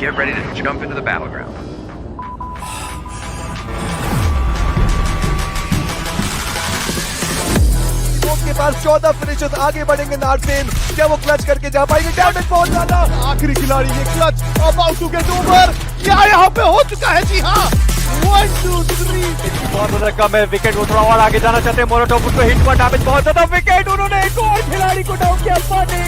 get ready to jump into the battleground. के पास 14 finishes आगे बढ़ेंगे नार्सेन क्या वो क्लच करके जा पाएंगे डैमेज बहुत ज्यादा आखिरी खिलाड़ी ये clutch about to get over क्या यहाँ पे हो चुका है जी हाँ 1 2 3 बहुत बड़ा कम है विकेट वो थोड़ा और आगे जाना चाहते हैं मोरोटॉप उसको हिट पर डैमेज बहुत ज्यादा विकेट उन्होंने एक और खिलाड़ी को डाउन किया पाने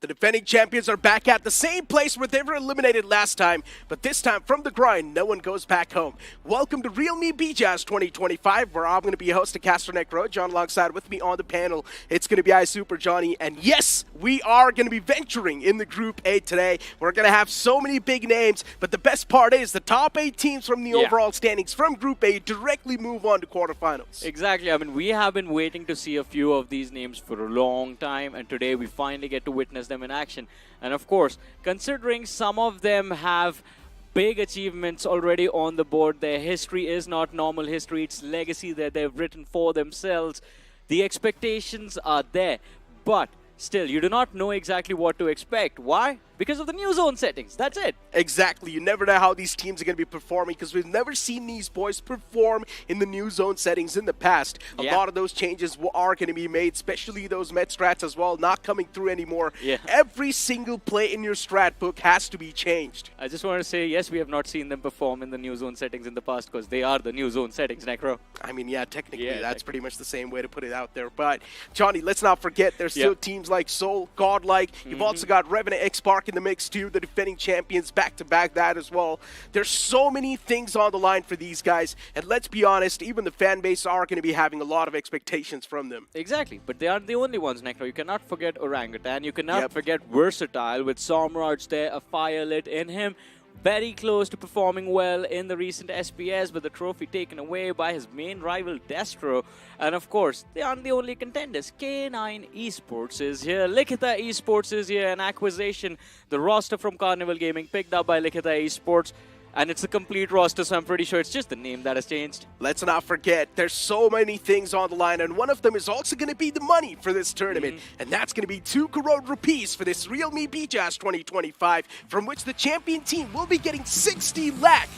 The defending champions are back at the same place where they were eliminated last time, but this time from the grind, no one goes back home. Welcome to realme BGIS 2025, where I'm going to be host of Castro Necro. John alongside with me on the panel, it's going to be I Super Johnny, and yes, we are going to be venturing in the Group A today. We're going to have so many big names, but the best part is the top 8 teams from the overall standings from Group A directly move on to quarterfinals. Exactly. I mean, we have been waiting to see a few of these names for a long time, and today we finally get to witness them in action. And of course, considering some of them have big achievements already on the board, their history is not normal history, it's legacy that they've written for themselves. The expectations are there, but still, you do not know exactly what to expect. Why? Because of the new zone settings. That's it. Exactly. You never know how these teams are going to be performing because we've never seen these boys perform in the new zone settings in the past. A lot of those changes are going to be made, especially those med strats as well, not coming through anymore. Every single play in your strat book has to be changed. I just want to say, yes, we have not seen them perform in the new zone settings in the past because they are the new zone settings, Necro. I mean, yeah, technically, that's pretty much the same way to put it out there. But, Johnny, let's not forget there's still teams like Soul, Godlike. You've also got Revenant X-Spark in the mix too, the defending champions back-to-back that as well. There's so many things on the line for these guys, and let's be honest, even the fan base are going to be having a lot of expectations from them. Exactly, but they aren't the only ones, Necro. You cannot forget Orangutan, you cannot forget Versatile with Somraj there, a fire lit in him. Very close to performing well in the recent SPS, but the trophy taken away by his main rival Destro. And of course, they aren't the only contenders. K9 Esports is here, Likhita Esports is here, an acquisition. The roster from Carnival Gaming picked up by Likhita Esports. And it's a complete roster, so I'm pretty sure it's just the name that has changed. Let's not forget, there's so many things on the line, and one of them is also going to be the money for this tournament. And that's going to be 2 crore rupees for this realme BGIS 2025, from which the champion team will be getting 60 lakh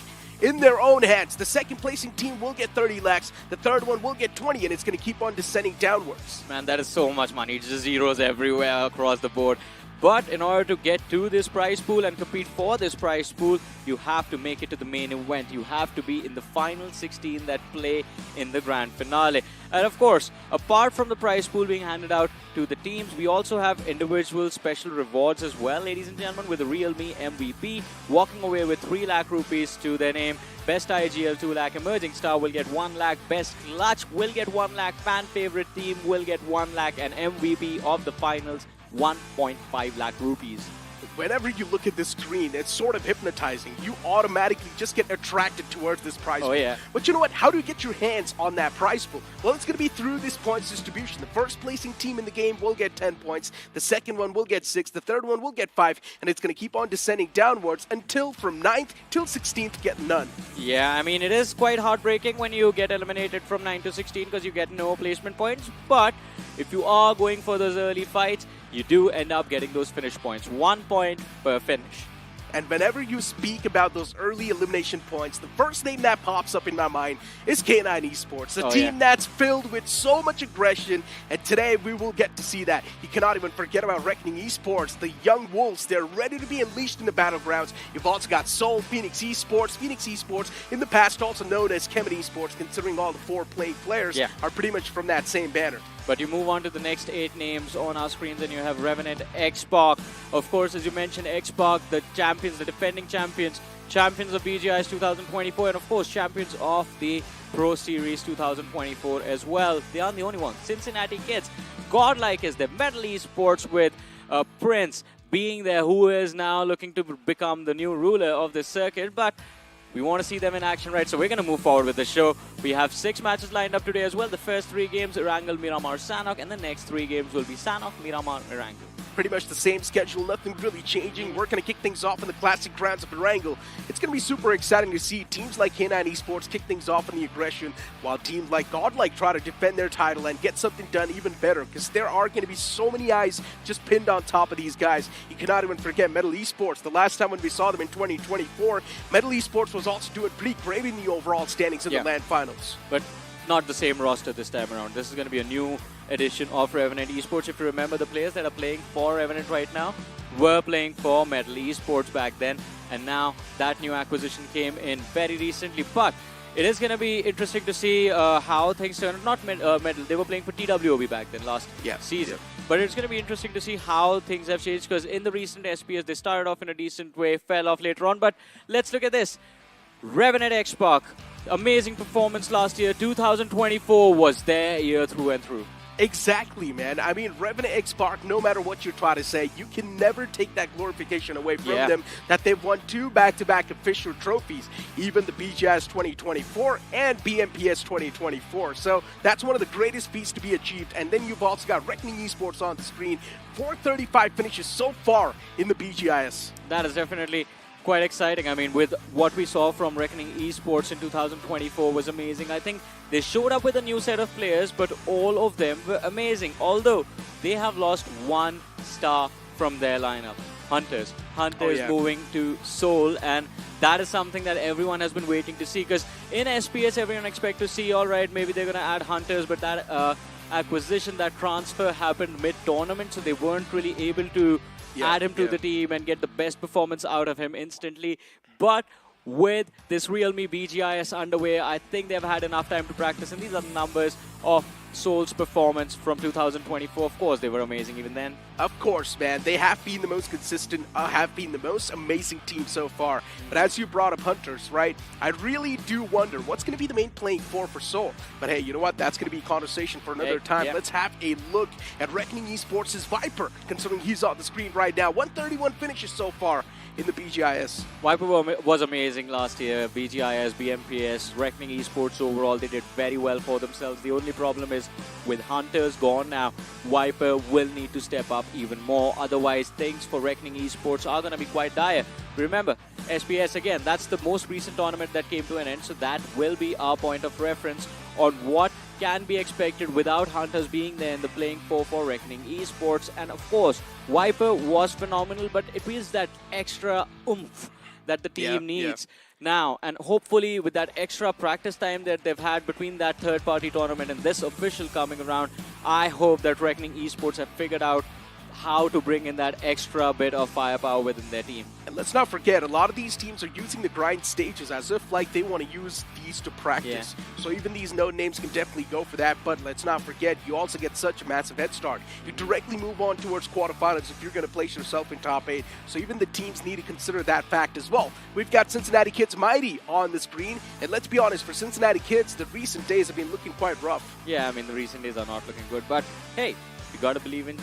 in their own hands. The second placing team will get 30 lakhs, the third one will get 20, and it's going to keep on descending downwards. Man, that is so much money. It's just zeros everywhere across the board. But in order to get to this prize pool and compete for this prize pool, you have to make it to the main event. You have to be in the final 16 that play in the grand finale. And of course, apart from the prize pool being handed out to the teams, we also have individual special rewards as well, ladies and gentlemen, with the realme MVP walking away with 3 lakh rupees to their name. Best IGL 2 lakh, Emerging Star will get 1 lakh, Best Clutch will get 1 lakh, Fan Favorite Team will get 1 lakh, and MVP of the finals 1.5 lakh rupees. Whenever you look at this screen, it's sort of hypnotizing. You automatically just get attracted towards this prize pool. But you know what? How do you get your hands on that prize pool? Well, it's going to be through this points distribution. The first placing team in the game will get 10 points. The second one will get 6. The third one will get 5. And it's going to keep on descending downwards until from 9th till 16th get none. Yeah, I mean, it is quite heartbreaking when you get eliminated from 9 to 16 because you get no placement points. But if you are going for those early fights, you do end up getting those finish points. 1 point per finish. And whenever you speak about those early elimination points, the first name that pops up in my mind is K9 Esports, a team that's filled with so much aggression, and today we will get to see that. You cannot even forget about Reckoning Esports, the young wolves. They're ready to be unleashed in the battlegrounds. You've also got Seoul, Phoenix Esports, in the past also known as Kemet Esports, considering all the 4 playing players are pretty much from that same banner. But you move on to the next 8 names on our screens, and you have Revenant, X-Spark. Of course, as you mentioned, X-Spark, the champions, the defending champions, champions of BGIS 2024, and of course, champions of the Pro Series 2024 as well. They aren't the only ones. Cincinnati Kids, Godlike is there. Metal Esports with Prince being there, who is now looking to become the new ruler of this circuit. But we want to see them in action, right? So we're going to move forward with the show. We have 6 matches lined up today as well. The first 3 games, Erangel, Miramar, Sanok, and the next 3 games will be Sanok, Miramar, Erangel. pretty much the same schedule, nothing really changing. We're going to kick things off in the classic grounds of Erangel. It's going to be super exciting to see teams like K9 Esports kick things off in the aggression, while teams like Godlike try to defend their title and get something done even better, because there are going to be so many eyes just pinned on top of these guys. You cannot even forget Metal Esports. The last time when we saw them in 2024, Metal Esports was also doing pretty great in the overall standings in the LAN finals. But not the same roster this time around. This is going to be a new edition of Revenant Esports. If you remember, the players that are playing for Revenant right now were playing for Metal Esports back then, and now that new acquisition came in very recently. But it is going to be interesting to see how things turn. Not Metal, they were playing for TWOB back then last season. But it's going to be interesting to see how things have changed, because in the recent SPS, they started off in a decent way, fell off later on. But let's look at this. Revenant X-Pac, amazing performance last year. 2024 was their year through and through. Exactly, man. I mean, Revenant X-Pac, no matter what you try to say, you can never take that glorification away from them that they've won 2 back-to-back official trophies, even the BGIS 2024 and BMPS 2024. So that's one of the greatest feats to be achieved. And then you've also got Reckoning Esports on the screen. 435 finishes so far in the BGIS. That is definitely quite exciting. I mean, with what we saw from Reckoning Esports in 2024 was amazing. I think they showed up with a new set of players, but all of them were amazing. Although they have lost 1 star from their lineup. Hunters. Moving to Seoul, and that is something that everyone has been waiting to see, because in SPS everyone expects to see, alright, maybe they're going to add Hunters, but that acquisition, that transfer happened mid-tournament, so they weren't really able to add him to the team and get the best performance out of him instantly. But with this realme BGIS underway, I think they've had enough time to practice, and these are the numbers of Seoul's performance from 2024. Of course, they were amazing even then. Of course, man. They have been the most consistent, have been the most amazing team so far. But as you brought up Hunters, right, I really do wonder what's going to be the main playing for Seoul. But hey, you know what? That's going to be a conversation for another time. Let's have a look at Reckoning Esports' Viper, considering he's on the screen right now. 131 finishes so far in the BGIS. Viper was amazing last year. BGIS, BMPS, Reckoning Esports overall, they did very well for themselves. The only problem is with Hunters gone now, Viper will need to step up even more. Otherwise, things for Reckoning Esports are going to be quite dire. Remember, SPS again, that's the most recent tournament that came to an end, so that will be our point of reference on what can be expected without Hunters being there in the playing for Reckoning Esports. And of course, Viper was phenomenal, but it is that extra oomph that the team needs now. And hopefully with that extra practice time that they've had between that third-party tournament and this official coming around, I hope that Reckoning Esports have figured out how to bring in that extra bit of firepower within their team. And let's not forget, a lot of these teams are using the grind stages as if like they want to use these to practice. So even these no names can definitely go for that, but let's not forget, you also get such a massive head start. You directly move on towards quarterfinals if you're going to place yourself in top 8. So even the teams need to consider that fact as well. We've got Cincinnati Kids Mighty on the screen, and let's be honest, for Cincinnati Kids, the recent days have been looking quite rough. Yeah, I mean, the recent days are not looking good, but hey, you got to believe in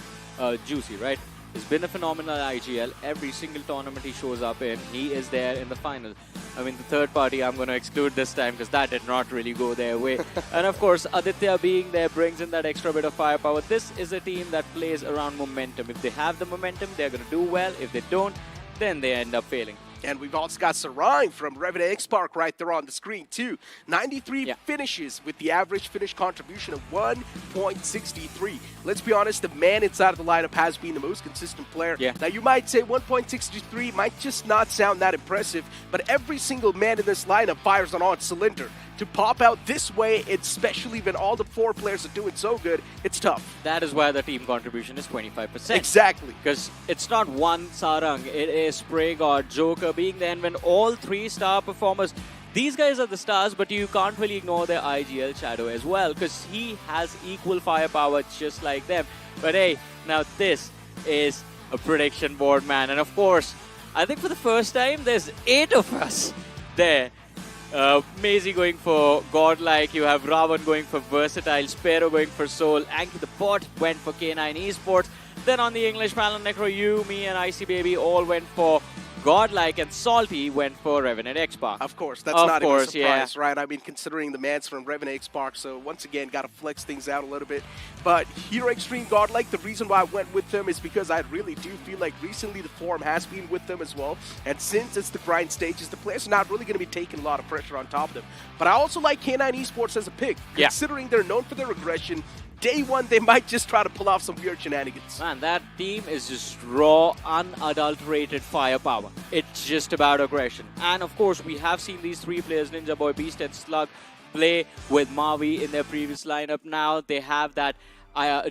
Juicy, right? He's been a phenomenal IGL. Every single tournament he shows up in, he is there in the final. I mean, the third party I'm going to exclude this time because that did not really go their way. And of course, Aditya being there brings in that extra bit of firepower. This is a team that plays around momentum. If they have the momentum, they're going to do well. If they don't, then they end up failing. And we've also got Sarang from Revenant X-Pac right there on the screen too. 93 finishes with the average finish contribution of 1.63. Let's be honest, the man inside of the lineup has been the most consistent player. Now you might say 1.63 might just not sound that impressive, but every single man in this lineup fires on cylinder. To pop out this way, especially when all the 4 players are doing so good, it's tough. That is why the team contribution is 25%. Exactly. Because it's not one Sarang, it is Spray God, Joker being there, and when all 3 star performers, these guys are the stars, but you can't really ignore their IGL Shadow as well, because he has equal firepower just like them. But hey, now this is a prediction board, man. And of course, I think for the first time, there's 8 of us there. Maisie going for Godlike, you have Ravan going for Versatile, Sparrow going for Soul, Anki the bot went for K9 Esports. Then on the English panel, Necro, you, me and Icy Baby all went for Godlike and Salty went for Revenant X-Park. Of course, that's Of not course, even a surprise, yeah. right? I mean, considering the man's from Revenant X-Park, so once again, got to flex things out a little bit. But Hero Extreme Godlike, the reason why I went with them is because I really do feel like recently the form has been with them as well. And since it's the grind stages, the players are not really going to be taking a lot of pressure on top of them. But I also like K9 Esports as a pick, Yeah. considering they're known for their aggression. Day one, they might just try to pull off some weird shenanigans. Man, that team is just raw, unadulterated firepower. It's just about aggression. And of course, we have seen these three players, Ninja Boy, Beast, and Slug, play with Mavi in their previous lineup. Now they have that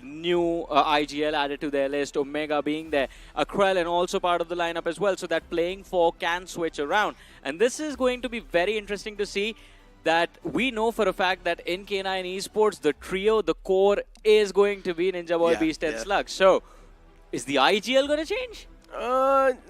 new IGL added to their list, Omega being there, Akrellin also part of the lineup as well, so that playing four can switch around. And this is going to be very interesting to see. That we know for a fact that in K9 Esports, the trio, the core is going to be Ninja Boy, Beast, and Slug. So, is the IGL going to change?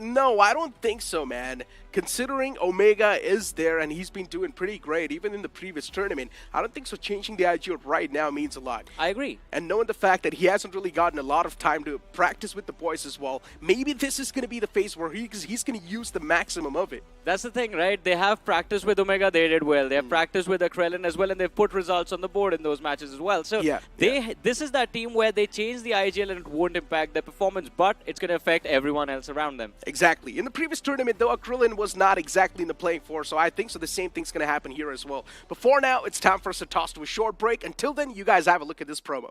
No, I don't think so, man. Considering Omega is there and he's been doing pretty great, even in the previous tournament, I don't think so changing the IGL right now means a lot. I agree. And knowing the fact that he hasn't really gotten a lot of time to practice with the boys as well, maybe this is going to be the phase where he's going to use the maximum of it. That's the thing, right? They have practiced with Omega, they did well. They have practiced with Akrellin as well, and they've put results on the board in those matches as well. So this is that team where they change the IGL and it won't impact their performance, but it's going to affect everyone else around them. Exactly. In the previous tournament, though, Akrellin was not exactly in the playing force, so I think so the same thing's going to happen here as well. But for now, it's time for us to toss to a short break. Until then, you guys have a look at this promo.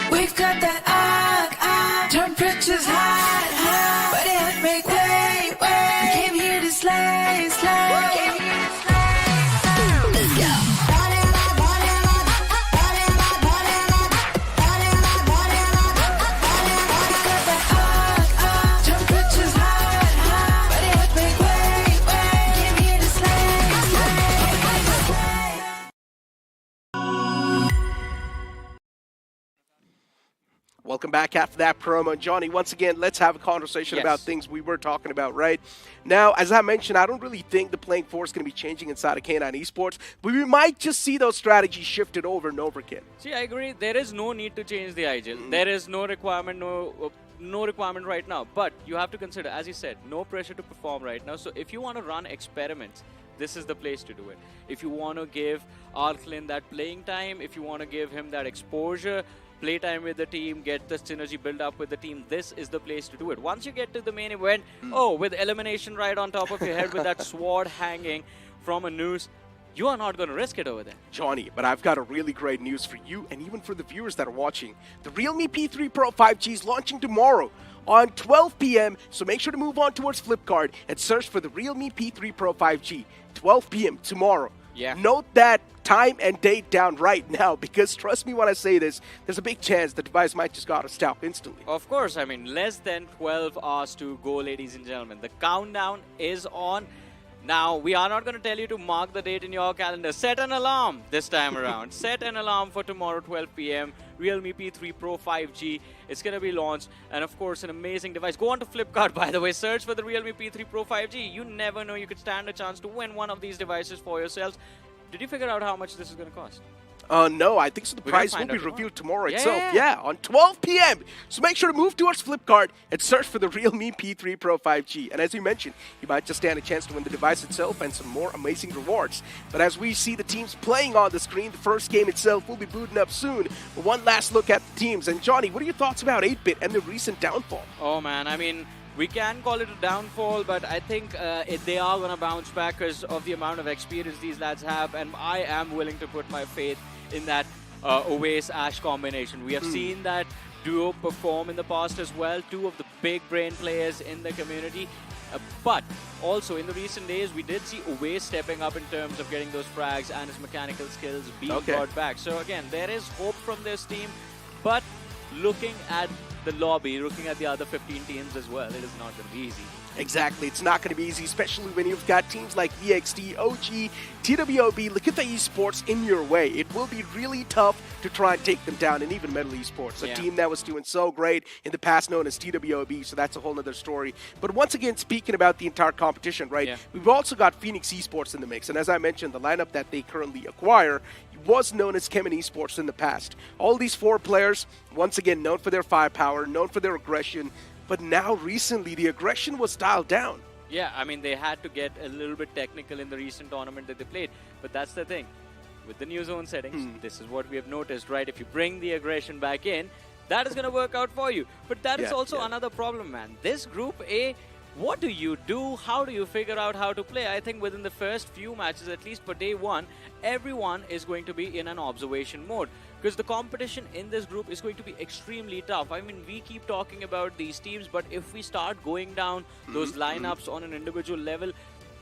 We've got that temperature's hot, but it make way. We came here to slay, Welcome back after that promo. Johnny, once again, let's have a conversation about things we were talking about, right? Now, as I mentioned, I don't really think the playing force is going to be changing inside of K9 Esports, but we might just see those strategies shifted over and over again. See, I agree. There is no need to change the IGL. There is no requirement, no requirement right now. But you have to consider, as you said, no pressure to perform right now. So if you want to run experiments, this is the place to do it. If you want to give Arklin that playing time, if you want to give him that exposure, play time with the team, get the synergy build up with the team, this is the place to do it. Once you get to the main event, with elimination right on top of your head with that sword hanging from a noose, you are not going to risk it over there. Johnny, but I've got a really great news for you and even for the viewers that are watching. The realme P3 Pro 5G is launching tomorrow on 12 p.m. So make sure to move on towards Flipkart and search for the realme P3 Pro 5G. 12 p.m. tomorrow. Yeah. Note that time and date down right now, because trust me when I say this, there's a big chance the device might just gotta stop instantly. Of course, I mean, less than 12 hours to go, ladies and gentlemen. The countdown is on. Now, we are not going to tell you to mark the date in your calendar. Set an alarm this time around. Set an alarm for tomorrow, 12 p.m. Realme P3 Pro 5G. It's going to be launched. And, of course, an amazing device. Go on to Flipkart, by the way. Search for the Realme P3 Pro 5G. You never know. You could stand a chance to win one of these devices for yourselves. Did you figure out how much this is going to cost? No, I think so. The price will be revealed tomorrow itself. Yeah, on 12 p.m. So make sure to move towards Flipkart and search for the Realme P3 Pro 5G. And as you mentioned, you might just stand a chance to win the device itself and some more amazing rewards. But as we see the teams playing on the screen, the first game itself will be booting up soon. But one last look at the teams. And Johnny, what are your thoughts about 8-Bit and the recent downfall? Oh, man, I mean, we can call it a downfall, but I think they are going to bounce back because of the amount of experience these lads have. And I am willing to put my faith in that Oasis-Ash combination. We have seen that duo perform in the past as well, two of the big brain players in the community. But also in the recent days, we did see Oasis stepping up in terms of getting those frags and his mechanical skills being brought back. So again, there is hope from this team, but looking at the lobby, looking at the other 15 teams as well, it is not going to be easy. Exactly, it's not going to be easy, especially when you've got teams like EXT, OG, TWOB, look at the esports in your way. It will be really tough to try and take them down, and even Metal Esports, a team that was doing so great in the past known as TWOB, so that's a whole other story. But once again, speaking about the entire competition, right, we've also got Phoenix Esports in the mix, and as I mentioned, the lineup that they currently acquire was known as Kemen Esports in the past. All these 4 players, once again, known for their firepower, known for their aggression, but now recently the aggression was dialed down. Yeah, I mean, they had to get a little bit technical in the recent tournament that they played, but that's the thing. With the new zone settings, this is what we have noticed, right? If you bring the aggression back in, that is going to work out for you. But that is also another problem, man. This Group A, what do you do? How do you figure out how to play? I think within the first few matches, at least for day 1, everyone is going to be in an observation mode. Because the competition in this group is going to be extremely tough. I mean, we keep talking about these teams, but if we start going down those lineups on an individual level,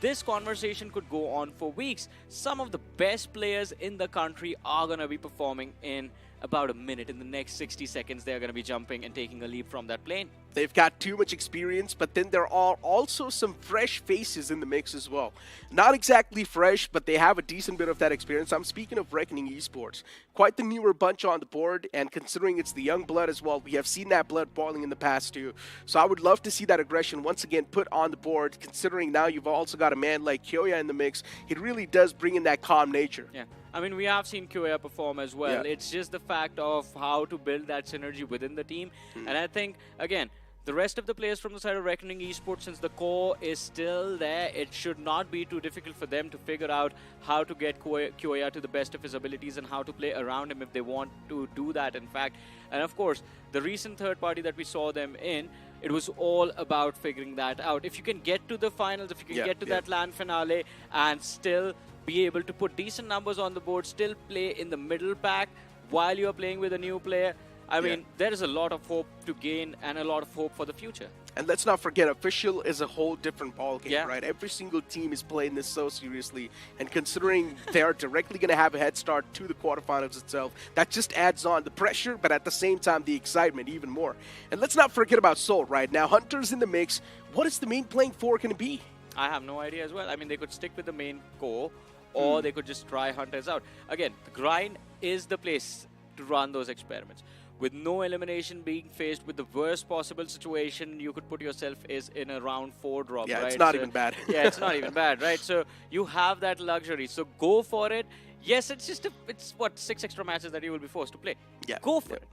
this conversation could go on for weeks. Some of the best players in the country are going to be performing in about a minute. In the next 60 seconds, they're going to be jumping and taking a leap from that plane. They've got too much experience, but then there are also some fresh faces in the mix as well. Not exactly fresh, but they have a decent bit of that experience. I'm speaking of Reckoning Esports. Quite the newer bunch on the board, and considering it's the young blood as well, we have seen that blood boiling in the past too. So I would love to see that aggression once again put on the board, considering now you've also got a man like Kyoya in the mix. It really does bring in that calm nature. Yeah. I mean, we have seen Kyoya perform as well. It's just the fact of how to build that synergy within the team. And I think, again, the rest of the players from the side of Reckoning Esports, since the core is still there, it should not be too difficult for them to figure out how to get Kyoya to the best of his abilities and how to play around him if they want to do that, in fact. And of course, the recent third party that we saw them in, it was all about figuring that out. If you can get to the finals, if you can get to that LAN finale and still be able to put decent numbers on the board, still play in the middle pack while you're playing with a new player, I mean, there is a lot of hope to gain and a lot of hope for the future. And let's not forget, official is a whole different ballgame, right? Every single team is playing this so seriously. And considering they're directly going to have a head start to the quarterfinals itself, that just adds on the pressure, but at the same time, the excitement even more. And let's not forget about Seoul, right? Now, Hunter's in the mix. What is the main playing for going to be? I have no idea as well. I mean, they could stick with the main core, or they could just try Hunters out. Again, the grind is the place to run those experiments. With no elimination, being faced with the worst possible situation you could put yourself is in a round 4 drop, right? It's not even bad. It's not even bad, right? So you have that luxury. So go for it. Yes, it's just it's what, 6 extra matches that you will be forced to play. Go for it.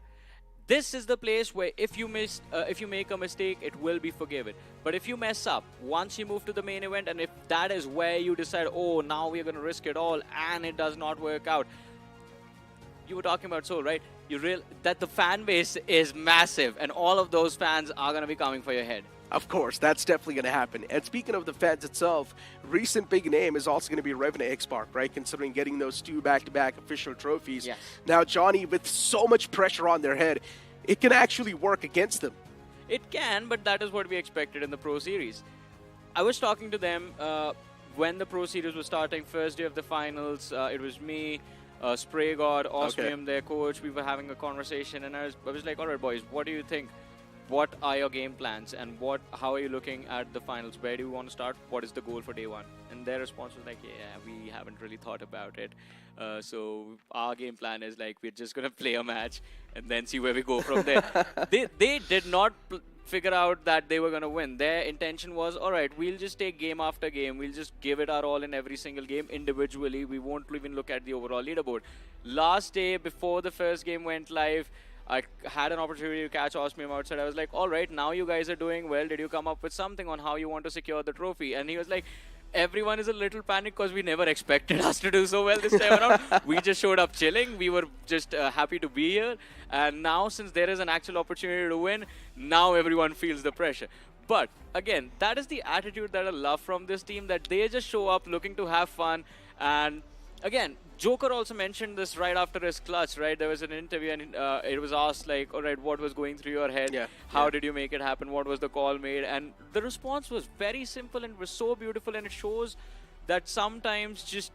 This is the place where if you make a mistake, it will be forgiven. But if you mess up, once you move to the main event, and if that is where you decide, oh, now we're going to risk it all, and it does not work out. You were talking about Seoul, right? You realize that the fan base is massive, and all of those fans are going to be coming for your head. Of course, that's definitely going to happen. And speaking of the fans itself, recent big name is also going to be Revna X-Park, right? Considering getting those 2 back-to-back official trophies. Now, Johnny, with so much pressure on their head, it can actually work against them. It can, but that is what we expected in the Pro Series. I was talking to them when the Pro Series was starting, first day of the finals. It was me, Spray God, Osmium, their coach. We were having a conversation, and I was like, all right, boys, what do you think? What are your game plans, and how are you looking at the finals? Where do you want to start? What is the goal for day 1? And their response was like, yeah, we haven't really thought about it. So our game plan is like, we're just going to play a match and then see where we go from there. They did not figure out that they were going to win. Their intention was, all right, we'll just take game after game. We'll just give it our all in every single game individually. We won't even look at the overall leaderboard. Last day, before the first game went live, I had an opportunity to catch Osmium outside. I was like, all right, now you guys are doing well. Did you come up with something on how you want to secure the trophy? And he was like, everyone is a little panicked because we never expected us to do so well this time around. We just showed up chilling. We were just happy to be here. And now, since there is an actual opportunity to win, now everyone feels the pressure. But again, that is the attitude that I love from this team, that they just show up looking to have fun. And again, Joker also mentioned this right after his clutch, right? There was an interview, and it was asked, like, all right, what was going through your head? How did you make it happen? What was the call made? And the response was very simple and was so beautiful, and it shows that sometimes just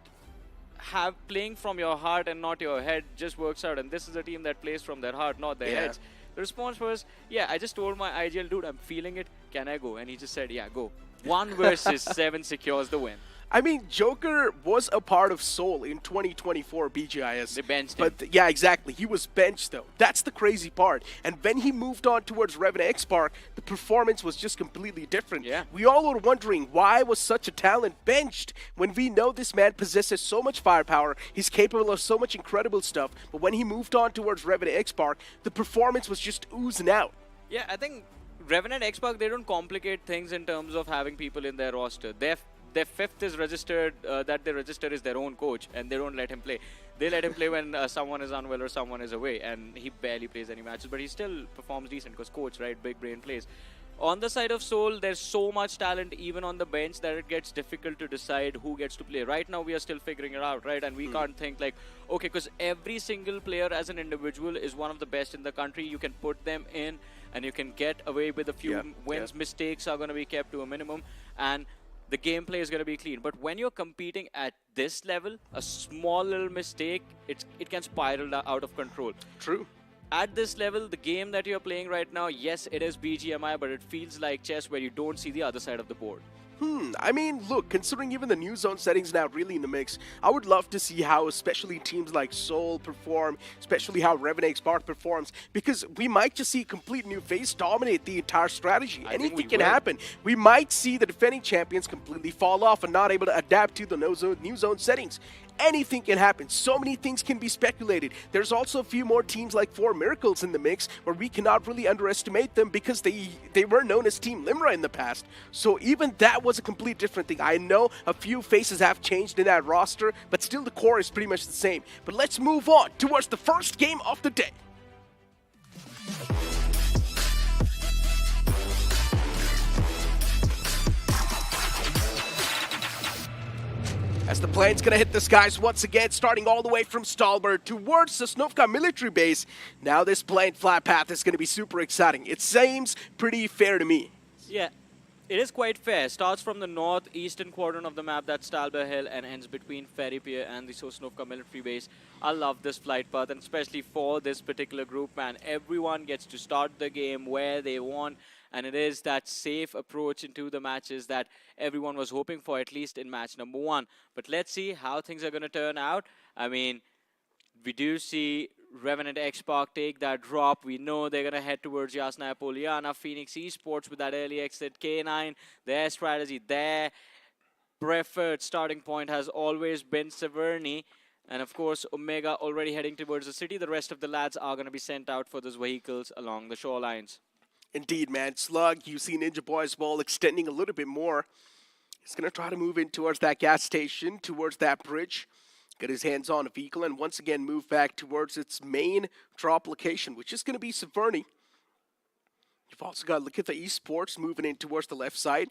playing from your heart and not your head just works out. And this is a team that plays from their heart, not their heads. The response was, yeah, I just told my IGL dude, I'm feeling it. Can I go? And he just said, yeah, go. 1 versus 7 secures the win. I mean, Joker was a part of Seoul in 2024 BGIS. They benched him. But yeah, exactly. He was benched, though. That's the crazy part. And when he moved on towards Revenant X Park, the performance was just completely different. Yeah. We all were wondering, why was such a talent benched when we know this man possesses so much firepower, he's capable of so much incredible stuff, but when he moved on towards Revenant X Park, the performance was just oozing out. Yeah, I think Revenant X Park, they don't complicate things in terms of having people in their roster. Their 5th is registered, that they register is their own coach, and they don't let him play. They let him play when someone is unwell or someone is away, and he barely plays any matches, but he still performs decent because coach, right, big brain plays. On the side of Seoul, there's so much talent even on the bench that it gets difficult to decide who gets to play. Right now, we are still figuring it out, right? And we can't think like, okay, because every single player as an individual is one of the best in the country. You can put them in and you can get away with a few wins. Mistakes are going to be kept to a minimum. And the gameplay is going to be clean. But when you're competing at this level, a small little mistake, it can spiral out of control. True. At this level, the game that you're playing right now, yes, it is BGMI, but it feels like chess where you don't see the other side of the board. I mean, look, considering even the new zone settings now really in the mix, I would love to see how especially teams like Seoul perform, especially how Revenant X Park performs, because we might just see a complete new phase dominate the entire strategy. Anything can happen. We might see the defending champions completely fall off and not able to adapt to the new zone settings. Anything can happen. So many things can be speculated. There's also a few more teams like 4 Miracles in the mix where we cannot really underestimate them because they were known as Team Limra in the past. So even that was a complete different thing. I know a few faces have changed in that roster, but still the core is pretty much the same. But let's move on towards the first game of the day. As the plane's gonna hit the skies once again, starting all the way from Stalbert towards Sosnovka military base. Now this plane flight path is gonna be super exciting. It seems pretty fair to me. Yeah, it is quite fair. Starts from the northeastern quadrant of the map, that's Stalbert Hill, and ends between Ferry Pier and the Sosnovka military base. I love this flight path, and especially for this particular group, man. Everyone gets to start the game where they want, and it is that safe approach into the matches that everyone was hoping for, at least in match number 1. But let's see how things are going to turn out. I mean, we do see Revenant X Park take that drop. We know they're going to head towards Yasnaya Poliana. Phoenix Esports with that early exit. K9, their strategy, their preferred starting point has always been Severny. And of course, Omega already heading towards the city. The rest of the lads are going to be sent out for those vehicles along the shorelines. Indeed, man. Slug, you see Ninja Boy as well extending a little bit more. He's going to try to move in towards that gas station, towards that bridge. Get his hands on a vehicle and once again move back towards its main drop location, which is going to be Severny. You've also got to look at the esports moving in towards the left side.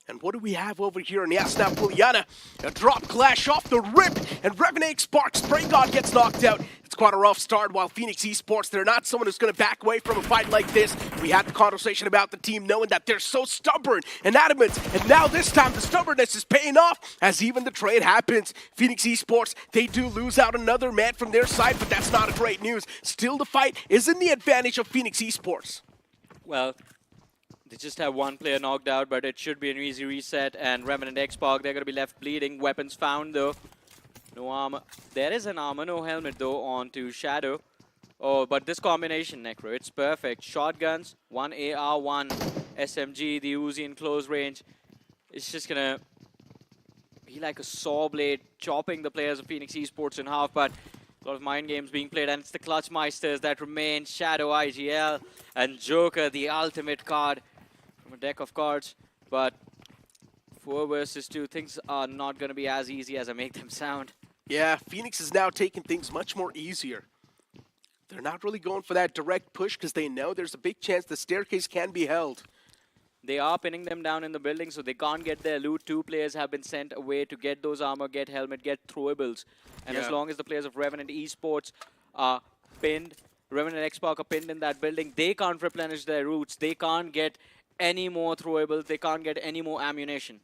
And what do we have over here in Yasna Poliana? A drop clash off the rip, and Revenant X Park Spray God gets knocked out. It's quite a rough start, while Phoenix Esports, they're not someone who's going to back away from a fight like this. We had the conversation about the team knowing that they're so stubborn and adamant, and now this time the stubbornness is paying off as even the trade happens. Phoenix Esports, they do lose out another man from their side, but that's not a great news. Still, the fight is in the advantage of Phoenix Esports. Well, they just have one player knocked out, but it should be an easy reset. And Revenant X Park, they're going to be left bleeding. Weapons found, though. No armor. There is an armor, no helmet, though, onto Shadow. Oh, but this combination, Necro, it's perfect. Shotguns, 1 AR, 1 SMG, the Uzi in close range. It's just going to be like a saw blade, chopping the players of Phoenix Esports in half, but a lot of mind games being played, and it's the Clutch Meisters that remain. Shadow, IGL, and Joker, the ultimate card from a deck of cards. But 4 versus 2, things are not going to be as easy as I make them sound. Yeah, Phoenix is now taking things much more easier. They're not really going for that direct push because they know there's a big chance the staircase can be held. They are pinning them down in the building, so they can't get their loot. 2 players have been sent away to get those armor, get helmet, get throwables. And as long as the players of Revenant Esports are pinned, Revenant X Park are pinned in that building, they can't replenish their roots. They can't get any more throwables. They can't get any more ammunition.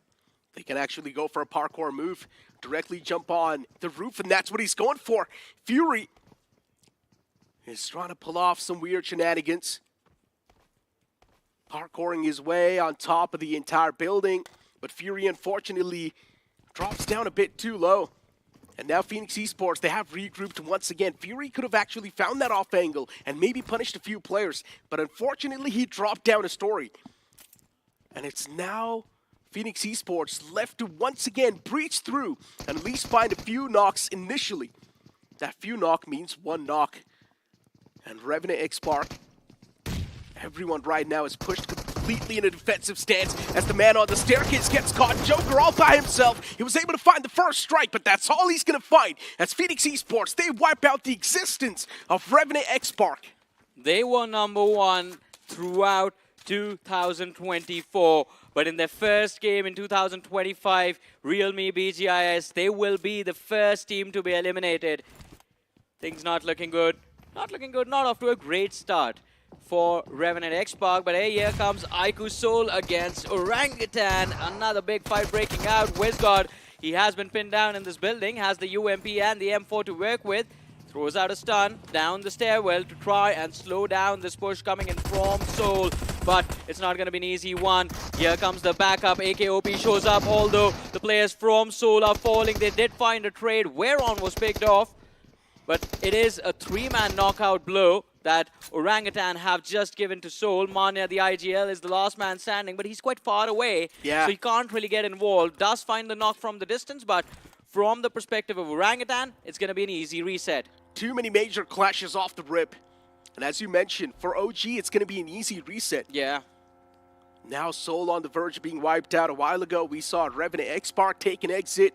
They can actually go for a parkour move, directly jump on the roof, and that's what he's going for. Fury He's trying to pull off some weird shenanigans. Parkouring his way on top of the entire building. But Fury, unfortunately, drops down a bit too low. And now Phoenix Esports, they have regrouped once again. Fury could have actually found that off angle and maybe punished a few players. But unfortunately, he dropped down a story. And it's now Phoenix Esports left to once again breach through and at least find a few knocks initially. That few knock means one knock. And Revenant X-Spark, everyone right now is pushed completely in a defensive stance as the man on the staircase gets caught. Joker all by himself. He was able to find the first strike, but that's all he's going to find. As Phoenix Esports, they wipe out the existence of Revenant X-Spark. They were number one throughout 2024, but in their first game in 2025, realme BGIS, they will be the first team to be eliminated. Things not looking good. Not looking good, not off to a great start for Revenant X-Spark, but hey, here comes Aiku Soul against Orangutan. Another big fight breaking out. Wizgod, he has been pinned down in this building, has the UMP and the M4 to work with. Throws out a stun down the stairwell to try and slow down this push coming in from Soul, but it's not going to be an easy one. Here comes the backup. AKOP shows up, although the players from Soul are falling. They did find a trade. Whereon was picked off, but it is a three-man knockout blow that Orangutan have just given to Soul. Manya, the IGL, is the last man standing, but he's quite far away, so he can't really get involved. Does find the knock from the distance, but from the perspective of Orangutan, it's going to be an easy reset. Too many major clashes off the rip. And as you mentioned, for OG, it's going to be an easy reset. Yeah. Now Soul on the verge of being wiped out. A while ago, we saw Revenant X-Spark take an exit.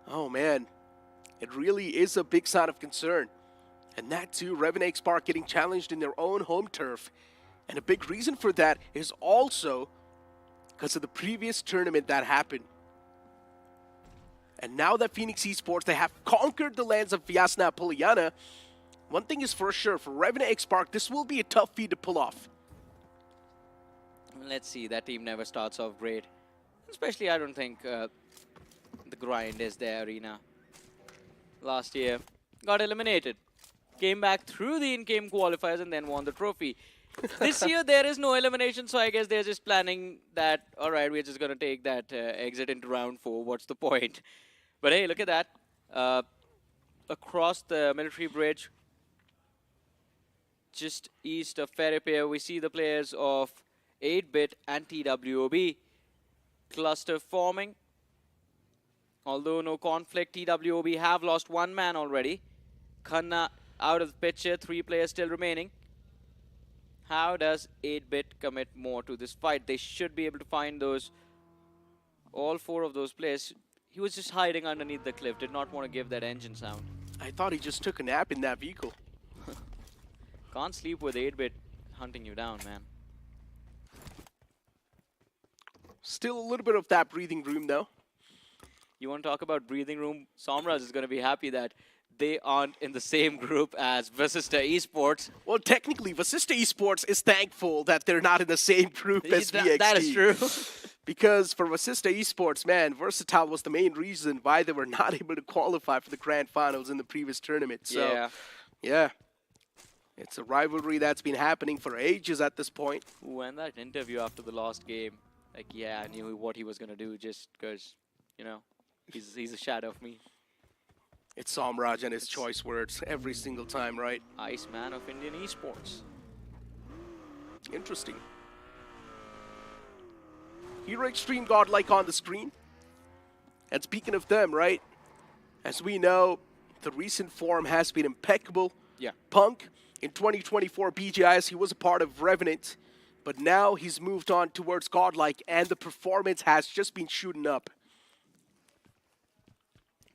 Oh, man. It really is a big sign of concern. And that too, Revenant X-Spark getting challenged in their own home turf. And a big reason for that is also because of the previous tournament that happened. And now that Phoenix Esports, they have conquered the lands of Vyasna Polyana, one thing is for sure, for Revenant X-Spark, this will be a tough feat to pull off. Let's see, that team never starts off great. Especially, I don't think the grind is their arena. Last year, got eliminated. Came back through the in-game qualifiers and then won the trophy. This year, there is no elimination, so I guess they're just planning that, all right, we're just going to take that exit into round 4. What's the point? But hey, look at that. Across the military bridge, just east of Ferripier, we see the players of 8-Bit and TWOB cluster forming. Although no conflict, TWOB have lost one man already. Khanna out of the picture, 3 players still remaining. How does 8-Bit commit more to this fight? They should be able to find those, all 4 of those players. He was just hiding underneath the cliff, did not want to give that engine sound. I thought he just took a nap in that vehicle. Can't sleep with 8-Bit hunting you down, man. Still a little bit of that breathing room, though. You want to talk about breathing room? Somraj is going to be happy that they aren't in the same group as Vasista Esports. Well, technically, Vasista Esports is thankful that they're not in the same group as VXT. That is true. Because for Vasista Esports, man, Versatile was the main reason why they were not able to qualify for the grand finals in the previous tournament. So, yeah. It's a rivalry that's been happening for ages at this point. Ooh, and that interview after the last game, like, yeah, I knew what he was going to do just because, you know, he's a shadow of me. It's Somraj and his choice words every single time, right? Iceman of Indian Esports. Interesting. Hero Extreme Godlike on the screen. And speaking of them, right? As we know, the recent form has been impeccable. Yeah. Punk, in 2024 BGIS, he was a part of Revenant. But now he's moved on towards Godlike, and the performance has just been shooting up.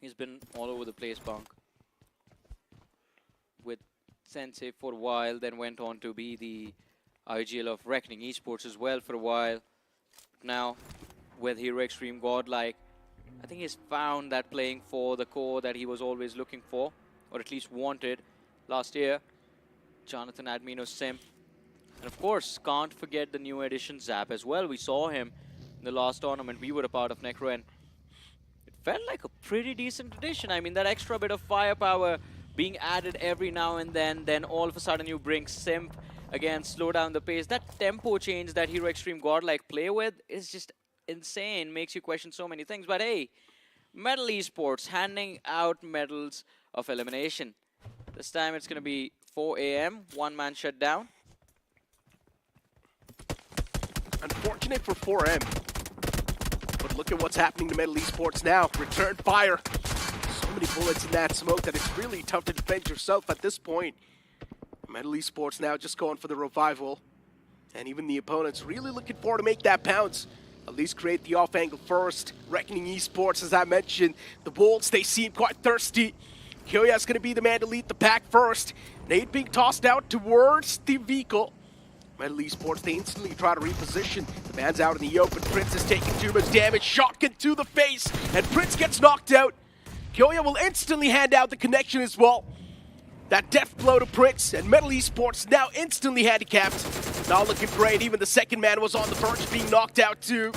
He's been all over the place, Punk. With Sensei for a while, then went on to be the IGL of Reckoning Esports as well for a while. Now, with Hero Extreme Godlike, I think he's found that playing for the core that he was always looking for, or at least wanted last year. Jonathan Admino Sim. And of course, can't forget the new addition Zap as well. We saw him in the last tournament. We were a part of Necro, and it felt like a pretty decent addition. I mean, that extra bit of firepower being added every now and then all of a sudden you bring Simp, again, slow down the pace. That tempo change that Hero Extreme Godlike play with is just insane, makes you question so many things. But hey, Medal Esports handing out medals of elimination. This time it's going to be 4 a.m., one-man shutdown. Unfortunate for 4M. But look at what's happening to Medal Esports now. Return fire. So many bullets in that smoke that it's really tough to defend yourself at this point. Medal Esports now just going for the revival. And even the opponents really looking forward to make that pounce. At least create the off angle first. Reckoning Esports, as I mentioned. The Bolts, they seem quite thirsty. Kyoya's going to be the man to lead the pack first. Nade being tossed out towards the vehicle. Medal Esports, they instantly try to reposition. The man's out in the open. Prince is taking too much damage. Shotgun to the face. And Prince gets knocked out. Kyoya will instantly hand out the connection as well. That death blow to Prince, and Medal Esports now instantly handicapped. Not looking great. Even the second man was on the verge of being knocked out too.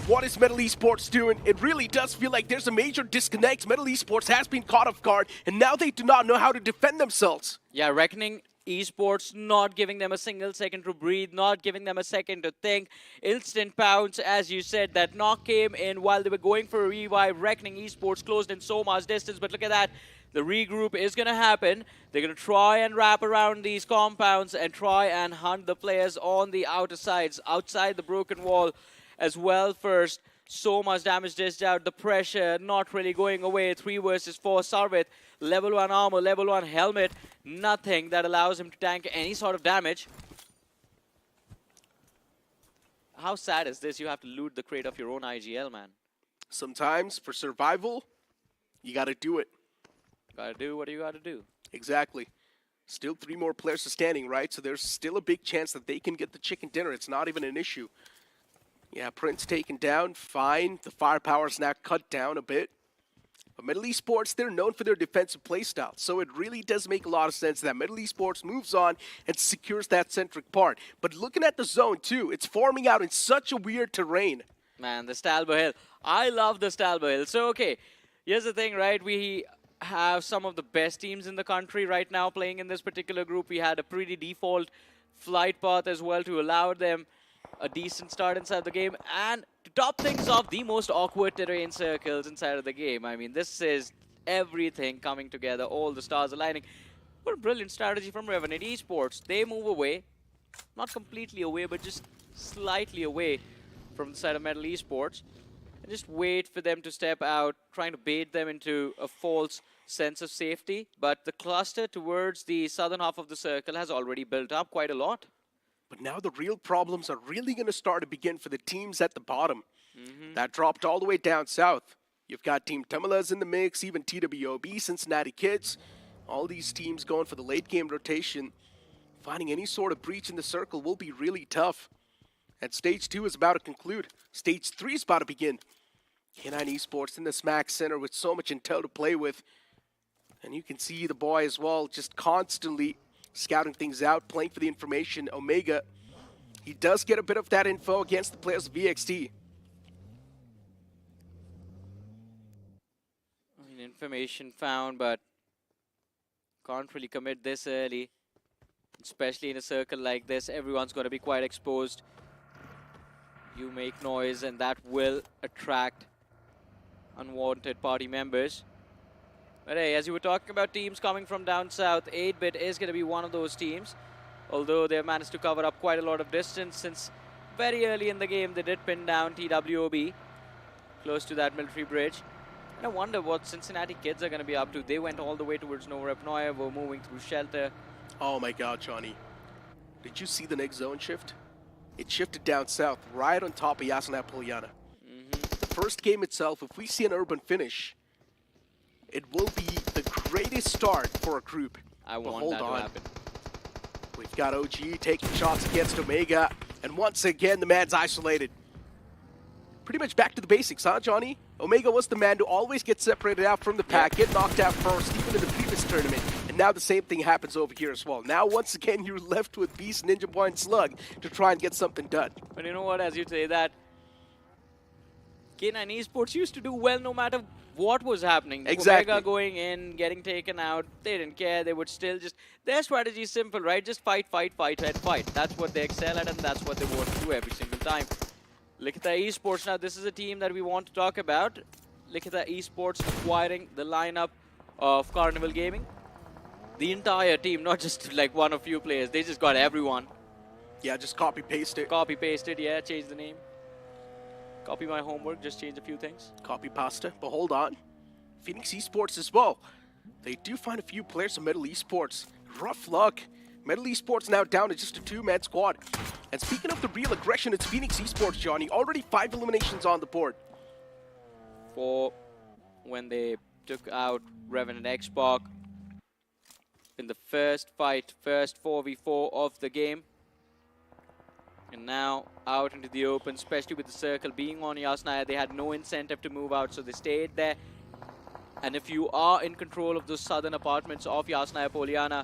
What is Medal Esports doing? It really does feel like there's a major disconnect. Medal Esports has been caught off guard, and now they do not know how to defend themselves. Yeah, Reckoning Esports not giving them a single second to breathe, not giving them a second to think. Instant pounce, as you said. That knock came in while they were going for a revive. Reckoning Esports closed in so much distance, but look at that. The regroup is going to happen. They're going to try and wrap around these compounds and try and hunt the players on the outer sides, outside the broken wall as well first. So much damage dished out. The pressure not really going away. 3 versus 4. Sarvit, level 1 armor, level 1 helmet. Nothing that allows him to tank any sort of damage. How sad is this? You have to loot the crate of your own IGL, man. Sometimes, for survival, you got to do it. Gotta do what you gotta do. Exactly. Still 3 more players are standing, right? So there's still a big chance that they can get the chicken dinner. It's not even an issue. Yeah, Prince taken down, fine. The firepower's now cut down a bit. But Medal Esports, they're known for their defensive playstyle. So it really does make a lot of sense that Medal Esports moves on and secures that centric part. But looking at the zone too, it's forming out in such a weird terrain. Man, the Stalber Hill. I love the Stalber Hill. So, okay, here's the thing, right? We have some of the best teams in the country right now playing in this particular group. We had a pretty default flight path as well to allow them a decent start inside the game. And to top things off, the most awkward terrain circles inside of the game. I mean, this is everything coming together, all the stars aligning. What a brilliant strategy from Revenant Esports. They move away, not completely away, but just slightly away from the side of Medal Esports. And just wait for them to step out, trying to bait them into a false sense of safety. But the cluster towards the southern half of the circle has already built up quite a lot. But now the real problems are really going to start to begin for the teams at the bottom. That dropped all the way down south. You've got Team Tamilas in the mix, even TWOB, Cincinnati Kids. All these teams going for the late game rotation. Finding any sort of breach in the circle will be really tough. And Stage 2 is about to conclude. Stage 3 is about to begin. K9 Esports in the Smack Center with so much intel to play with. And you can see the boy as well just constantly scouting things out, playing for the information. Omega, he does get a bit of that info against the players of VXT. I mean, information found, but can't really commit this early. Especially in a circle like this, everyone's going to be quite exposed. You make noise and that will attract unwanted party members. But hey, as you were talking about teams coming from down south, 8-Bit is going to be one of those teams. Although they've managed to cover up quite a lot of distance since very early in the game they did pin down TWOB close to that military bridge. And I wonder what Cincinnati Kids are going to be up to. They went all the way towards Nova Repnoya, were moving through shelter. Oh my god, Johnny. Did you see the next zone shift? It shifted down south, right on top of Yasuna Polyana. The first game itself, if we see an urban finish, it will be the greatest start for a group. I want that to happen. We've got OG taking shots against Omega, and once again, the man's isolated. Pretty much back to the basics, huh, Johnny? Omega was the man to always get separated out from the pack, get knocked out first, even in the previous tournament. And now the same thing happens over here as well. Now, once again, you're left with Beast, Ninja Boy, and Slug to try and get something done. But you know what, as you say that, K9 Esports used to do well no matter what was happening. Exactly. Omega going in, getting taken out, they didn't care. They would still just... Their strategy is simple, right? Just fight, fight, fight, and fight. That's what they excel at, and that's what they want to do every single time. Likita Esports, now this is a team that we want to talk about. Likita Esports acquiring the lineup of Carnival Gaming. The entire team, not just like one or few players. They just got everyone. Yeah, just copy-paste it. Copy-pasted, yeah, change the name. Copy my homework, just change a few things. Copy pasta, but hold on. Phoenix Esports as well. They do find a few players from Metal Esports. Rough luck. Metal Esports now down to just a 2-man squad. And speaking of the real aggression, it's Phoenix Esports, Johnny. Already 5 eliminations on the board. For when they took out Revenant Xbox in the first fight, first 4v4 of the game. And now out into the open, especially with the circle being on Yasnaya, they had no incentive to move out, so they stayed there. And if you are in control of those southern apartments of Yasnaya Poliana,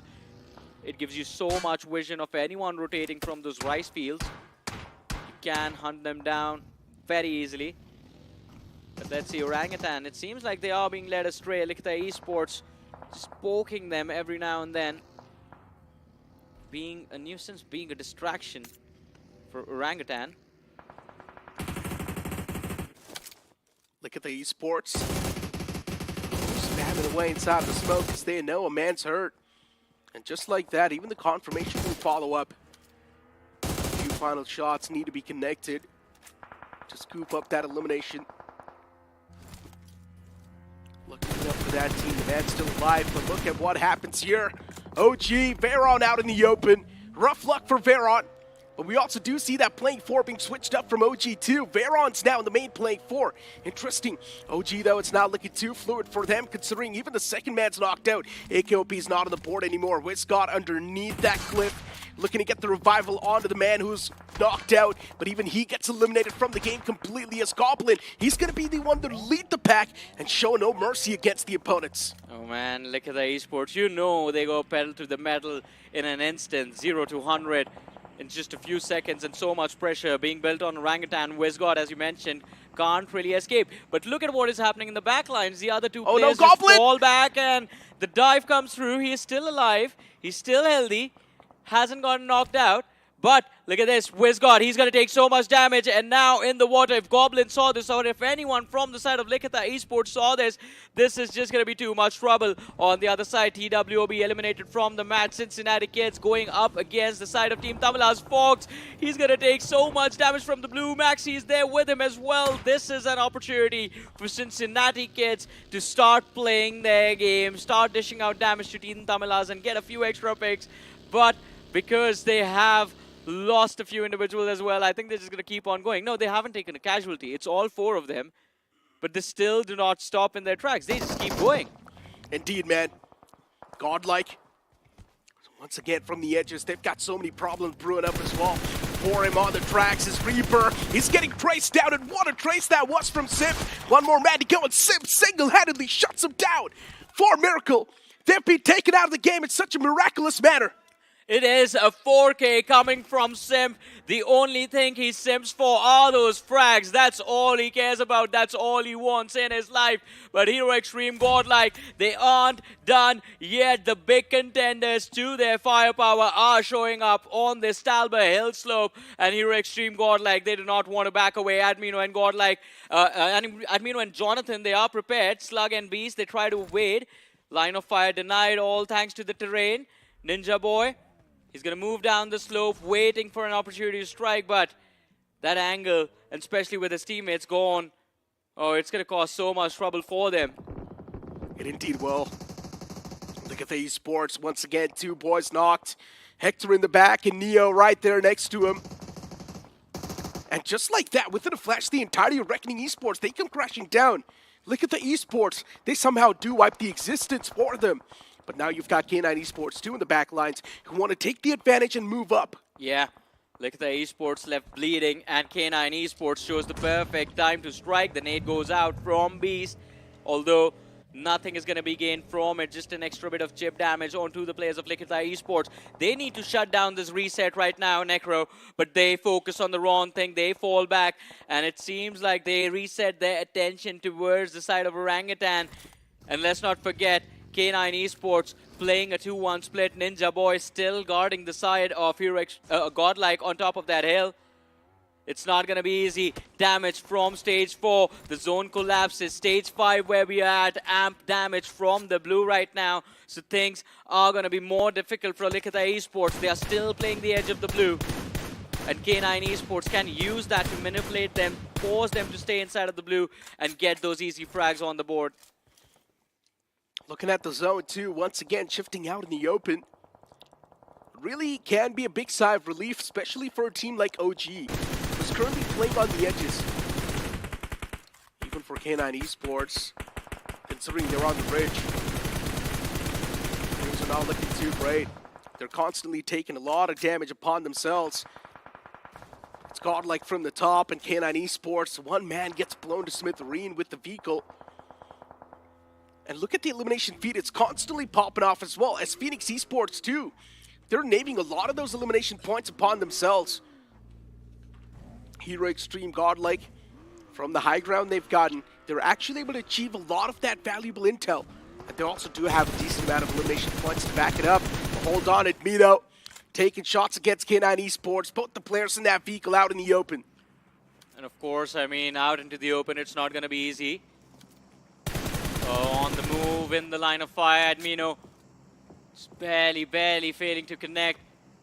it gives you so much vision of anyone rotating from those rice fields. You can hunt them down very easily. But let's see, Orangutan, it seems like they are being led astray. Look at the esports just poking them every now and then. Being a nuisance, being a distraction for Orangutan. Look at the esports. Spamming away inside the smoke because they know a man's hurt. And just like that, even the confirmation will follow up. A few final shots need to be connected to scoop up that elimination. Looking up for that team. The man's still alive, but look at what happens here. OG, Veron out in the open. Rough luck for Veron. But we also do see that playing 4 being switched up from OG too. Veron's now in the main playing 4. Interesting. OG though, it's not looking too fluid for them considering even the second man's knocked out. AKOP's not on the board anymore. Wiscott underneath that cliff. Looking to get the revival onto the man who's knocked out. But even he gets eliminated from the game completely as Goblin. He's going to be the one to lead the pack and show no mercy against the opponents. Oh man, look at the esports. You know they go pedal to the metal in an instant. 0 to 100. In just a few seconds, and so much pressure being built on Orangutan. Wisgod, as you mentioned, can't really escape. But look at what is happening in the back lines. The other two players just fall back, and the dive comes through. He is still alive. He's still healthy. Hasn't gotten knocked out. But look at this, Wisgod, he's going to take so much damage, and now in the water, if Goblin saw this, or if anyone from the side of Likita Esports saw this, this is just going to be too much trouble. On the other side, TWOB eliminated from the match. Cincinnati Kids going up against the side of Team Tamila's Fox. He's going to take so much damage from the blue. Maxi is there with him as well. This is an opportunity for Cincinnati Kids to start playing their game, start dishing out damage to Team Tamilas and get a few extra picks. But because they have lost a few individuals as well, I think they're just going to keep on going. No, they haven't taken a casualty. It's all 4 of them. But they still do not stop in their tracks. They just keep going. Indeed, man. Godlike. Once again, from the edges, they've got so many problems brewing up as well. For him on the tracks is Reaper. He's getting traced down, and what a trace that was from Simp. One more man to go, and Simp single-handedly shuts him down. For Miracle, they've been taken out of the game in such a miraculous manner. It is a 4K coming from Simp. The only thing he simps for are those frags. That's all he cares about. That's all he wants in his life. But Hero Extreme Godlike, they aren't done yet. The big contenders to their firepower are showing up on this Talbot Hill slope. And Hero Extreme Godlike, they do not want to back away. Admino and Godlike, Admino and Jonathan, they are prepared. Slug and Beast, they try to wade. Line of fire denied, all thanks to the terrain. Ninja Boy, he's going to move down the slope, waiting for an opportunity to strike, but that angle, and especially with his teammates gone, oh, it's going to cause so much trouble for them. It indeed will. Look at the esports. Once again, 2 boys knocked. Hector in the back and Neo right there next to him. And just like that, within a flash, the entirety of Reckoning Esports, they come crashing down. Look at the esports. They somehow do wipe the existence for them. But now you've got K9 Esports too in the back lines who want to take the advantage and move up. Yeah, look at the esports left bleeding, and K9 Esports shows the perfect time to strike. The nade goes out from Beast, although Nothing is going to be gained from it, just an extra bit of chip damage onto the players of Liquid Esports. They need to shut down this reset right now, Necro, but they focus on the wrong thing. They fall back, and it seems like they reset their attention towards the side of Orangutan. And let's not forget, K9 Esports playing a 2-1 split. Ninja Boy still guarding the side of Godlike on top of that hill. It's not going to be easy. Damage from stage 4. The zone collapses. Stage 5 where we are at. Amp damage from the blue right now. So things are going to be more difficult for Liquid Esports. They are still playing the edge of the blue. And K9 Esports can use that to manipulate them, force them to stay inside of the blue and get those easy frags on the board. Looking at the zone too, once again shifting out in the open. Really can be a big sigh of relief, especially for a team like OG, who's currently playing on the edges. Even for K9 Esports, considering they're on the bridge. Things are not looking too great. They're constantly taking a lot of damage upon themselves. It's Godlike from the top, and K9 Esports, one man gets blown to smithereen with the vehicle. And look at the elimination feed, it's constantly popping off as well, as Phoenix Esports too. They're naming a lot of those elimination points upon themselves. Hero Extreme Godlike, from the high ground they've gotten, they're actually able to achieve a lot of that valuable intel. And they also do have a decent amount of elimination points to back it up. But hold on, Admito taking shots against K9 Esports, both the players in that vehicle out in the open. And of course, I mean, out into the open, it's not going to be easy. On the move, in the line of fire, Admino just barely failing to connect.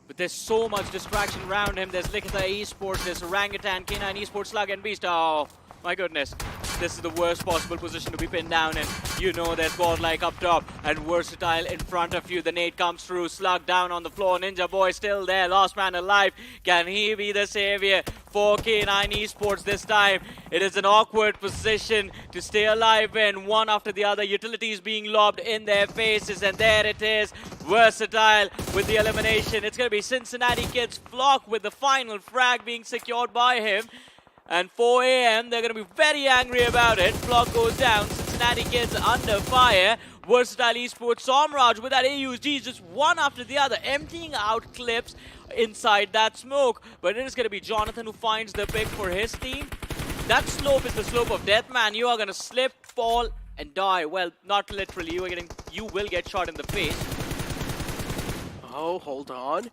But there's so much distraction around him. There's Liquid Esports, there's Orangutan, K9 Esports, Slug and Beast. Oh, my goodness. This is the worst possible position to be pinned down in. You know there's Godlike up top and Versatile in front of you. The nade comes through, Slug down on the floor. Ninja Boy still there, last man alive. Can he be the savior for K9 Esports this time? It is an awkward position to stay alive in, one after the other. Utilities being lobbed in their faces, and there it is. Versatile with the elimination. It's going to be Cincinnati Kids Flock with the final frag being secured by him. And 4 AM, they're going to be very angry about it. Flock goes down. Cincinnati Kids under fire. Versatile Esports, Somraj with that AUG, just one after the other, emptying out clips inside that smoke. But it is going to be Jonathan who finds the pick for his team. That slope is the slope of death, man. You are going to slip, fall, and die. Well, not literally. You will get shot in the face. Oh, hold on.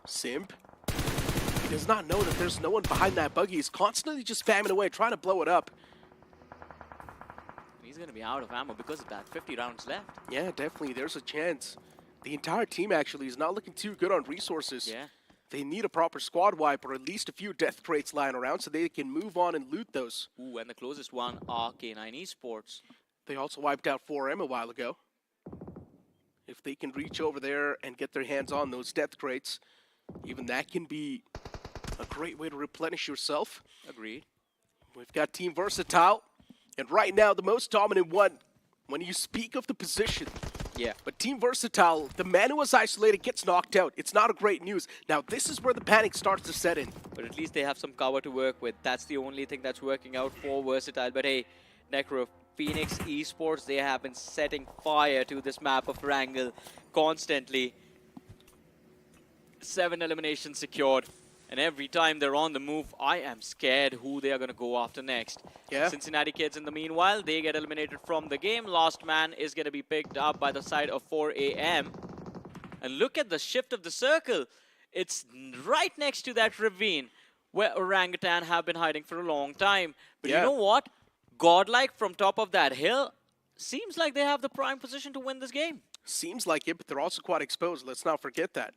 Simp. He does not know that there's no one behind that buggy. He's constantly just spamming away, trying to blow it up. He's going to be out of ammo because of that. 50 rounds left. Yeah, definitely. There's a chance. The entire team actually is not looking too good on resources. Yeah. They need a proper squad wipe or at least a few death crates lying around so they can move on and loot those. Ooh, and the closest one are K9 Esports. They also wiped out 4M a while ago. If they can reach over there and get their hands on those death crates, even that can be a great way to replenish yourself. Agreed. We've got Team Versatile, and right now the most dominant one when you speak of the position. Yeah. But Team Versatile, the man who was isolated gets knocked out. It's not a great news. Now this is where the panic starts to set in. But at least they have some cover to work with. That's the only thing that's working out for Versatile. But hey, Necro, Phoenix Esports, they have been setting fire to this map of Wrangle constantly. 7 eliminations secured. And every time they're on the move, I am scared who they are going to go after next. Yeah. Cincinnati Kids, in the meanwhile, they get eliminated from the game. Last man is going to be picked up by the side of 4 AM. And look at the shift of the circle. It's right next to that ravine where Orangutan have been hiding for a long time. But Yeah. you know what? Godlike from top of that hill seems like they have the prime position to win this game. Seems like it, but they're also quite exposed. Let's not forget that.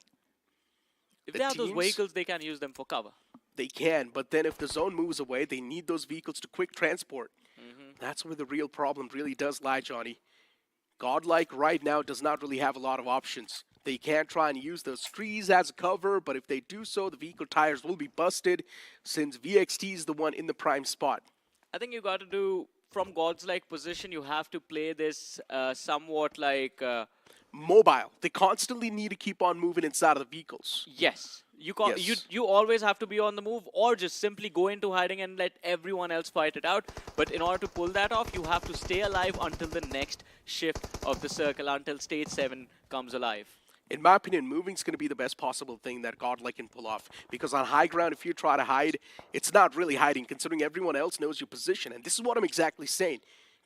If The they have those teams- vehicles, they can use them for cover. They can, but then if the zone moves away, they need those vehicles to quick transport. That's where the real problem really does lie, Johnny. Godlike right now does not really have a lot of options. They can try and use those trees as a cover, but if they do so, the vehicle tires will be busted since VXT is the one in the prime spot. I think you got to do, from God's-like position, you have to play this somewhat like... Mobile. They constantly need to keep on moving inside of the vehicles. yes, You always have to be on the move, or just simply go into hiding and let everyone else fight it out. But in order to pull that off, you have to stay alive until the next shift of the circle, until stage 7 comes alive. In my opinion, moving's going to be the best possible thing that Godlike can pull off. Because on high ground, if you try to hide, it's not really hiding, considering everyone else knows your position. And this is what I'm exactly saying.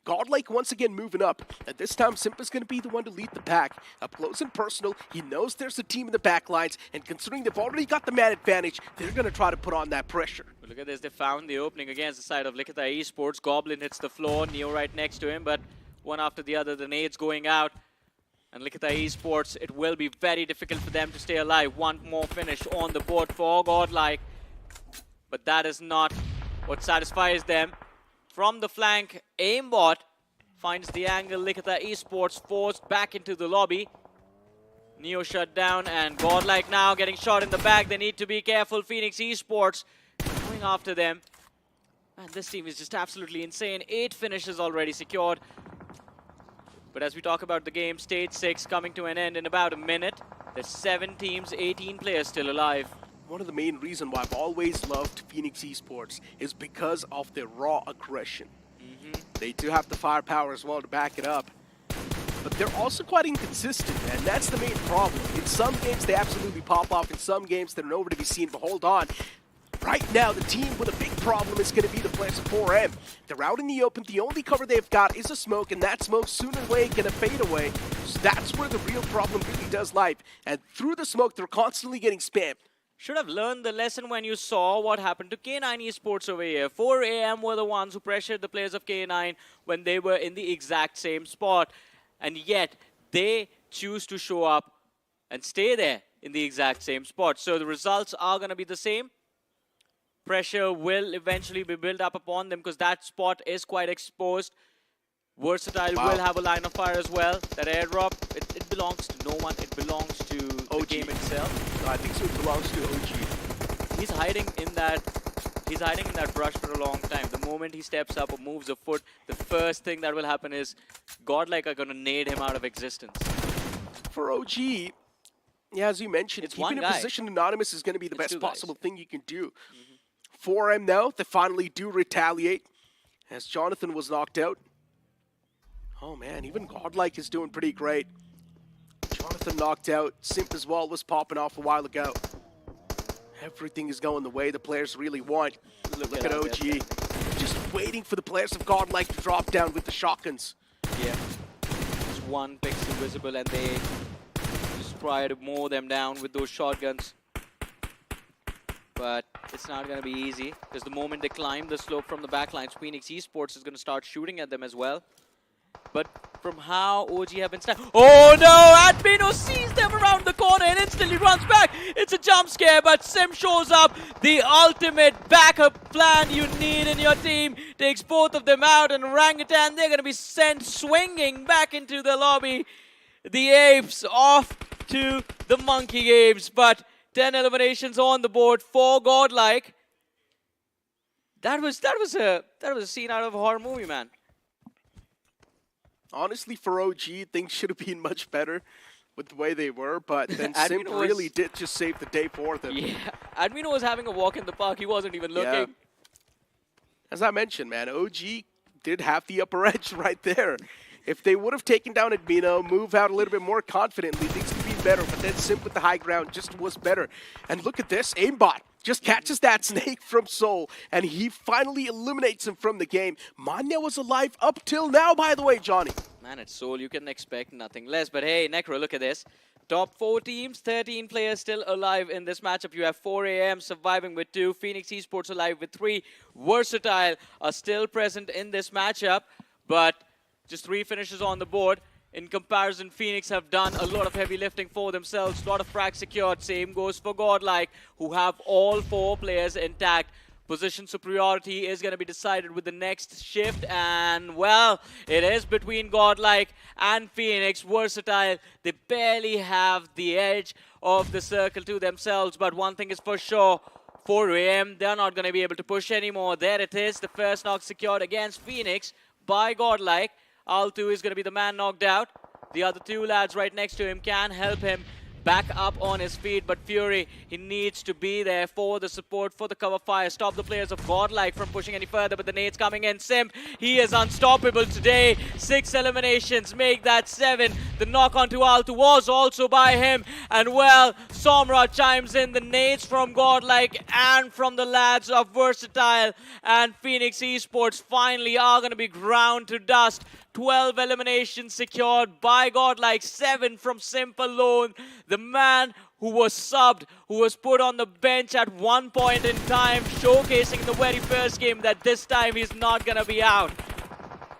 Godlike once again moving up, and this time Simpa's going to be the one to lead the pack. Up close and personal, he knows there's a team in the back lines, and considering they've already got the man advantage, they're going to try to put on that pressure. But look at this, they found the opening against the side of Likita Esports. Goblin hits the floor, Neo right next to him, but one after the other, the nades going out. And Likita Esports, it will be very difficult for them to stay alive. One more finish on the board for Godlike, but that is not what satisfies them. From the flank, aimbot finds the angle. Likita Esports forced back into the lobby. Neo shut down, and Godlike now getting shot in the back. They need to be careful. Phoenix Esports going after them. Man, this team is just absolutely insane. 8 finishes already secured. But as we talk about the game, stage 6 coming to an end in about a minute. There's 7 teams, 18 players still alive. One of the main reasons why I've always loved Phoenix Esports is because of their raw aggression. They do have the firepower as well to back it up. But they're also quite inconsistent, and that's the main problem. In some games, they absolutely pop off. In some games, they're nowhere to be seen. But hold on. Right now, the team with a big problem is going to be the players of 4M. They're out in the open. The only cover they've got is a smoke, and that smoke sooner or later going to fade away. So that's where the real problem really does lie. And through the smoke, they're constantly getting spammed. Should have learned the lesson when you saw what happened to K9 Esports over here. 4 AM were the ones who pressured the players of K9 when they were in the exact same spot. And yet, they choose to show up and stay there in the exact same spot. So the results are going to be the same. Pressure will eventually be built up upon them because that spot is quite exposed. Versatile will have a line of fire as well. That airdrop, it belongs to no one. It belongs to the game itself. No, I think so. It belongs to OG. He's hiding in that brush for a long time. The moment he steps up or moves a foot, the first thing that will happen is Godlike are going to nade him out of existence. For OG, yeah, as you mentioned, keeping a position anonymous is going to be the best possible thing you can do. 4M now, they finally do retaliate as Jonathan was knocked out. Oh man, even Godlike is doing pretty great. Jonathan knocked out. Simp as well was popping off a while ago. Everything is going the way the players really want. Look at OG. Just waiting for the players of Godlike to drop down with the shotguns. Yeah. Just one pixel visible and they just try to mow them down with those shotguns. But it's not going to be easy because the moment they climb the slope from the backlines, Phoenix Esports is going to start shooting at them as well. But from how OG have been stabbed. Oh no! Admino sees them around the corner and instantly runs back. It's a jump scare, but Sim shows up. The ultimate backup plan you need in your team. Takes both of them out, and Orangutan, they're going to be sent swinging back into the lobby. The apes off to the monkey apes, but 10 eliminations on the board for Godlike. That was a scene out of a horror movie, man. Honestly, for OG, things should have been much better with the way they were, but then Simp really did just save the day for them. Yeah, Admino was having a walk in the park. He wasn't even looking. Yeah. As I mentioned, man, OG did have the upper edge right there. If they would have taken down Admino, move out a little bit more confidently, things could be better, but then Simp with the high ground just was better. And look at this, aimbot just catches that snake from Soul, and he finally eliminates him from the game. Manya was alive up till now, by the way, Johnny. Man, it's Soul. You can expect nothing less. But hey, Necro, look at this. Top 4 teams, 13 players still alive in this matchup. You have 4 AM surviving with 2. Phoenix Esports alive with 3. Versatile are still present in this matchup, but just 3 finishes on the board. In comparison, Phoenix have done a lot of heavy lifting for themselves. A lot of frags secured. Same goes for Godlike, who have all 4 players intact. Position superiority is going to be decided with the next shift. And, well, it is between Godlike and Phoenix. Versatile, they barely have the edge of the circle to themselves. But one thing is for sure, 4 AM, they're not going to be able to push anymore. There it is. The first knock secured against Phoenix by Godlike. Altu is going to be the man knocked out. The other 2 lads right next to him can help him back up on his feet, but Fury, he needs to be there for the support, for the cover fire, stop the players of Godlike from pushing any further, but the nades coming in. Simp, he is unstoppable today. 6 eliminations, make that 7. The knock onto Altu was also by him, and well, Somra chimes in. The nades from Godlike and from the lads of Versatile and Phoenix Esports finally are going to be ground to dust. 12 eliminations secured by Godlike, 7 from Simp alone. The man who was subbed, who was put on the bench at one point in time, showcasing in the very first game that this time he's not going to be out.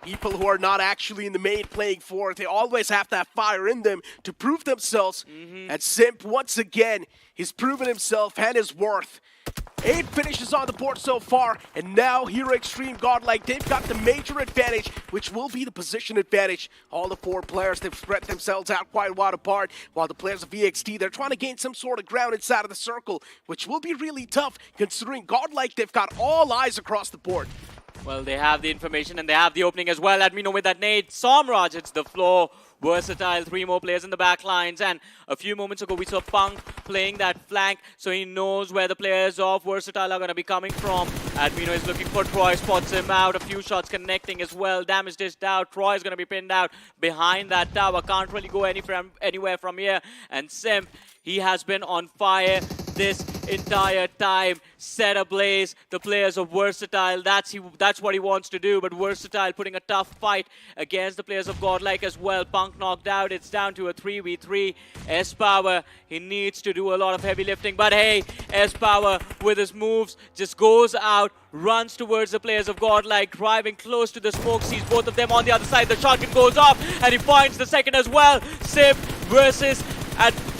People who are not actually in the main playing for it, they always have that fire in them to prove themselves. And Simp, once again, he's proven himself and his worth. 8 finishes on the board so far, and now Hero Extreme Godlike, they've got the major advantage, which will be the position advantage. All the 4 players, they've spread themselves out quite wide apart, while the players of VXT, they're trying to gain some sort of ground inside of the circle, which will be really tough, considering Godlike, they've got all eyes across the board. Well, they have the information and they have the opening as well. Let me know with that nade. Somraj hits the floor. Versatile, 3 more players in the back lines. And a few moments ago, we saw Punk playing that flank, so he knows where the players of Versatile are going to be coming from. Admino is looking for Troy, spots him out. A few shots connecting as well. Damage dished out. Troy is going to be pinned out behind that tower. Can't really go anywhere from here. And Simp, he has been on fire this entire time, set ablaze the players of Versatile. That's what he wants to do, but Versatile putting a tough fight against the players of Godlike as well. Punk knocked out. It's down to a 3v3. S-Power, he needs to do a lot of heavy lifting, but hey, S-Power with his moves just goes out, runs towards the players of Godlike, driving close to the smoke, sees both of them on the other side. The shotgun goes off, and he points the second as well. Simp versus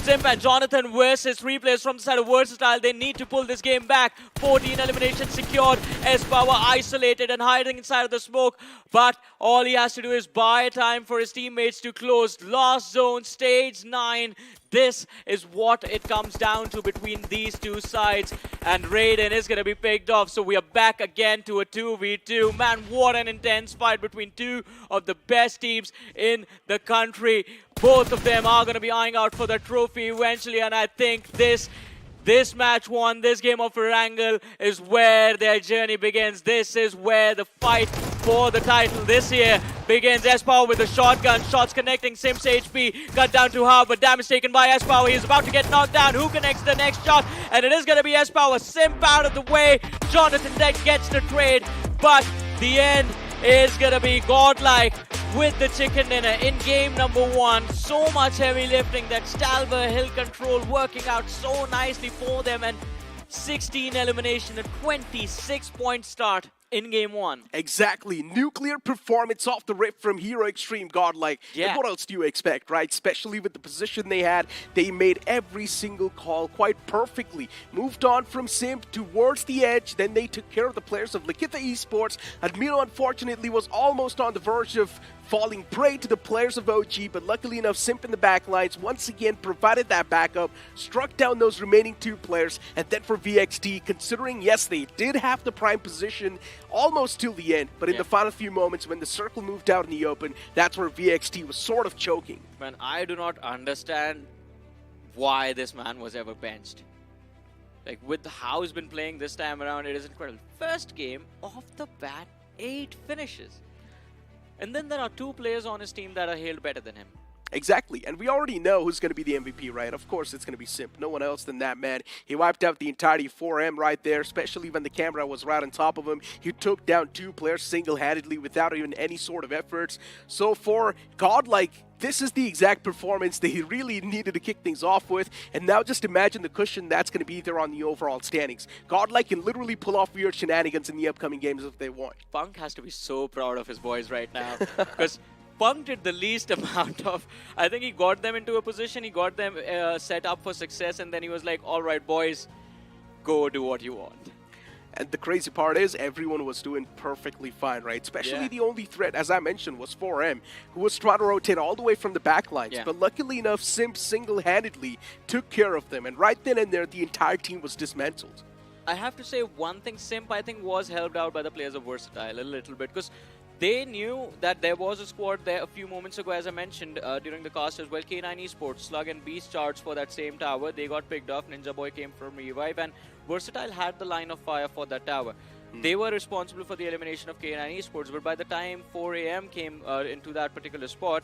Simp and Jonathan versus 3 players from the side of Versatile. They need to pull this game back. 14 eliminations secured. S-Power isolated and hiding inside of the smoke. But all he has to do is buy time for his teammates to close. Last zone, stage 9. This is what it comes down to between these 2 sides. And Raiden is going to be picked off. So we are back again to a 2v2. Man, what an intense fight between 2 of the best teams in the country. Both of them are going to be eyeing out for the trophy eventually. And I think this match 1, this game of Erangel is where their journey begins. This is where the fight for the title this year begins. S-Power with the shotgun, shots connecting. Simp's HP cut down to half, but damage taken by S-Power. He's about to get knocked down. Who connects the next shot? And it is going to be S-Power. Simp out of the way. Jonathan Deck gets the trade, but the end is going to be Godlike with the chicken dinner in game number 1. So much heavy lifting, that Stalber hill control working out so nicely for them, and 16 elimination, a 26-point start in game 1. Exactly. Nuclear performance off the rip from Hero Extreme Godlike. Yeah. And what else do you expect, right? Especially with the position they had. They made every single call quite perfectly. Moved on from Simp towards the edge. Then they took care of the players of Lakitha Esports. Admiro, unfortunately, was almost on the verge of falling prey to the players of OG, but luckily enough, Simp in the backlines once again provided that backup, struck down those remaining 2 players, and then for VXT, considering, yes, they did have the prime position almost till the end, but in the final few moments when the circle moved out in the open, that's where VXT was sort of choking. Man, I do not understand why this man was ever benched. Like, with how he's been playing this time around, it is incredible. First game, off the bat, 8 finishes. And then there are 2 players on his team that are hailed better than him. Exactly, and we already know who's going to be the MVP, right? Of course it's going to be Simp. No one else than that man. He wiped out the entirety 4M right there, especially when the camera was right on top of him. He took down 2 players single-handedly without even any sort of efforts. So for Godlike, this is the exact performance that he really needed to kick things off with. And now just imagine the cushion that's going to be there on the overall standings. Godlike can literally pull off weird shenanigans in the upcoming games if they want. Punk has to be so proud of his boys right now. Because Punk did the least amount of... I think he got them into a position, he got them set up for success, and then he was like, all right, boys, go do what you want. And the crazy part is everyone was doing perfectly fine, right? Especially the only threat, as I mentioned, was 4M, who was trying to rotate all the way from the back lines. Yeah. But luckily enough, Simp single-handedly took care of them. And right then and there, the entire team was dismantled. I have to say one thing, Simp, I think, was helped out by the players of Versatile a little bit. Because they knew that there was a squad there a few moments ago, as I mentioned during the cast as well. K9 Esports, Slug and Beast charged for that same tower. They got picked off. Ninja Boy came from Revive, and Versatile had the line of fire for that tower. They were responsible for the elimination of K9 Esports, but by the time 4 AM came into that particular spot,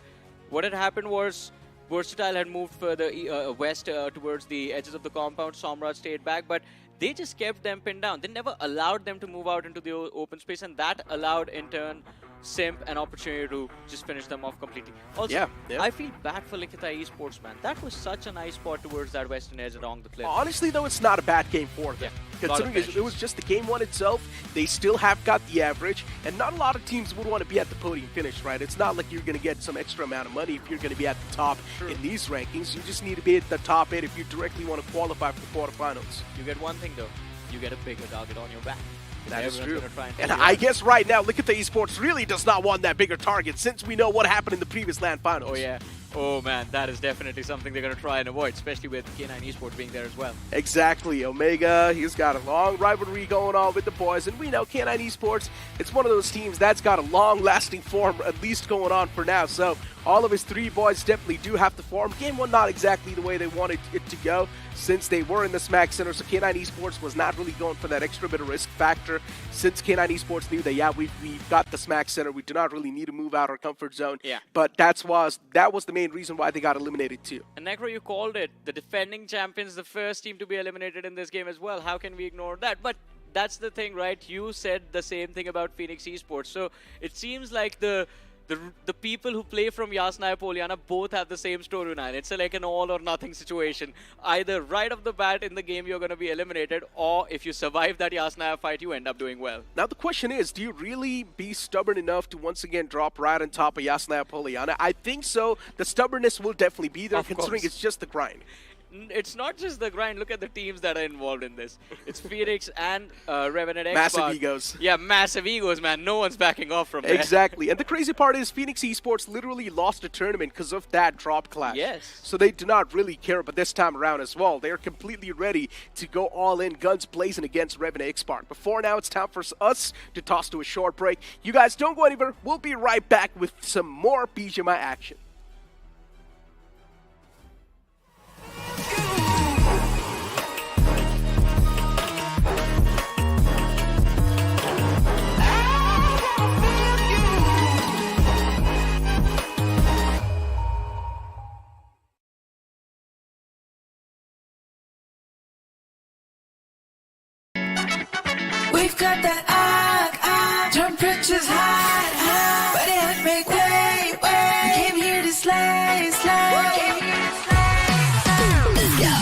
what had happened was Versatile had moved further west towards the edges of the compound. Somraj stayed back, but they just kept them pinned down. They never allowed them to move out into the open space, and that allowed, in turn, Simp an opportunity to just finish them off completely. Also, I feel bad for Likita Esports, man. That was such a nice spot towards that western edge along the cliff. Honestly, though, it's not a bad game for them. Considering it was just the game one itself, they still have got the average, and not a lot of teams would want to be at the podium finish, right? It's not like you're going to get some extra amount of money if you're going to be at the top in these rankings. You just need to be at the top 8 if you directly want to qualify for the quarterfinals. You get one thing, though. You get a bigger target on your back. That is true. And I guess right now, Likita Esports really does not want that bigger target since we know what happened in the previous LAN finals. Oh, yeah. Oh, man, that is definitely something they're going to try and avoid, especially with K9 Esports being there as well. Exactly. Omega, he's got a long rivalry going on with the boys, and we know K9 Esports, it's one of those teams that's got a long-lasting form at least going on for now. So all of his 3 boys definitely do have to form. Game 1 not exactly the way they wanted it to go since they were in the Smack Center, so K9 Esports was not really going for that extra bit of risk factor since K9 Esports knew that, yeah, we've got the Smack Center, we do not really need to move out our comfort zone. Yeah. But that was the main reason why they got eliminated too. And Necro, you called it. The defending champions, the first team to be eliminated in this game as well. How can we ignore that? But that's the thing, right? You said the same thing about Phoenix Esports. So it seems like the people who play from Yasnaya Poliana both have the same storyline. It's like an all or nothing situation. Either right off the bat in the game you're going to be eliminated, or if you survive that Yasnaya fight, you end up doing well. Now the question is, do you really be stubborn enough to once again drop right on top of Yasnaya Poliana? I think so. The stubbornness will definitely be there, considering it's just the grind. It's not just the grind. Look at the teams that are involved in this. It's Phoenix and Revenant X. Massive egos. Yeah, massive egos, man. No one's backing off from there. Exactly. And the crazy part is Phoenix Esports literally lost a tournament because of that drop clash. Yes. So they do not really care, but this time around as well, they're completely ready to go all in, guns blazing against Revenant X Spark. But for now, it's time for us to toss to a short break. You guys don't go anywhere. We'll be right back with some more BGMI action. We've got that temperatures high, but it make way. We came here to slay, slay. Let's go.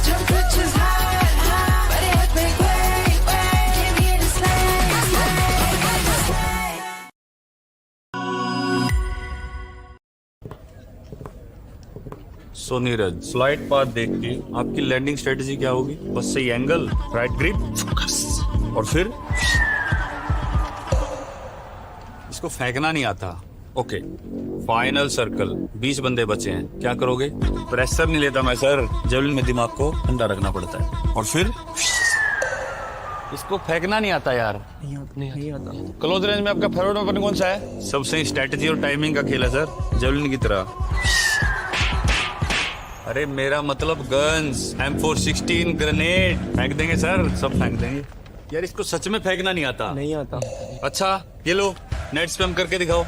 Temperatures high, but it make way. We came here to slay, slay. So Neeraj, flight path देख के आपकी landing strategy क्या होगी? बस सही angle, right grip, focus, और फिर इसको फेंकना नहीं आता। ओके, फाइनल सर्कल, 20 बंदे बचे हैं, क्या करोगे? प्रेशर नहीं लेता मैं सर, जेवलिन में दिमाग को ठंडा रखना पड़ता है। और फिर इसको फेंकना नहीं आता यार। नहीं आता। क्लोज रेंज में आपका फेवरेट वेपन कौन सा है? सब सही स्ट्रेटेजी और टाइमिंग का खेल है सर, जेवलिन की तरह। अरे मेरा मतलब गन्स, M416 ग्रेनेड फेंक देंगे सर, सब फेंक देंगे। यार इसको सच में फेंकना नहीं आता। नहीं आता। अच्छा ये लो, नेट स्पैम करके दिखाओ।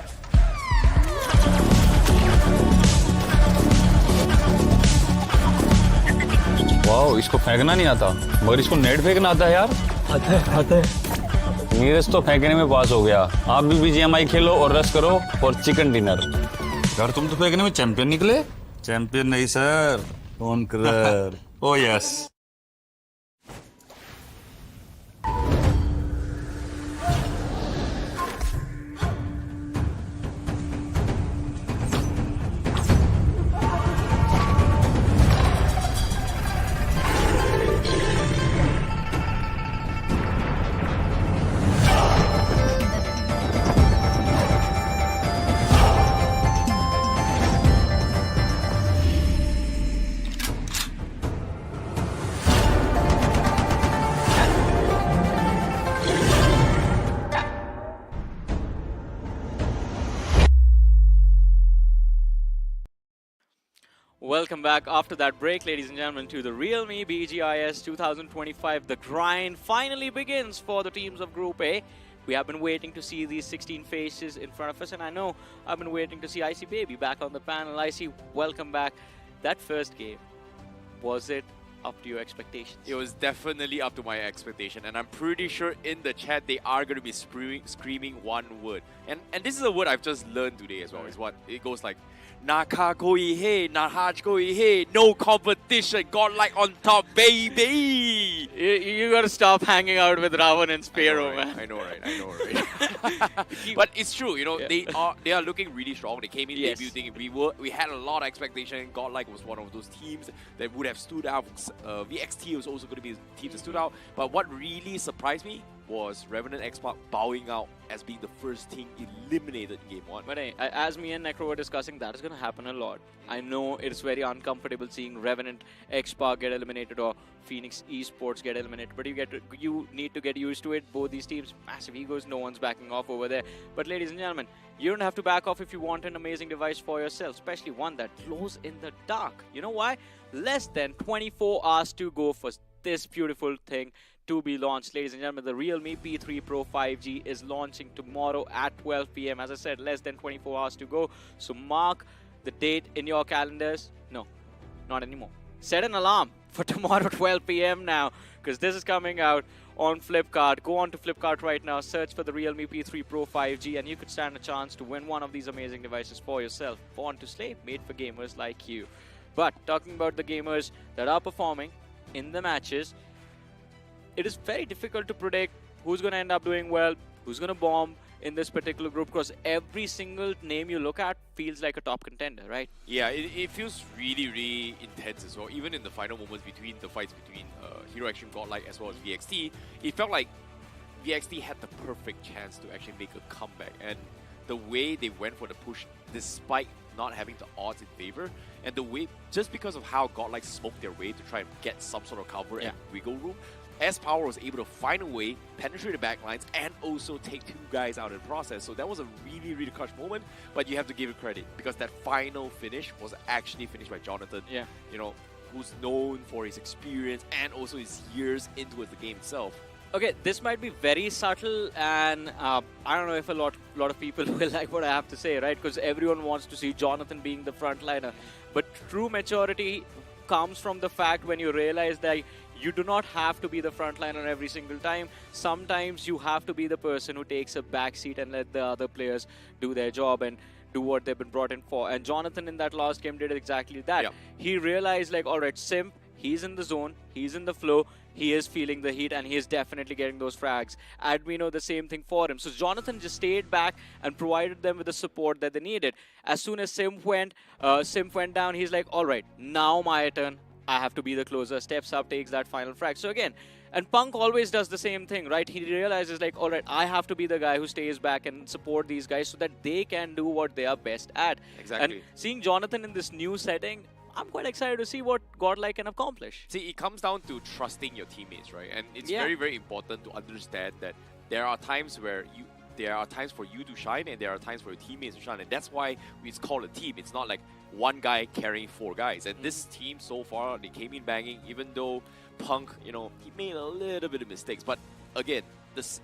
वाओ, इसको फेंकना नहीं आता, मगर इसको नेट फेंकना आता है यार। आता है। नीरज तो फेंकने में पास हो गया। आप भी BGMI खेलो और रश करो और चिकन डिनर। यार तुम तो फेंकने में चैंपियन निकले। चैंपियन नहीं sir, conqueror. Oh yes. Welcome back after that break, ladies and gentlemen, to the realme BGIS 2025. The grind finally begins for the teams of Group A. We have been waiting to see these 16 faces in front of us, and I know I've been waiting to see Icy Baby back on the panel. Icy, welcome back. That first game, was it up to your expectations? It was definitely up to my expectation, and I'm pretty sure in the chat they are going to be screaming one word. And this is a word I've just learned today as well. Is what it goes like, Naka koi he, Nahaj koi he, no competition, godlike on top, baby. You gotta stop hanging out with Ravan and Sparrow, man. I know, right? But it's true, you know, they are looking really strong. They came in debuting. We had a lot of expectation. Godlike was one of those teams that would have stood out. VXT was also going to be a team that stood out. But what really surprised me was Revenant X-Pac bowing out as being the first team eliminated in Game 1. But hey, as me and Necro were discussing, that is going to happen a lot. I know it's very uncomfortable seeing Revenant X-Pac get eliminated or Phoenix Esports get eliminated, but you need to get used to it. Both these teams, massive egos, no one's backing off over there. But ladies and gentlemen, you don't have to back off if you want an amazing device for yourself, especially one that glows in the dark. You know why? Less than 24 hours to go for this beautiful thing to be launched. Ladies and gentlemen, the realme P3 Pro 5G is launching tomorrow at 12 p.m. As I said, less than 24 hours to go. So mark the date in your calendars. No, not anymore. Set an alarm for tomorrow 12 p.m. now, because this is coming out on Flipkart. Go on to Flipkart right now, search for the realme P3 Pro 5G, and you could stand a chance to win one of these amazing devices for yourself. Born to slay, made for gamers like you. But talking about the gamers that are performing in the matches, it is very difficult to predict who's going to end up doing well, who's going to bomb in this particular group, because every single name you look at feels like a top contender, right? Yeah, it feels really, really intense as well. Even in the final moments between the fights between Hero Extreme Godlike as well as VXT, it felt like VXT had the perfect chance to actually make a comeback. And the way they went for the push, despite not having the odds in favor, and the way, just because of how Godlike smoked their way to try and get some sort of cover and wiggle room, S-Power was able to find a way, penetrate the backlines, and also take two guys out in the process. So that was a really, really clutch moment, but you have to give it credit, because that final finish was actually finished by Jonathan, you know, who's known for his experience and also his years into the game itself. Okay, this might be very subtle, and I don't know if a lot of people will like what I have to say, right? Because everyone wants to see Jonathan being the frontliner. But true maturity comes from the fact when you realize that you do not have to be the frontliner every single time. Sometimes you have to be the person who takes a backseat and let the other players do their job and do what they've been brought in for. And Jonathan in that last game did exactly that. He realized, like, all right, Simp, he's in the zone, he's in the flow, he is feeling the heat, and he is definitely getting those frags. Admino, the same thing for him. So Jonathan just stayed back and provided them with the support that they needed. As soon as Simp went down, he's like, all right, now my turn. I have to be the closer. Steps up, takes that final frag. So again, and Punk always does the same thing, right? He realizes, like, all right, I have to be the guy who stays back and support these guys so that they can do what they are best at. Exactly. And seeing Jonathan in this new setting, I'm quite excited to see what Godlike can accomplish. See, it comes down to trusting your teammates, right? And it's very, very important to understand that there are times where there are times for you to shine and there are times for your teammates to shine. And that's why it's called a team. It's not like one guy carrying four guys. And this team so far, they came in banging, even though Punk, you know, he made a little bit of mistakes. But again,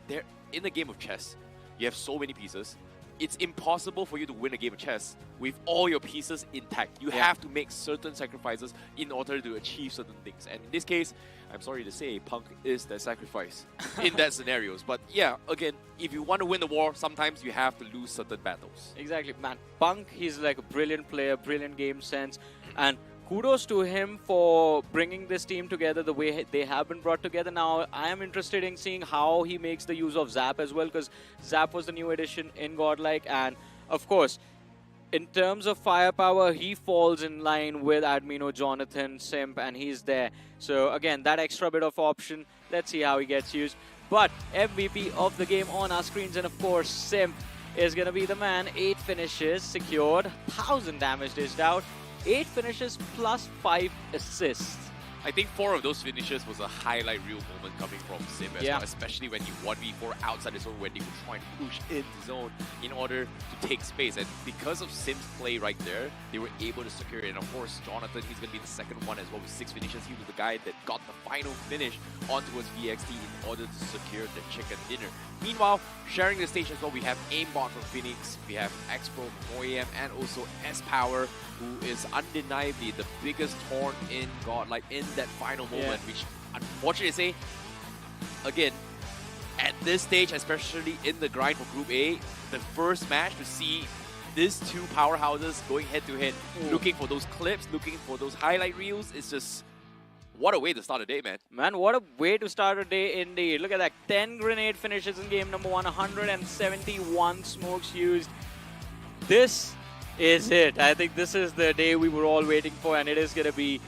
they're in the game of chess, you have so many pieces. It's impossible for you to win a game of chess with all your pieces intact. You have to make certain sacrifices in order to achieve certain things. And in this case, I'm sorry to say, Punk is the sacrifice in that scenarios. But yeah, again, if you want to win the war, sometimes you have to lose certain battles. Exactly, man. Punk, he's like a brilliant player, brilliant game sense. And kudos to him for bringing this team together the way they have been brought together. Now, I am interested in seeing how he makes the use of Zap as well, because Zap was the new addition in Godlike. And of course, in terms of firepower, he falls in line with Admino, Jonathan, Simp, and he's there. So again, that extra bit of option, let's see how he gets used. But MVP of the game on our screens, and of course, Simp is going to be the man. 8 finishes secured, 1000 damage dished out, 8 finishes plus 5 assists. I think 4 of those finishes was a highlight reel moment coming from Sim as Yeah. well, especially when you 1v4 outside the zone when they were trying to push in the zone in order to take space. And because of Sim's play right there, they were able to secure it. And of course, Jonathan, he's going to be the second one as well with 6 finishes. He was the guy that got the final finish onto his VXT in order to secure the chicken dinner. Meanwhile, sharing the stage as well, we have Aimbot from Phoenix, we have X-Pro from OEM, and also S-Power, who is undeniably the biggest horn in Godlike in that final moment, which unfortunately to say, again, at this stage, especially in the grind for Group A, the first match to see these two powerhouses going head-to-head, looking for those clips, looking for those highlight reels, it's just... What a way to start a day, man. Man, what a way to start a day indeed. Look at that. 10 grenade finishes in game number 1, 171 smokes used. This is it. I think this is the day we were all waiting for, and it is going to be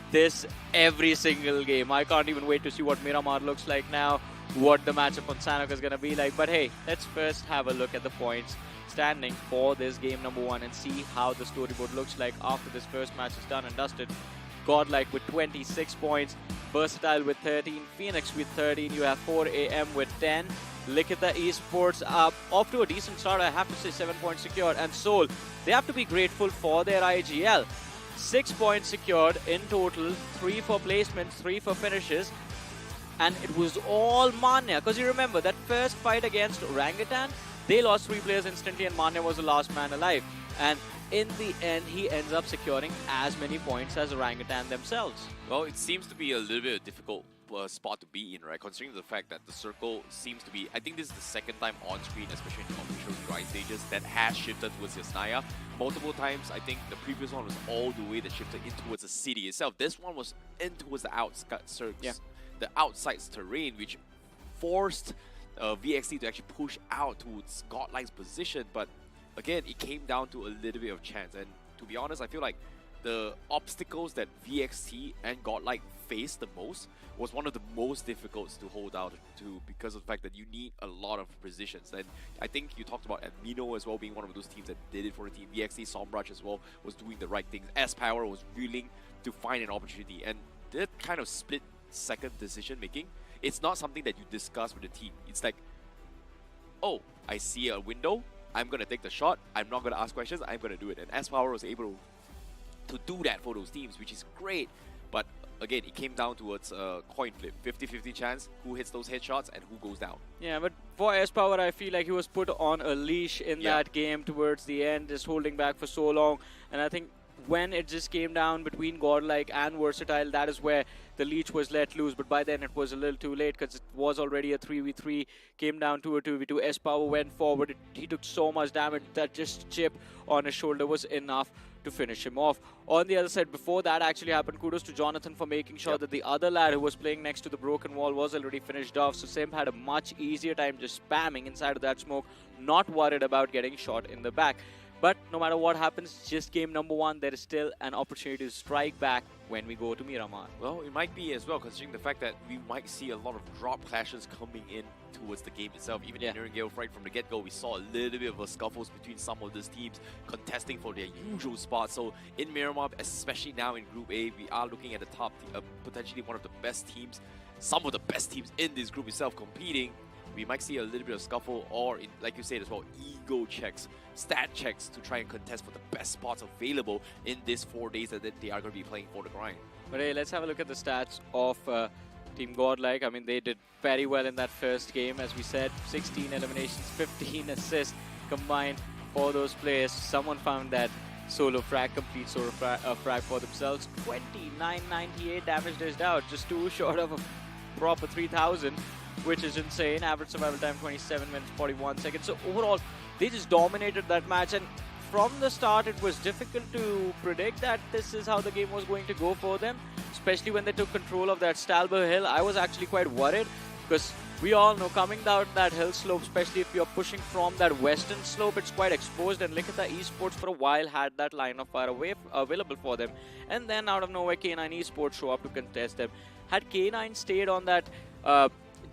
this every single game. I can't even wait to see what Miramar looks like now, what the matchup on Sanok is going to be like. But hey, let's first have a look at the points standing for this game number 1 and see how the storyboard looks like after this first match is done and dusted. Godlike with 26 points, Versatile with 13, Phoenix with 13, you have 4AM with 10, Likita Esports up off to a decent start, I have to say 7 points secured, and Seoul, they have to be grateful for their IGL. 6 points secured in total, 3 for placements, 3 for finishes, and it was all Manya, because you remember that first fight against Orangutan, they lost 3 players instantly and Manya was the last man alive. And in the end, he ends up securing as many points as Orangutan themselves. Well, it seems to be a little bit of a difficult spot to be in, right? Considering the fact that the circle seems to be... I think this is the second time on screen, especially in the official grind stages, that has shifted towards Yasnaya. Multiple times, I think the previous one was all the way that shifted in towards the city itself. This one was in towards the outskirts, the outside terrain, which forced VXT to actually push out towards Godlike's position, but again, it came down to a little bit of chance, and to be honest, I feel like the obstacles that VXT and Godlike faced the most was one of the most difficult to hold out to because of the fact that you need a lot of precisions. And I think you talked about Amino as well being one of those teams that did it for the team. VXT Sombrach as well was doing the right things. S-Power was willing to find an opportunity, and that kind of split-second decision making, it's not something that you discuss with the team. It's like, oh, I see a window, I'm going to take the shot, I'm not going to ask questions, I'm going to do it. And S-Power was able to do that for those teams, which is great. But again, it came down towards a coin flip, 50-50 chance, who hits those headshots and who goes down. Yeah, but for S-Power, I feel like he was put on a leash in that game towards the end, just holding back for so long. And I think when it just came down between Godlike and Versatile, that is where the leech was let loose. But by then it was a little too late because it was already a 3v3, came down to a 2v2. S-Power went forward. He took so much damage that just chip on his shoulder was enough to finish him off. On the other side, before that actually happened, kudos to Jonathan for making sure that the other lad who was playing next to the broken wall was already finished off. So Simp had a much easier time just spamming inside of that smoke, not worried about getting shot in the back. But no matter what happens, just game number 1, there is still an opportunity to strike back when we go to Miramar. Well, it might be as well, considering the fact that we might see a lot of drop clashes coming in towards the game itself. Even in Erangel, right from the get-go, we saw a little bit of a scuffles between some of these teams contesting for their usual spots. So in Miramar, especially now in Group A, we are looking at the top, potentially one of the best teams, some of the best teams in this group itself competing. We might see a little bit of scuffle or, like you said as well, ego checks, stat checks to try and contest for the best spots available in these 4 days that they are going to be playing for the grind. But hey, let's have a look at the stats of Team Godlike. I mean, they did very well in that first game. As we said, 16 eliminations, 15 assists combined for those players. Someone found that solo frag, complete solo frag for themselves. 2998 damage dished out, just 2 short of a proper 3000. Which is insane. Average survival time 27 minutes 41 seconds. So overall, they just dominated that match, and from the start it was difficult to predict that this is how the game was going to go for them, especially when they took control of that Stalber hill. I was actually quite worried because we all know coming down that hill slope, especially if you're pushing from that western slope, it's quite exposed, and Likita Esports for a while had that line of fire available for them, and then out of nowhere K9 Esports show up to contest them. Had K9 stayed on that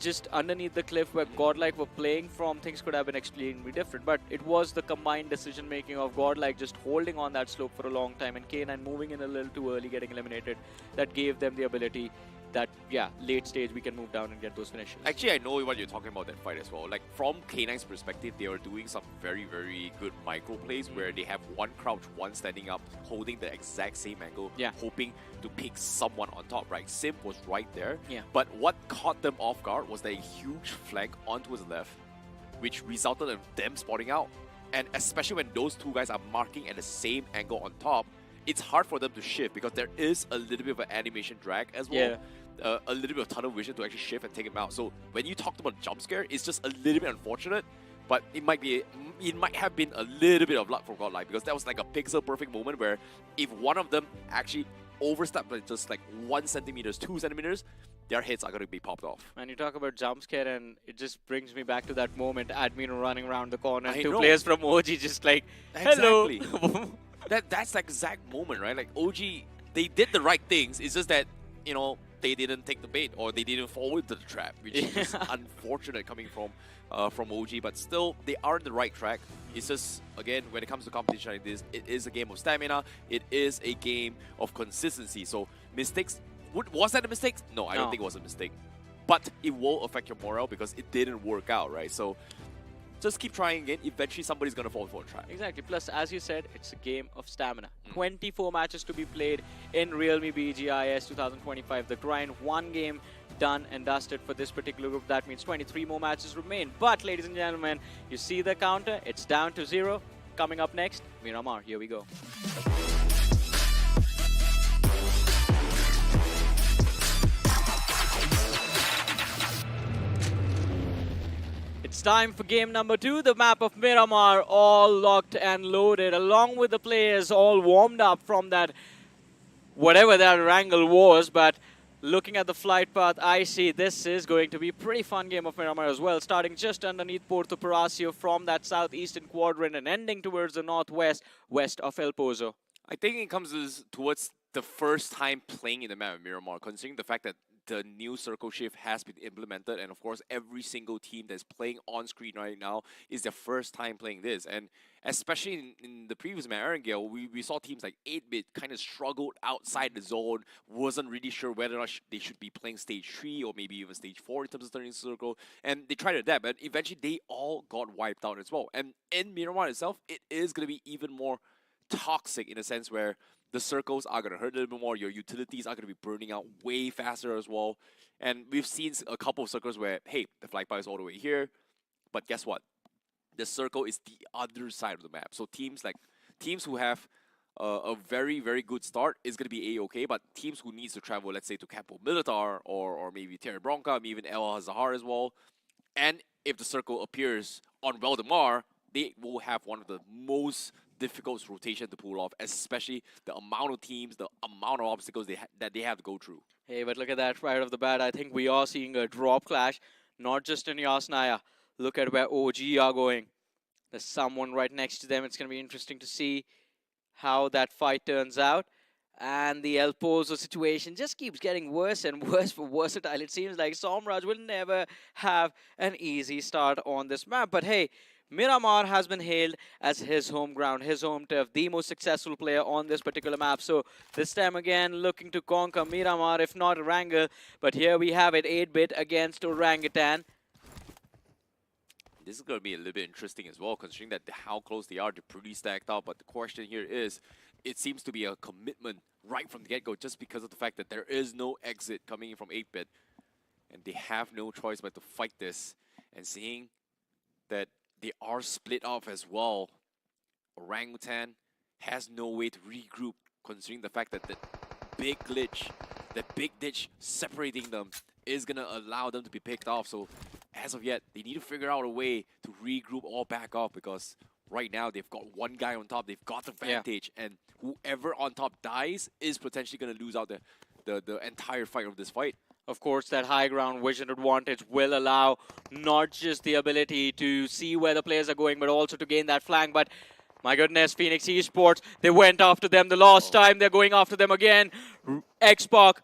just underneath the cliff where Godlike were playing from, things could have been extremely different. But it was the combined decision making of Godlike just holding on that slope for a long time and K9 moving in a little too early, getting eliminated, that gave them the ability that, yeah, late stage we can move down and get those finishes. Actually, I know what you're talking about that fight as well. Like, from K9's perspective, they are doing some very, very good micro plays where they have one crouch, one standing up, holding the exact same angle, hoping to pick someone on top, right? Sim was right there. Yeah. But what caught them off guard was that huge flank onto his left, which resulted in them spotting out. And especially when those two guys are marking at the same angle on top, it's hard for them to shift because there is a little bit of an animation drag as well. Yeah. A little bit of tunnel vision to actually shift and take him out. So when you talked about jump scare, it's just a little bit unfortunate, but it might have been a little bit of luck for Godlike because that was like a pixel perfect moment where if one of them actually overstepped by just like 1 centimeter, 2 centimeters, their heads are going to be popped off. And you talk about jump scare, and it just brings me back to that moment, Admino running around the corner, and 2 players from OG just like, hello. Exactly. That's the exact moment, right? Like OG, they did the right things. It's just that, you know, they didn't take the bait or they didn't fall into the trap, which is unfortunate coming from OG. But still, they are on the right track. It's just, again, when it comes to competition like this, it is a game of stamina. It is a game of consistency. So mistakes, was that a mistake? No, I don't think it was a mistake. But it will affect your morale because it didn't work out, right? So just keep trying again. Eventually, somebody's going to fall for a trap. Exactly. Plus, as you said, it's a game of stamina. 24 matches to be played in realme BGIS 2025. The grind, 1 game done and dusted for this particular group. That means 23 more matches remain. But, ladies and gentlemen, you see the counter. It's down to 0. Coming up next, Miramar. Here we go. It's time for game number 2, the map of Miramar, all locked and loaded, along with the players all warmed up from that, whatever that wrangle was. But looking at the flight path, I see this is going to be a pretty fun game of Miramar as well, starting just underneath Porto Palacio from that southeastern quadrant and ending towards the northwest, west of El Pozo. I think it comes towards the first time playing in the map of Miramar, considering the fact that the new circle shift has been implemented, and of course every single team that's playing on screen right now is their first time playing this. And especially in the previous map, Erangel, we saw teams like 8-bit kind of struggled outside the zone, wasn't really sure whether or not they should be playing stage 3 or maybe even stage 4 in terms of turning circle, and they tried to adapt, but eventually they all got wiped out as well. And in Miramar itself, it is going to be even more toxic in a sense where the circles are going to hurt a little bit more. Your utilities are going to be burning out way faster as well. And we've seen a couple of circles where, hey, the flight path is all the way here. But guess what? The circle is the other side of the map. So teams who have a very, very good start is going to be A-okay. But teams who needs to travel, let's say, to Campo Militar or maybe Terra Bronca, maybe even El Hazahar as well. And if the circle appears on Valdemar, they will have one of the most difficult rotation to pull off, especially the amount of teams, the amount of obstacles that they have to go through. Hey, but look at that right off the bat. I think we are seeing a drop clash, not just in Yasnaya. Look at where OG are going. There's someone right next to them. It's going to be interesting to see how that fight turns out. And the El Pozo situation just keeps getting worse and worse for Versatile. It seems like Somraj will never have an easy start on this map. But hey, Miramar has been hailed as his home ground, his home turf, the most successful player on this particular map. So this time again, looking to conquer Miramar, if not Orangel. But here we have it, 8-bit against Orangutan. This is going to be a little bit interesting as well, considering that how close they are. They're pretty stacked up. But the question here is, it seems to be a commitment right from the get-go, just because of the fact that there is no exit coming in from 8-bit. And they have no choice but to fight this. And seeing that they are split off as well, Orangutan has no way to regroup, considering the fact that the big glitch, the big ditch separating them is going to allow them to be picked off. So as of yet, they need to figure out a way to regroup or back off, because right now they've got one guy on top, they've got the vantage, and whoever on top dies is potentially going to lose out the entire fight of this fight. Of course, that high ground vision advantage will allow not just the ability to see where the players are going, but also to gain that flank. But my goodness, Phoenix Esports, they went after them the last time. They're going after them again. X-Pac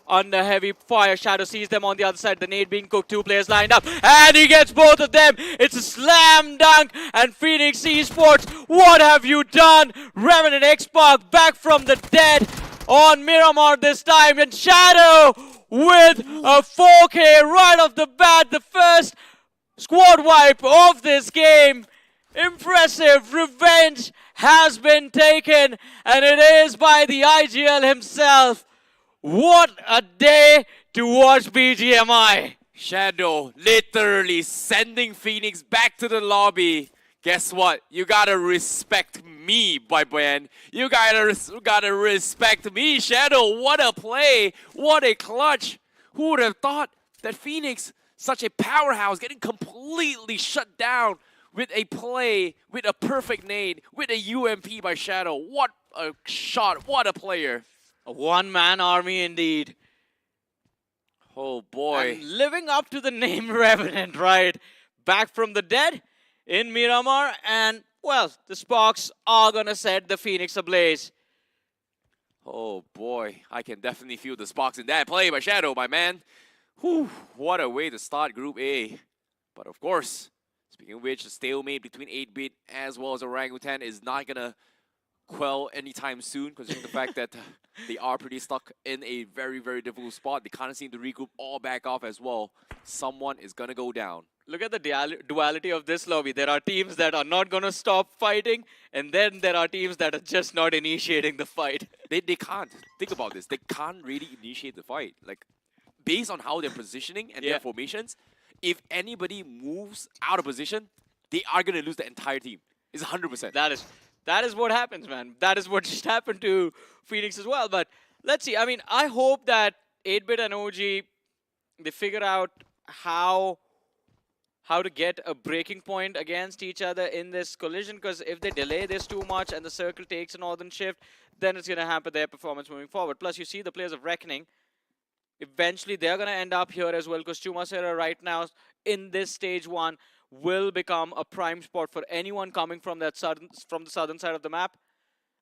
under heavy fire. Shadow sees them on the other side. The nade being cooked. 2 players lined up. And he gets both of them. It's a slam dunk. And Phoenix Esports, what have you done? Revenant X-Park back from the dead on Miramar this time. And Shadow with a 4K right off the bat. The first squad wipe of this game. Impressive. Revenge has been taken. And it is by the IGL himself. What a day to watch BGMI. Shadow literally sending Phoenix back to the lobby. Guess what? You gotta respect me, my man. You gotta respect me, Shadow. What a play. What a clutch. Who would have thought that Phoenix, such a powerhouse, getting completely shut down with a play, with a perfect nade, with a UMP by Shadow. What a shot. What a player. A one-man army indeed. Oh boy. And living up to the name Revenant, right? Back from the dead in Miramar. And, well, the Sparks are going to set the Phoenix ablaze. Oh boy. I can definitely feel the sparks in that play by Shadow, my man. Whew, what a way to start Group A. But of course, speaking of which, the stalemate between 8-Bit as well as Orangutan is not going to quell anytime soon, considering the fact that they are pretty stuck in a very, very difficult spot. They kind of seem to regroup, all back off as well. Someone is going to go down. Look at the duality of this lobby. There are teams that are not going to stop fighting, and then there are teams that are just not initiating the fight. They can't. Think about this. They can't really initiate the fight. Like, based on how they're positioning and their formations, if anybody moves out of position, they are going to lose the entire team. It's 100%. That is what happens, man. That is what just happened to Phoenix as well. But let's see. I mean, I hope that 8-Bit and OG, they figure out how to get a breaking point against each other in this collision. Because if they delay this too much and the circle takes a northern shift, then it's going to hamper their performance moving forward. Plus, you see the players of Reckoning. Eventually, they're going to end up here as well. Because Chumasera right now in this stage 1 will become a prime spot for anyone coming from the southern side of the map.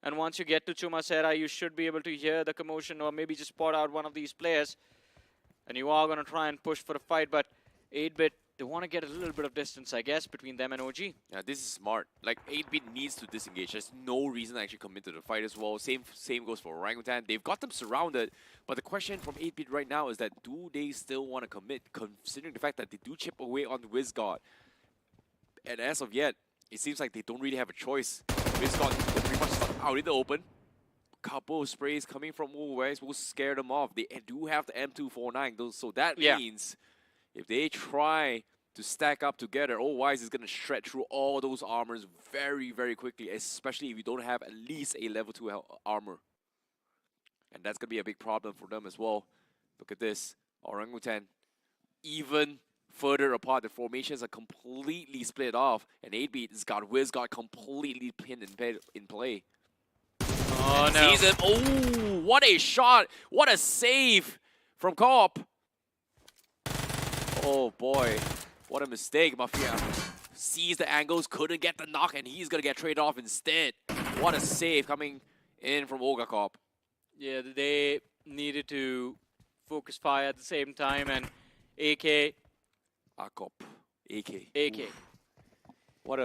And once you get to Chumasera, you should be able to hear the commotion or maybe just spot out one of these players. And you are going to try and push for a fight, but 8-Bit, they want to get a little bit of distance, I guess, between them and OG. Yeah, this is smart. Like, 8-Bit needs to disengage. There's no reason to actually commit to the fight as well. Same goes for Orangutan. They've got them surrounded, but the question from 8-Bit right now is that do they still want to commit, considering the fact that they do chip away on WizGod? And as of yet, it seems like they don't really have a choice. WizGod is pretty much stuck out in the open. Couple of sprays coming from Wolves will scare them off. They do have the M249, so that means if they try to stack up together, Wise is going to shred through all those armors very, very quickly, especially if you don't have at least a level 2 armor. And that's going to be a big problem for them as well. Look at this. Orangutan, even further apart, the formations are completely split off, and 8-Bit has got WizGod completely pinned in play. Oh, no. Sees him. Oh, what a shot. What a save from Co-op. Oh, boy. What a mistake. Mafia sees the angles, couldn't get the knock, and he's going to get traded off instead. What a save coming in from Olga Corp. Yeah, they needed to focus fire at the same time, and AK. Akop. AK. AK. Oof. What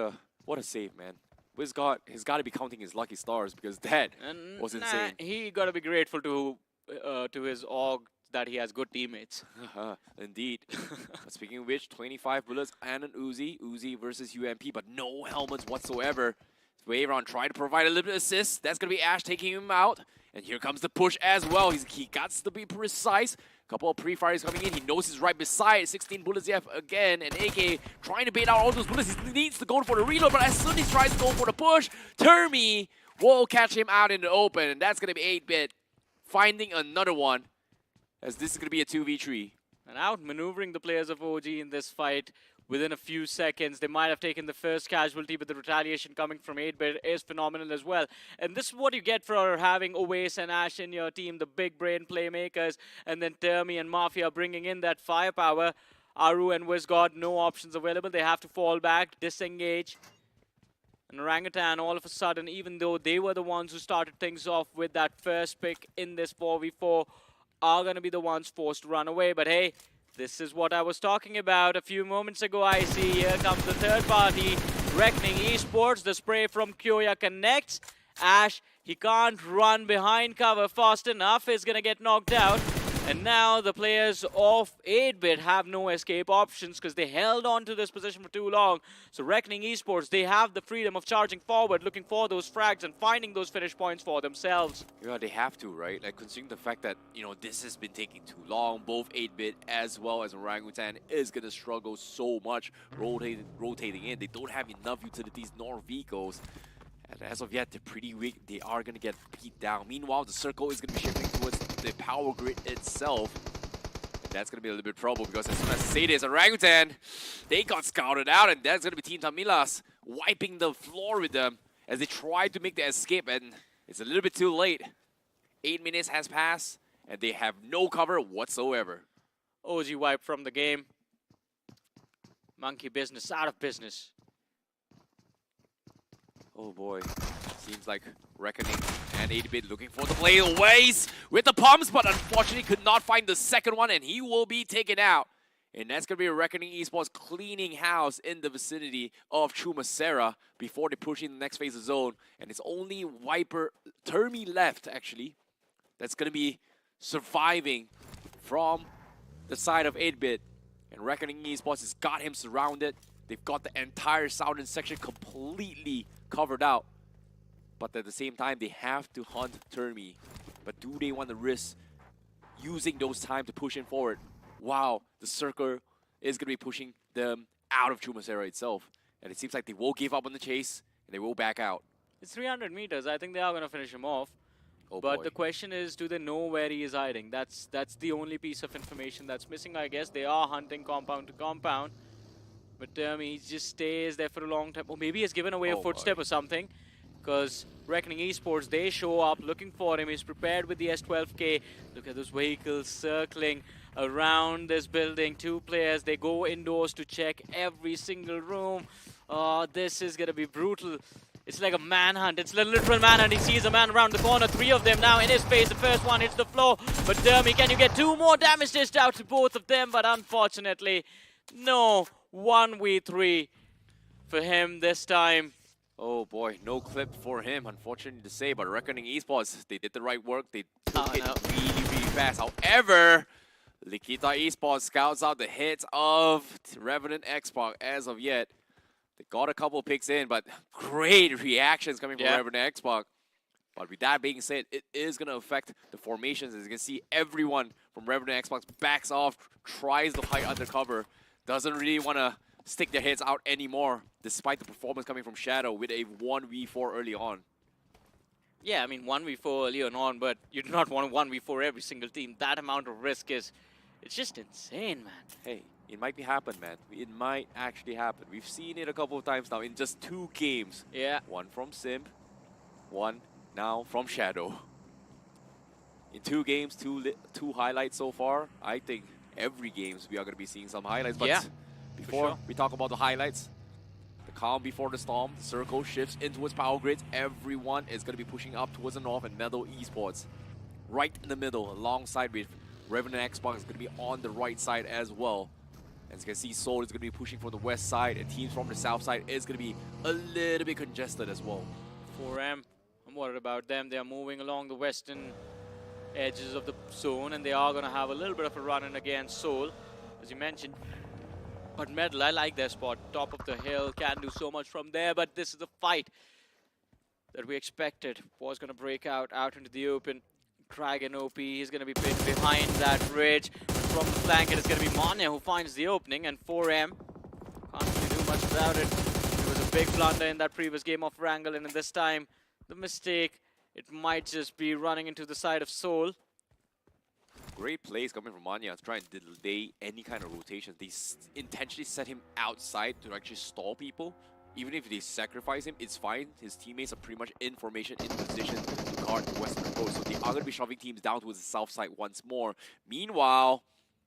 a save, man. WizGod has got to be counting his lucky stars because that was insane. He got to be grateful to his org that he has good teammates. Indeed. Speaking of which, 25 bullets and an Uzi versus UMP, but no helmets whatsoever. Wayron tried to provide a little bit of assist. That's going to be Ash taking him out. And here comes the push as well. He got to be precise. Couple of pre-fires coming in. He knows he's right beside. 16 bullets left again. And AK trying to bait out all those bullets. He needs to go for the reload, but as soon as he tries to go for the push, Termi will catch him out in the open. And that's going to be 8-Bit finding another one, as this is going to be a 2v3. And outmaneuvering the players of OG in this fight within a few seconds. They might have taken the first casualty, but the retaliation coming from 8-Bit is phenomenal as well. And this is what you get for having Oasis and Ash in your team, the big brain playmakers, and then Termi and Mafia bringing in that firepower. Aru and WizGod, no options available. They have to fall back, disengage. And Orangutan, all of a sudden, even though they were the ones who started things off with that first pick in this 4v4, are going to be the ones forced to run away. But hey, this is what I was talking about a few moments ago. I see here comes the third party, Reckoning Esports. The spray from Kyoya connects. Ash, he can't run behind cover fast enough. He's going to get knocked out. And now the players of 8-Bit have no escape options because they held on to this position for too long. So Reckoning Esports, they have the freedom of charging forward, looking for those frags and finding those finish points for themselves. Yeah, they have to, right? Like, considering the fact that, you know, this has been taking too long, both 8-Bit as well as Orangutan is going to struggle so much rotating in. They don't have enough utilities nor vehicles. And as of yet, they're pretty weak. They are going to get beat down. Meanwhile, the circle is going to be shifting towards the power grid itself. And that's going to be a little bit trouble because as soon as Sadis and Orangutan, they got scouted out. And that's going to be Team Tamilas wiping the floor with them as they try to make the escape. And it's a little bit too late. 8 minutes has passed and they have no cover whatsoever. OG wipe from the game. Monkey business out of business. Oh boy, seems like Reckoning and 8-Bit looking for the playaways with the pumps, but unfortunately could not find the second one, and he will be taken out. And that's going to be Reckoning Esports cleaning house in the vicinity of Chumacera before they push in the next phase of zone. And it's only Viper Termi left, actually, that's going to be surviving from the side of 8-Bit. And Reckoning Esports has got him surrounded. They've got the entire southern section completely covered out. But at the same time, they have to hunt Termi. But do they want to risk using those time to push in forward? Wow, the circle is going to be pushing them out of Chumacera itself. And it seems like they will give up on the chase, and they will back out. It's 300 meters. I think they are going to finish him off. Oh But boy. the question is, do they know where he is hiding? That's the only piece of information that's missing, I guess. They are hunting compound to compound. But he just stays there for a long time. Or maybe he's given away a footstep or something. Because Reckoning Esports, they show up looking for him. He's prepared with the S12K. Look at those vehicles circling around this building. 2 players, they go indoors to check every single room. Oh, this is going to be brutal. It's like a manhunt. It's a literal manhunt. He sees a man around the corner. 3 of them now in his face. The first one hits the floor. But Dermy, can you get 2 more damage dished out to both of them? But unfortunately, no. 1v3 for him this time. Oh boy, no clip for him, unfortunately to say, but Reckoning Esports, they did the right work. They took it really fast. However, Likita Esports scouts out the hits of Revenant Xbox as of yet. They got a couple picks in, but great reactions coming from Revenant Xbox. But with that being said, it is going to affect the formations. As you can see, everyone from Revenant Xbox backs off, tries to hide undercover, doesn't really want to stick their heads out anymore, despite the performance coming from Shadow with a 1v4 early on. Yeah, I mean 1v4 early on, but you do not want to 1v4 every single team. That amount of risk is, it's just insane, man. Hey, it might be happen, man. It might actually happen. We've seen it a couple of times now in just 2 games. Yeah. One from Simp, one now from Shadow. In 2 games, two highlights so far. I think every games we are going to be seeing some highlights. But before we talk about the highlights, the calm before the storm, the circle shifts in towards power grids. Everyone is going to be pushing up towards the north, and Meadow Esports right in the middle, alongside with Revenant Xbox is going to be on the right side as well. As you can see, Soul is going to be pushing for the west side, and teams from the south side is going to be a little bit congested as well. 4M, I'm worried about them. They are moving along the western edges of the zone, and they are going to have a little bit of a run-in against Soul, as you mentioned. But Medal, I like their spot. Top of the hill, can do so much from there, but this is the fight that we expected was going to break out into the open. Krag and OP, he's going to be pinned behind that ridge. From the flank, it is going to be Manya who finds the opening, and 4M can't really do much without it. It was a big blunder in that previous game of Wrangle, and in this time, the mistake, it might just be running into the side of Soul. Great plays coming from Manya to try and delay any kind of rotation. They intentionally set him outside to actually stall people. Even if they sacrifice him, it's fine. His teammates are pretty much in formation, in position to guard the western coast. So they are going to be shoving teams down towards the south side once more. Meanwhile,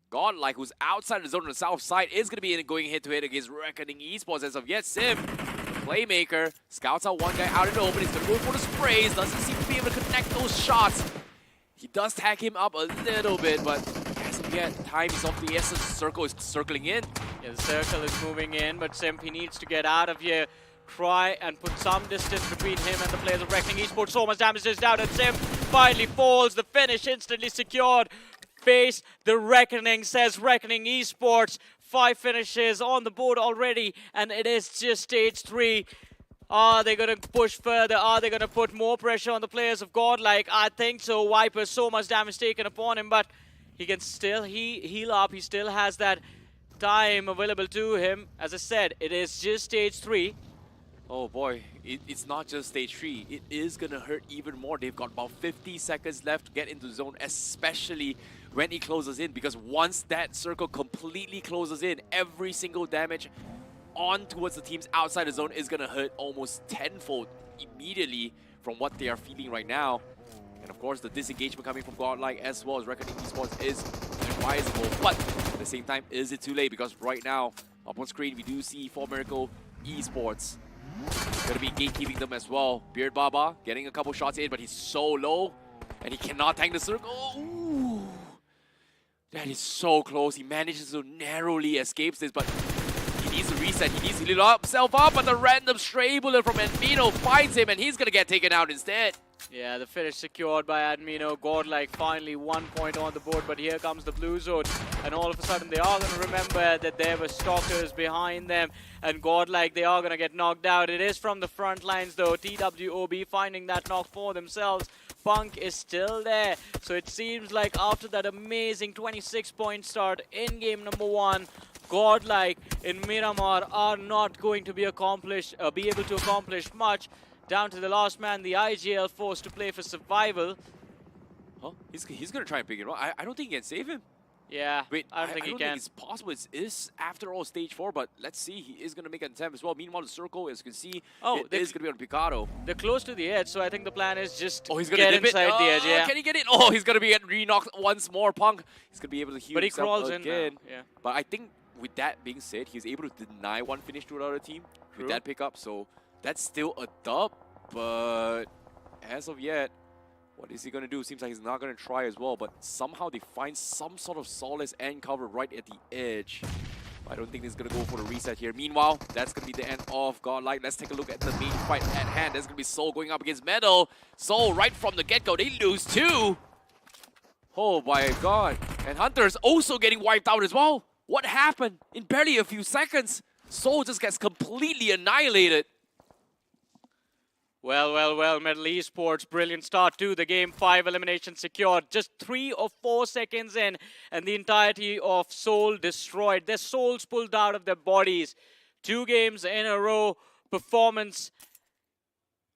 Godlike, who's outside the zone on the south side, is going to be going head-to-head against Reckoning Esports as of yet. Sim, the playmaker, scouts out one guy out in the open. He's going to go for the sprays. Doesn't seem to be able to connect those shots. He does tag him up a little bit, but as of yet, time is of the essence. Circle is circling in. Yeah, the circle is moving in, but Simp, he needs to get out of here. Try and put some distance between him and the players of Reckoning Esports. So much damage is down, and Simp finally falls. The finish instantly secured. Face the Reckoning, says Reckoning Esports. 5 finishes on the board already, and it is just stage 3. Are they going to push further? Are they going to put more pressure on the players of Godlike? I think so. Viper, so much damage taken upon him, but he can still heal up. He still has that time available to him. As I said, it is just stage 3. Oh boy, it's not just stage 3. It is going to hurt even more. They've got about 50 seconds left to get into the zone, especially when he closes in, because once that circle completely closes in, every single damage on towards the teams outside the zone is going to hurt almost tenfold immediately from what they are feeling right now. And of course, the disengagement coming from Godlike as well as Reckoning Esports is advisable. But at the same time, is it too late? Because right now, up on screen, we do see For Miracle Esports going to be gatekeeping them as well. Beard Baba getting a couple shots in, but he's so low. And he cannot tank the circle. Ooh. That is so close. He manages to narrowly escape this, but he needs to reset. He needs to heal himself up, but the random stray bullet from Admino finds him, and he's going to get taken out instead. Yeah, the finish secured by Admino. Godlike finally 1 point on the board, but here comes the blue zone. And all of a sudden, they are going to remember that there were stalkers behind them. And Godlike, they are going to get knocked out. It is from the front lines, though. TWOB finding that knock for themselves. Punk is still there. So it seems like after that amazing 26-point start in game number 1, Godlike in Miramar are not going to be able to accomplish much. Down to the last man, the IGL forced to play for survival. Huh? He's going to try and pick it up. I don't think he can save him. Yeah, Wait, I don't think he can. Think it's possible. It is, after all, stage 4, but let's see. He is going to make an attempt as well. Meanwhile, the circle, as you can see, it is going to be on Picado. They're close to the edge, so I think the plan is just he's gonna get dip inside the edge. Yeah. Can he get in? Oh, he's going to be getting re-knocked once more. Punk, he's going to be able to heal But he himself crawls again. in now. Yeah. But I think with that being said, he's able to deny one finish to another team with that pickup. So that's still a dub. But as of yet, what is he going to do? Seems like he's not going to try as well, but somehow they find some sort of solace and cover right at the edge. I don't think he's going to go for the reset here. Meanwhile, that's going to be the end of Godlike. Let's take a look at the main fight at hand. There's going to be Soul going up against Metal. Soul, right from the get-go, they lose 2. Oh my god. And Hunter's also getting wiped out as well. What happened? In barely a few seconds, Soul just gets completely annihilated. Well, Metal Esports, brilliant start to the game. 5 eliminations secured, just 3 or 4 seconds in, and the entirety of Soul destroyed. Their souls pulled out of their bodies. 2 games in a row, performance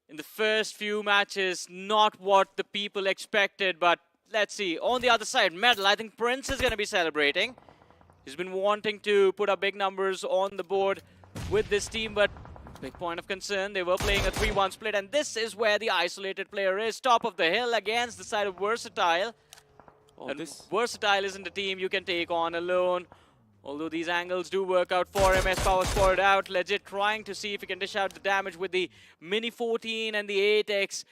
in the first few matches, not what the people expected, but let's see. On the other side, Metal, I think Prince is going to be celebrating. He's been wanting to put up big numbers on the board with this team, but big point of concern, they were playing a 3-1 split, and this is where the isolated player is. Top of the hill against the side of Versatile. And Versatile isn't a team you can take on alone. Although these angles do work out for him. S-Power scored out. Legit trying to see if he can dish out the damage with the Mini 14 and the 8X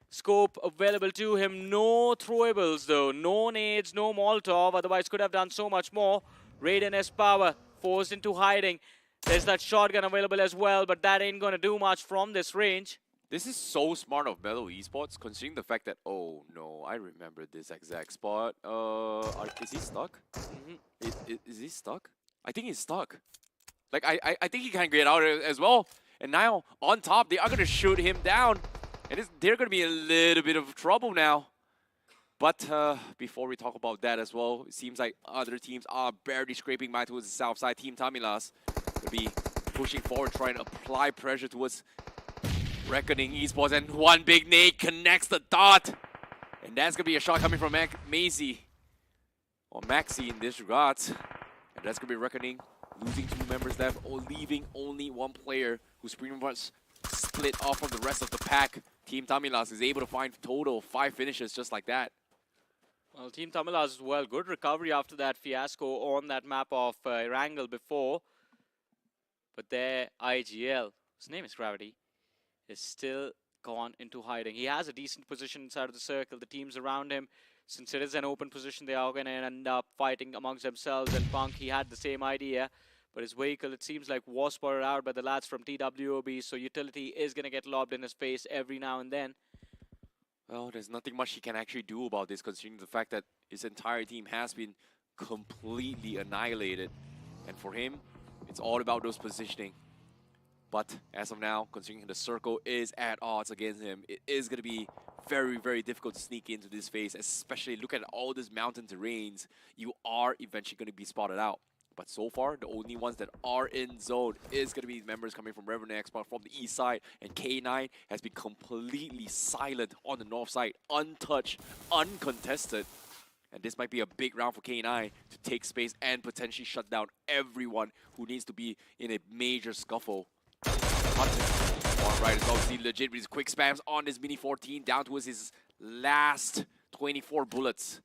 scope available to him. No throwables though. No nades, no Molotov. Otherwise could have done so much more. Raiden S-Power forced into hiding. There's that shotgun available as well, but that ain't going to do much from this range. This is so smart of Metal Esports, considering the fact that, oh no, I remember this exact spot. Is he stuck? Is he stuck? I think he's stuck. Like, I think he can't get out as well. And now, on top, they are going to shoot him down. And they're going to be in a little bit of trouble now. But before we talk about that as well, it seems like other teams are barely scraping by towards the south side. Team Tamilas will be pushing forward, trying to apply pressure towards Reckoning Esports. And one big nade connects the dot. And that's going to be a shot coming from Maxi in this regard. And that's going to be Reckoning losing 2 members left, or leaving only 1 player who's pretty much split off from the rest of the pack. Team Tamilas is able to find total 5 finishes just like that. Well, Team Tamilas as well. Good recovery after that fiasco on that map of Erangel before. But their IGL, his name is Gravity, is still gone into hiding. He has a decent position inside of the circle. The teams around him since it is an open position, they are going to end up fighting amongst themselves. And Punk, he had the same idea, but his vehicle, it seems like, was spotted out by the lads from TWOB, so utility is going to get lobbed in his face every now and then. Well, there's nothing much he can actually do about this, considering the fact that his entire team has been completely annihilated. And for him, it's all about those positioning. But as of now, considering the circle is at odds against him, it is going to be very, very difficult to sneak into this phase, especially look at all these mountain terrains. You are eventually going to be spotted out. But so far, the only ones that are in zone is going to be members coming from Revenant Export from the east side. And K9 has been completely silent on the north side, untouched, uncontested. And this might be a big round for K9 to take space and potentially shut down everyone who needs to be in a major scuffle. Alright, as well, see legit with his quick spams on this Mini 14 down towards his last 24 bullets.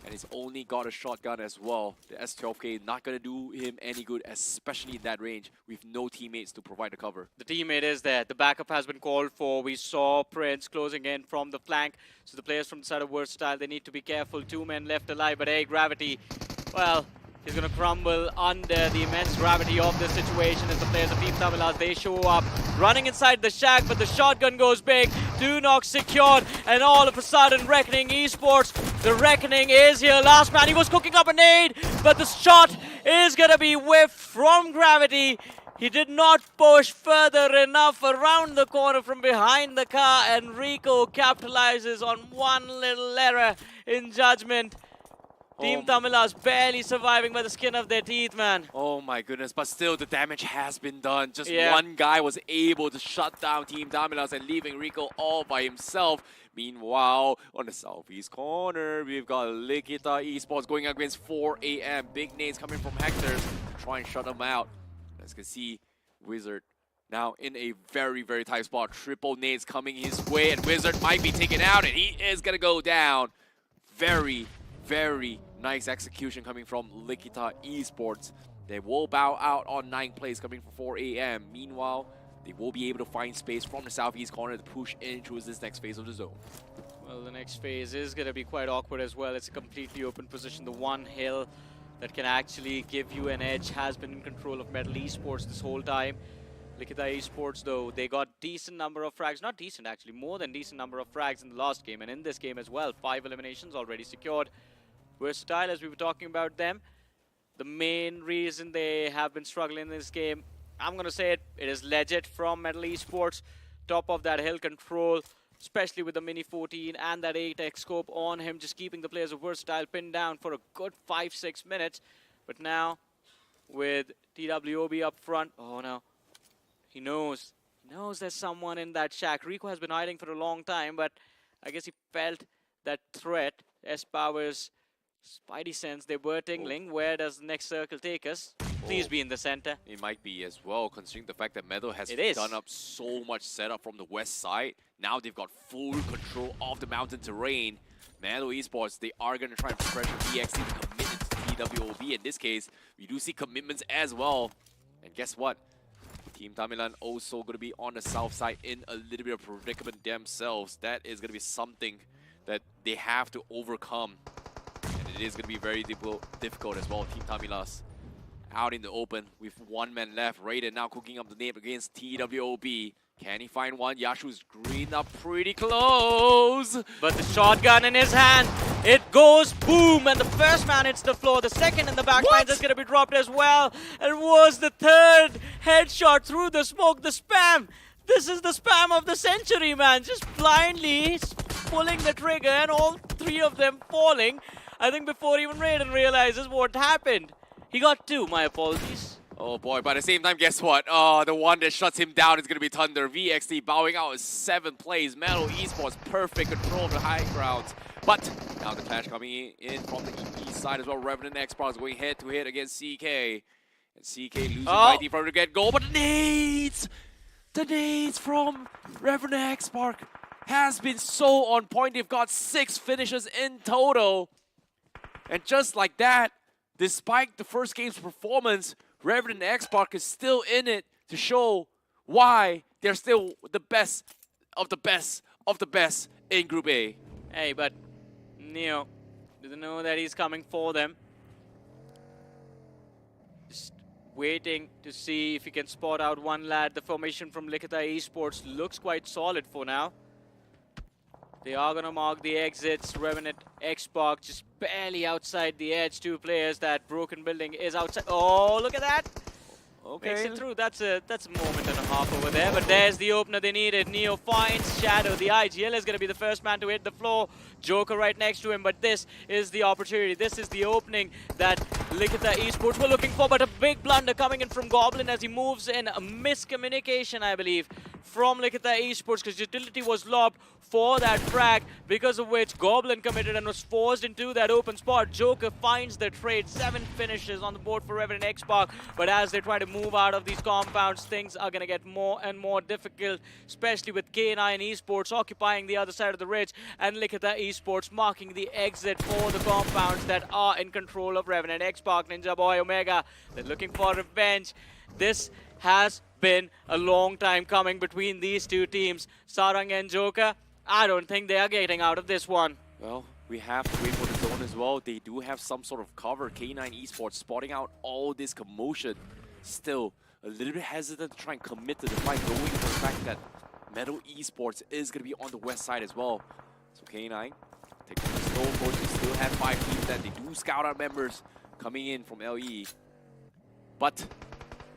And he's only got a shotgun as well. The S12K not going to do him any good, especially in that range, with no teammates to provide the cover. The teammate is there. The backup has been called for. We saw Prince closing in from the flank. So the players from the side of Versatile, they need to be careful. 2 men left alive, but hey, Gravity, well, he's going to crumble under the immense gravity of this situation as the players of Team Tamilas, they show up running inside the shack, but the shotgun goes big. 2 knocks secured, and all of a sudden, Reckoning Esports, the Reckoning is here. Last man, he was cooking up a nade, but the shot is going to be whiffed from Gravity. He did not push further enough around the corner from behind the car, and Rico capitalizes on one little error in judgment. Team Tamilas barely surviving by the skin of their teeth, man. Oh my goodness, but still the damage has been done. Just one guy was able to shut down Team Tamilas and leaving Rico all by himself. Meanwhile, on the southeast corner, we've got Likita Esports going against 4 AM. Big nades coming from Hector to try and shut them out. As you can see, Wizard now in a very, very tight spot. Triple nades coming his way, and Wizard might be taken out, and he is going to go down. Very, very nice execution coming from Likita Esports. They will bow out on 9th place coming from 4 AM. Meanwhile, they will be able to find space from the southeast corner to push in towards this next phase of the zone. Well, the next phase is going to be quite awkward as well. It's a completely open position. The one hill that can actually give you an edge has been in control of Metal Esports this whole time. Likita Esports, though, they got decent number of frags. Not decent, actually. More than decent number of frags in the last game. And in this game as well, 5 eliminations already secured. Versatile, as we were talking about them, the main reason they have been struggling in this game, I'm going to say it is legit from Metal Esports. Top of that hill control, especially with the Mini 14 and that 8x scope on him, just keeping the players of Versatile pinned down for a good 5-6 minutes. But now, with TWOB up front, oh no, he knows there's someone in that shack. Rico has been hiding for a long time, but I guess he felt that threat. S-Power's Spidey sense, they were tingling. Where does the next circle take us? Please be in the center. It might be as well, considering the fact that Metal has done up so much setup from the west side. Now they've got full control of the mountain terrain. Metal Esports, they are going to try and pressure BXT to commit to TWOB. In this case, we do see commitments as well. And guess what? Team Tamilan also going to be on the south side in a little bit of predicament themselves. That is going to be something that they have to overcome. And it is going to be very difficult as well. Team Tamilas out in the open with 1 man left. Raiden now cooking up the name against TWOB. Can he find one? Yashu's green up pretty close. But the shotgun in his hand, it goes boom, and the first man hits the floor. The second in the back line is going to be dropped as well. And was the third headshot through the smoke, the spam. This is the spam of the century, man. Just blindly pulling the trigger and all 3 of them falling. I think before even Raiden realizes what happened. He got 2, my apologies. Oh boy, but at the same time, guess what? The one that shuts him down is going to be Thunder. VXT bowing out is 7th place. Metal Esports, perfect control of the high grounds. But now the clash coming in from the east side as well. Revenant X-Sparks going head to head against CK. And CK losing by default to get goal, but the nades from Revenant X-Spark has been so on point. They've got 6 finishes in total. And just like that, despite the first game's performance, Revenant X-Spark is still in it to show why they're still the best of the best of the best in Group A. Hey, but Neo doesn't know that he's coming for them. Just waiting to see if he can spot out one lad. The formation from Likita Esports looks quite solid for now. They are going to mark the exits. Revenant, Xbox just barely outside the edge. Two players. That broken building is outside. Oh, look at that. Okay. Makes it through. That's a moment and a half over there. But there's the opener they needed. Neo finds Shadow. The IGL is going to be the first man to hit the floor. Joker right next to him. But this is the opportunity. This is the opening that Likita Esports were looking for. But a big blunder coming in from Goblin as he moves in. A miscommunication, I believe, from Likita Esports, because utility was lobbed for that frag, because of which Goblin committed and was forced into that open spot. Joker finds the trade. 7 finishes on the board for Revenant Xbox. But as they try to move out of these compounds, things are going to get more and more difficult, especially with K9 Esports occupying the other side of the ridge and Likita Esports marking the exit for the compounds that are in control of Revenant Xbox. Ninja Boy, Omega, they're looking for revenge. This has been a long time coming between these two teams. Sarang and Joker, I don't think they are getting out of this one. Well, we have to wait for the zone as well. They do have some sort of cover. K9 Esports spotting out all this commotion. Still, a little bit hesitant to try and commit to the fight, knowing for the fact that Metal Esports is going to be on the west side as well. So K9 taking the slow approach. They still have 5 teams that they do scout out members coming in from LE. But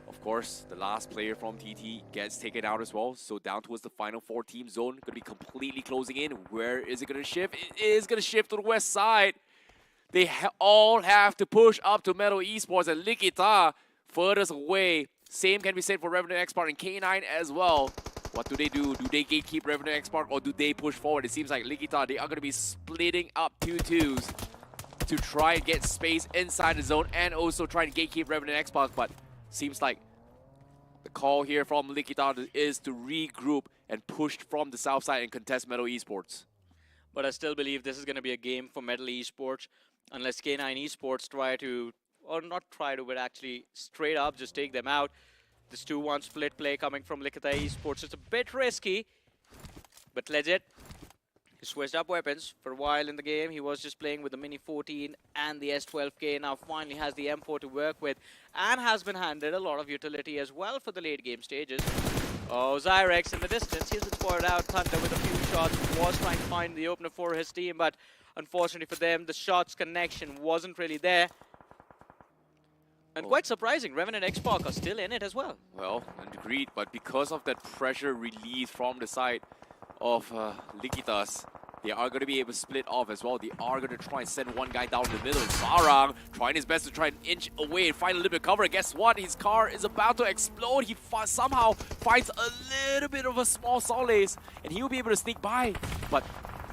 of course, the last player from TT gets taken out as well. So down towards the final 4-team zone, going to be completely closing in. Where is it going to shift? It is going to shift to the west side. They all have to push up to Metal Esports, and Likita furthest away. Same can be said for Revenant Xbox and K9 as well. What do? Do they gatekeep Revenant Xbox, or do they push forward? It seems like Likita, they are going to be splitting up 2-2s to try and get space inside the zone and also try and gatekeep Revenant Xbox, but seems like the call here from Likita is to regroup and push from the south side and contest Metal Esports. But I still believe this is going to be a game for Metal Esports, unless K9 Esports try to, or not try to, but actually straight up just take them out. This 2-1 split play coming from Likita Esports. It's a bit risky, but legit. He switched up weapons for a while in the game. He was just playing with the Mini 14 and the S12K. Now finally has the M4 to work with and has been handed a lot of utility as well for the late game stages. Oh, Zyrex in the distance. He's been spotted out. Thunder with a few shots. Was trying to find the opener for his team, but unfortunately for them, the shots connection wasn't really there. And quite surprising, Revenant Xbox are still in it as well. Well, agreed, but because of that pressure release from the side of Likitas, they are going to be able to split off as well. They are going to try and send one guy down the middle. Sarang trying his best to try and inch away and find a little bit of cover. And guess what? His car is about to explode. He somehow finds a little bit of a small solace, and he will be able to sneak by. But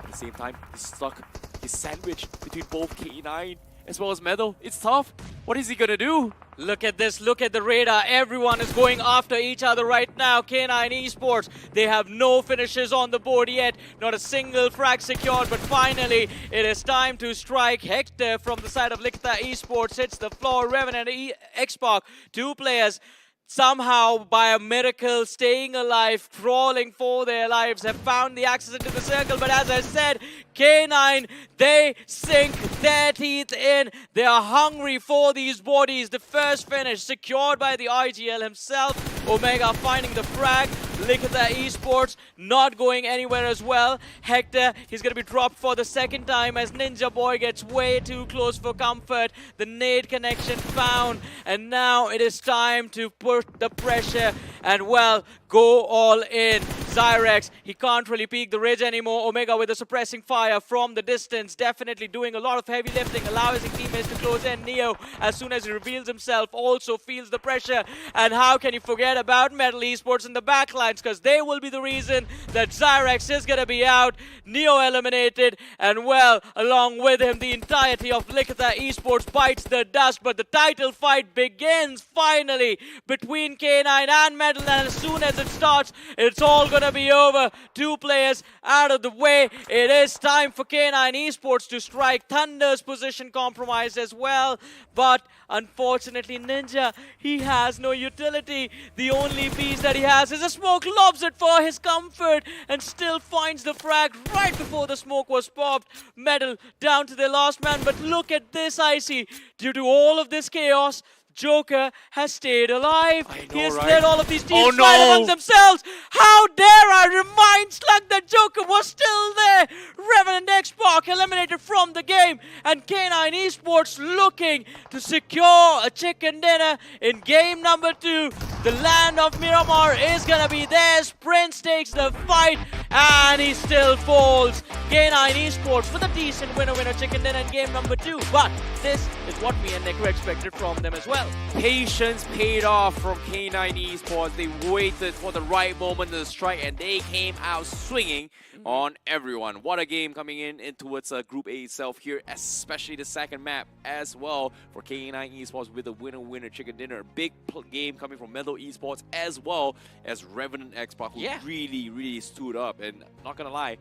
at the same time, he's stuck. He's sandwiched between both K9 as well as Metal. It's tough. What is he going to do? Look at this, look at the radar. Everyone is going after each other right now. K9 Esports, they have no finishes on the board yet. Not a single frag secured, but finally it is time to strike. Hector from the side of Likita Esports hits the floor. Revenant Xbox, 2 players. Somehow, by a miracle, staying alive, crawling for their lives, have found the access into the circle. But as I said, K9, they sink their teeth in. They are hungry for these bodies. The first finish secured by the IGL himself. Omega finding the frag. Likita Esports not going anywhere as well. Hector, he's going to be dropped for the second time as Ninja Boy gets way too close for comfort. The nade connection found, and now it is time to put the pressure and, well, go all in. Zyrex, he can't really peek the ridge anymore. Omega with a suppressing fire from the distance, definitely doing a lot of heavy lifting, allowing his teammates to close in. Neo, as soon as he reveals himself, also feels the pressure. And how can you forget about Metal Esports in the backlines, because they will be the reason that Zyrex is going to be out. Neo eliminated, and, well, along with him, the entirety of Likita Esports bites the dust. But the title fight begins finally between K9 and Metal, and as soon as it starts, it's all going gonna be over. 2 players out of the way. It is time for K9 Esports to strike. Thunder's position compromised as well, but unfortunately Ninja, he has no utility. The only piece that he has is a smoke, lobs it for his comfort and still finds the frag right before the smoke was popped. Metal down to their last man, but look at this, Icy. Due to all of this chaos, Joker has stayed alive. He has let all of these teams fight among themselves. How dare I remind Slug that Joker was still there. Revenant X-Park eliminated from the game, and K9 Esports looking to secure a chicken dinner in game number 2. The land of Miramar is gonna be theirs. Prince takes the fight, and he still falls. K9 Esports with a decent winner-winner chicken dinner in game number 2. But this is what me and Nick were expected from them as well. Patience paid off from K9 Esports. They waited for the right moment to strike, and they came out swinging on everyone. What a game coming in towards Group A itself here, especially the second map as well for K9 Esports with a winner-winner chicken dinner. Big game coming from Metal Esports as well as Revenant X-Park, who really stood up. And not gonna lie,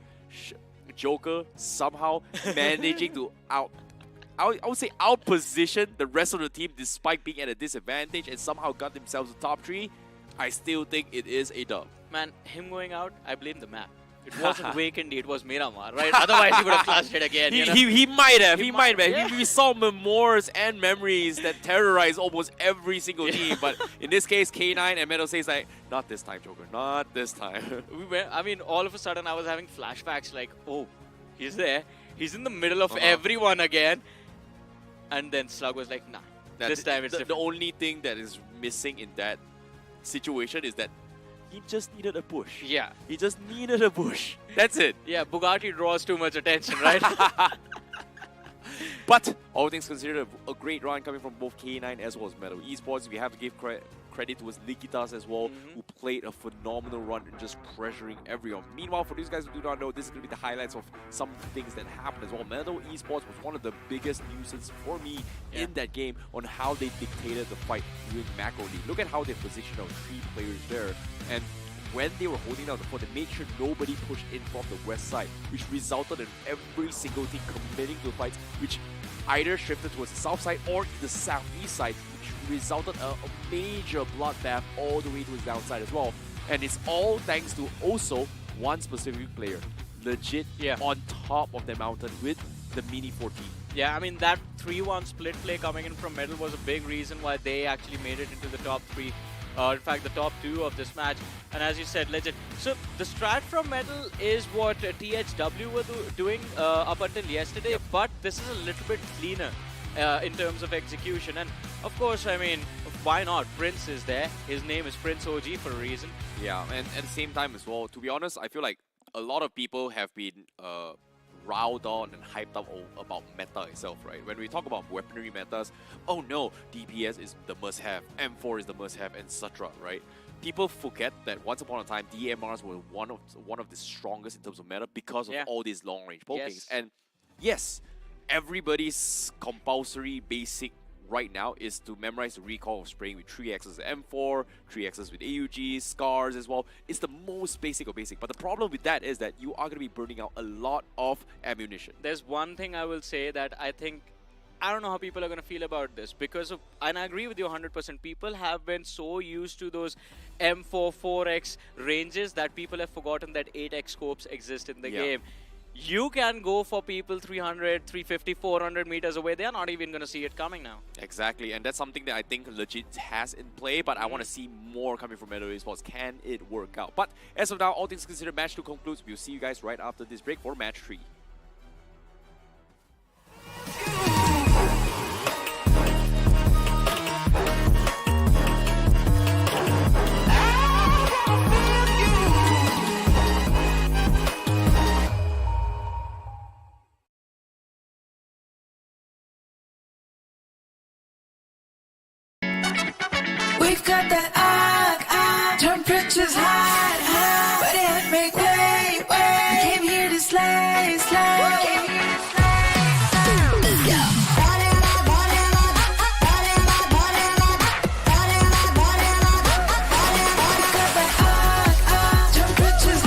Joker somehow managing to I would say outposition the rest of the team despite being at a disadvantage and somehow got themselves the top 3. I still think it is a dub. Man, him going out, I blame the map. It wasn't Vacant, it was Miramar, right? Otherwise he would have clutched it again. He might have. Yeah. We saw memoirs and memories that terrorize almost every single team. But in this case, K9 and Metal says like, not this time, Joker. Not this time. All of a sudden I was having flashbacks like, oh, he's there. He's in the middle of everyone again. And then Slug was like, nah, this time it's different. The only thing that is missing in that situation is that he just needed a push. Yeah. He just needed a push. That's it. Yeah, Bugatti draws too much attention, right? But all things considered, a great run coming from both K9 as well as Metal Esports. We have to give credit to Likitas as well, who played a phenomenal run and just pressuring everyone. Meanwhile, for these guys who do not know, this is going to be the highlights of some things that happened as well. Metal Esports was one of the biggest nuisance for me in that game on how they dictated the fight during macro league. Look at how they positioned our 3 players there. And when they were holding down the fort, they made sure nobody pushed in from the west side, which resulted in every single team committing to fights, which either shifted towards the south side or the southeast side, which resulted in a major bloodbath all the way to his downside as well. And it's all thanks to also one specific player, legit on top of the mountain with the Mini 14. Yeah, I mean, that 3-1 split play coming in from Metal was a big reason why they actually made it into the top 3. In fact, the top 2 of this match. And as you said, legit. So the strat from Metal is what THW were doing up until yesterday, but this is a little bit cleaner in terms of execution. And of course, I mean, why not? Prince is there. His name is Prince OG for a reason. Yeah, and at the same time as well, to be honest, I feel like a lot of people have been riled on and hyped up about meta itself, right? When we talk about weaponry metas, oh no, DPS is the must-have, M4 is the must-have, etc., right? People forget that once upon a time, DMRs were one of the strongest in terms of meta because of all these long-range pokings. And yes, everybody's compulsory basic right now is to memorize the recall of spraying with 3x's M4, 3x's with AUGs, scars as well. It's the most basic of basic. But the problem with that is that you are going to be burning out a lot of ammunition. There's one thing I will say that I don't know how people are going to feel about this because of, and I agree with you 100%, people have been so used to those M4, 4x ranges that people have forgotten that 8x scopes exist in the game. You can go for people 300, 350, 400 meters away. They're not even going to see it coming now. Exactly, and that's something that I think legit has in play, but I want to see more coming from Metal Esports. Can it work out? But as of now, all things considered, match 2 concludes. We'll see you guys right after this break for match 3. We've got that temperatures high, but it make way. We came here to slay. Temperatures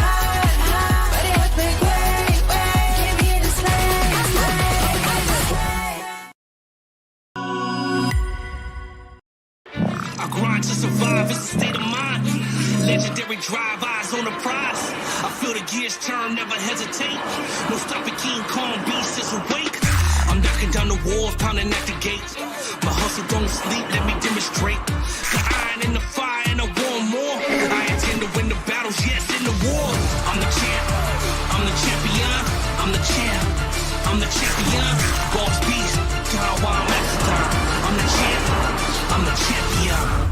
grind to survive. It's a state of mind. Legendary drive, eyes on the prize. I feel the gears turn, never hesitate. No stopping King Kong, beast is awake. I'm knocking down the walls, pounding at the gates. My hustle don't sleep, let me demonstrate. The iron in the fire and I want more. I intend to win the battles, yes, in the war. I'm the champ, I'm the champion, I'm the champ, I'm the champion. Boss beast, time while I'm at the time. I'm the champ, I'm the champion.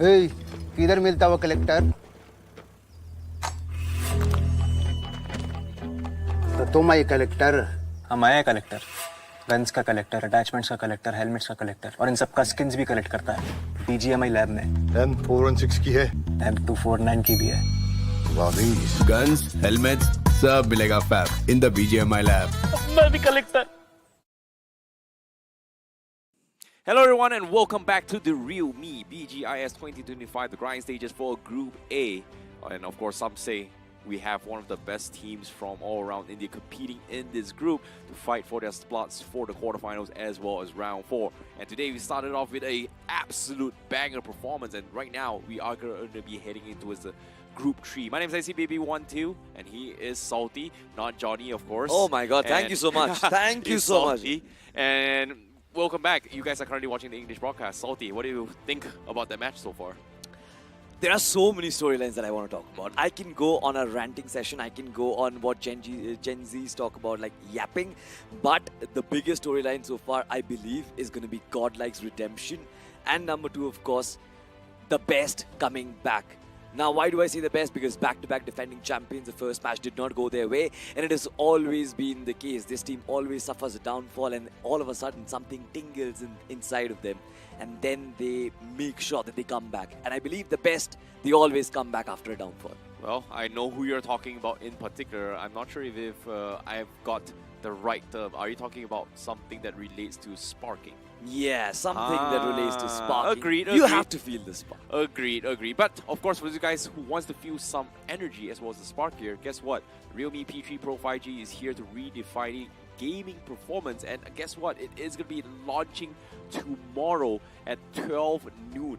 ए, किधर मिलता वो collector? तो तुम आई collector? हम आए collector, guns का collector, attachments का collector, helmets का कलेक्टर और इन सब का स्किन्स भी कलेक्ट करता है BGMI लैब में। M416 की है, M249 की भी है। गन्स, हेलमेट्स सब मिलेगा fab in the BGMI lab. मैं भी collector. Hello everyone and welcome back to the realme BGIS 2025, the grind stages for Group A. And of course some say we have one of the best teams from all around India competing in this group to fight for their spots for the quarterfinals as well as round 4. And today we started off with a absolute banger performance, and right now we are going to be heading into the Group 3. My name is ICBaby12 and he is Salty, not Johnny of course. Oh my god, thank you so much. Thank you so much. And welcome back. You guys are currently watching the English broadcast. Salty, what do you think about that match so far? There are so many storylines that I want to talk about. I can go on a ranting session. I can go on what Gen Zs talk about, like yapping. But the biggest storyline so far, I believe, is going to be Godlike's redemption. And number 2, of course, the best coming back. Now, why do I say the best? Because back-to-back defending champions, the first match did not go their way. And it has always been the case. This team always suffers a downfall and all of a sudden something tingles inside of them. And then they make sure that they come back. And I believe the best, they always come back after a downfall. Well, I know who you're talking about in particular. I'm not sure if I've got the right term. Are you talking about something that relates to sparking? Yeah, something that relates to sparking. Agreed. You have to feel the spark. Agreed. But of course, for you guys who wants to feel some energy as well as the spark here, guess what? Realme P3 Pro 5G is here to redefine gaming performance, and guess what? It is going to be launching tomorrow at 12 noon.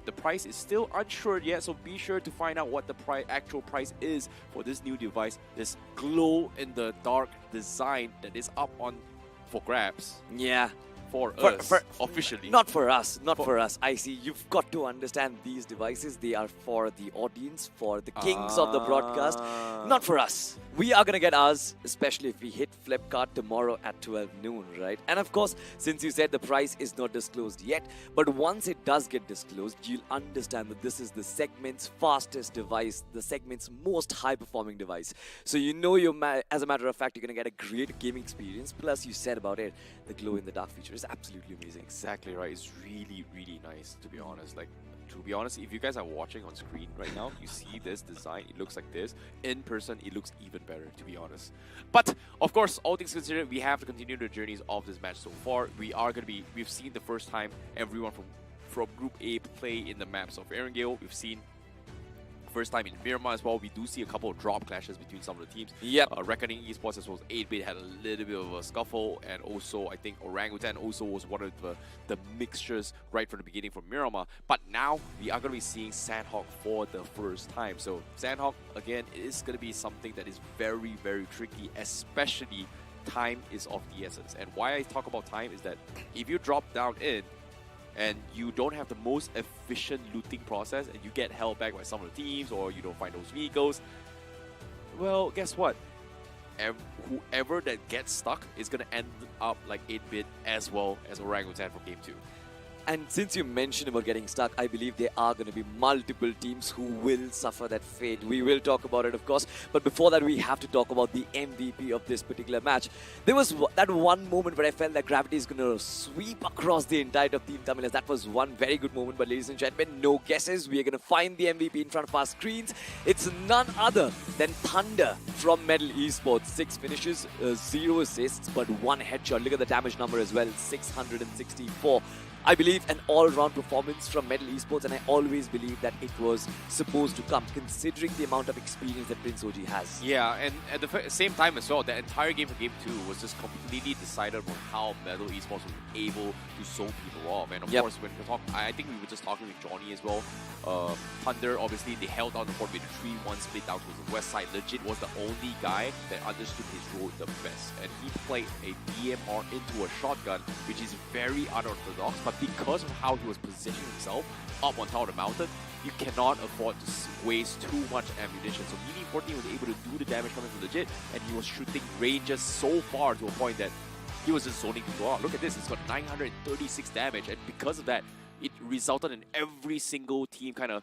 The price is still unsure yet, so be sure to find out what the actual price is for this new device, this glow-in-the-dark design that is up for grabs. Yeah. For us, officially. Not for us, for us. I see. You've got to understand these devices. They are for the audience, for the kings of the broadcast, not for us. We are going to get ours, especially if we hit Flipkart tomorrow at 12 noon, right? And of course, since you said the price is not disclosed yet, but once it does get disclosed, you'll understand that this is the segment's fastest device, the segment's most high-performing device. So you know, as a matter of fact, you're going to get a great gaming experience. Plus, you said about it, the glow-in-the-dark feature is absolutely amazing. Exactly right. It's really, really nice, to be honest. Like, to be honest, if you guys are watching on screen right now, you see this design, it looks like this. In person, it looks even better, to be honest. But, of course, all things considered, we have to continue the journeys of this match so far. We've seen the first time everyone from Group A play in the maps of Erangel. We've seen first time in Miramar as well. We do see a couple of drop clashes between some of the teams. Yep. Reckoning Esports as well as 8-Bit had a little bit of a scuffle, and also I think Orangutan also was one of the mixtures right from the beginning from Miramar. But now we are going to be seeing Sandhawk for the first time. So Sandhawk, again, is going to be something that is very, very tricky, especially time is of the essence. And why I talk about time is that if you drop down in, and you don't have the most efficient looting process and you get held back by some of the teams, or you don't find those vehicles, well, guess what? Whoever that gets stuck is going to end up like 8-Bit as well as Orangutan from Game 2. And since you mentioned about getting stuck, I believe there are going to be multiple teams who will suffer that fate. We will talk about it, of course. But before that, we have to talk about the MVP of this particular match. There was that one moment where I felt that gravity is going to sweep across the entire of Team Tamilas. That was one very good moment. But ladies and gentlemen, no guesses. We are going to find the MVP in front of our screens. It's none other than Thunder from Medal Esports. 6 finishes, 0 assists, but 1 headshot. Look at the damage number as well, 664. I believe an all-round performance from Metal Esports, and I always believe that it was supposed to come, considering the amount of experience that Prince OG has. Yeah, and at the same time as well, the entire game for Game 2 was just completely decided on how Metal Esports were able to sew people off. And of course, when we talk, I think we were just talking with Johnny as well. Thunder, obviously, they held down the fort with a 3-1 split down to the west side. Legit was the only guy that understood his role the best. And he played a DMR into a shotgun, which is very unorthodox, but because of how he was positioning himself up on top of the mountain, you cannot afford to waste too much ammunition. So Mini 14 was able to do the damage coming from Legit, and he was shooting ranges so far to a point that he was just zoning people out. Look at this, it's got 936 damage, and because of that, it resulted in every single team kind of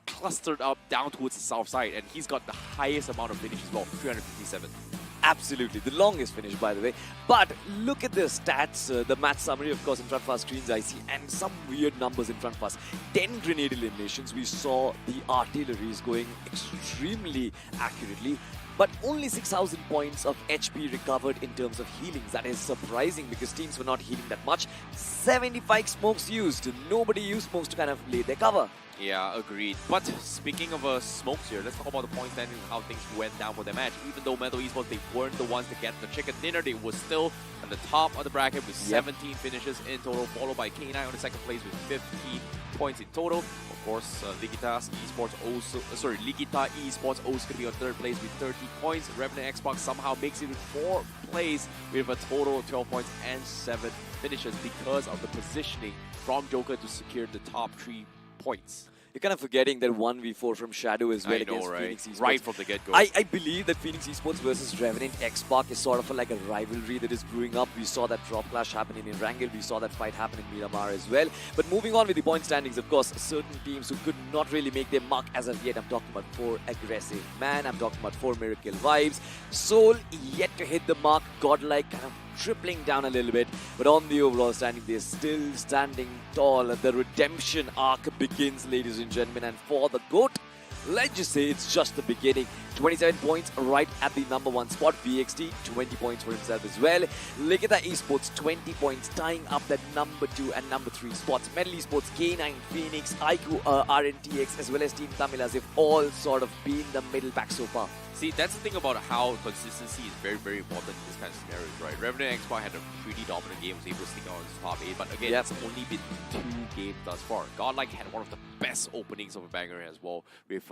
clustered up down towards the south side, and he's got the highest amount of finish as well, 357. Absolutely, the longest finish, by the way. But look at the stats, the match summary, of course, in front of our screens, I see, and some weird numbers in front of us. 10 grenade eliminations. We saw the artilleries going extremely accurately, but only 6,000 points of HP recovered in terms of healings. That is surprising because teams were not healing that much. 75 smokes used. Nobody used smokes to kind of lay their cover. Yeah, agreed. But speaking of smokes here, let's talk about the point standings and how things went down for their match. Even though Metal Esports, they weren't the ones to get the chicken dinner, they were still on the top of the bracket with 17 finishes in total, followed by K9 on the second place with 15 points in total. Of course, Ligita Esports also going to be on third place with 30 points. Revenant Xbox somehow makes it with fourth place with a total of 12 points and 7 finishes because of the positioning from Joker to secure the top 3 points. You're kind of forgetting that 1v4 from Shadow as well against right? Phoenix Esports. Right from the get-go. I believe that Phoenix Esports versus Revenant X-Pac is sort of like a rivalry that is brewing up. We saw that drop clash happen in Erangel. We saw that fight happen in Miramar as well. But moving on with the point standings, of course, certain teams who could not really make their mark as of yet. I'm talking about 4 Aggressive Man. I'm talking about 4 Miracle Vibes. Soul yet to hit the mark. Godlike kind of tripling down a little bit, but on the overall standing, they're still standing tall. The redemption arc begins, ladies and gentlemen, and for the GOAT, let's just say it's just the beginning. 27 points right at the number 1 spot. VXT, 20 points for himself as well. Ligita Esports, 20 points, tying up that number 2 and number 3 spots. Metal Esports, K9, Phoenix, IQ, RNTX, as well as Team Tamilas have all sort of been the middle pack so far. See, that's the thing about how consistency is very, very important in this kind of scenarios, right? Revenant Xbox had a pretty dominant game, was able to stick out in the top 8, but again, it's only been 2 games thus far. Godlike had one of the best openings of a banger as well, with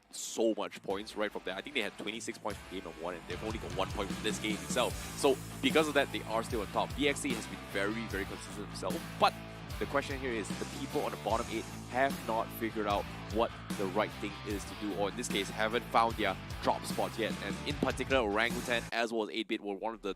so much points right from there. I think they had 26 points per game on 1, and they've only got 1 point from this game itself. So, because of that, they are still on top. BXT has been very, very consistent themselves, but the question here is the people on the bottom 8 have not figured out what the right thing is to do, or in this case, haven't found their drop spots yet. And in particular, Orangutan as well as 8-Bit were one of the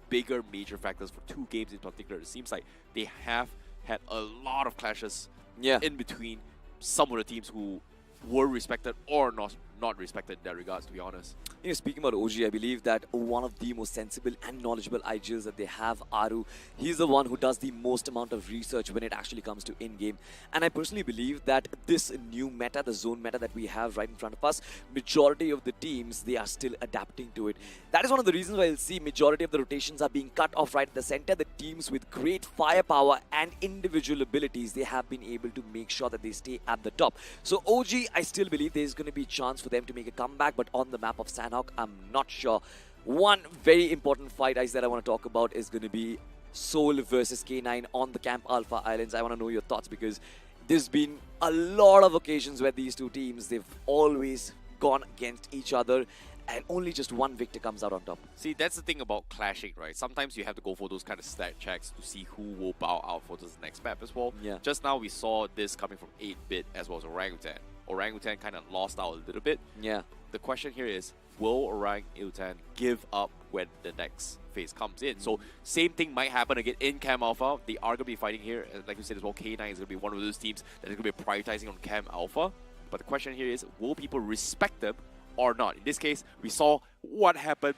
bigger major factors for 2 games in particular. It seems like they have had a lot of clashes in between some of the teams who were respected or not respected in that regards, to be honest. You know, speaking about OG, I believe that one of the most sensible and knowledgeable IGLs that they have, Aru, he's the one who does the most amount of research when it actually comes to in-game. And I personally believe that this new meta, the zone meta that we have right in front of us, majority of the teams, they are still adapting to it. That is one of the reasons why you'll see majority of the rotations are being cut off right at the center. The teams with great firepower and individual abilities, they have been able to make sure that they stay at the top. So OG, I still believe there's going to be a chance for them to make a comeback, but on the map of Sandhawk, I'm not sure. One very important fight that I want to talk about is going to be Soul versus K9 on the Camp Alpha Islands. I want to know your thoughts because there's been a lot of occasions where these two teams, they've always gone against each other and only just one victor comes out on top. See, that's the thing about clashing, right? Sometimes you have to go for those kind of stat checks to see who will bow out for this next map as well. Yeah. Just now we saw this coming from 8-Bit as well as Orangutan. Orangutan kind of lost out a little bit. Yeah. The question here is, will Orangutan give up when the next phase comes in? So same thing might happen again in Cam Alpha. They are going to be fighting here. Like you said as well, K9 is going to be one of those teams that is going to be prioritizing on Cam Alpha. But the question here is, will people respect them or not? In this case, we saw what happened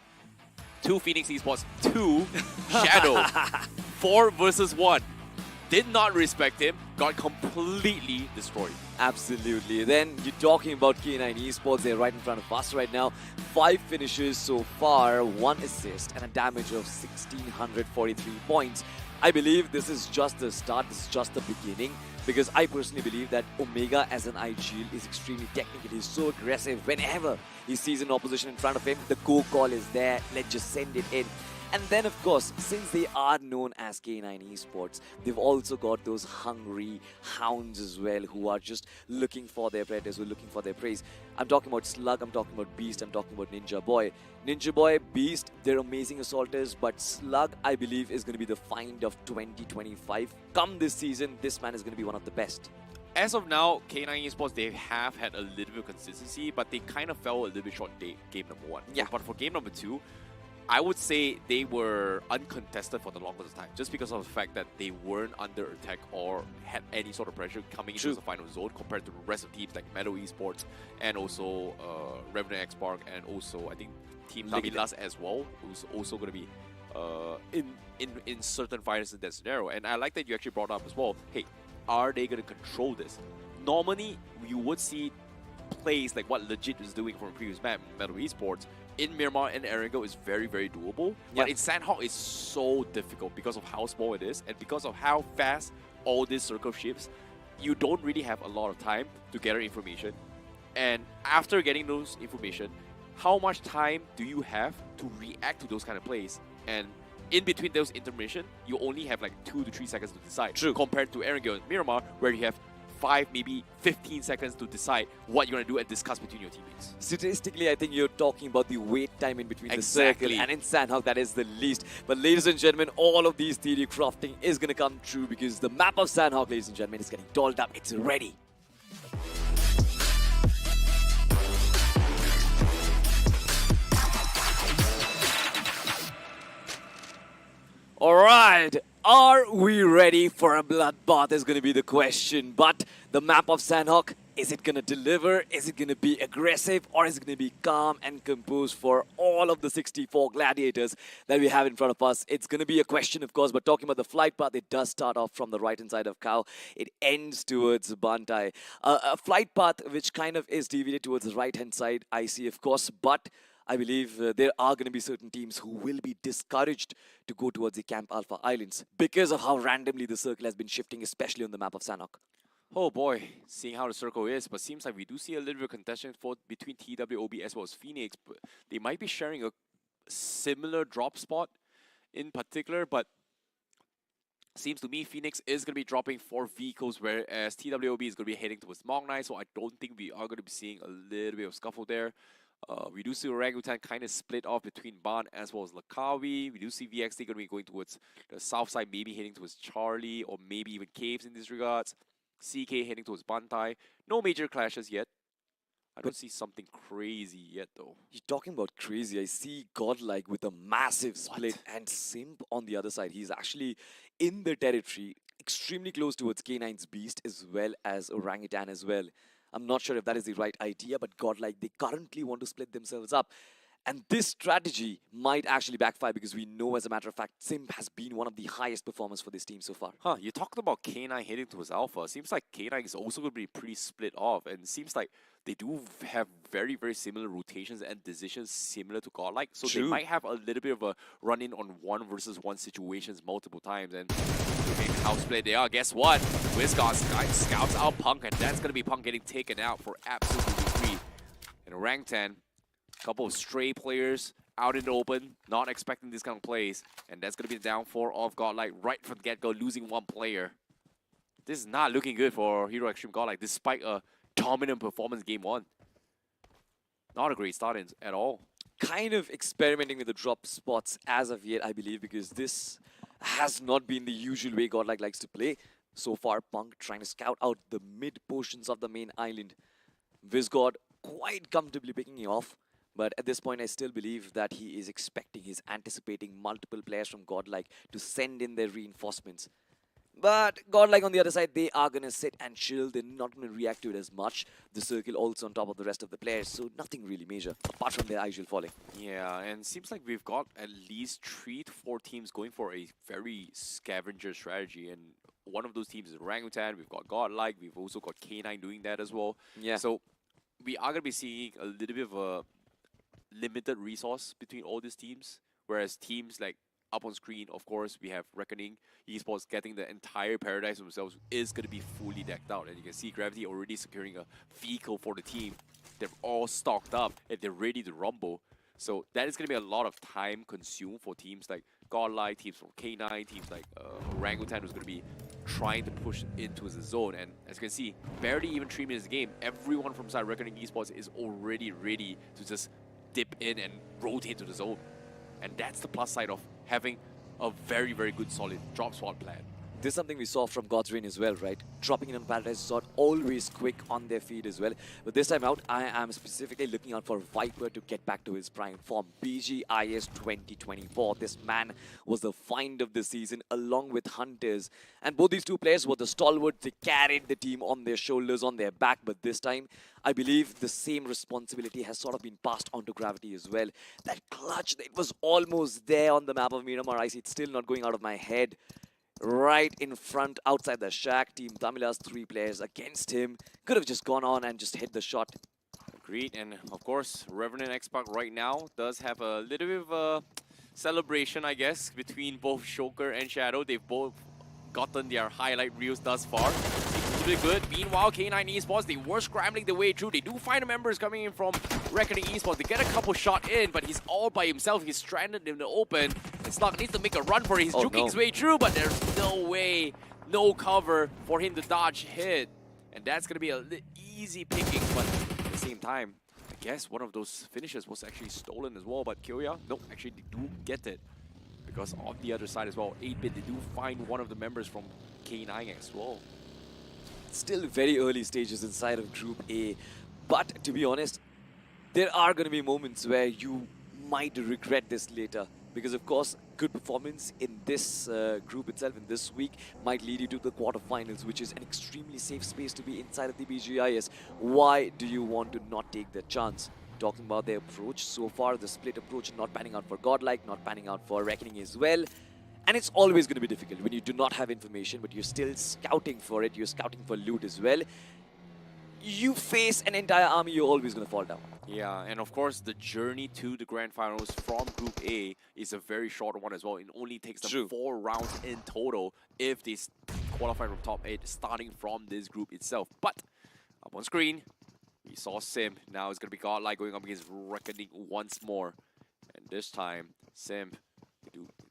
to Phoenix Esports, to Shadow. 4 versus 1. Did not respect him, got completely destroyed. Absolutely. Then you're talking about K9 Esports, they're right in front of us right now. 5 finishes so far, 1 assist and a damage of 1,643 points. I believe this is just the start, this is just the beginning, because I personally believe that Omega as an IGL is extremely technical. He's so aggressive. Whenever he sees an opposition in front of him, the go call is there. Let's just send it in. And then, of course, since they are known as K9 Esports, they've also got those hungry hounds as well who are just looking for their predators, who are looking for their prey. I'm talking about Slug, I'm talking about Beast, I'm talking about Ninja Boy. Ninja Boy, Beast, they're amazing assaulters, but Slug, I believe, is going to be the find of 2025. Come this season, this man is going to be one of the best. As of now, K9 Esports, they have had a little bit of consistency, but they kind of fell a little bit short game number 1. Yeah. But for game number 2, I would say they were uncontested for the longest time, just because of the fact that they weren't under attack or had any sort of pressure coming into the final zone compared to the rest of teams like Meadow Esports and also Revenant X Park and also I think Team Tamilas as well, who's also going to be in certain finals in that scenario. And I like that you actually brought up as well, hey, are they going to control this? Normally, you would see plays like what Legit is doing from a previous map, Meadow Esports, in Miramar and Erangel is very, very doable. But in Sandhawk, it's so difficult because of how small it is and because of how fast all this circle shifts. You don't really have a lot of time to gather information. And after getting those information, how much time do you have to react to those kind of plays? And in between those intermission, you only have like 2 to 3 seconds to decide. True. Compared to Erangel and Miramar, where you have 5, maybe 15 seconds to decide what you're going to do and discuss between your teammates. Statistically, I think you're talking about the wait time in between the circle, and in Sandhawk, that is the least. But ladies and gentlemen, all of these theory crafting is going to come true because the map of Sandhawk, ladies and gentlemen, is getting dolled up. It's ready. Alright, are we ready for a bloodbath is going to be the question. But the map of Sandhawk, is it going to deliver? Is it going to be aggressive? Or is it going to be calm and composed for all of the 64 gladiators that we have in front of us? It's going to be a question, of course, but talking about the flight path, it does start off from the right-hand side of Cow. It ends towards Bantai. A flight path which kind of is deviated towards the right-hand side, I see, of course, but I believe there are going to be certain teams who will be discouraged to go towards the Camp Alpha Islands because of how randomly the circle has been shifting, especially on the map of Sandhawk. Oh boy, seeing how the circle is, but seems like we do see a little bit of contention between TWOB as well as Phoenix. But they might be sharing a similar drop spot in particular, but seems to me Phoenix is going to be dropping 4 vehicles, whereas TWOB is going to be heading towards Mong Nai, so I don't think we are going to be seeing a little bit of scuffle there. We do see Orangutan kind of split off between Ban as well as Lakawi. We do see VXT going to be going towards the south side, maybe heading towards Charlie or maybe even Caves in these regards. CK heading towards Bantai. No major clashes yet. I don't see something crazy yet though. You're talking about crazy. I see Godlike with a massive split and Simp on the other side. He's actually in the territory, extremely close towards K9's Beast as well as Orangutan as well. I'm not sure if that is the right idea, but Godlike, they currently want to split themselves up. And this strategy might actually backfire because we know, as a matter of fact, Simp has been one of the highest performers for this team so far. Huh, you talked about K9 heading towards Alpha. Seems like K9 is also going to be pretty split off. And it seems like they do have very, very similar rotations and decisions similar to Godlike. So they might have a little bit of a run-in on 1 versus 1 situations multiple times. And looking how split they are, guess what? WizGod scouts out Punk, and that's going to be Punk getting taken out for absolutely free. And Orangutan, couple of stray players out in the open, not expecting this kind of plays. And that's going to be the downfall of Godlike right from the get-go, losing 1 player. This is not looking good for Hero Extreme Godlike, despite a dominant performance game 1. Not a great start at all. Kind of experimenting with the drop spots as of yet, I believe, because this has not been the usual way Godlike likes to play. So far, Punk trying to scout out the mid portions of the main island. WizGod quite comfortably picking it off. But at this point, I still believe that he is expecting, he's anticipating multiple players from Godlike to send in their reinforcements. But Godlike on the other side, they are going to sit and chill. They're not going to react to it as much. The circle also on top of the rest of the players, so nothing really major, apart from their IGL falling. Yeah, and seems like we've got at least 3 to 4 teams going for a very scavenger strategy. And one of those teams is Orangutan. We've got Godlike. We've also got K9 doing that as well. Yeah. So we are going to be seeing a little bit of a limited resource between all these teams, whereas teams like up on screen, of course, we have Reckoning Esports getting the entire paradise themselves is going to be fully decked out. And you can see Gravity already securing a vehicle for the team. They're all stocked up and they're ready to rumble. So that is going to be a lot of time consumed for teams like Godlike, teams from K9, teams like Orangutan, who's going to be trying to push into the zone. And as you can see, barely even 3 minutes of the game, everyone from side Reckoning Esports is already ready to just dip in and rotate to the zone. And that's the plus side of having a very, very good solid drop spot plan. This is something we saw from God's Reign as well, right? Dropping in on Paradise Sword, always quick on their feet as well. But this time out, I am specifically looking out for Viper to get back to his prime form. BGIS 2024. This man was the find of the season along with Hunters. And both these two players were the stalwarts. They carried the team on their shoulders, on their back. But this time, I believe the same responsibility has sort of been passed on to Gravity as well. That clutch, it was almost there on the map of Miramar. I see it's still not going out of my head. Right in front, outside the shack. Team Tamila's 3 players against him. Could have just gone on and just hit the shot. Agreed, and of course, Revenant X-Pac right now does have a little bit of a celebration, I guess, between both Shoker and Shadow. They've both gotten their highlight reels thus far. Seems really good. Meanwhile, K9 Esports, they were scrambling their way through. They do find the members coming in from Reckoning Esports. They get a couple shot in, but he's all by himself. He's stranded in the open. Slug needs to make a run for it. He's juking his way through, but there's no way, no cover for him to dodge hit. And that's going to be a easy picking, but at the same time, I guess one of those finishes was actually stolen as well. But Kyoya, no, actually they do get it. Because on the other side as well, 8-Bit, they do find one of the members from K9 as well. Still very early stages inside of Group A. But to be honest, there are going to be moments where you might regret this later. Because of course, good performance in this group itself, in this week, might lead you to the quarterfinals, which is an extremely safe space to be inside of the BGIS. Why do you want to not take that chance? Talking about their approach, so far the split approach not panning out for Godlike, not panning out for Reckoning as well. And it's always going to be difficult when you do not have information, but you're still scouting for it, you're scouting for loot as well. You face an entire army, you're always going to fall down. Yeah, and of course, the journey to the Grand Finals from Group A is a very short one as well. It only takes them 4 rounds in total if they qualify from top 8, starting from this group itself. But up on screen, we saw Sim. Now it's going to be Godlike going up against Reckoning once more. And this time, Sim,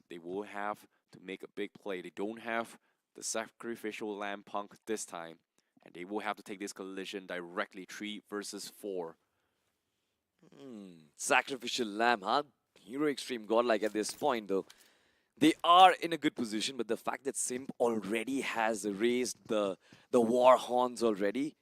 they will have to make a big play. They don't have the sacrificial lamb punk this time. And they will have to take this collision directly 3 versus 4. Sacrificial lamb, huh? Hero Extreme Godlike at this point, though. They are in a good position, but the fact that Simp already has raised the war horns already,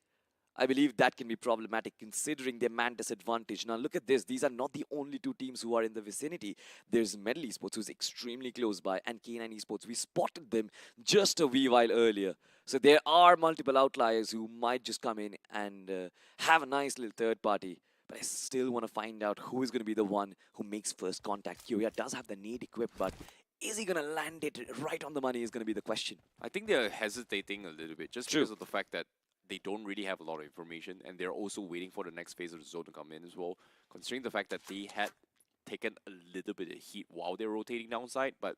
I believe that can be problematic considering their man disadvantage. Now look at this. These are not the only 2 teams who are in the vicinity. There's Medal Esports, who's extremely close by, and K9 Esports. We spotted them just a wee while earlier. So there are multiple outliers who might just come in and have a nice little third party. But I still want to find out who is going to be the one who makes first contact. Kyoya does have the nade equipped, but is he going to land it right on the money is going to be the question. I think they're hesitating a little bit just because of the fact that they don't really have a lot of information, and they're also waiting for the next phase of the zone to come in as well, considering the fact that they had taken a little bit of heat while they're rotating downside, but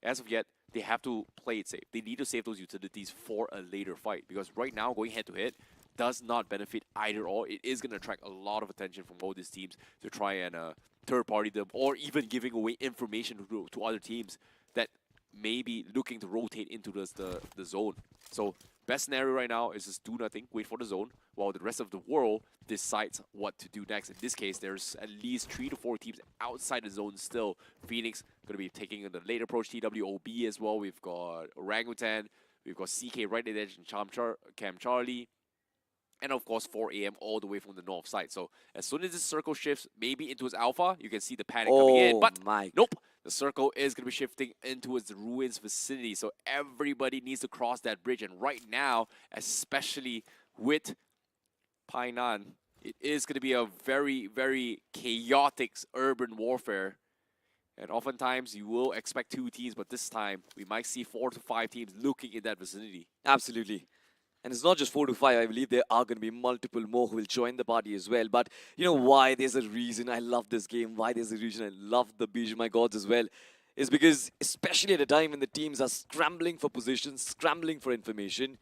as of yet, they have to play it safe. They need to save those utilities for a later fight, because right now, going head-to-head does not benefit either or. It is going to attract a lot of attention from all these teams to try and third-party them, or even giving away information to other teams that may be looking to rotate into the zone. So best scenario right now is just do nothing, wait for the zone, while the rest of the world decides what to do next. In this case, there's at least 3 to 4 teams outside the zone still. Phoenix going to be taking the late approach, TWOB as well. We've got Orangutan, we've got CK right at the edge, and Cam Charlie. And of course, 4 AM all the way from the north side. So as soon as this circle shifts maybe into its alpha, you can see the panic coming in. But nope, the circle is going to be shifting into its ruins vicinity. So everybody needs to cross that bridge. And right now, especially with Painan, it is going to be a very, very chaotic urban warfare. And oftentimes, you will expect 2 teams, but this time, we might see 4 to 5 teams looking in that vicinity. Absolutely. And it's not just 4 to 5, I believe there are going to be multiple more who will join the party as well. But you know why? There's a reason I love this game, why there's a reason I love the BGMI gods as well. is because, especially at a time when the teams are scrambling for positions, scrambling for information,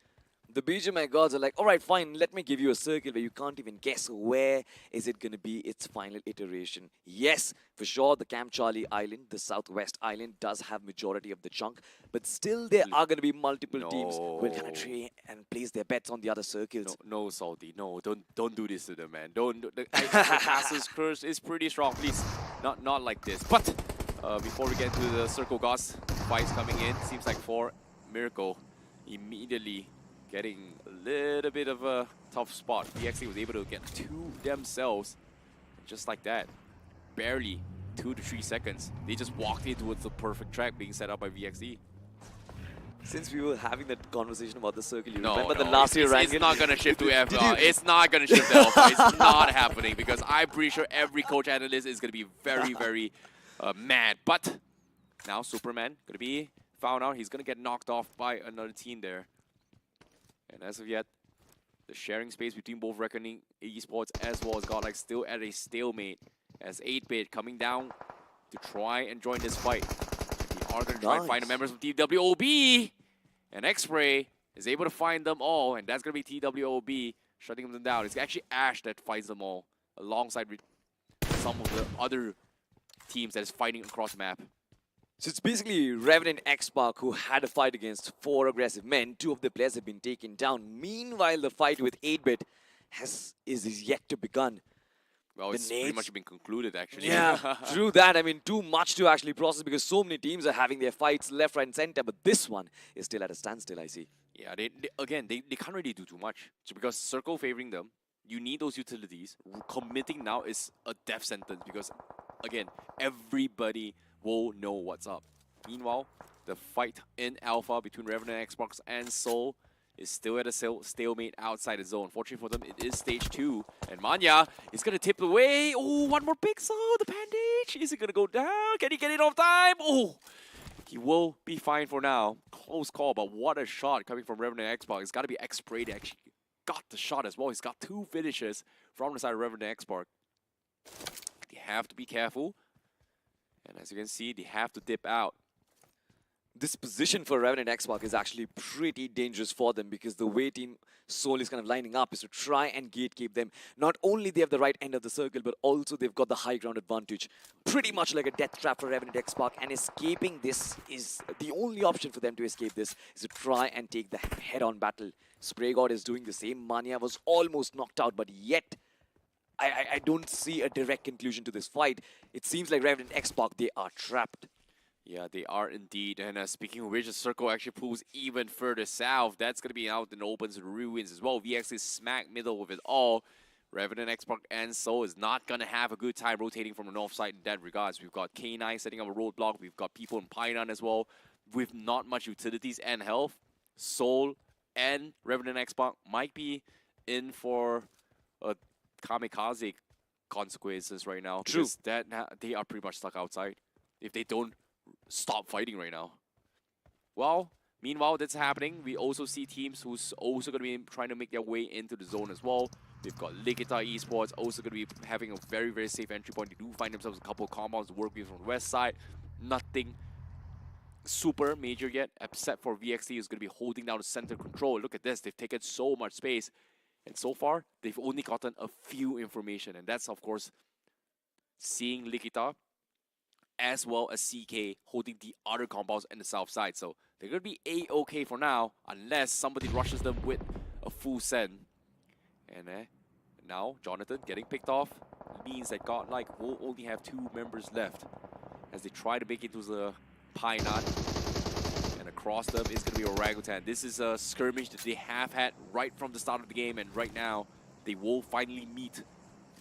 the BGMI gods are like, all right, fine, let me give you a circle where you can't even guess where is it going to be its final iteration. Yes, for sure, the Camp Charlie Island, the Southwest Island, does have majority of the chunk, but still there are going to be multiple teams who will kind of try and place their bets on the other circles. No, Salty, no, don't do this to them, man. Don't. The Castle's curse is pretty strong. Please, not like this. But before we get to the Circle Gods, fights coming in. Seems like for Miracle, immediately getting a little bit of a tough spot. VXE was able to get two themselves, just like that. Barely 2 to 3 seconds. They just walked in towards the perfect track being set up by VXE. Since we were having that conversation about the circle, you No, remember no, the last year ranking? It's not going to shift to Alpha. It's not going to shift to Alpha. It's not happening because I'm pretty sure every coach analyst is going to be very, very mad. But now Superman going to be found out. He's going to get knocked off by another team there. And as of yet, the sharing space between both Reckoning Esports as well as Godlike still at a stalemate. As 8-Bit coming down to try and join this fight. They are going to try and find the members of TWOB. And X-Ray is able to find them all. And that's going to be TWOB shutting them down. It's actually Ash that finds them all alongside some of the other teams that is fighting across the map. So it's basically Revenant X-Park who had a fight against 4 aggressive men. 2 of the players have been taken down. Meanwhile, the fight with 8-Bit is yet to begin. Well, it's pretty much been concluded, actually. Yeah, true that. I mean, too much to actually process because so many teams are having their fights left, right, and center. But this one is still at a standstill, I see. Yeah, they can't really do too much. So because Circle favoring them, you need those utilities. Committing now is a death sentence because, again, everybody will know what's up. Meanwhile, the fight in Alpha between Revenant Xbox and Soul is still at a stalemate outside the zone. Fortunately for them, it is stage 2. And Manya is going to tip away. Oh, one more pixel. The bandage. Is it going to go down? Can he get it off time? Oh, he will be fine for now. Close call, but what a shot coming from Revenant Xbox. It's got to be X-Spray that actually got the shot as well. He's got 2 finishes from the side of Revenant Xbox. They have to be careful. And as you can see, they have to dip out. This position for Revenant X-Park is actually pretty dangerous for them because the way Team Soul is kind of lining up is to try and gatekeep them. Not only they have the right end of the circle, but also they've got the high ground advantage. Pretty much like a death trap for Revenant X-Park, and escaping this is the only option for them to escape this, is to try and take the head-on battle. Spray God is doing the same. Mania was almost knocked out, but yet I don't see a direct conclusion to this fight. It seems like Revenant X-Park, they are trapped. Yeah, they are indeed. And speaking of which, the circle actually pulls even further south. That's going to be out in the opens and ruins as well. VX is smack middle with it all. Revenant Xbox and Soul is not going to have a good time rotating from the north side in that regards. We've got K9 setting up a roadblock. We've got people in Painan as well with not much utilities and health. Soul and Revenant Xbox might be in for a kamikaze consequences right now. True. Because they are pretty much stuck outside if they don't stop fighting right now. Well, meanwhile, that's happening. We also see teams who's also going to be trying to make their way into the zone as well. We've got Ligita Esports also going to be having a very, very safe entry point. They do find themselves a couple of compounds to work with from the west side. Nothing super major yet, except for VXT who's going to be holding down the center control. Look at this. They've taken so much space. And so far, they've only gotten a few information. And that's, of course, seeing Ligita as well as CK holding the other compounds in the south side. So they're going to be A-okay for now, unless somebody rushes them with a full send. And now Jonathan getting picked off means that Godlike will only have 2 members left as they try to make it to the Painan. And across them is going to be Orangutan. This is a skirmish that they have had right from the start of the game, and right now they will finally meet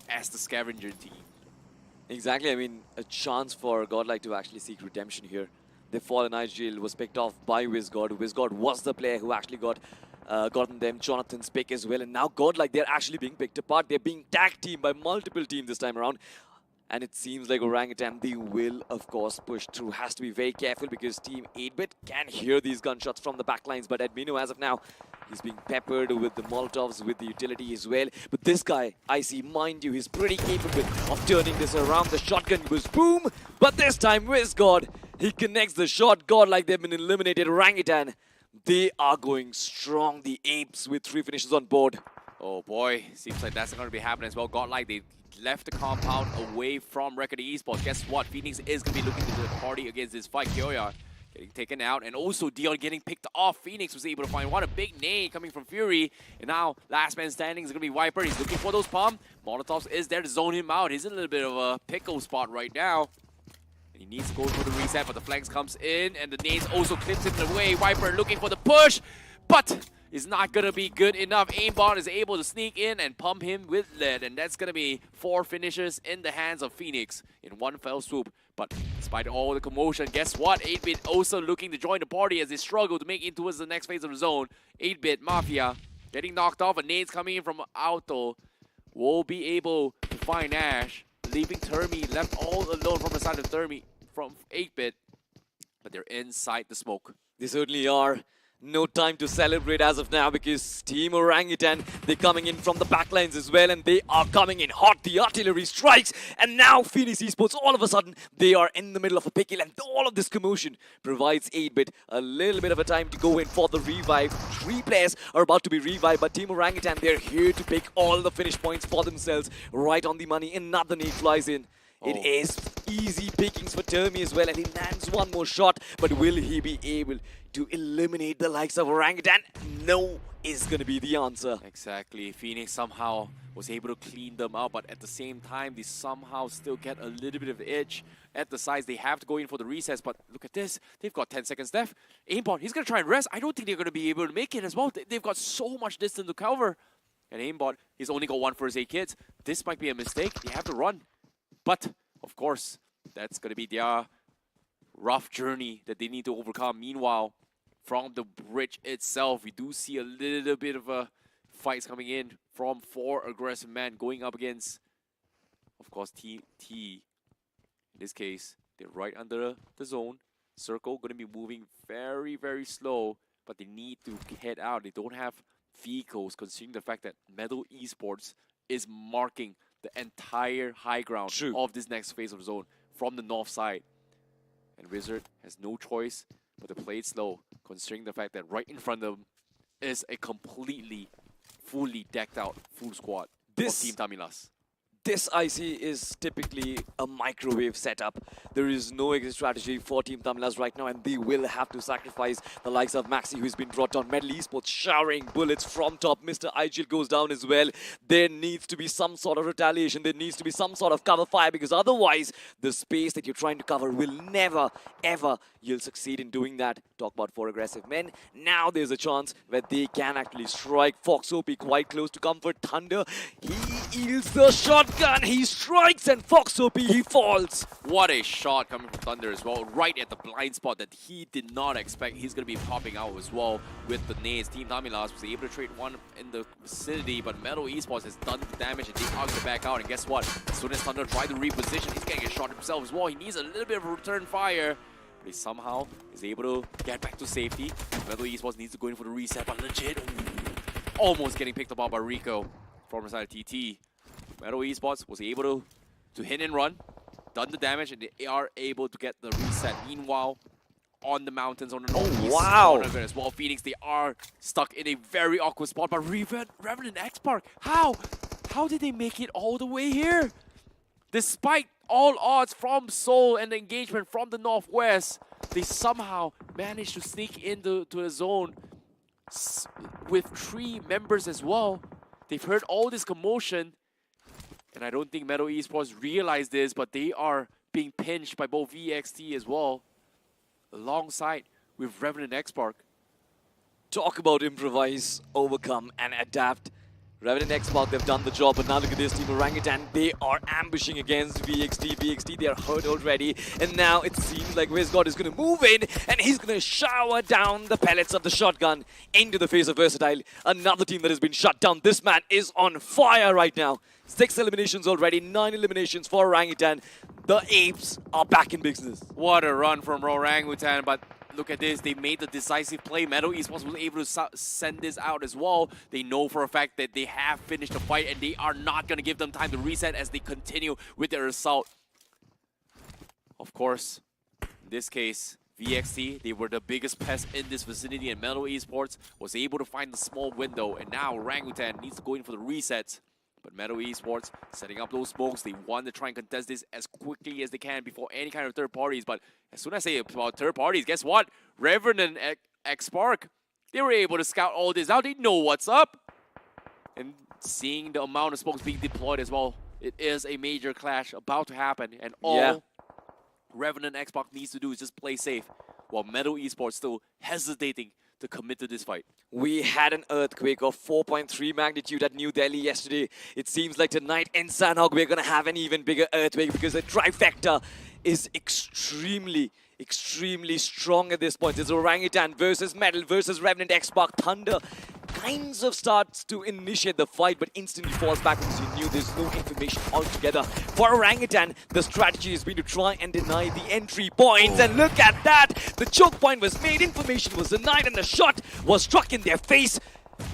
as the scavenger team. Exactly, I mean, a chance for Godlike to actually seek redemption here. The fallen IGL was picked off by WizGod. WizGod was the player who actually gotten them Jonathan's pick as well. And now Godlike, they're actually being picked apart. They're being tag teamed by multiple teams this time around. And it seems like Orangutan, they will, of course, push through. Has to be very careful because Team 8-Bit can hear these gunshots from the backlines. But Admino, as of now, he's being peppered with the Molotovs, with the utility as well. But this guy, I see, mind you, he's pretty capable of turning this around. The shotgun was boom. But this time, WizGod, He connects the shot, god like they've been eliminated. Orangutan, they are going strong. The Apes with 3 finishes on board. Oh boy, seems like that's not going to be happening as well. Godlike, they left the compound away from Record Esports. Guess what? Phoenix is going to be looking to the party against this fight. Kyoya getting taken out, and also Dion getting picked off. Phoenix was able to find what a big nade coming from Fury. And now last man standing is going to be Viper. He's looking for those pump. Molotovs is there to zone him out. He's in a little bit of a pickle spot right now. And he needs to go for the reset, but the flanks comes in, and the nades also clips him away. Viper looking for the push, but is not going to be good enough. Aimbot is able to sneak in and pump him with lead, and that's going to be 4 finishes in the hands of Phoenix in one fell swoop. But despite all the commotion, guess what? 8-Bit also looking to join the party as they struggle to make it towards the next phase of the zone. 8-Bit Mafia getting knocked off, and nades coming in from Auto will be able to find Ash, leaving Termi left all alone from the side of Termi from 8-Bit, but they're inside the smoke. They certainly are. No time to celebrate as of now because Team Orangutan, they're coming in from the backlines as well, and they are coming in hot. The artillery strikes, and now Phoenix Esports, all of a sudden, they are in the middle of a pickle, and all of this commotion provides 8-Bit a little bit of a time to go in for the revive. 3 players are about to be revived, but Team Orangutan, they're here to pick all the finish points for themselves. Right on the money, another nade flies in. It is easy pickings for Termi as well, and he lands one more shot, but will he be able to eliminate the likes of Orangutan? No is going to be the answer. Exactly. Phoenix somehow was able to clean them out, but at the same time, they somehow still get a little bit of the edge at the sides. They have to go in for the recess, but look at this. They've got 10 seconds left. Aimbot, he's going to try and rest. I don't think they're going to be able to make it as well. They've got so much distance to cover. And Aimbot, he's only got 1 first aid kit. This might be a mistake. They have to run. But, of course, that's going to be their rough journey that they need to overcome. Meanwhile, from the bridge itself, we do see a little bit of a fights coming in from 4 aggressive men going up against, of course, T. In this case, they're right under the zone. Circle going to be moving very, very slow, but they need to head out. They don't have vehicles, considering the fact that Metal Esports is marking the entire high ground of this next phase of the zone from the north side. And Wizard has no choice but to play it slow, considering the fact that right in front of them is a completely, fully decked out full squad of Team Tamilas. This IC is typically a microwave setup. There is no exit strategy for Team Tamilas right now, and they will have to sacrifice the likes of Maxi, who's been brought down. Metal Esports showering bullets from top. Mr. Igil goes down as well. There needs to be some sort of retaliation. There needs to be some sort of cover fire, because otherwise the space that you're trying to cover will never, ever you'll succeed in doing that. Talk about 4 aggressive men. Now there's a chance where they can actually strike. Fox OP quite close to Comfort. Thunder, he yields the shotgun. He strikes, and Fox OP, he falls. What a shot coming from Thunder as well, right at the blind spot that he did not expect. He's going to be popping out as well with the nades. Team Tamilas was able to trade one in the vicinity, but Metal Esports has done the damage, and they are going to back out. And guess what? As soon as Thunder tried to reposition, he's going to get shot himself as well. He needs a little bit of a return fire, but he somehow is able to get back to safety. Metal Esports needs to go in for the reset, but legit, almost getting picked up by Rico from the side of TT. Metal Esports was able to hit and run, done the damage, and they are able to get the reset. Meanwhile, on the mountains, on the northeast corner of it as well, Phoenix, they are stuck in a very awkward spot. But Revenant X-Park, how did they make it all the way here? Despite all odds from Seoul and the engagement from the northwest, they somehow managed to sneak into the zone with 3 members as well. They've heard all this commotion, and I don't think Metal Esports realize this, but they are being pinched by both VXT as well, alongside with Revenant X-Park. Talk about improvise, overcome, and adapt. Revenant X-Park, they've done the job, but now look at this Team Orangutan. They are ambushing against VXT. VXT, they are hurt already, and now it seems like WizGod is going to move in, and he's going to shower down the pellets of the shotgun into the face of Versatile. Another team that has been shut down. This man is on fire right now. 6 eliminations already, 9 eliminations for Orangutan. The Apes are back in business. What a run from Orangutan, but look at this. They made the decisive play. Metal Esports was able to send this out as well. They know for a fact that they have finished the fight, and they are not going to give them time to reset as they continue with their assault. Of course, In this case, VXT, they were the biggest pest in this vicinity, and Metal Esports was able to find the small window, and now Orangutan needs to go in for the reset. But Metal Esports setting up those smokes. They want to try and contest this as quickly as they can before any kind of third parties. But as soon as I say about third parties, guess what? Revenant and X-Spark, they were able to scout all this out. They know what's up. And seeing the amount of smokes being deployed as well, it is a major clash about to happen. And all Revenant and Xbox needs to do is just play safe, while Metal Esports still hesitating to commit to this fight. We had an earthquake of 4.3 magnitude at New Delhi yesterday. It seems like tonight in Sanhok we're going to have an even bigger earthquake because the trifecta is extremely strong at this point. It's Orangutan versus Metal versus Revenant, X-Spark, Thunder. Kinds of starts to initiate the fight, but instantly falls back because he knew there's no information altogether. For Orangutan, the strategy has been to try and deny the entry points. And look at that! The choke point was made, information was denied, and the shot was struck in their face.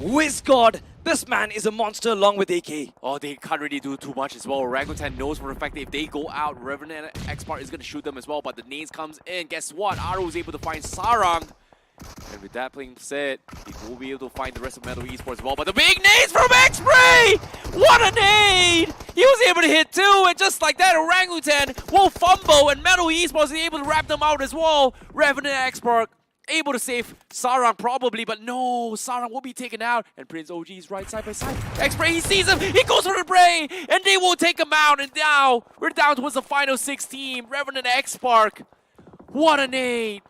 WizGod, this man is a monster along with AK. Oh, they can't really do too much as well. Orangutan knows for a fact that if they go out, Revenant and X-Spark is going to shoot them as well. But the nades comes in. Guess what? Aro is able to find Sarang. And with that being said, he will be able to find the rest of Metal Esports as well. But the big nades from X-Spray! What a nade! He was able to hit two, and just like that, Orangutan will fumble, and Metal Esports is able to wrap them out as well. Revenant and X-Spark able to save Sarang probably, but no, Sarang will be taken out, and Prince OG is right side by side. X-Spray, he sees him, he goes for the brain, and they will take him out, and now we're down towards the final 16. Revenant and X-Spark. What a nade!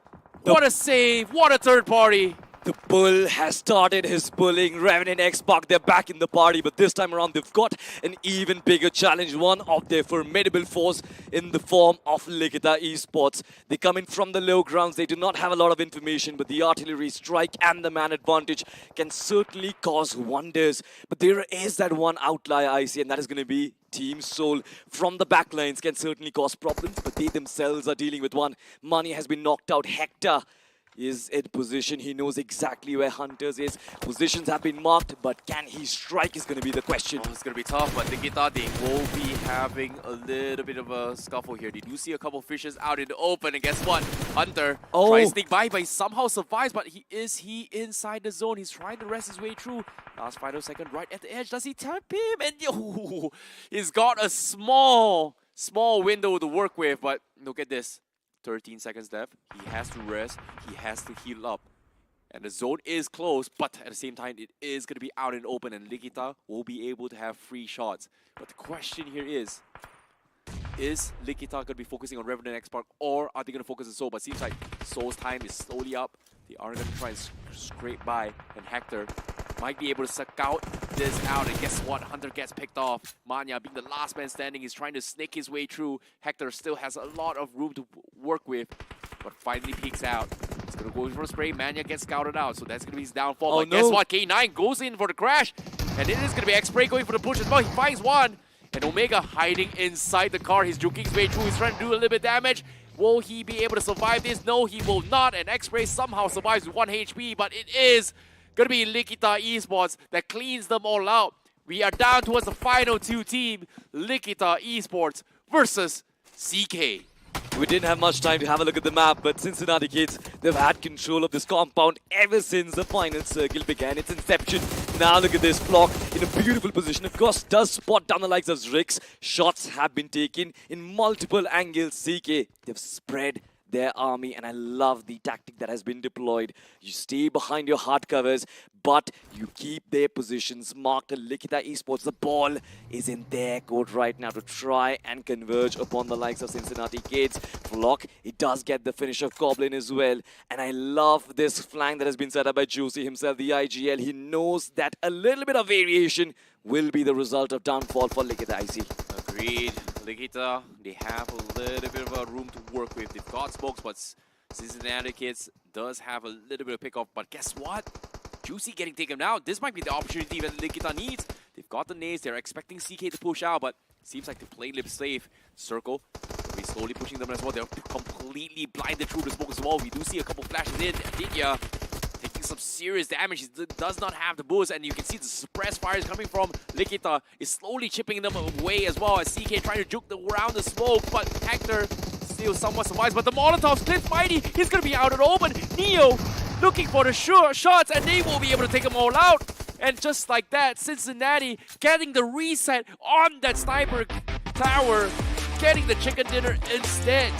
What a save! What a third party! The bull has started his bullying. Revenant and X-Spark, they're back in the party, but this time around they've got an even bigger challenge. One of their formidable foes in the form of Likita Esports. They come in from the low grounds. They do not have a lot of information, but the artillery strike and the man advantage can certainly cause wonders. But there is that one outlier I see, and that is going to be Team Soul. From the backlines can certainly cause problems, but they themselves are dealing with one. Money has been knocked out. Hector is in position. He knows exactly where Hunters is. Positions have been marked, but can he strike is going to be the question. Oh, it's going to be tough, but Nikita, they will be having a little bit of a scuffle here. They do see a couple fishes out in the open, and guess what? Hunter tries to sneak by, but he somehow survives, but he inside the zone. He's trying to rest his way through. Last final second, right at the edge. Does he tap him? And yo, he's got a small window to work with, but look at this. 13 seconds left. He has to rest. He has to heal up. And the zone is closed, but at the same time, it is going to be out in the open, and Likita will be able to have free shots. But the question here is Likita going to be focusing on Revenant and X-Spark, or are they going to focus on Soul? But it seems like Soul's time is slowly up. They are going to try and scrape by, and Hector might be able to suck out this out, and guess what? Hunter gets picked off. Manya, being the last man standing, is trying to snake his way through. Hector still has a lot of room to work with, but finally peeks out. He's going to go for a spray. Manya gets scouted out, so that's going to be his downfall. But guess what? K9 goes in for the crash, and it is going to be X-Spray going for the push as well. He finds one, and Omega hiding inside the car. He's juking his way through. He's trying to do a little bit of damage. Will he be able to survive this? No, he will not, and X-Spray somehow survives with 1 HP, but it is going to be Likita Esports that cleans them all out. We are down towards the final two team, Likita Esports versus CK. We didn't have much time to have a look at the map, but Cincinnati Kids, they've had control of this compound ever since the final circle began its inception. Now look at this, Flock in a beautiful position. Of course, does spot down the likes of Zrix. Shots have been taken in multiple angles. CK, they've spread their army, and I love the tactic that has been deployed. You stay behind your hard covers, but you keep their positions marked. Likita Esports, the ball is in their court right now to try and converge upon the likes of Cincinnati Kids. Flock, it does get the finish of Goblin as well, and I love this flank that has been set up by Juicy himself, the IGL. He knows that a little bit of variation will be the result of downfall for Likita IC. Agreed. Likita, they have a little bit of a room to work with. They've got smokes, but Cincinnati Kids does have a little bit of pickoff. But guess what? Juicy getting taken out. This might be the opportunity that Likita needs. They've got the nades. They're expecting CK to push out, but seems like they play lip safe. Circle will be slowly pushing them as well. They're completely blinded through the smoke as well. We do see a couple flashes in. Aditya taking some serious damage. He does not have the boost, and you can see the suppressed fires coming from Likita is slowly chipping them away as well as CK trying to juke around the smoke, but Hector still still somewhat survives, but the Molotovs, Cliff Mighty, he's going to be out at open. Neo looking for the shots, and they will be able to take them all out. And just like that, Cincinnati getting the reset on that sniper tower, getting the chicken dinner instead.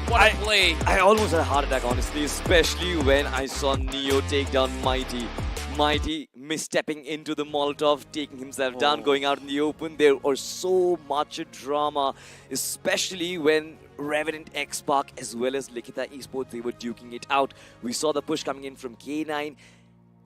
What a play. I almost had a heart attack, honestly, especially when I saw Neo take down Mighty. Mighty misstepping into the Molotov, taking himself down, going out in the open. There was so much drama, especially when Revenant X-Park as well as Likita Esports, they were duking it out. We saw the push coming in from K9.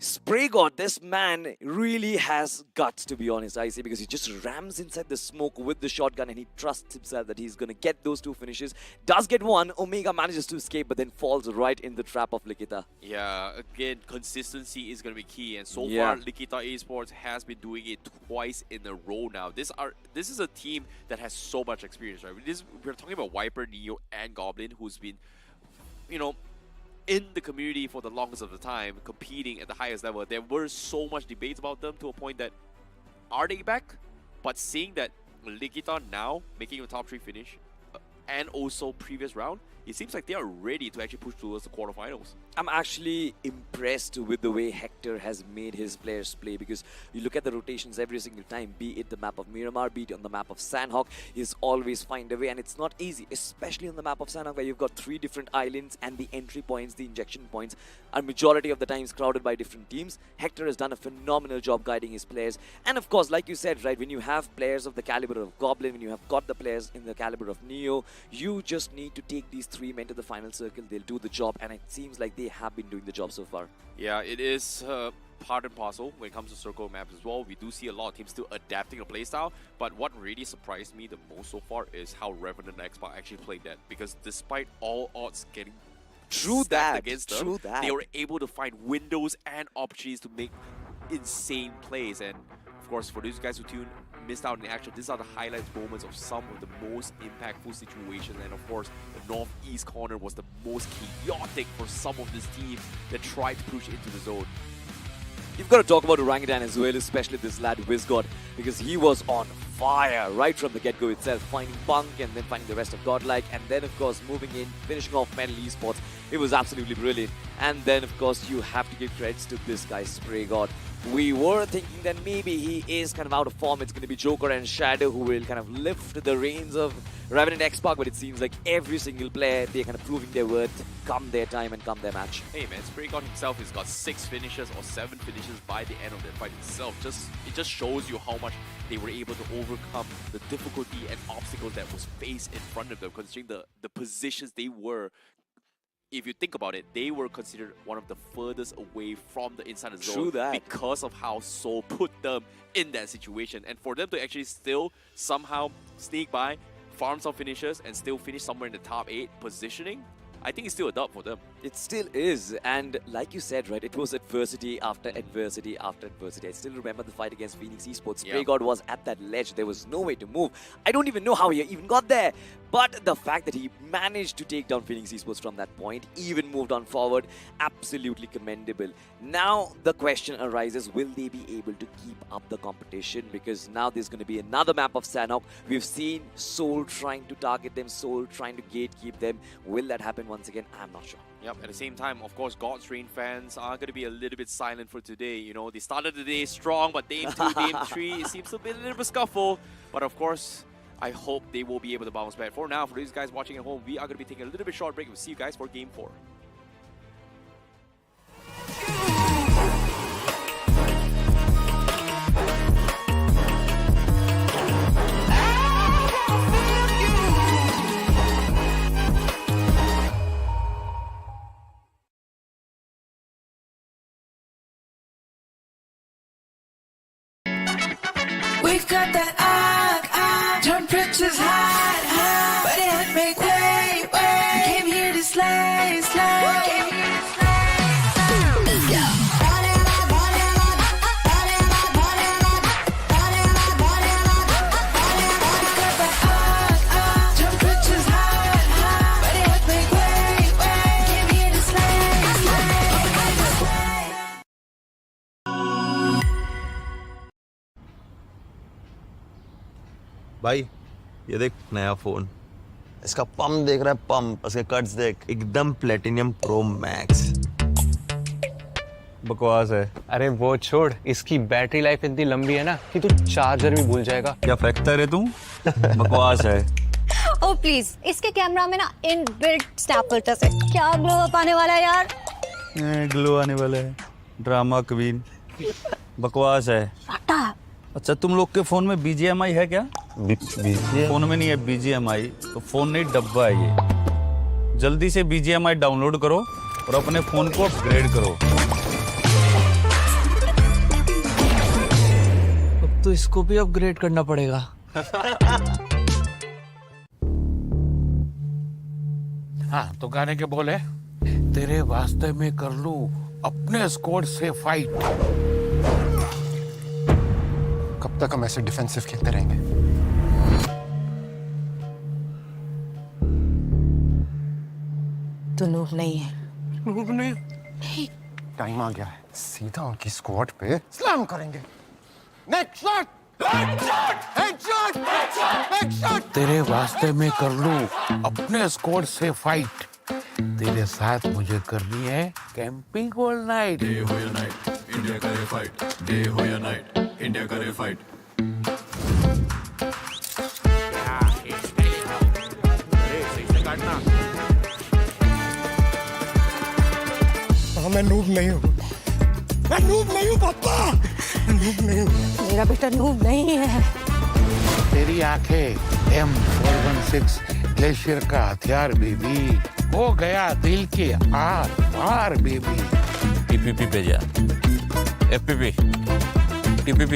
Spray God, this man really has guts, to be honest, I say, because he just rams inside the smoke with the shotgun and he trusts himself that he's going to get those two finishes. Does get one, Omega manages to escape, but then falls right in the trap of Likita. Yeah, again, consistency is going to be key, and so far, Likita Esports has been doing it twice in a row now. This is a team that has so much experience, right? We're talking about Viper, Neo, and Goblin, who's been, you know, in the community for the longest of the time, competing at the highest level. There were so much debates about them to a point that, are they back? But seeing that Likita now making a top 3 finish, and also previous round, it seems like they are ready to actually push towards the quarterfinals. I'm actually impressed with the way Hector has made his players play, because you look at the rotations every single time, be it the map of Miramar, be it on the map of Sandhawk, he's always find a way, and it's not easy, especially on the map of Sandhawk where you've got 3 different islands and the entry points, the injection points are majority of the times crowded by different teams. Hector has done a phenomenal job guiding his players, and of course, like you said, right, when you have players of the caliber of Goblin, when you have got the players in the caliber of Neo, you just need to take these 3 men to the final circle. They'll do the job, and it seems like they have been doing the job so far. Yeah, it is part and parcel when it comes to circle maps as well. We do see a lot of teams still adapting the playstyle, but what really surprised me the most so far is how Revenant and Xbox actually played that, because despite all odds getting stacked against them, they were able to find windows and opportunities to make insane plays. And of course, for those guys who missed out in the action, these are the highlight moments of some of the most impactful situations. And of course, the northeast corner was the most chaotic for some of this team that tried to push into the zone. You've got to talk about Orangutan as well, especially this lad WizGod, because he was on fire right from the get-go itself, finding Punk and then finding the rest of Godlike, and then of course moving in, finishing off Metal Esports. It was absolutely brilliant. And then of course you have to give credits to this guy, Spray God. We were thinking that maybe he is kind of out of form. It's going to be Joker and Shadow who will kind of lift the reins of Revenant X-Park, but it seems like every single player, they're kind of proving their worth come their time and come their match. Hey man, Spray God himself has got 6 finishes or 7 finishes by the end of that fight itself. It just shows you how much they were able to overcome the difficulty and obstacles that was faced in front of them, considering the positions they were. If you think about it, they were considered one of the furthest away from the inside of the zone because of how Seoul put them in that situation. And for them to actually still somehow sneak by, farm some finishes, and still finish somewhere in the top 8 positioning, I think it's still a dub for them. It still is, and like you said, right, it was adversity after adversity after adversity. I still remember the fight against Phoenix Esports. Spray God was at that ledge. There was no way to move. I don't even know how he even got there. But the fact that he managed to take down Phoenix Esports from that point, even moved on forward, absolutely commendable. Now the question arises, will they be able to keep up the competition? Because now there's going to be another map of Sandhawk. We've seen Seoul trying to target them, Seoul trying to gatekeep them. Will that happen once again? I'm not sure. Yep, at the same time, of course, God's Reign fans are going to be a little bit silent for today. You know, they started the day strong, but game 2, game 3, it seems to be a little bit scuffle. But of course, I hope they will be able to bounce back. For now, for these guys watching at home, we are going to be taking a little bit short break. We'll see you guys for game 4. We've got that temperatures hot, but it make way. We came here to slay. भाई ये देख नया phone इसका pump देख रहा है, pump, उसके cuts देख, एकदम प्लेटिनियम प्रो मैक्स। बकवास है। अरे वो छोड़, इसकी बैटरी लाइफ इतनी लंबी है ना कि तू चार्जर भी भूल जाएगा। क्या फेंकता है तू? बकवास है। ओ प्लीज, इसके कैमरा में ना इनबिल्ट स्नैप फिल्टर्स है। क्या ग्लो अप आने वाला है यार? ग्लो आने वाला है। Drama queen. बकवास है। अच्छा, तुम लोग के फोन में BGMI है क्या? फोन में नहीं है BGMI, तो फोन नहीं डब्बा है ये। जल्दी से BGMI डाउनलोड करो और अपने फोन को अपग्रेड करो। अब तो इसको भी अपग्रेड करना पड़ेगा। हाँ, तो गाने के बोले, तेरे वास्ते में कर लूं अपने स्क्वाड से फाइट। कब तक हम ऐसे डिफेंसिव खेलते रहेंगे? तो नूब नहीं है। नूब नहीं। टाइम आ गया है, सीधा उनकी स्क्वाड पे स्लैम करेंगे। Next shot, headshot, headshot. तेरे वास्ते में कर लूं अपने स्क्वाड से फाइट। तेरे साथ मुझे करनी है कैंपिंग ऑल नाइट। डे हो या नाइट, इंडिया करे फाइट। डे हो या नाइट, इंडिया करे फाइट। मैं नूब नहीं हूँ। मैं नूब नहीं हूँ पापा। नूब नहीं हूँ। मेरा बेटा नूब नहीं है। तेरी आंखें M416 ग्लेशियर का हथियार बेबी। हो गया दिल के आर पार बेबी। TPP पे जा। FPP, TPP,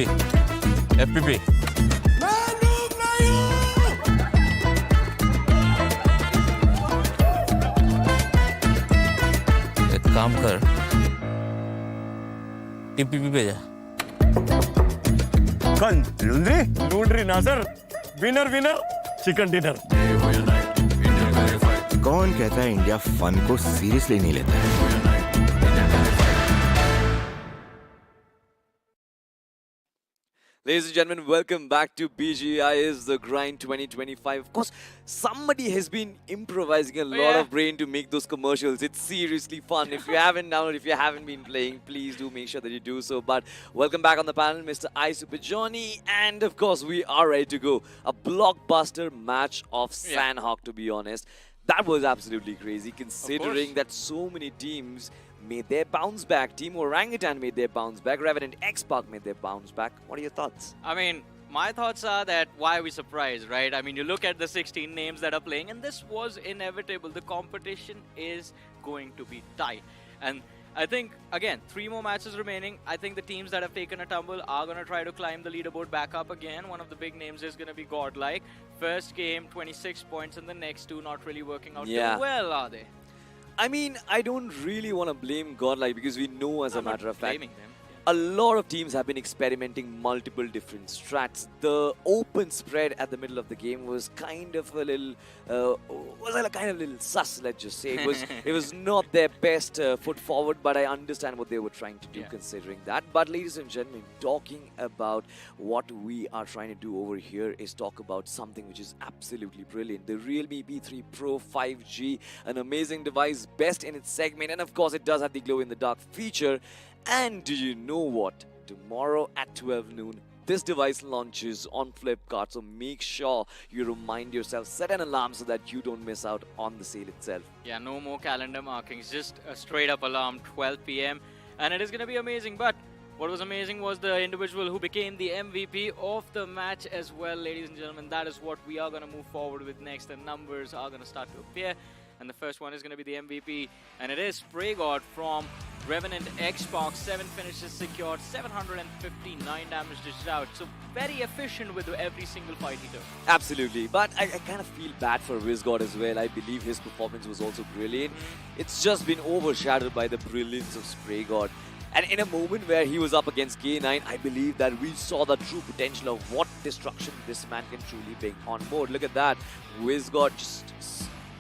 FPP। मैं नूब नहीं हूँ। एक काम कर, TPP पे जा। कौन? लूंड्री ना sir, winner winner chicken dinner. कौन कहता है इंडिया फन को सीरियसली नहीं लेता है? Ladies and gentlemen, welcome back to BGIS The Grind 2025. Of course, somebody has been improvising a lot of brain to make those commercials. It's seriously fun. If you haven't downloaded, if you haven't been playing, please do make sure that you do so. But welcome back on the panel, Mr. I Super Johnny. And of course, we are ready to go. A blockbuster match of Sandhawk, to be honest. That was absolutely crazy, considering that so many teams made their bounce back. Team Orangutan made their bounce back. Revenant X-Park made their bounce back. What are your thoughts? I mean, my thoughts are that why are we surprised, right? I mean, you look at the 16 names that are playing, and this was inevitable. The competition is going to be tight. And I think, again, 3 more matches remaining. I think the teams that have taken a tumble are going to try to climb the leaderboard back up again. One of the big names is going to be Godlike. First game, 26 points, and the next 2 not really working out too well, are they? I mean, I don't really want to blame Godlike because we know, as a matter of fact, them. a lot of teams have been experimenting multiple different strats. The open spread at the middle of the game was kind of a little, sus, let's just say. It was not their best foot forward, but I understand what they were trying to do considering that. But ladies and gentlemen, talking about what we are trying to do over here is talk about something which is absolutely brilliant. The Realme B3 Pro 5G, an amazing device, best in its segment, and of course it does have the glow-in-the-dark feature. And do you know what? Tomorrow at 12 noon, this device launches on Flipkart, so make sure you remind yourself, set an alarm so that you don't miss out on the sale itself. Yeah, no more calendar markings, just a straight up alarm, 12 PM, and it is going to be amazing. But what was amazing was the individual who became the MVP of the match as well, ladies and gentlemen. That is what we are going to move forward with next. The numbers are going to start to appear. And the first one is going to be the MVP, and it is Spray God from Revenant X-Park. 7 finishes secured, 759 damage dished out. So very efficient with every single fight he took. Absolutely, but I kind of feel bad for WizGod as well. I believe his performance was also brilliant. It's just been overshadowed by the brilliance of Spray God. And in a moment where he was up against K9, I believe that we saw the true potential of what destruction this man can truly bring on board. Look at that, WizGod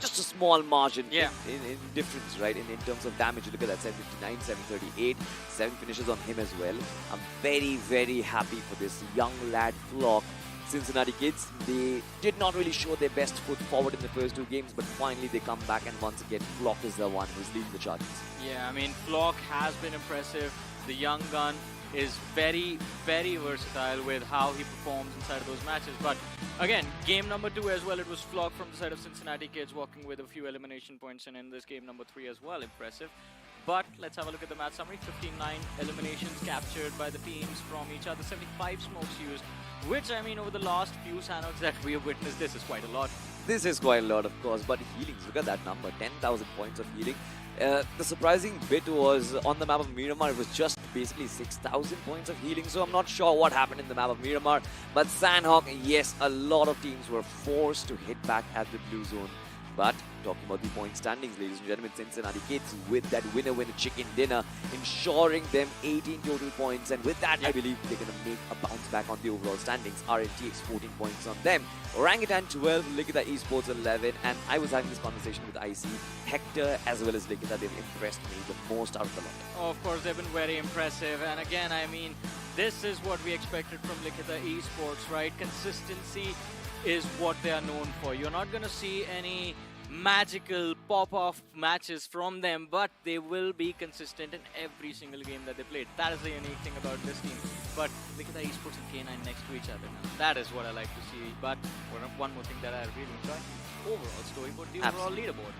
just a small margin in difference, right? In terms of damage, look at that, 759, 738, 7 finishes on him as well. I'm very, very happy for this young lad Flock. Cincinnati Kids, they did not really show their best foot forward in the first two games, but finally they come back and once again Flock is the one who's leading the charges. Yeah, I mean, Flock has been impressive. The young gun is very, very versatile with how he performs inside of those matches. But again, game number 2 as well, it was Flock from the side of Cincinnati Kids walking with a few elimination points, and in this game number 3 as well, impressive. But let's have a look at the match summary. 59 eliminations captured by the teams from each other, 75 smokes used, which, I mean, over the last few Sanoks that we have witnessed, this is quite a lot. This is quite a lot, of course, but healings, look at that number, 10,000 points of healing. The surprising bit was on the map of Miramar, it was just basically 6,000 points of healing, so I'm not sure what happened in the map of Miramar. But Sandhawk, yes, a lot of teams were forced to hit back at the blue zone. But talking about the point standings, ladies and gentlemen, Cincinnati Kids with that winner chicken dinner, ensuring them 18 total points. And with that, I believe they're going to make a bounce back on the overall standings. RNTX 14 points on them. Orangutan 12, Likita Esports 11. And I was having this conversation with IC. Hector as well as Likita, they've impressed me the most out of the lot. Oh, of course, they've been very impressive. And again, I mean, this is what we expected from Likita Esports, right? Consistency is what they are known for. You're not going to see any magical pop-off matches from them, but they will be consistent in every single game that they played. That is the unique thing about this team. But look at the Esports and K9 next to each other now. That is what I like to see. But one more thing that I really enjoy, the overall storyboard, the overall leaderboard.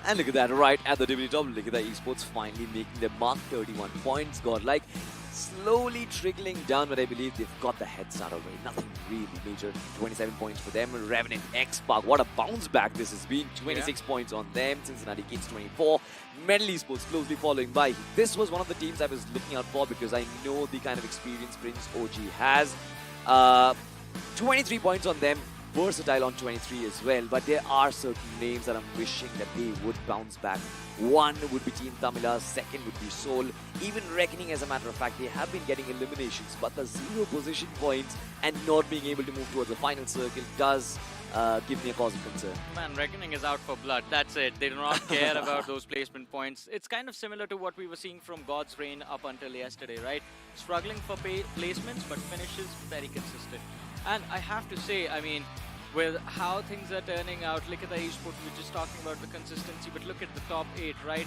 And look at that, right at the WW, look at the Esports finally making their mark, 31 points, godlike. Slowly trickling down, but I believe they've got the head start already. Nothing really major. 27 points for them. Revenant X-Park, what a bounce back this has been. 26 points on them. Cincinnati Kids 24. Medal Esports closely following by. This was one of the teams I was looking out for because I know the kind of experience Prince OG has. 23 points on them. Versatile on 23 as well, but there are certain names that I'm wishing that they would bounce back. One would be Team Tamila, second would be Soul, even Reckoning, as a matter of fact, they have been getting eliminations, but the 0 position points and not being able to move towards the final circle does give me a cause of concern. Man, Reckoning is out for blood, that's it. They do not care about those placement points. It's kind of similar to what we were seeing from God's Reign up until yesterday, right? Struggling for placements, but finishes very consistent. And I have to say, I mean, with how things are turning out, look at the esports, we're just talking about the consistency, but look at the top 8, right?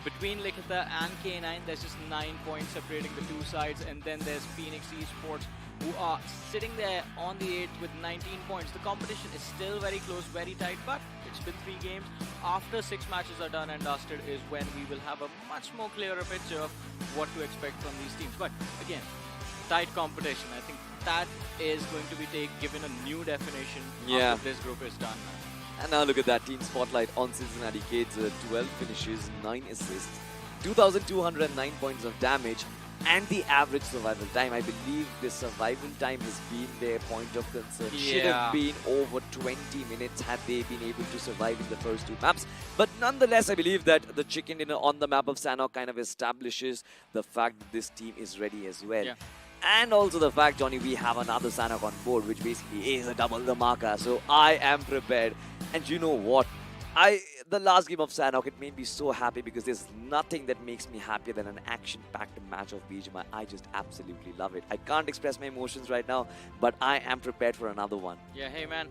Between Likita and K9, there's just 9 points separating the two sides, and then there's Phoenix Esports, who are sitting there on the 8th with 19 points. The competition is still very close, very tight, but it's been 3 games. After 6 matches are done and dusted is when we will have a much more clearer picture of what to expect from these teams. But again, tight competition. I think that is going to be given a new definition after this group is done. And now look at that team spotlight on Cincinnati Kids. 12 finishes, 9 assists, 2,209 points of damage, and the average survival time. I believe the survival time has been their point of concern. Should have been over 20 minutes had they been able to survive in the first 2 maps. But nonetheless, I believe that the chicken dinner on the map of Sanhok kind of establishes the fact that this team is ready as well. And also the fact, Johnny, we have another Sanhok on board, which basically is a double the marker. So I am prepared. And you know what? The last game of Sanhok, it made me so happy because there's nothing that makes me happier than an action-packed match of BGMI. I just absolutely love it. I can't express my emotions right now, but I am prepared for another one. Yeah, hey man,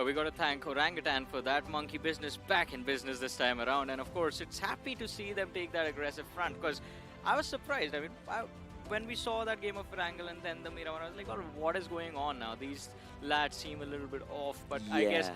we got to thank Orangutan for that. Monkey Business back in business this time around. And of course, it's happy to see them take that aggressive front because I was surprised. I mean, when we saw that game of Wrangle and then the Miramar, I was like, oh, what is going on now? These lads seem a little bit off, but I guess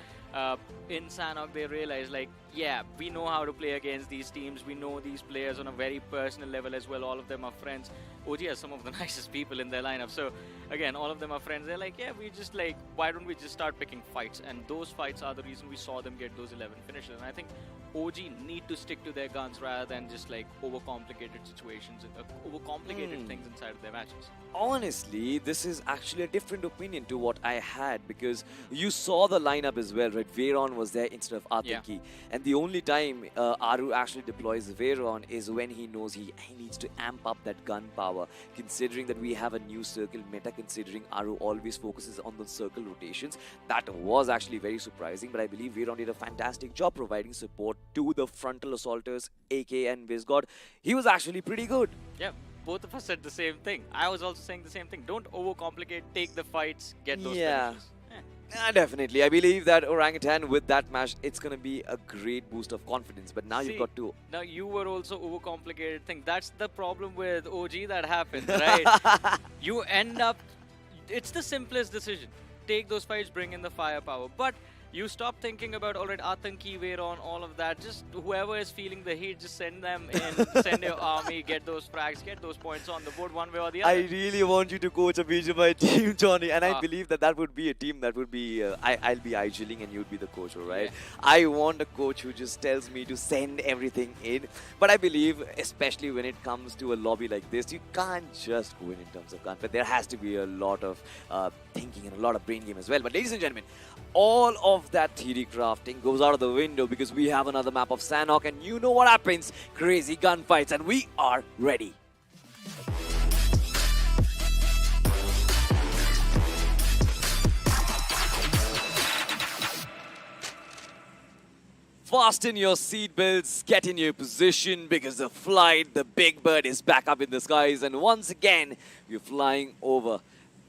in Sanhok they realized, like, yeah, we know how to play against these teams. We know these players on a very personal level as well. All of them are friends. OG has some of the nicest people in their lineup. So again, all of them are friends. They're like, yeah, we just like, why don't we just start picking fights? And those fights are the reason we saw them get those 11 finishes. And I think OG need to stick to their guns rather than just like overcomplicated situations, overcomplicated things inside of their matches. Honestly, this is actually a different opinion to what I had because you saw the lineup as well, right? Veyron was there instead of Atanki. And the only time Aru actually deploys Veyron is when he knows he needs to amp up that gun power. Considering that we have a new circle meta, considering Aru always focuses on the circle rotations, that was actually very surprising. But I believe Veyron did a fantastic job providing support to the frontal assaulters, AK and Vizgod. He was actually pretty good. Yeah. both of us said the same thing. I was also saying the same thing. Don't overcomplicate, take the fights, get those finishes. Definitely. I believe that Orangutan with that match, it's going to be a great boost of confidence. But now you've got to... Now you were also overcomplicated thing. That's the problem with OG that happened, right? You end up... It's the simplest decision. Take those fights, bring in the firepower. But you stop thinking about, all right, Atanki, Veyron, all of that. Just whoever is feeling the heat, just send them in, send your army, get those frags, get those points on the board one way or the other. I really want you to coach a BGMI team, Johnny. And I believe that would be a team that would be... I'll be idling and you'd be the coach, all right? Yeah. I want a coach who just tells me to send everything in. But I believe, especially when it comes to a lobby like this, you can't just go in terms of gunplay. There has to be a lot of thinking and a lot of brain game as well. But ladies and gentlemen, all of that theory crafting goes out of the window because we have another map of Sanhok, and you know what happens. Crazy gunfights, and we are ready. Fasten your seatbelts, get in your position because the flight, the big bird is back up in the skies, and once again, we're flying over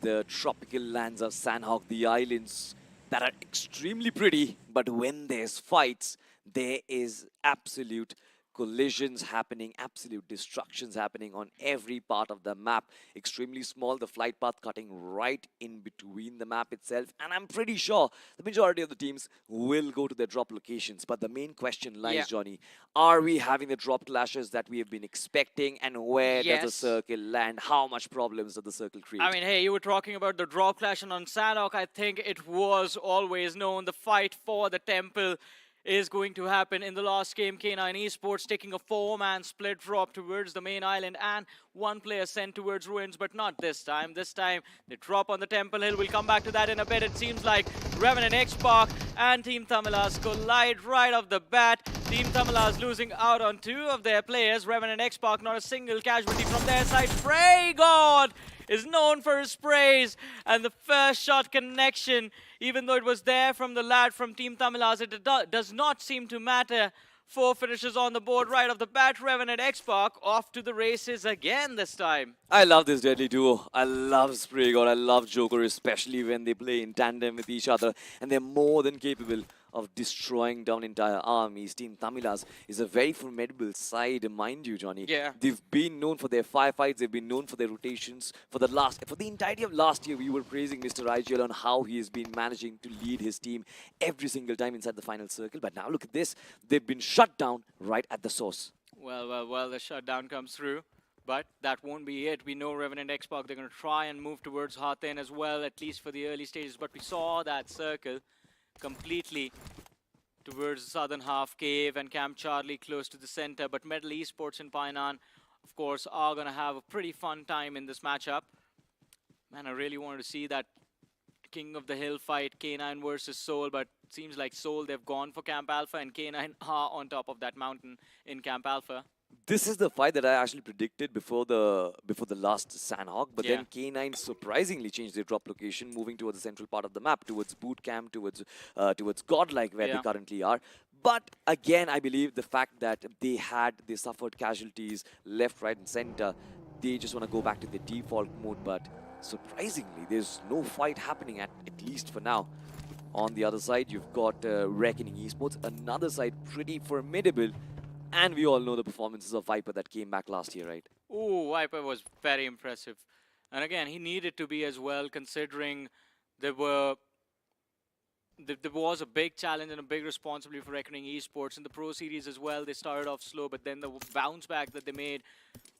the tropical lands of Sanhok, the islands that are extremely pretty, but when there's fights, there is absolute collisions happening, absolute destructions happening on every part of the map. Extremely small, the flight path cutting right in between the map itself, and I'm pretty sure the majority of the teams will go to their drop locations. But the main question lies, Johnny, are we having the drop clashes that we have been expecting, and where does the circle land? How much problems does the circle create? I mean, hey, you were talking about the drop clash on Sanhok. I think it was always known the fight for the temple is going to happen. In the last game, K9 Esports taking a 4-man split drop towards the main island and one player sent towards ruins, but not this time. This time, they drop on the Temple Hill. We'll come back to that in a bit. It seems like Revenant X-Park and Team Tamilas collide right off the bat. Team Tamilas losing out on 2 of their players. Revenant X-Park, not a single casualty from their side. Frey God is known for his sprays, and the first shot connection, even though it was there from the lad from Team Tamilas, it does not seem to matter. 4 finishes on the board right off the bat. Revenant X-Park off to the races again this time. I love this deadly duo. I love Spray God. I love Joker, especially when they play in tandem with each other, and they're more than capable of destroying down entire armies. Team Tamilas is a very formidable side, mind you, Johnny. Yeah. They've been known for their firefights. They've been known for their rotations. For the entirety of last year, we were praising Mr. IGL on how he has been managing to lead his team every single time inside the final circle. But now look at this. They've been shut down right at the source. Well, the shutdown comes through. But that won't be it. We know Revenant X-Park, they're going to try and move towards Hathin as well, at least for the early stages. But we saw that circle completely towards the southern half, Cave and Camp Charlie close to the center. But Metal Esports and Painan, of course, are going to have a pretty fun time in this matchup. Man, I really wanted to see that King of the Hill fight, K9 versus Soul, but it seems like Soul, they've gone for Camp Alpha, and K9 are on top of that mountain in Camp Alpha. This is the fight that I actually predicted before the last Sanhok, but then K9 surprisingly changed their drop location, moving towards the central part of the map, towards Boot Camp, towards Godlike, where they currently are. But again, I believe the fact that they suffered casualties left, right, and center, they just want to go back to their default mode. But surprisingly, there's no fight happening at least for now. On the other side, you've got Reckoning Esports, another side pretty formidable. And we all know the performances of Viper that came back last year, right? Oh, Viper was very impressive. And again, he needed to be as well, considering there was a big challenge and a big responsibility for Reckoning Esports. In the Pro Series as well, they started off slow, but then the bounce back that they made,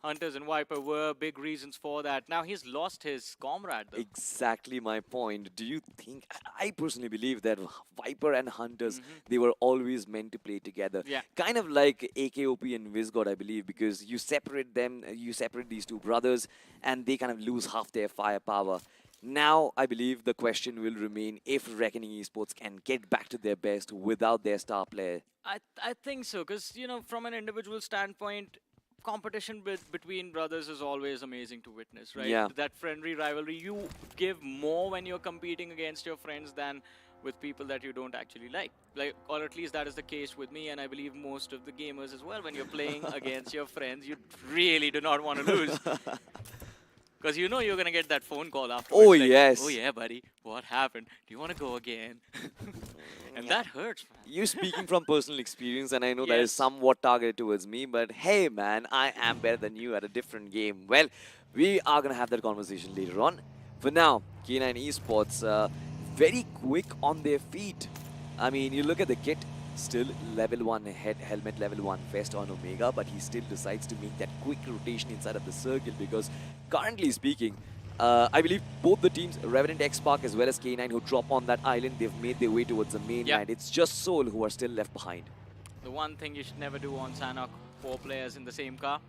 Hunters and Viper, were big reasons for that. Now he's lost his comrade, though. Exactly my point. Do you think... I personally believe that Viper and Hunters, they were always meant to play together. Yeah. Kind of like AKOP and Vizgod, I believe, because you separate them, you separate these two brothers, and they kind of lose half their firepower. Now, I believe the question will remain if Reckoning Esports can get back to their best without their star player. I think so, because, you know, from an individual standpoint, competition between brothers is always amazing to witness, right? Yeah. That friendly rivalry, you give more when you're competing against your friends than with people that you don't actually like. Or at least that is the case with me, and I believe most of the gamers as well. When you're playing against your friends, you really do not want to lose. Because you know you're going to get that phone call afterwards. Oh, like, yes. Oh, yeah, buddy. What happened? Do you want to go again? And that hurts, man. You're speaking from personal experience, and I know that is Yes. somewhat targeted towards me, but hey, man, I am better than you at a different game. Well, we are going to have that conversation later on. For now, K9 Esports, very quick on their feet. I mean, you look at the kit, still level 1 helmet, level 1 vest on Omega, but he still decides to make that quick rotation inside of the circle because currently speaking, I believe both the teams, Revenant X-Park as well as K9 who drop on that island, they've made their way towards the mainland. It's just Soul who are still left behind. The one thing you should never do on Sanhok, 4 players in the same car.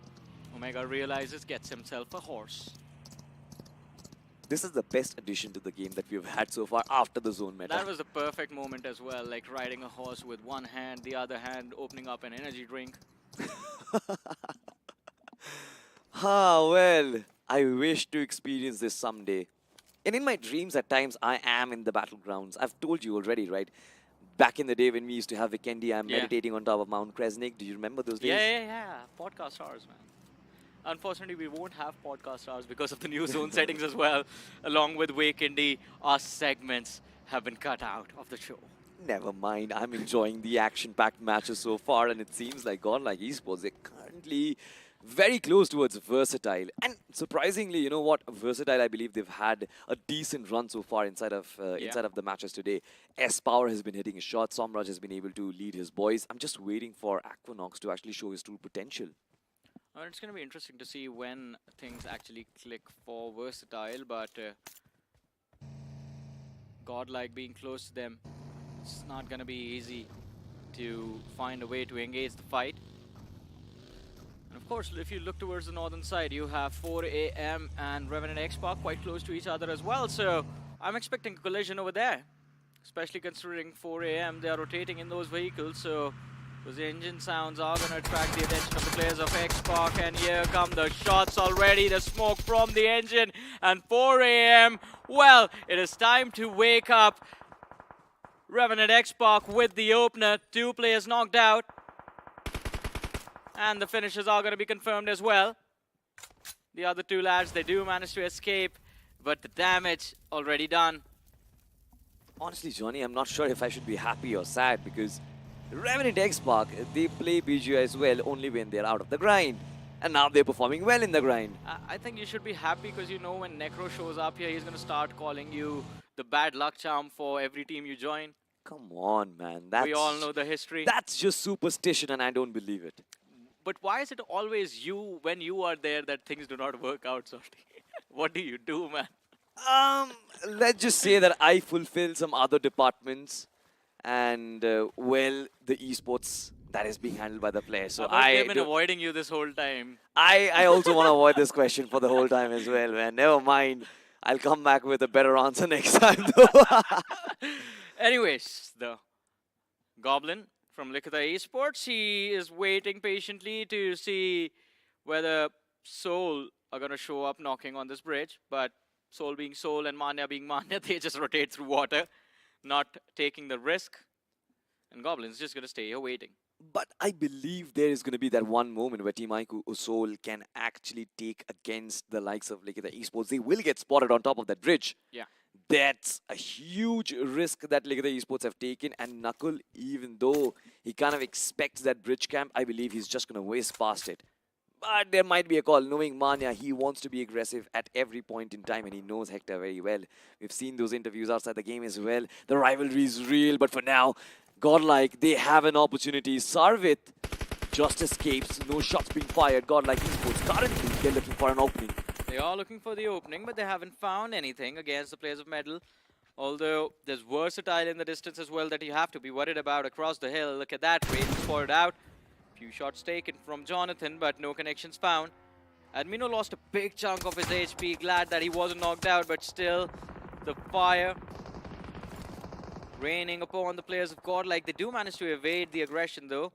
Omega realizes, gets himself a horse. This is the best addition to the game that we've had so far after the zone meta. That was the perfect moment as well, like riding a horse with one hand, the other hand opening up an energy drink. Well, I wish to experience this someday. And in my dreams at times, I am in the battlegrounds. I've told you already, right? Back in the day when we used to have Vikendi, I'm meditating on top of Mount Kresnik. Do you remember those days? Yeah. Podcast stars, man. Unfortunately, we won't have podcast stars because of the new zone settings as well. Along with Wakendi, our segments have been cut out of the show. Never mind. I'm enjoying the action-packed matches so far, and it seems like Godlike Esports, they're currently very close towards Versatile. And surprisingly, you know what? Versatile, I believe they've had a decent run so far inside of the matches today. S-Power has been hitting his shot. Somraj has been able to lead his boys. I'm just waiting for Aquanox to actually show his true potential. It's going to be interesting to see when things actually click for Versatile, but Godlike being close to them, it's not going to be easy to find a way to engage the fight. And of course, if you look towards the northern side, you have 4 AM and Revenant X-Park quite close to each other as well, so I'm expecting a collision over there, especially considering 4 AM, they are rotating in those vehicles, so those engine sounds are going to attract the attention of the players of X-Park, and here come the shots already, the smoke from the engine, and 4 AM, well, it is time to wake up. Revenant X-Park with the opener, 2 players knocked out, and the finishes are going to be confirmed as well. The other 2 lads, they do manage to escape, but the damage already done. Honestly, Johnny, I'm not sure if I should be happy or sad because Revenant X-Park, they play BGIS well only when they're out of the grind. And now they're performing well in the grind. I think you should be happy because you know when Necro shows up here, he's going to start calling you the bad luck charm for every team you join. Come on, man. We all know the history. That's just superstition and I don't believe it. But why is it always you, when you are there, that things do not work out, Sorty? What do you do, man? Let's just say that I fulfill some other departments. And, well, the esports, that is being handled by the players. So I've been avoiding you this whole time. I also want to avoid this question for the whole time as well, man. Never mind. I'll come back with a better answer next time, though. Anyways, the Goblin from Likita Esports, he is waiting patiently to see whether Soul are going to show up knocking on this bridge. But Soul being Soul and Manya being Manya, they just rotate through water, not taking the risk. And Goblin's just going to stay here waiting. But I believe there is going to be that one moment where Team Aiku Soul can actually take against the likes of Likita Esports. They will get spotted on top of that bridge. Yeah. That's a huge risk that Likita Esports have taken. And Knuckle, even though he kind of expects that bridge camp, I believe he's just going to whiz past it. But there might be a call. Knowing Manya, he wants to be aggressive at every point in time, and he knows Hector very well. We've seen those interviews outside the game as well. The rivalry is real, but for now, Godlike, they have an opportunity. Sarvit just escapes. No shots being fired. Godlike Esports, currently, they're looking for an opening. They are looking for the opening, but they haven't found anything against the players of Medal. Although there's Versatile in the distance as well that you have to be worried about across the hill. Look at that, Raiden spotted out. Few shots taken from Jonathan, but no connections found. Admino lost a big chunk of his HP. Glad that he wasn't knocked out, but still, the fire raining upon the players of Godlike. They do manage to evade the aggression, though.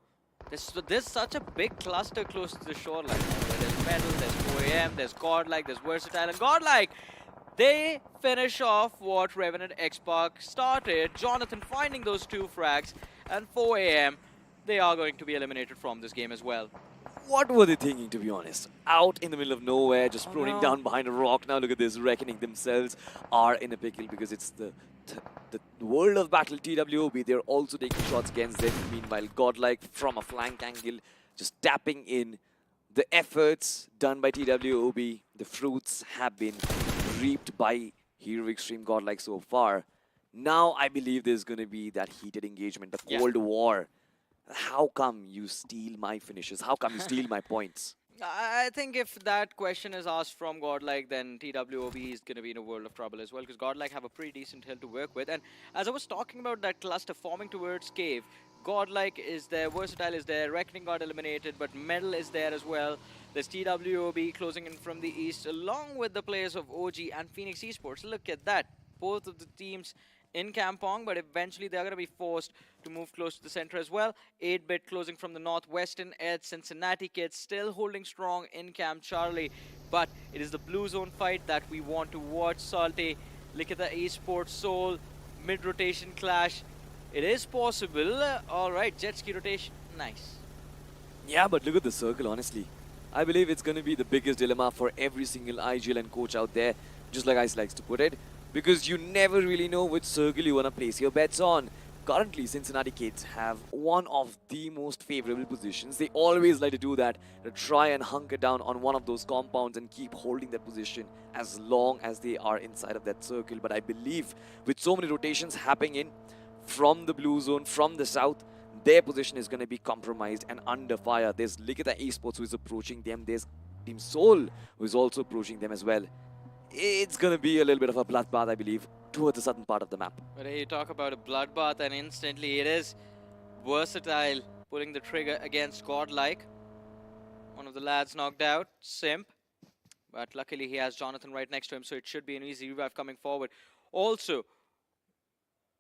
There's such a big cluster close to the shoreline. There's Medal, there's 4 AM, there's Godlike, there's Versatile, and Godlike, They finish off what Revenant X-Pac started. Jonathan finding those 2 frags, and 4 AM, they are going to be eliminated from this game as well. What were they thinking, to be honest? Out in the middle of nowhere, just floating down behind a rock. Now look at this, Reckoning themselves are in a pickle because it's the world of battle TWOB. They're also taking shots against them. Meanwhile, Godlike from a flank angle, just tapping in. The efforts done by TWOB, the fruits have been reaped by Hero Extreme Godlike so far. Now I believe there's going to be that heated engagement, the Cold War. How come you steal my finishes? How come you steal my points? I think if that question is asked from Godlike, then TWOB is going to be in a world of trouble as well, because Godlike have a pretty decent hill to work with. And as I was talking about that cluster forming towards Cave, Godlike is there, Versatile is there, Reckoning got eliminated, but Medal is there as well. There's TWOB closing in from the east, along with the players of OG and Phoenix Esports. Look at that. Both of the teams in Kampong, but eventually they're going to be forced to move close to the center as well. 8-bit closing from the northwestern edge. Cincinnati Kids still holding strong in Camp Charlie, but it is the blue zone fight that we want to watch. Salty, look at the Esports Soul, mid-rotation clash. It is possible. All right, jet ski rotation, nice. Yeah, but look at the circle, honestly. I believe it's going to be the biggest dilemma for every single IGL and coach out there, just like Ice likes to put it, because you never really know which circle you want to place your bets on. Currently, Cincinnati Kids have one of the most favorable positions. They always like to do that, to try and hunker down on one of those compounds and keep holding that position as long as they are inside of that circle. But I believe with so many rotations happening in from the blue zone, from the south, their position is going to be compromised and under fire. There's Likita Esports who is approaching them. There's Team Soul who is also approaching them as well. It's going to be a little bit of a bloodbath, I believe, towards the southern part of the map. But hey, you talk about a bloodbath, and instantly it is Versatile pulling the trigger against Godlike. One of the lads knocked out, Simp. But luckily he has Jonathan right next to him, so it should be an easy revive coming forward. Also,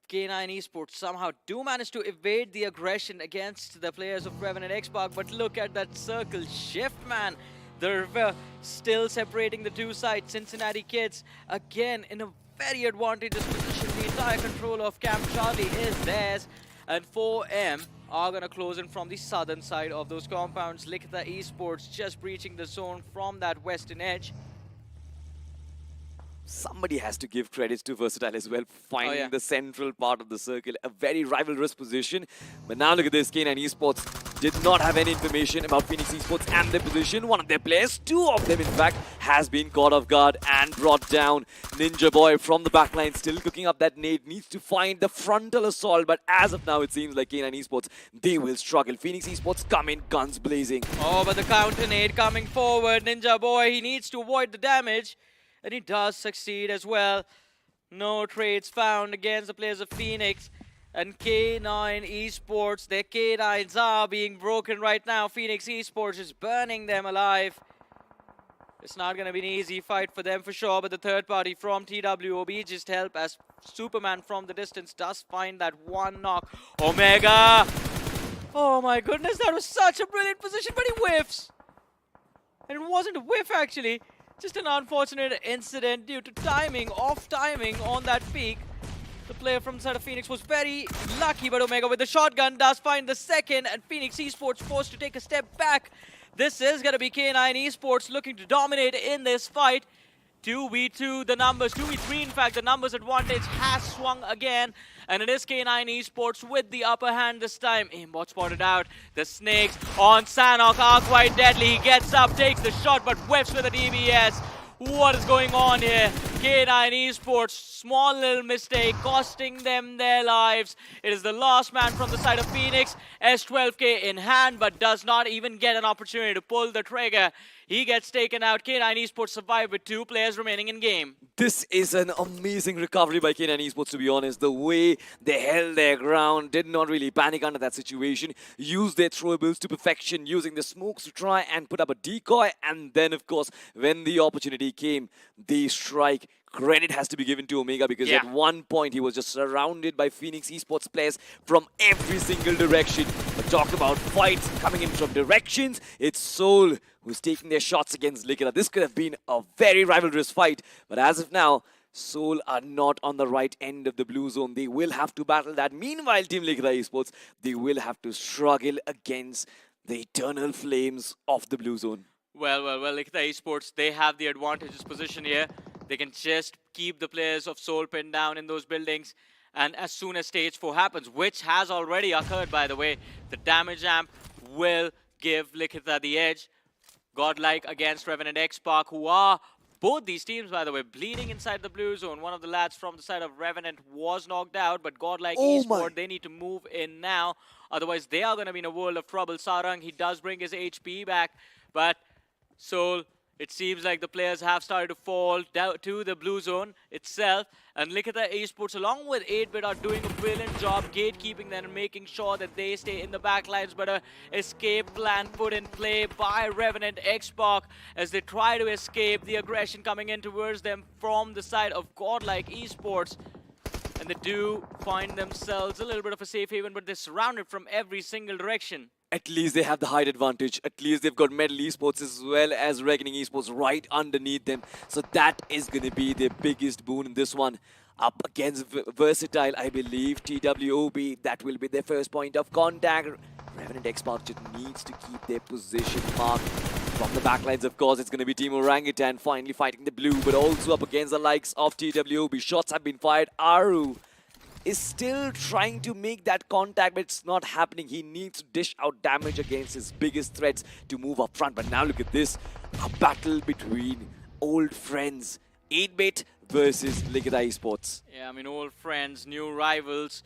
K9 Esports somehow do manage to evade the aggression against the players of Revenant X-Pac, but look at that circle shift, man. The river still separating the two sides. Cincinnati Kids again in a very advantageous position. The entire control of Camp Charlie is theirs, and 4M are going to close in from the southern side of those compounds. Likita Esports just breaching the zone from that western edge. Somebody has to give credits to Versatile as well, finding the central part of the circle, a very rivalrous position. But now look at this, K9 Esports did not have any information about Phoenix Esports and their position. One of their players, 2 of them in fact, has been caught off guard and brought down. Ninja Boy from the backline still cooking up that nade, needs to find the frontal assault, but as of now it seems like K9 Esports, they will struggle. Phoenix Esports come in guns blazing. Oh, but the counter nade coming forward. Ninja Boy, he needs to avoid the damage. And he does succeed as well. No trades found against the players of Phoenix. And K9 Esports, their K9s are being broken right now. Phoenix Esports is burning them alive. It's not going to be an easy fight for them for sure, but the third party from TWOB just help as Superman from the distance does find that one knock. Omega! Oh my goodness, that was such a brilliant position, but he whiffs. And it wasn't a whiff actually. Just an unfortunate incident due to timing, off timing on that peak. The player from the side of Phoenix was very lucky, but Omega with the shotgun does find the second, and Phoenix Esports forced to take a step back. This is going to be K9 Esports looking to dominate in this fight. 2v2, the numbers, 2v3 in fact, the numbers advantage has swung again. And it is K9 Esports with the upper hand this time. Aimbot spotted out. The snakes on Sanok are quite deadly. He gets up, takes the shot, but whiffs with a DBS. What is going on here? K9 Esports, small little mistake, costing them their lives. It is the last man from the side of Phoenix. S12K in hand, but does not even get an opportunity to pull the trigger. He gets taken out. K9 Esports survive with 2 players remaining in game. This is an amazing recovery by K9 Esports, to be honest. The way they held their ground, did not really panic under that situation, used their throwables to perfection, using the smokes to try and put up a decoy, and then, of course, when the opportunity came, they strike. Credit has to be given to Omega because at one point he was just surrounded by Phoenix Esports players from every single direction. But talk about fights coming in from directions, it's Soul who's taking their shots against Likita. This could have been a very rivalrous fight, but as of now, Seoul are not on the right end of the blue zone. They will have to battle that. Meanwhile, Team Likita Esports, they will have to struggle against the eternal flames of the blue zone. Well, Likita Esports, they have the advantageous position here. They can just keep the players of Seoul pinned down in those buildings. And as soon as stage 4 happens, which has already occurred, by the way, the damage amp will give Likita the edge. Godlike against Revenant X-Park, who are both these teams, by the way, bleeding inside the blue zone. One of the lads from the side of Revenant was knocked out, but Godlike Esport, they need to move in now. Otherwise, they are going to be in a world of trouble. Sarang, he does bring his HP back, but Seoul, it seems like the players have started to fall down to the blue zone itself. And Likita Esports, along with 8-Bit, are doing a brilliant job gatekeeping them and making sure that they stay in the backlines. But an escape plan put in play by Revenant X-Park as they try to escape the aggression coming in towards them from the side of Godlike Esports. And they do find themselves a little bit of a safe haven, but they're surrounded from every single direction. At least they have the height advantage. At least they've got Metal Esports as well as Reckoning Esports right underneath them. So that is going to be their biggest boon in this one. Up against Versatile, I believe, TWOB, that will be their first point of contact. Revenant X-Park just needs to keep their position marked. From the backlines, of course, it's going to be Team Orangutan finally fighting the blue, but also up against the likes of TWOB. Shots have been fired. Aru is still trying to make that contact, but it's not happening. He needs to dish out damage against his biggest threats to move up front. But now look at this, a battle between old friends, 8-Bit versus Likita Esports. Yeah, I mean, old friends, new rivals.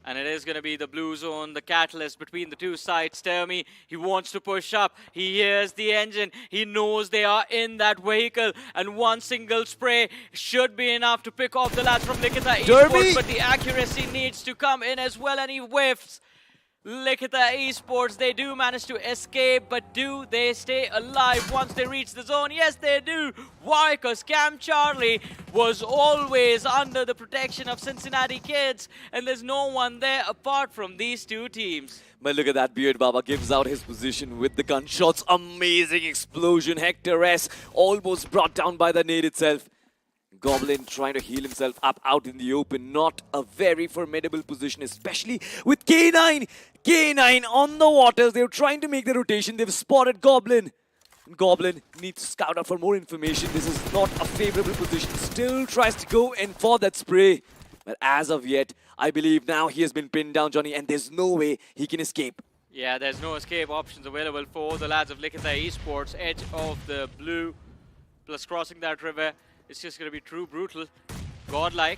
And it is going to be the blue zone, the catalyst between the two sides. Termi, he wants to push up. He hears the engine. He knows they are in that vehicle. And one single spray should be enough to pick off the lads from Likita Esports. But the accuracy needs to come in as well, and he whiffs. Likita Esports, they do manage to escape, but do they stay alive once they reach the zone? Yes, they do. Why? Because Cam Charlie was always under the protection of Cincinnati Kids, and there's no one there apart from these two teams. But look at that, Beard Baba gives out his position with the gunshots. Amazing explosion. Hector S almost brought down by the nade itself. Goblin trying to heal himself up out in the open. Not a very formidable position, especially with K9. K9 on the waters. They're trying to make the rotation. They've spotted Goblin. Goblin needs to scout out for more information. This is not a favorable position. Still tries to go in for that spray. But as of yet, I believe now he has been pinned down, Johnny, and there's no way he can escape. Yeah, there's no escape options available for the lads of Likita Esports. Edge of the blue, plus crossing that river. It's just going to be true brutal. Godlike,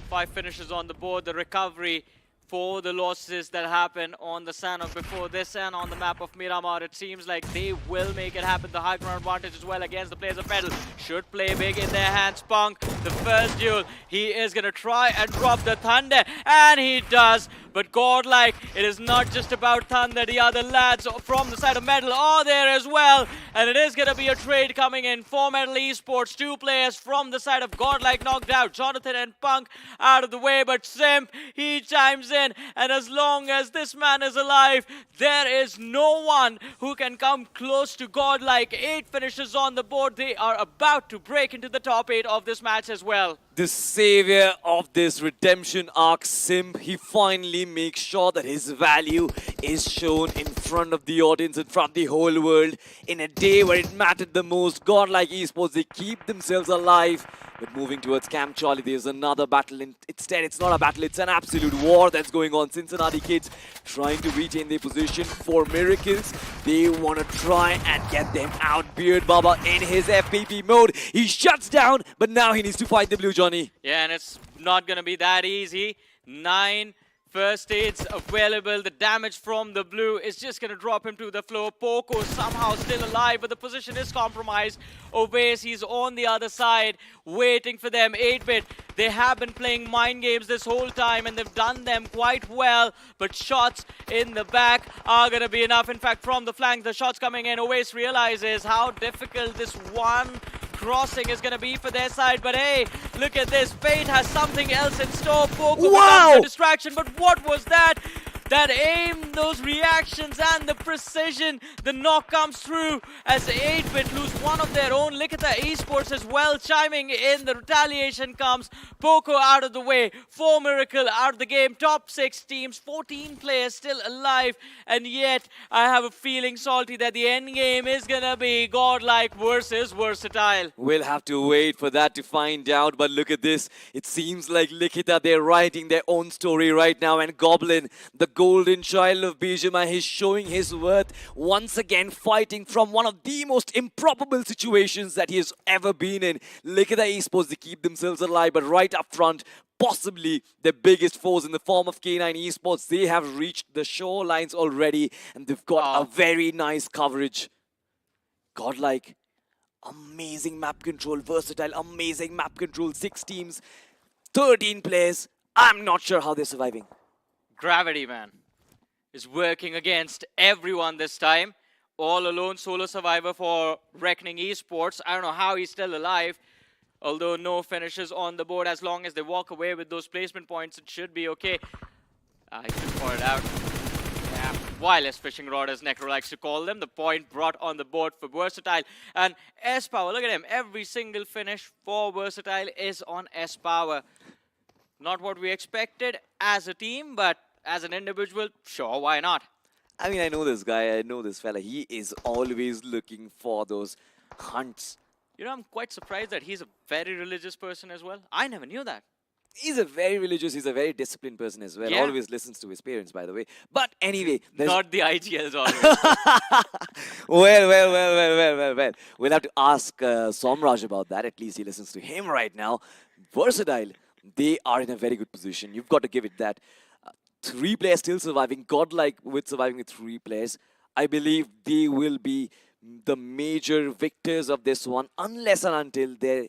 5 finishes on the board. The recovery for the losses that happened on the Sanok before this and on the map of Miramar. It seems like they will make it happen. The high ground advantage as well against the players of Metal. Should play big in their hands. Punk, the first duel. He is going to try and drop the Thunder, and he does. But Godlike, it is not just about Thunder. The other lads from the side of Metal are there as well. And it is going to be a trade coming in for Metal Esports. 2 players from the side of Godlike knocked out. Jonathan and Punk out of the way. But Simp, he chimes in. And as long as this man is alive, there is no one who can come close to Godlike. 8 finishes on the board. They are about to break into the top 8 of this match as well. The savior of this redemption arc, Simp, he finally makes sure that his value is shown in front of the audience, in front of the whole world. In a day where it mattered the most, Godlike Esports, they keep themselves alive. But moving towards Camp Charlie, there's another battle. Instead, it's not a battle, it's an absolute war that's going on. Cincinnati Kids trying to retain their position for miracles. They want to try and get them out. Beard Baba in his FPP mode. He shuts down, but now he needs to fight the blue, Johnny. Yeah, and it's not going to be that easy. 9 first aids available. The damage from the blue is just going to drop him to the floor. Poco somehow still alive, but the position is compromised. Obeys, he's on the other side, waiting for them. 8-Bit, they have been playing mind games this whole time, and they've done them quite well. But shots in the back are going to be enough. In fact, from the flank, the shots coming in. Obeys realizes how difficult this one crossing is going to be for their side, but hey, look at this. Fate has something else in store. Poco becomes a distraction, but what was that? that aim, those reactions and the precision. The knock comes through as 8-bit lose one of their own. Likita Esports as well chiming in. The retaliation comes. Poco out of the way. 4 Miracle out of the game. Top 6 teams, 14 players still alive. And yet, I have a feeling, Salty, that the end game is gonna be Godlike versus Versatile. We'll have to wait for that to find out, but look at this. It seems like Likita, they're writing their own story right now, and Goblin, the golden child of BGMI, is showing his worth once again, fighting from one of the most improbable situations that he has ever been in. Likita Esports, they keep themselves alive, but right up front, possibly the biggest foes in the form of K9 Esports, they have reached the shorelines already, and they've got a very nice coverage. Godlike, amazing map control. Versatile, amazing map control. 6 teams, 13 players. I'm not sure how they're surviving. Gravity, man, is working against everyone this time. All alone solo survivor for Reckoning Esports. I don't know how he's still alive. Although no finishes on the board, as long as they walk away with those placement points, it should be okay. He should pour it out. Yeah, wireless fishing rod, as Necro likes to call them. The point brought on the board for Versatile. And S-Power, look at him. Every single finish for Versatile is on S-Power. Not what we expected as a team, but as an individual, sure, why not? I mean, I know this guy, I know this fella. He is always looking for those hunts. You know, I'm quite surprised that he's a very religious person as well. I never knew that. He's a very religious, he's a very disciplined person as well. Yeah. Always listens to his parents, by the way. But anyway, not the IGLs always. well. We'll have to ask Somraj about that. At least he listens to him right now. Versatile, they are in a very good position. You've got to give it that. 3 players still surviving. Godlike with surviving with 3 players. I believe they will be the major victors of this one, unless and until their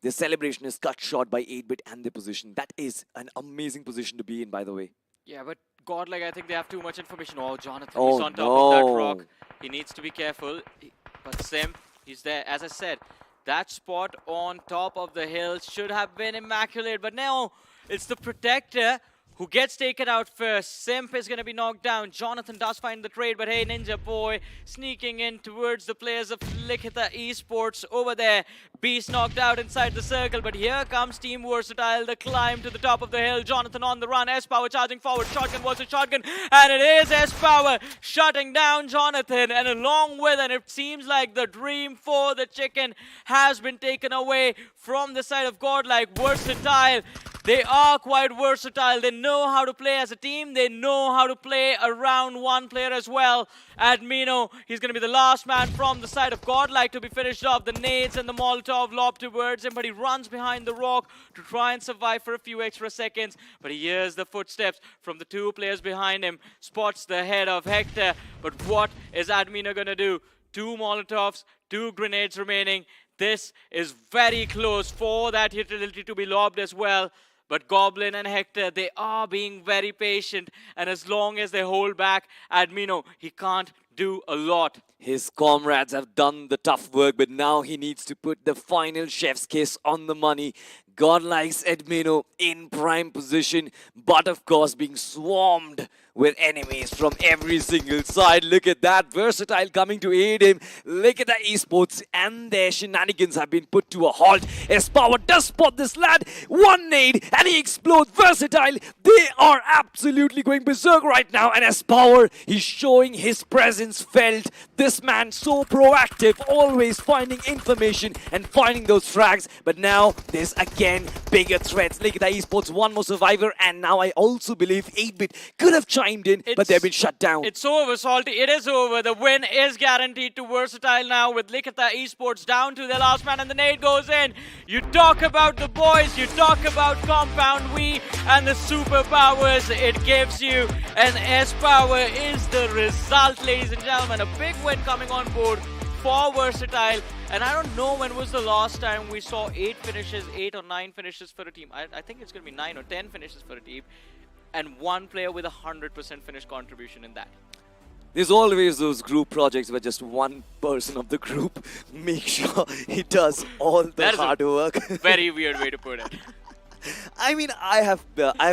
celebration is cut short by 8-bit and their position. That is an amazing position to be in, by the way. Yeah, but Godlike, I think they have too much information. Oh, Jonathan, Oh, he's on top of that no. rock. He needs to be careful. But Sim, he's there. As I said, that spot on top of the hill should have been immaculate. But now it's the Protector who gets taken out first. Simp is going to be knocked down. Jonathan does find the trade, but hey, Ninja Boy sneaking in towards the players of Likita Esports over there. Beast knocked out inside the circle, but here comes Team Versatile, the climb to the top of the hill. Jonathan on the run, S-Power charging forward, shotgun versus shotgun, and it is S-Power shutting down Jonathan, and along with it, it seems like the dream for the chicken has been taken away from the side of Godlike. Versatile, they are quite versatile. They know how to play as a team. They know how to play around one player as well. Admino, he's going to be the last man from the side of Godlike to be finished off. The nades and the Molotov lob towards him, but he runs behind the rock to try and survive for a few extra seconds. But he hears the footsteps from the 2 players behind him, spots the head of Hector. But what is Admino going to do? 2 Molotovs, 2 grenades remaining. This is very close for that utility to be lobbed as well. But Goblin and Hector, they are being very patient. And as long as they hold back, Admino, he can't do a lot. His comrades have done the tough work, but now he needs to put the final chef's kiss on the money. Godlike's Admino in prime position, but of course being swarmed with enemies from every single side. Look at that, Versatile coming to aid him. Look at the esports and their shenanigans have been put to a halt. S-Power does spot this lad, 1 nade and he explodes. Versatile, they are absolutely going berserk right now, and S-Power, he's showing his presence felt. This man so proactive, always finding information and finding those frags, but now there's again bigger threats. Look at the esports, 1 more survivor, and now I also believe 8-bit could have chimed in, but they've been shut down. It's over, Salty. It is over. The win is guaranteed to Versatile now, with Likita Esports down to their last man, and the nade goes in. You talk about the boys, you talk about Compound We and the superpowers it gives you, and S-Power is the result, ladies and gentlemen. A big win coming on board for Versatile, and I don't know when was the last time we saw 8 finishes, 8 or 9 finishes for a team. I think it's going to be 9 or 10 finishes for a team, and 1 player with 100% finish contribution in that. There's always those group projects where just 1 person of the group makes sure he does all the hard work. Very weird way to put it. I mean, I have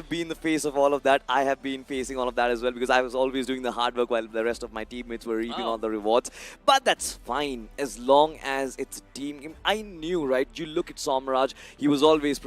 been the face of all of that. I have been facing all of that as well because I was always doing the hard work while the rest of my teammates were reaping all the rewards. But that's fine as long as it's a team game. I knew, right? You look at Somraj, he was always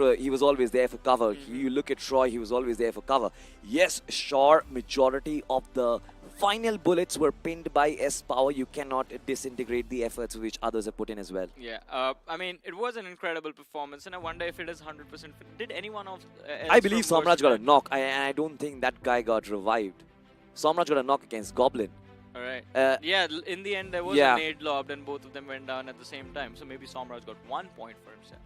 there for cover. You look at Troy, he was always there for cover. Yes, sure, majority of the final bullets were pinned by S-Power. You cannot disintegrate the efforts which others have put in as well. Yeah, I mean, it was an incredible performance, and I wonder if it is 100% fit. Did anyone of I believe Somraj got a knock. I don't think that guy got revived. Somraj got a knock against Goblin. Alright. Yeah, in the end, there was a nade lobbed, and both of them went down at the same time. So maybe Somraj got 1 point for himself.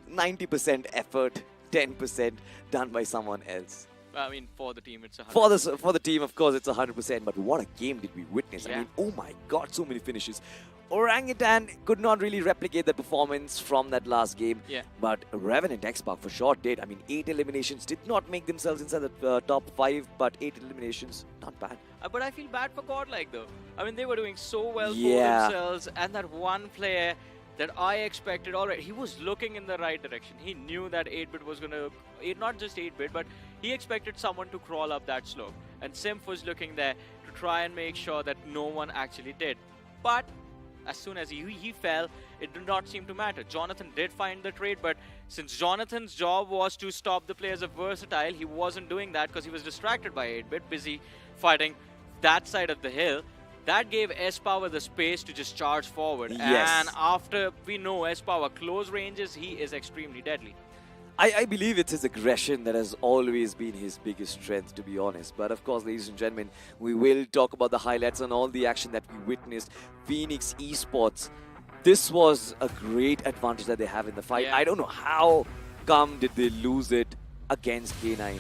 90% effort, 10% done by someone else. I mean, for the team, it's 100%. For the team, of course, it's 100%. But what a game did we witness? I mean, oh my God, so many finishes. Orangutan could not really replicate the performance from that last game. Yeah. But Revenant X-Pac for sure did. I mean, 8 eliminations did not make themselves inside the top 5, but 8 eliminations, not bad. But I feel bad for Godlike, though. I mean, they were doing so well for themselves, and that one player that I expected already, he was looking in the right direction. He knew that 8-bit was going to, not just 8-bit, but he expected someone to crawl up that slope. And Symph was looking there to try and make sure that no one actually did. But as soon as he fell, it did not seem to matter. Jonathan did find the trade, but since Jonathan's job was to stop the players of Versatile, he wasn't doing that because he was distracted by 8-bit, busy fighting that side of the hill. That gave S-Power the space to just charge forward. Yes. And after we know S-Power close ranges, he is extremely deadly. I believe it's his aggression that has always been his biggest strength, to be honest. But of course, ladies and gentlemen, we will talk about the highlights and all the action that we witnessed. Phoenix Esports, this was a great advantage that they have in the fight. Yeah. I don't know how come did they lose it against K9.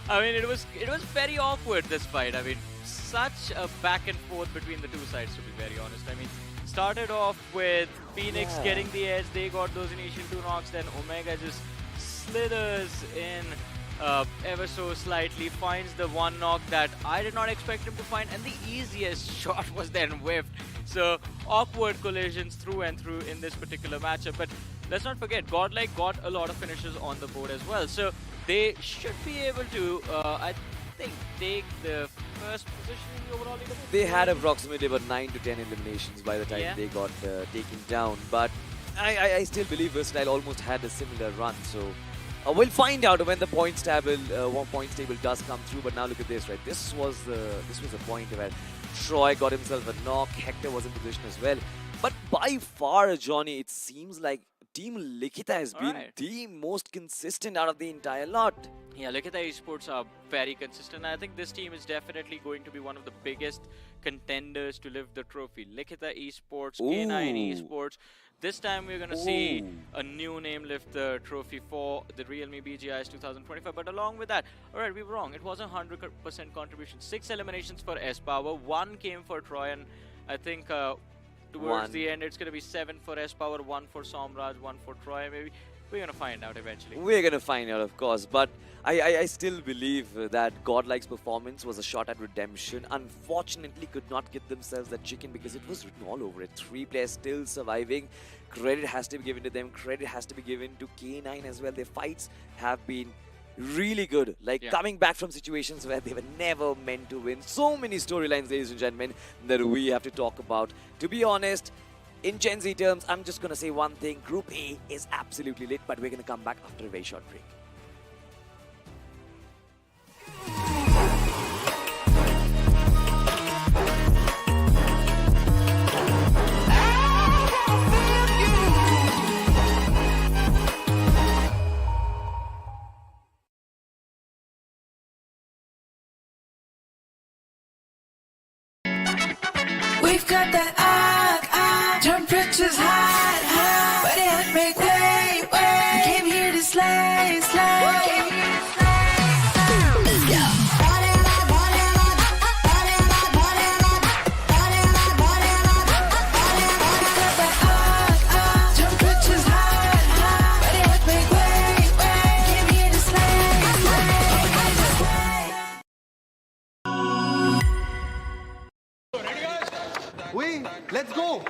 I mean, it was very awkward, this fight. I mean, such a back and forth between the two sides, to be very honest. I mean, started off with Phoenix getting the edge. They got those initial 2 knocks. Then Omega just slithers in ever so slightly, finds the 1 knock that I did not expect him to find, and the easiest shot was then whiffed. So awkward collisions through and through in this particular matchup. But let's not forget, Godlike got a lot of finishes on the board as well. So they should be able to, I think, take the first position in the overall leaderboard. They had approximately about 9 to 10 eliminations by the time they got taken down. But I still believe Versatile almost had a similar run. So we'll find out when the points table does come through. But now look at this, right? This was a point where Troy got himself a knock. Hector was in position as well. But by far, Johnny, it seems like Team Likhita has been the most consistent out of the entire lot. Yeah, Likhita Esports are very consistent. I think this team is definitely going to be one of the biggest contenders to lift the trophy. Likhita Esports, K9 Esports. This time we're going to see a new name lift the trophy for the realme BGIS 2025. But along with that, alright, we were wrong. It wasn't 100% contribution. 6 eliminations for S-Power, 1 came for Troy, and I think towards the end it's going to be 7 for S-Power, 1 for Somraj, 1 for Troy. Maybe we're going to find out eventually. We're going to find out, of course. But I still believe that Godlike's performance was a shot at redemption. Unfortunately, could not get themselves that chicken because it was written all over it. 3 players still surviving. Credit has to be given to them. Credit has to be given to K9 as well. Their fights have been really good. Like coming back from situations where they were never meant to win. So many storylines, ladies and gentlemen, that we have to talk about. To be honest, in Gen Z terms, I'm just going to say one thing. Group A is absolutely lit, but we're going to come back after a very short break. We've got that temperatures high, but it make way. We came here to slay. Let's go. Temperatures high, but it make way. We came here to let's go.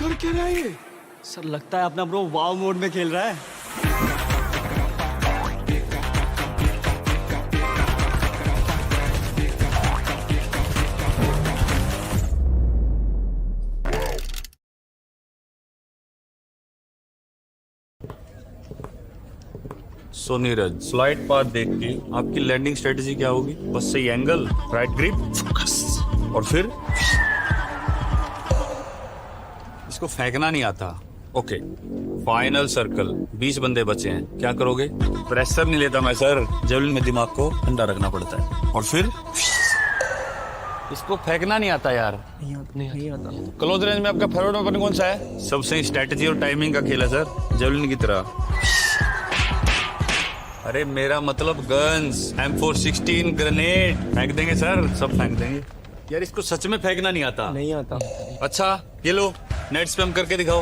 कर क्या रहा है ये? Sir लगता है अपना bro वाव mode में खेल रहा है। सो नीरज, फ्लाइट पाथ देख के आपकी लैंडिंग स्ट्रेटेजी क्या होगी? बस सही एंगल, राइट ग्रिप, फोकस, और फिर इसको फेंकना नहीं आता। ओके, फाइनल सर्कल, 20 बंदे बचे हैं, क्या करोगे? प्रेशर नहीं लेता मैं सर, जेवलिन में दिमाग को ठंडा रखना पड़ता है। और फिर इसको फेंकना नहीं आता यार। नहीं आता। क्लोज रेंज में आपका फेवरेट वेपन कौन सा है? सबसे स्ट्रेटेजी और टाइमिंग का खेल है सर, जेवलिन की तरह। अरे मेरा मतलब गन्स, M416 ग्रेनेड फेंक देंगे सर, सब फेंक देंगे। यार इसको सच में फेंकना नहीं आता। नहीं आता। अच्छा ये लो, नेट स्पैम करके दिखाओ।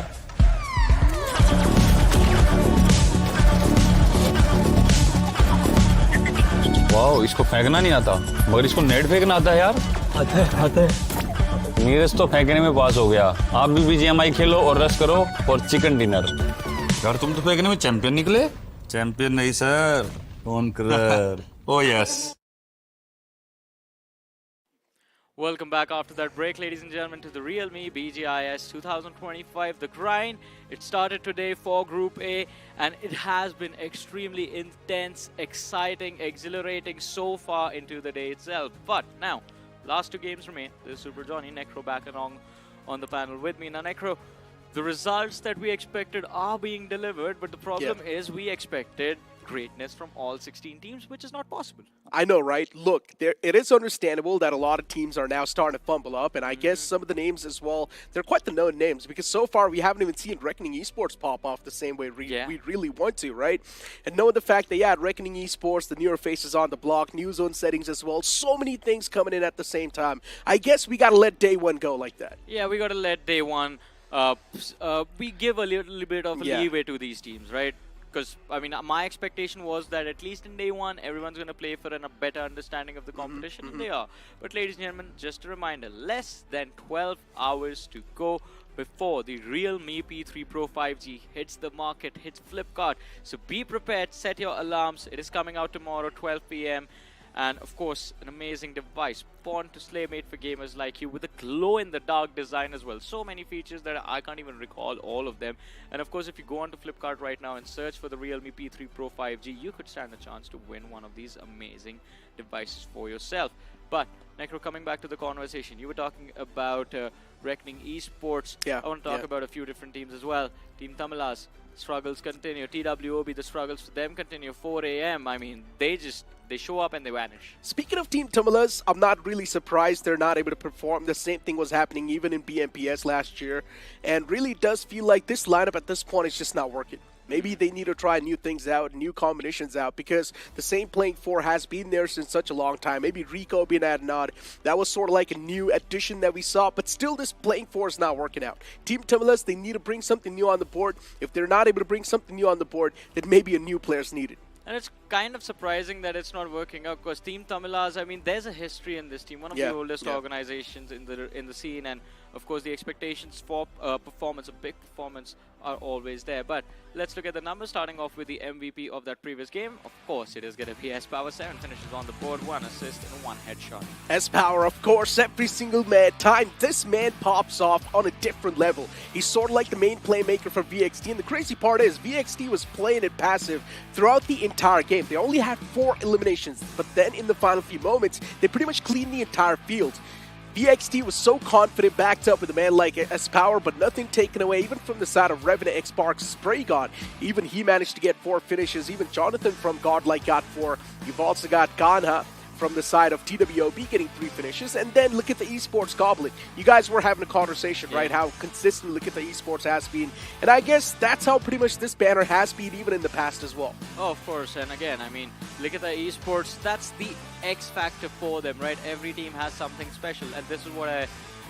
वाओ, इसको फेंकना नहीं आता, मगर इसको नेट फेंकना आता है यार। आता है। नीरज तो फेंकने में पास हो गया। आप भी BGMI खेलो और रश करो और चिकन डिनर। यार तुम तो फेंकने में चैंपियन निकले। चैंपियन नहीं sir, conqueror. Oh yes. Welcome back after that break, ladies and gentlemen, to the realme BGIS 2025, the grind. It started today for Group A, and it has been extremely intense, exciting, exhilarating so far into the day itself. But now, last 2 games remain. There's Super Johnny, Necro back along on the panel with me. Now, Necro, the results that we expected are being delivered, but the problem is we expected greatness from all 16 teams, which is not possible. I know, right? Look, it is understandable that a lot of teams are now starting to fumble up, and I guess some of the names as well, they're quite the known names, because so far we haven't even seen Reckoning Esports pop off the same way we really want to, right? And knowing the fact that, yeah, Reckoning Esports, the newer faces on the block, new zone settings as well, so many things coming in at the same time. I guess we got to let day one go like that. Yeah, we got to let day one, we give a little bit of leeway to these teams, right? Because, I mean, my expectation was that at least in day one, everyone's going to play for a better understanding of the competition, and they are. But ladies and gentlemen, just a reminder, less than 12 hours to go before the realme P3 Pro 5G hits the market, hits Flipkart. So be prepared, set your alarms. It is coming out tomorrow, 12 p.m. And of course, an amazing device, born to slay, made for gamers like you, with a glow-in-the-dark design as well. So many features that I can't even recall all of them. And of course, if you go onto Flipkart right now and search for the realme P3 Pro 5G, you could stand a chance to win one of these amazing devices for yourself. But Necro, coming back to the conversation, you were talking about Reckoning Esports. I want to talk about a few different teams as well. Team Tamilas, struggles continue. TWOB, the struggles for them continue. 4 a.m. I mean, they show up and they vanish. Speaking of Team Tamilas, I'm not really surprised they're not able to perform. The same thing was happening even in BMPS last year. And really does feel like this lineup at this point is just not working. Maybe they need to try new things out, new combinations out, because the same playing 4 has been there since such a long time. Maybe Rico being at Nod, that was sort of like a new addition that we saw, but still this playing 4 is not working out. Team Tamilas, they need to bring something new on the board. If they're not able to bring something new on the board, then maybe a new player is needed. And it's kind of surprising that it's not working out, because Team Tamilas, I mean, there's a history in this team, one of the oldest organizations in the scene, and of course the expectations for performance, a big performance, are always there. But let's look at the numbers, starting off with the MVP of that previous game. Of course, it is going to be S-Power. 7 finishes on the board, 1 assist and 1 headshot. S-Power, of course, every single time this man pops off on a different level. He's sort of like the main playmaker for VXT, and the crazy part is VXT was playing it passive throughout the entire game. They only had 4 eliminations, but then in the final few moments, they pretty much cleaned the entire field. VXT was so confident, backed up with a man like S-Power, but nothing taken away, even from the side of Revenant X-Spark Spray God. Even he managed to get 4 finishes. Even Jonathan from Godlike got 4. You've also got Ganha from the side of TWOB getting 3 finishes. And then look at the esports Goblin. You guys were having a conversation, right? How consistent look at the esports has been. And I guess that's how pretty much this banner has been even in the past as well. Oh, of course. And again, I mean, look at the esports. That's the X factor for them, right? Every team has something special. And this is what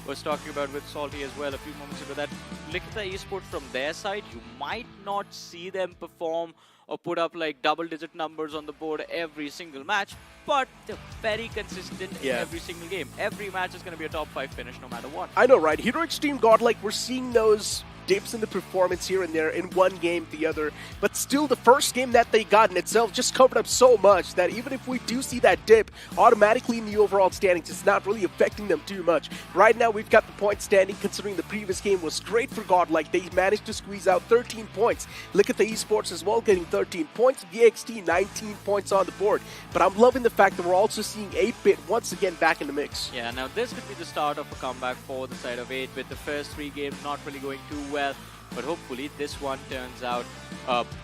was talking about with Salty as well a few moments ago, that Likita Esports from their side, you might not see them perform or put up like double-digit numbers on the board every single match, but they're very consistent in every single game. Every match is going to be a top 5 finish no matter what. I know, right? Hero Extreme Godlike, we're seeing those dips in the performance here and there in one game, the other, but still the first game that they got in itself just covered up so much that even if we do see that dip automatically in the overall standings, it's not really affecting them too much. Right now we've got the point standing, considering the previous game was great for Godlike. They managed to squeeze out 13 points. Look at the esports as well, getting 13 points. VXT 19 points on the board, but I'm loving the fact that we're also seeing 8-Bit once again back in the mix. Yeah, now this could be the start of a comeback for the side of 8-Bit. The first 3 games not really going too well, but hopefully this one turns out,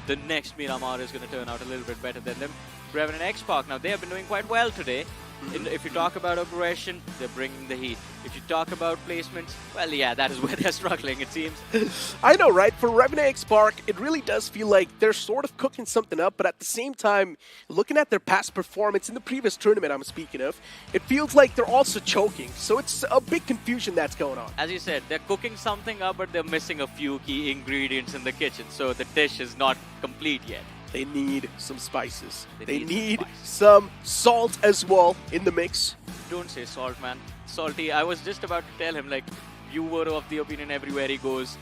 the next Miramar is going to turn out a little bit better than them. Revenant X Park, now they have been doing quite well today. If you talk about aggression, they're bringing the heat. If you talk about placements, well, yeah, that is where they're struggling, it seems. I know, right? For Revenant X Park, it really does feel like they're sort of cooking something up, but at the same time, looking at their past performance in the previous tournament I'm speaking of, it feels like they're also choking. So it's a big confusion that's going on. As you said, they're cooking something up, but they're missing a few key ingredients in the kitchen, so the dish is not complete yet. They need some spices. They need some salt as well in the mix. Don't say salt, man. Salty, I was just about to tell him, like, you were of the opinion everywhere he goes,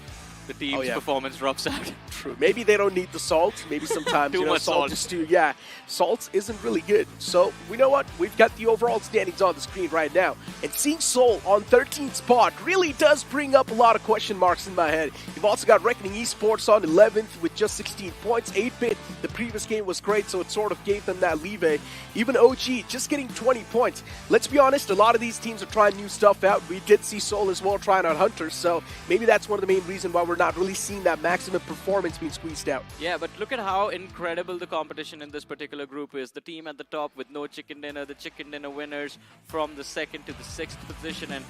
the team's performance drops out. True. Maybe they don't need the salt. Maybe sometimes Too much salt is too. Yeah, salt isn't really good. So we know what? We've got the overall standings on the screen right now, and seeing Seoul on 13th spot really does bring up a lot of question marks in my head. You've also got Reckoning Esports on 11th with just 16 points. 8-Bit, the previous game was great, so it sort of gave them that leeway. Even OG just getting 20 points. Let's be honest, a lot of these teams are trying new stuff out. We did see Seoul as well trying out Hunters, so maybe that's one of the main reasons why we're not really seeing that maximum performance being squeezed out. Yeah, but look at how incredible the competition in this particular group is. The team at the top with no chicken dinner, the chicken dinner winners from the 2nd to the 6th position, and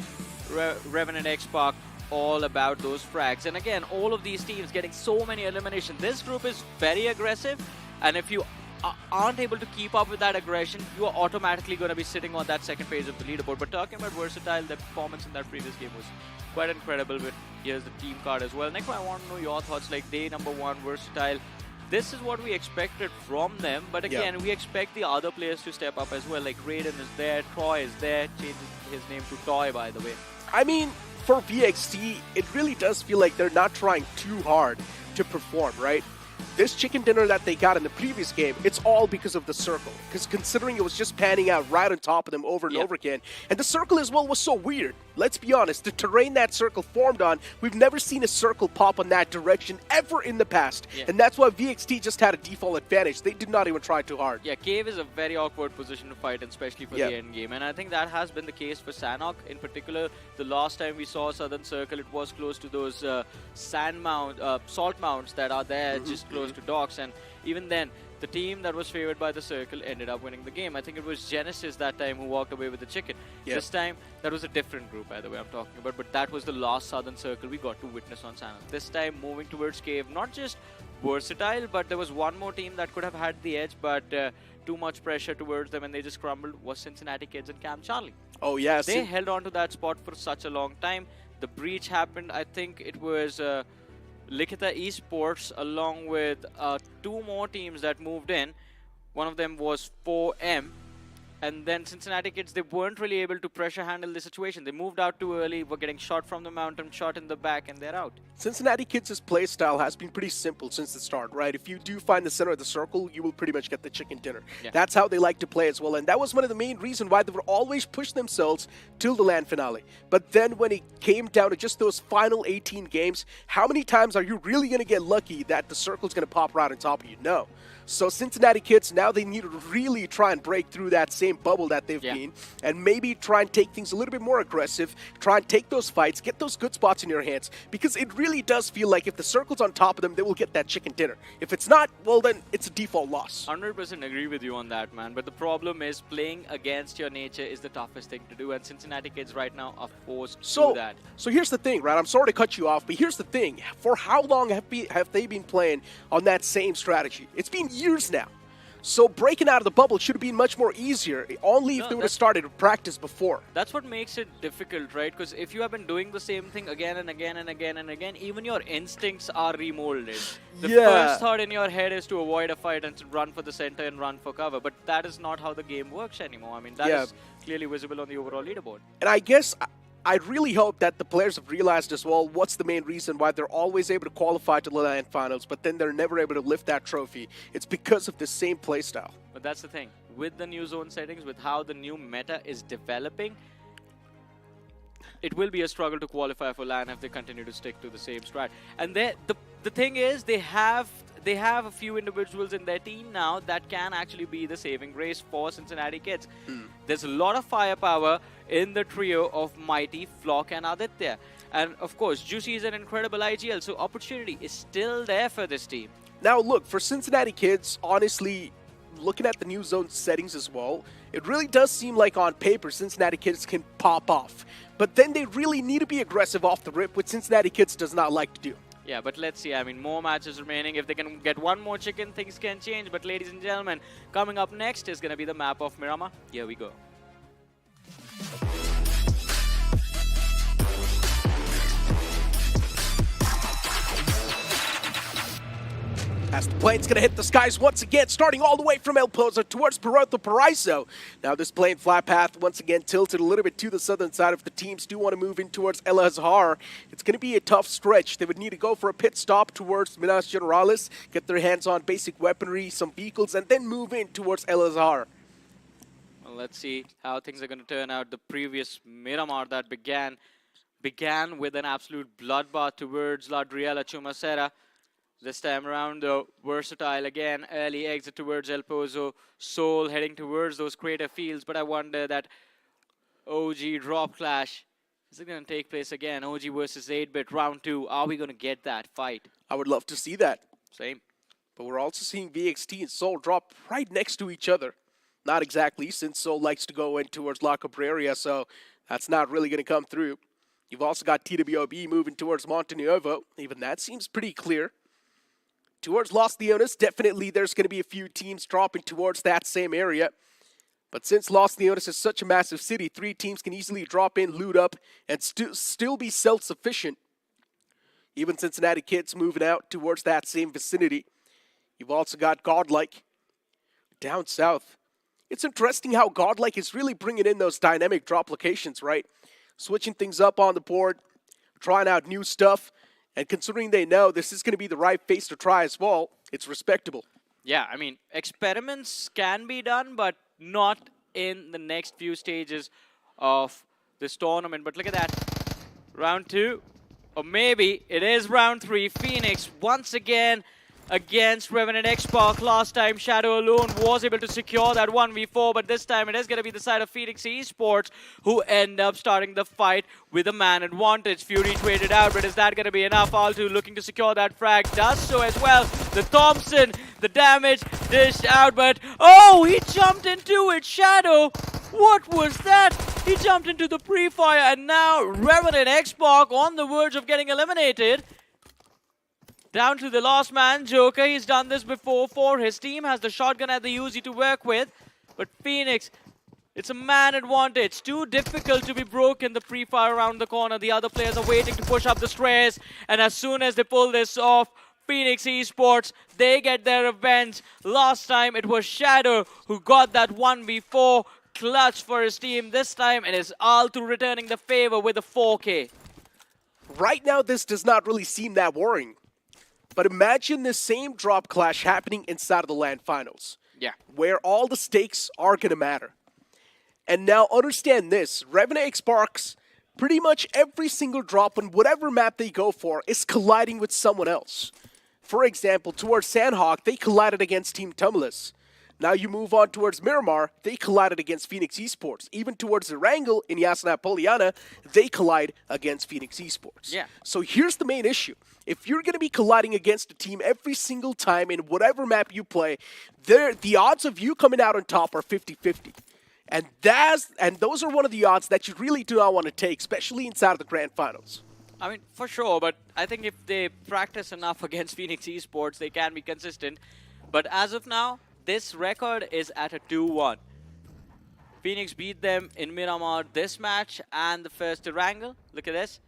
Revenant X Park all about those frags. And again, all of these teams getting so many eliminations. This group is very aggressive, and if you aren't able to keep up with that aggression, you are automatically going to be sitting on that second page of the leaderboard. But talking about Versatile, their performance in that previous game was quite incredible. But here's the team card as well. Neko, I want to know your thoughts, like day number 1, Versatile. This is what we expected from them, but again, we expect the other players to step up as well. Like Raiden is there, Troy is there, changes his name to Toy, by the way. I mean, for VXT, it really does feel like they're not trying too hard to perform, right? This chicken dinner that they got in the previous game, it's all because of the circle. Because considering it was just panning out right on top of them over and over again. And the circle as well was so weird. Let's be honest, the terrain that circle formed on, we've never seen a circle pop on that direction ever in the past. And that's why VXT just had a default advantage. They did not even try too hard. Yeah, Cave is a very awkward position to fight, especially for the end game. And I think that has been the case for Sanhok in particular. The last time we saw Southern Circle, it was close to those salt mounts that are there just close to docks. And even then, the team that was favored by the circle ended up winning the game. I think it was Genesis that time who walked away with the chicken. This time, that was a different group, by the way, I'm talking about. But that was the last Southern Circle we got to witness on Sanhok. This time, moving towards Cave, not just Versatile, but there was one more team that could have had the edge, but too much pressure towards them and they just crumbled, was Cincinnati Kids and Camp Charlie. Oh, yes. They held on to that spot for such a long time. The breach happened, I think it was Likita Esports along with 2 more teams that moved in. One of them was 4M. And then Cincinnati Kids, they weren't really able to pressure handle the situation. They moved out too early, were getting shot from the mountain, shot in the back, and they're out. Cincinnati Kids' play style has been pretty simple since the start, right? If you do find the center of the circle, you will pretty much get the chicken dinner. That's how they like to play as well, and that was one of the main reasons why they would always push themselves till the LAN finale. But then when it came down to just those final 18 games, how many times are you really going to get lucky that the circle's going to pop right on top of you? No. So Cincinnati Kids, now they need to really try and break through that same bubble that they've been, and maybe try and take things a little bit more aggressive, try and take those fights, get those good spots in your hands, because it really does feel like if the circle's on top of them, they will get that chicken dinner. If it's not, well then it's a default loss. 100% agree with you on that, man, but the problem is playing against your nature is the toughest thing to do, and Cincinnati Kids right now are forced to do that. So here's the thing, right? I'm sorry to cut you off, but here's the thing. For how long have they been playing on that same strategy? It's been years now. So breaking out of the bubble should have been much more easier, only if they would have started practice before. That's what makes it difficult, right? Because if you have been doing the same thing again and again and again and again, even your instincts are remolded. The first thought in your head is to avoid a fight and to run for the center and run for cover. But that is not how the game works anymore. I mean, that is clearly visible on the overall leaderboard. And I guess I really hope that the players have realized as well what's the main reason why they're always able to qualify to the LAN finals, but then they're never able to lift that trophy. It's because of the same playstyle. But that's the thing. With the new zone settings, with how the new meta is developing, it will be a struggle to qualify for LAN if they continue to stick to the same strat. And the thing is, they have a few individuals in their team now that can actually be the saving grace for Cincinnati Kids. There's a lot of firepower in the trio of Mighty, Flock and Aditya. And of course, Juicy is an incredible IGL, so opportunity is still there for this team. Now look, for Cincinnati Kids, honestly, looking at the new zone settings as well, it really does seem like on paper Cincinnati Kids can pop off. But then they really need to be aggressive off the rip, which Cincinnati Kids does not like to do. Yeah, but let's see. I mean, more matches remaining. If they can get one more chicken, things can change. But ladies and gentlemen, coming up next is going to be the map of Miramar. Here we go. As the plane's going to hit the skies once again, starting all the way from El Pozo towards Puerto Paraíso. Now this plane flight path once again tilted a little bit to the southern side. If the teams do want to move in towards El Azhar, it's going to be a tough stretch. They would need to go for a pit stop towards Minas Generalis, get their hands on basic weaponry, some vehicles, and then move in towards El Azhar. Well, let's see how things are going to turn out. The previous Miramar that began with an absolute bloodbath towards La Driela Chumacera. This time around, though, versatile again. Early exit towards El Pozo. Soul heading towards those crater fields. But I wonder that OG drop clash, is it going to take place again? OG versus 8-bit round 2. Are we going to get that fight? I would love to see that. Same. But we're also seeing VXT and Soul drop right next to each other. Not exactly, since Soul likes to go in towards La Cabrera, so that's not really going to come through. You've also got TWOB moving towards Montenuevo. Even that seems pretty clear. Towards Los Leones, definitely there's going to be a few teams dropping towards that same area. But since Los Leones is such a massive city, 3 teams can easily drop in, loot up, and still be self-sufficient. Even Cincinnati Kids moving out towards that same vicinity. You've also got Godlike down south. It's interesting how Godlike is really bringing in those dynamic drop locations, right? Switching things up on the board, trying out new stuff. And considering they know this is going to be the right phase to try as well, it's respectable. Yeah, I mean, experiments can be done, but not in the next few stages of this tournament. But look at that. Round 2, or maybe it is round 3. Phoenix once again against Revenant X-Park. Last time Shadow alone was able to secure that 1v4, but this time it is going to be the side of Phoenix Esports who end up starting the fight with a man advantage. Fury traded out, but is that going to be enough? Altu looking to secure that frag, does so as well. The Thompson, the damage dished out, but oh, he jumped into it. Shadow, what was that? He jumped into the pre-fire, and now Revenant X-Park on the verge of getting eliminated. Down to the last man, Joker. He's done this before for his team. Has the shotgun and the Uzi to work with. But Phoenix, it's a man advantage. Too difficult to be broken. The pre-fire around the corner. The other players are waiting to push up the stairs. And as soon as they pull this off, Phoenix Esports, they get their revenge. Last time it was Shadow who got that 1v4 clutch for his team. This time it is Altu returning the favor with a 4K. Right now, this does not really seem that worrying. But imagine the same drop clash happening inside of the LAN finals. Yeah. Where all the stakes are going to matter. And now understand this. Revenant X-Parks, pretty much every single drop on whatever map they go for is colliding with someone else. For example, towards Sandhawk, they collided against Team Tumulus. Now you move on towards Miramar, they collided against Phoenix Esports. Even towards Erangel in Yasna Poliana, they collide against Phoenix Esports. Yeah. So here's the main issue. If you're going to be colliding against a team every single time in whatever map you play, the odds of you coming out on top are 50-50. And those are one of the odds that you really do not want to take, especially inside of the Grand Finals. I mean, for sure, but I think if they practice enough against Phoenix Esports, they can be consistent. But as of now, this record is at a 2-1. Phoenix beat them in Miramar this match and the first Erangel. Look at this.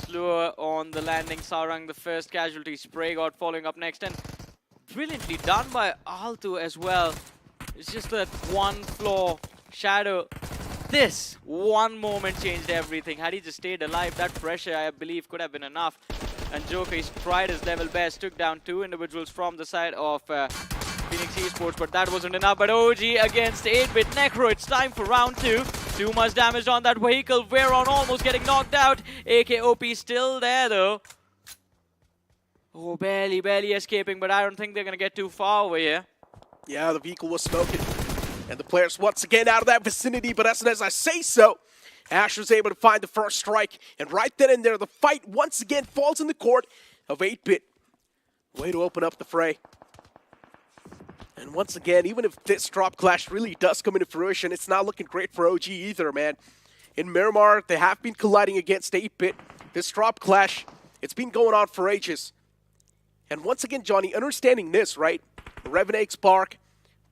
Slower on the landing. Sarang, the first casualty. Spray God following up next. And brilliantly done by Altu as well. It's just that one flaw. Shadow. This one moment changed everything. Had he just stayed alive, that pressure, I believe, could have been enough. And Joker, he's tried his level best. Took down 2 individuals from the side of Phoenix Esports, but that wasn't enough. But OG against 8-bit Necro. It's time for round 2. Too much damage on that vehicle. Veron almost getting knocked out. AKOP still there though. Oh, barely escaping, but I don't think they're going to get too far over here. Yeah, the vehicle was smoking. And the players once again out of that vicinity, but as soon as I say so, Ash was able to find the first strike. And right then and there, the fight once again falls in the court of 8-bit. Way to open up the fray. And once again, even if this drop clash really does come into fruition, it's not looking great for OG either, man. In Miramar, they have been colliding against 8-bit. This drop clash, it's been going on for ages. And once again, Johnny, understanding this, right? Revenant Spark,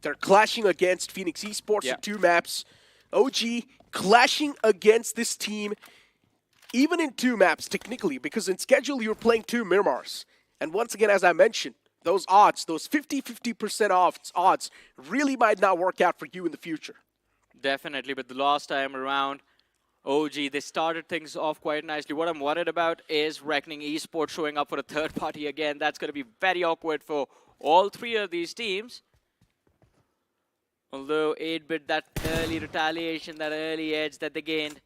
they're clashing against Phoenix Esports in 2 maps. OG clashing against this team, even in 2 maps, technically, because in schedule, you're playing 2 Miramars. And once again, as I mentioned, those odds, those 50% odds, really might not work out for you in the future. Definitely, but the last time around, OG, they started things off quite nicely. What I'm worried about is Reckoning Esports showing up for a third party again. That's going to be very awkward for all 3 of these teams. Although 8-bit, that early retaliation, that early edge that they gained,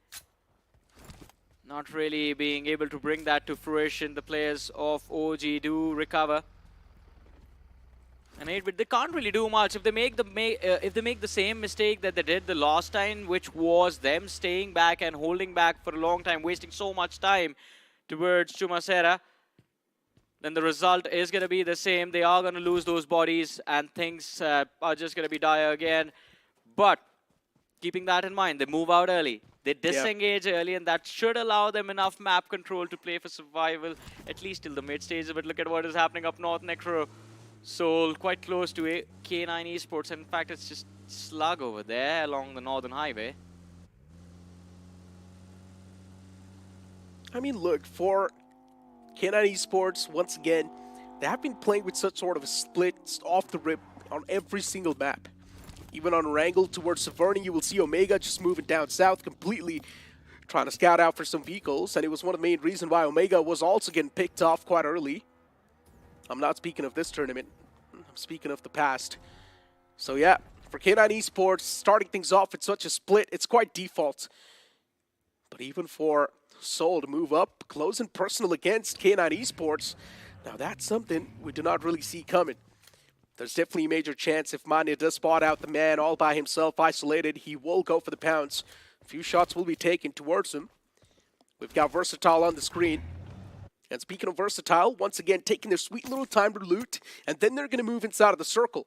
not really being able to bring that to fruition. The players of OG do recover. And 8-bit, they can't really do much. If they make the same mistake that they did the last time, which was them staying back and holding back for a long time, wasting so much time towards Chumasera, then the result is going to be the same. They are going to lose those bodies and things are just going to be dire again. But keeping that in mind, they move out early. They disengage early, and that should allow them enough map control to play for survival, at least till the mid stages. But look at what is happening up north. Necro Soul quite close to K9 Esports. And in fact, it's just Slug over there along the northern highway. I mean, look, for K9 Esports, once again, they have been playing with such sort of a split off the rip on every single map. Even on Wrangle towards Severny, you will see Omega just moving down south completely, trying to scout out for some vehicles, and it was one of the main reasons why Omega was also getting picked off quite early. I'm not speaking of this tournament, I'm speaking of the past. So yeah, for K9 Esports, starting things off with such a split, it's quite default. But even for Soul to move up close and personal against K9 Esports, now that's something we do not really see coming. There's definitely a major chance if Mania does spot out the man all by himself, isolated, he will go for the pounce. A few shots will be taken towards him. We've got Versatile on the screen. And speaking of Versatile, once again taking their sweet little time to loot, and then they're going to move inside of the circle.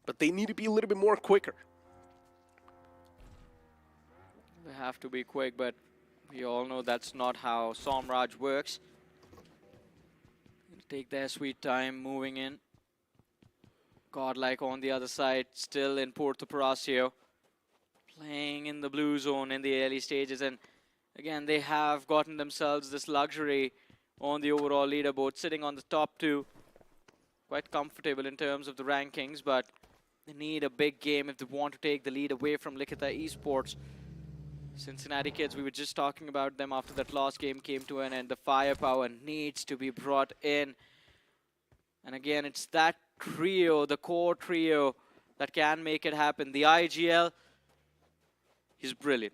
But they need to be a little bit more quicker. They have to be quick, but we all know that's not how Somraj works. Take their sweet time moving in. Godlike on the other side, still in Porto Palacio, playing in the blue zone in the early stages. And again, they have gotten themselves this luxury on the overall leaderboard, sitting on the top 2. Quite comfortable in terms of the rankings, but they need a big game if they want to take the lead away from Likita Esports. Cincinnati Kids, we were just talking about them after that last game came to an end. The firepower needs to be brought in. And again, it's that trio, the core trio, that can make it happen. The IGL is brilliant,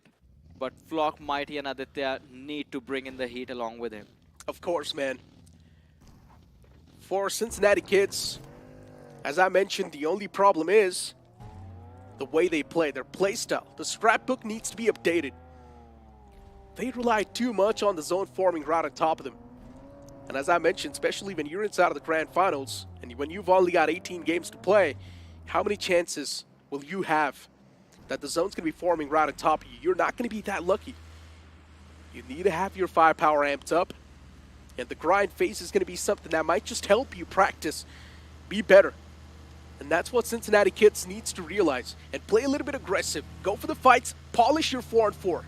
but Flock, Mighty, and Aditya need to bring in the heat along with him. Of course, man. For Cincinnati Kids, as I mentioned, the only problem is the way they play, their play style. The scrapbook needs to be updated. They rely too much on the zone forming right on top of them. And as I mentioned, especially when you're inside of the Grand Finals, and when you've only got 18 games to play, how many chances will you have that the zone's going to be forming right on top of you? You're not going to be that lucky. You need to have your firepower amped up, and the grind phase is going to be something that might just help you practice, be better. And that's what Cincinnati Kids needs to realize. And play a little bit aggressive. Go for the fights. Polish your 4-on-4.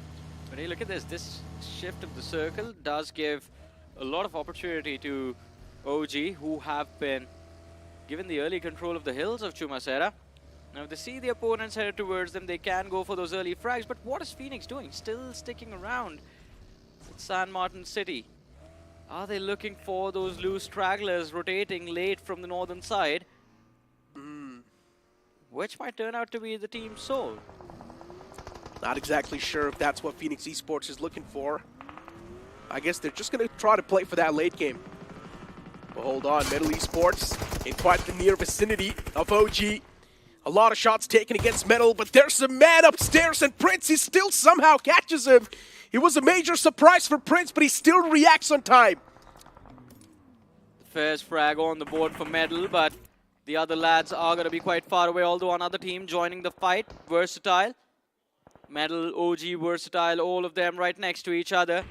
But hey, look at this. This shift of the circle does give a lot of opportunity to OG, who have been given the early control of the hills of Chumacera. Now, if they see the opponents headed towards them, they can go for those early frags. But what is Phoenix doing? Still sticking around with San Martin City. Are they looking for those loose stragglers rotating late from the northern side? Which might turn out to be the team's soul. Not exactly sure if that's what Phoenix Esports is looking for. I guess they're just going to try to play for that late game. But hold on, Metal Esports in quite the near vicinity of OG. A lot of shots taken against Metal, but there's a man upstairs, and Prince, he still somehow catches him. It was a major surprise for Prince, but he still reacts on time. First frag on the board for Metal, but the other lads are going to be quite far away, although another team joining the fight. Versatile. Metal, OG, Versatile, all of them right next to each other.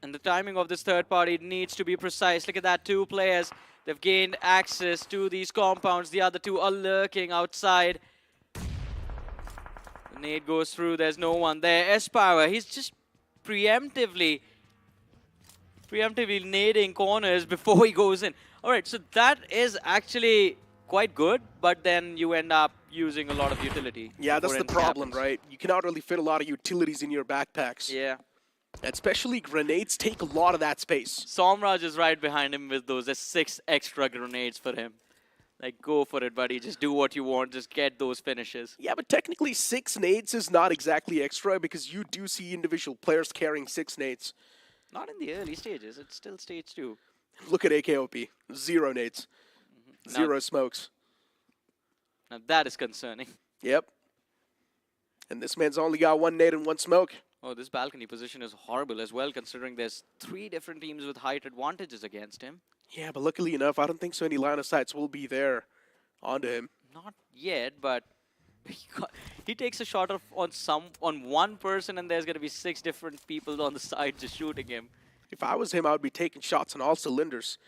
And the timing of this third party needs to be precise. Look at that, 2 players. They've gained access to these compounds. The other 2 are lurking outside. The nade goes through. There's no one there. S-Power, he's just preemptively nading corners before he goes in. All right, so that is actually quite good, but then you end up using a lot of utility. Yeah, that's the problem, right? You cannot really fit a lot of utilities in your backpacks. Yeah. Especially grenades take a lot of that space. Somraj is right behind him with those. There's 6 extra grenades for him. Like, go for it, buddy. Just do what you want. Just get those finishes. Yeah, but technically 6 nades is not exactly extra because you do see individual players carrying 6 nades. Not in the early stages. It's still stage 2. Look at AKOP. 0 nades. 0 smokes. Now that is concerning. Yep. And this man's only got 1 nade and 1 smoke. Oh, this balcony position is horrible as well, considering there's 3 different teams with height advantages against him. Yeah, but luckily enough, I don't think so any line of sights will be there onto him. Not yet, but he takes a shot on one person, and there's going to be 6 different people on the side just shooting him. If I was him, I would be taking shots on all cylinders.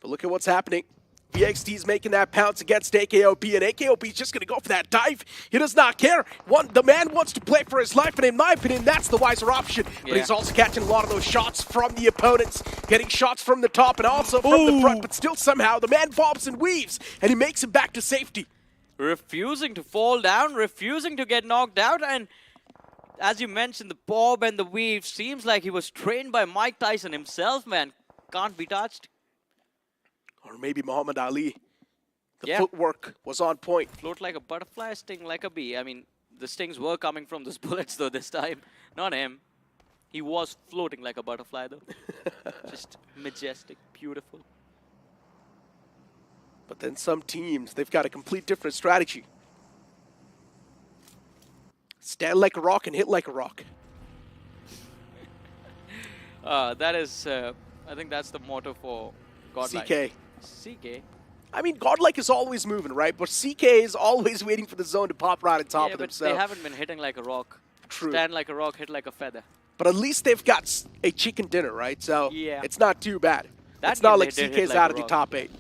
But look at what's happening. VXT's making that pounce against AKOP, and AKOP's just going to go for that dive. He does not care. The man wants to play for his life, and in my opinion, that's the wiser option. Yeah. But he's also catching a lot of those shots from the opponents, getting shots from the top and also from the front, but still somehow the man bobs and weaves, and he makes it back to safety. Refusing to fall down, refusing to get knocked out, and as you mentioned, the bob and the weave seems like he was trained by Mike Tyson himself, man. Can't be touched. Or maybe Muhammad Ali. The footwork was on point. Float like a butterfly, sting like a bee. I mean, the stings were coming from those bullets, though, this time. Not him. He was floating like a butterfly, though. Just majestic, beautiful. But then some teams, they've got a complete different strategy. Stand like a rock and hit like a rock. That is, I think that's the motto for Godlike. CK. CK? I mean, Godlike is always moving, right? But CK is always waiting for the zone to pop right on top of them. Yeah, but they haven't been hitting like a rock. True. Stand like a rock, hit like a feather. But at least they've got a chicken dinner, right? So it's not too bad. It's not like CK's out of the top 8.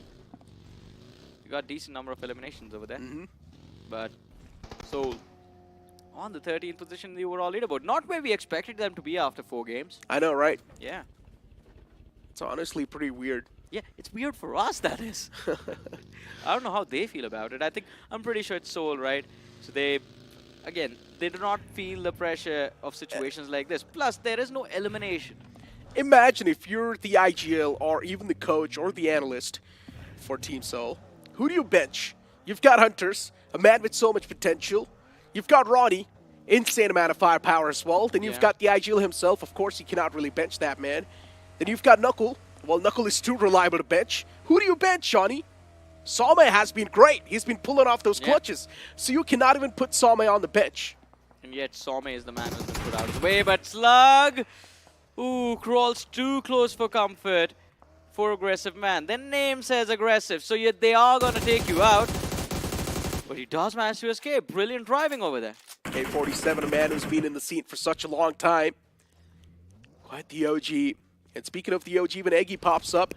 You got a decent number of eliminations over there. But, so, on the 13th position in the overall leaderboard. Not where we expected them to be after 4 games. I know, right? Yeah. It's honestly pretty weird. Yeah, it's weird for us, that is. I don't know how they feel about it. I'm pretty sure it's Seoul, right? So they, again, they do not feel the pressure of situations like this. Plus, there is no elimination. Imagine if you're the IGL or even the coach or the analyst for Team Seoul. Who do you bench? You've got Hunters, a man with so much potential. You've got Ronnie, insane amount of firepower as well. Then you've got the IGL himself. Of course, you cannot really bench that man. Then you've got Knuckle. Well, Knuckle is too reliable to bench. Who do you bench, Shawnee? Salme has been great. He's been pulling off those clutches. So you cannot even put Salme on the bench. And yet Salme is the man who's been put out of the way. But Slug, ooh, crawls too close for comfort for aggressive man. Their name says aggressive, so yet they are going to take you out. But he does manage to escape. Brilliant driving over there. K47, a man who's been in the scene for such a long time. Quite the OG. And speaking of the OG, when Eggy pops up,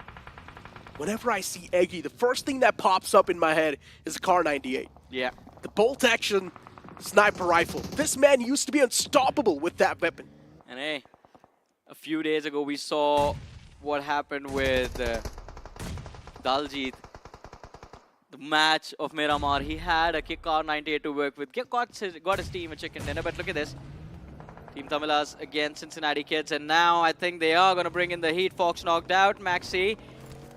whenever I see Eggy, the first thing that pops up in my head is a Car 98. Yeah. The bolt action sniper rifle. This man used to be unstoppable with that weapon. And hey, a few days ago we saw what happened with Daljit. The match of Miramar. He had a Car 98 to work with. Got his team a chicken dinner, but look at this. Team Tamilas against Cincinnati Kids, and now I think they are going to bring in the heat. Fox knocked out. Maxi,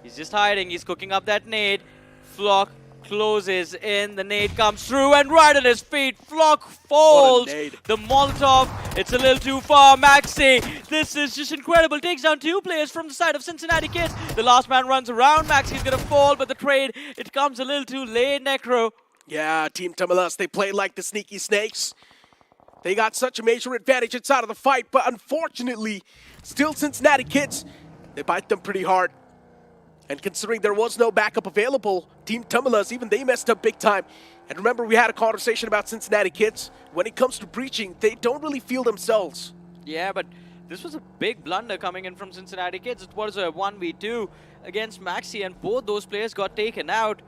he's just hiding. He's cooking up that nade. Flock closes in. The nade comes through, and right on his feet, Flock falls. The Molotov, it's a little too far. Maxi, this is just incredible. Takes down 2 players from the side of Cincinnati Kids. The last man runs around. Maxi's going to fall, but the trade, it comes a little too late, Necro. Yeah, Team Tamilas, they play like the sneaky snakes. They got such a major advantage inside of the fight, but unfortunately, still Cincinnati Kids, they bite them pretty hard. And considering there was no backup available, Team Tamilas, even they messed up big time. And remember, we had a conversation about Cincinnati Kids. When it comes to breaching, they don't really feel themselves. Yeah, but this was a big blunder coming in from Cincinnati Kids. It was a 1v2 against Maxi, and both those players got taken out.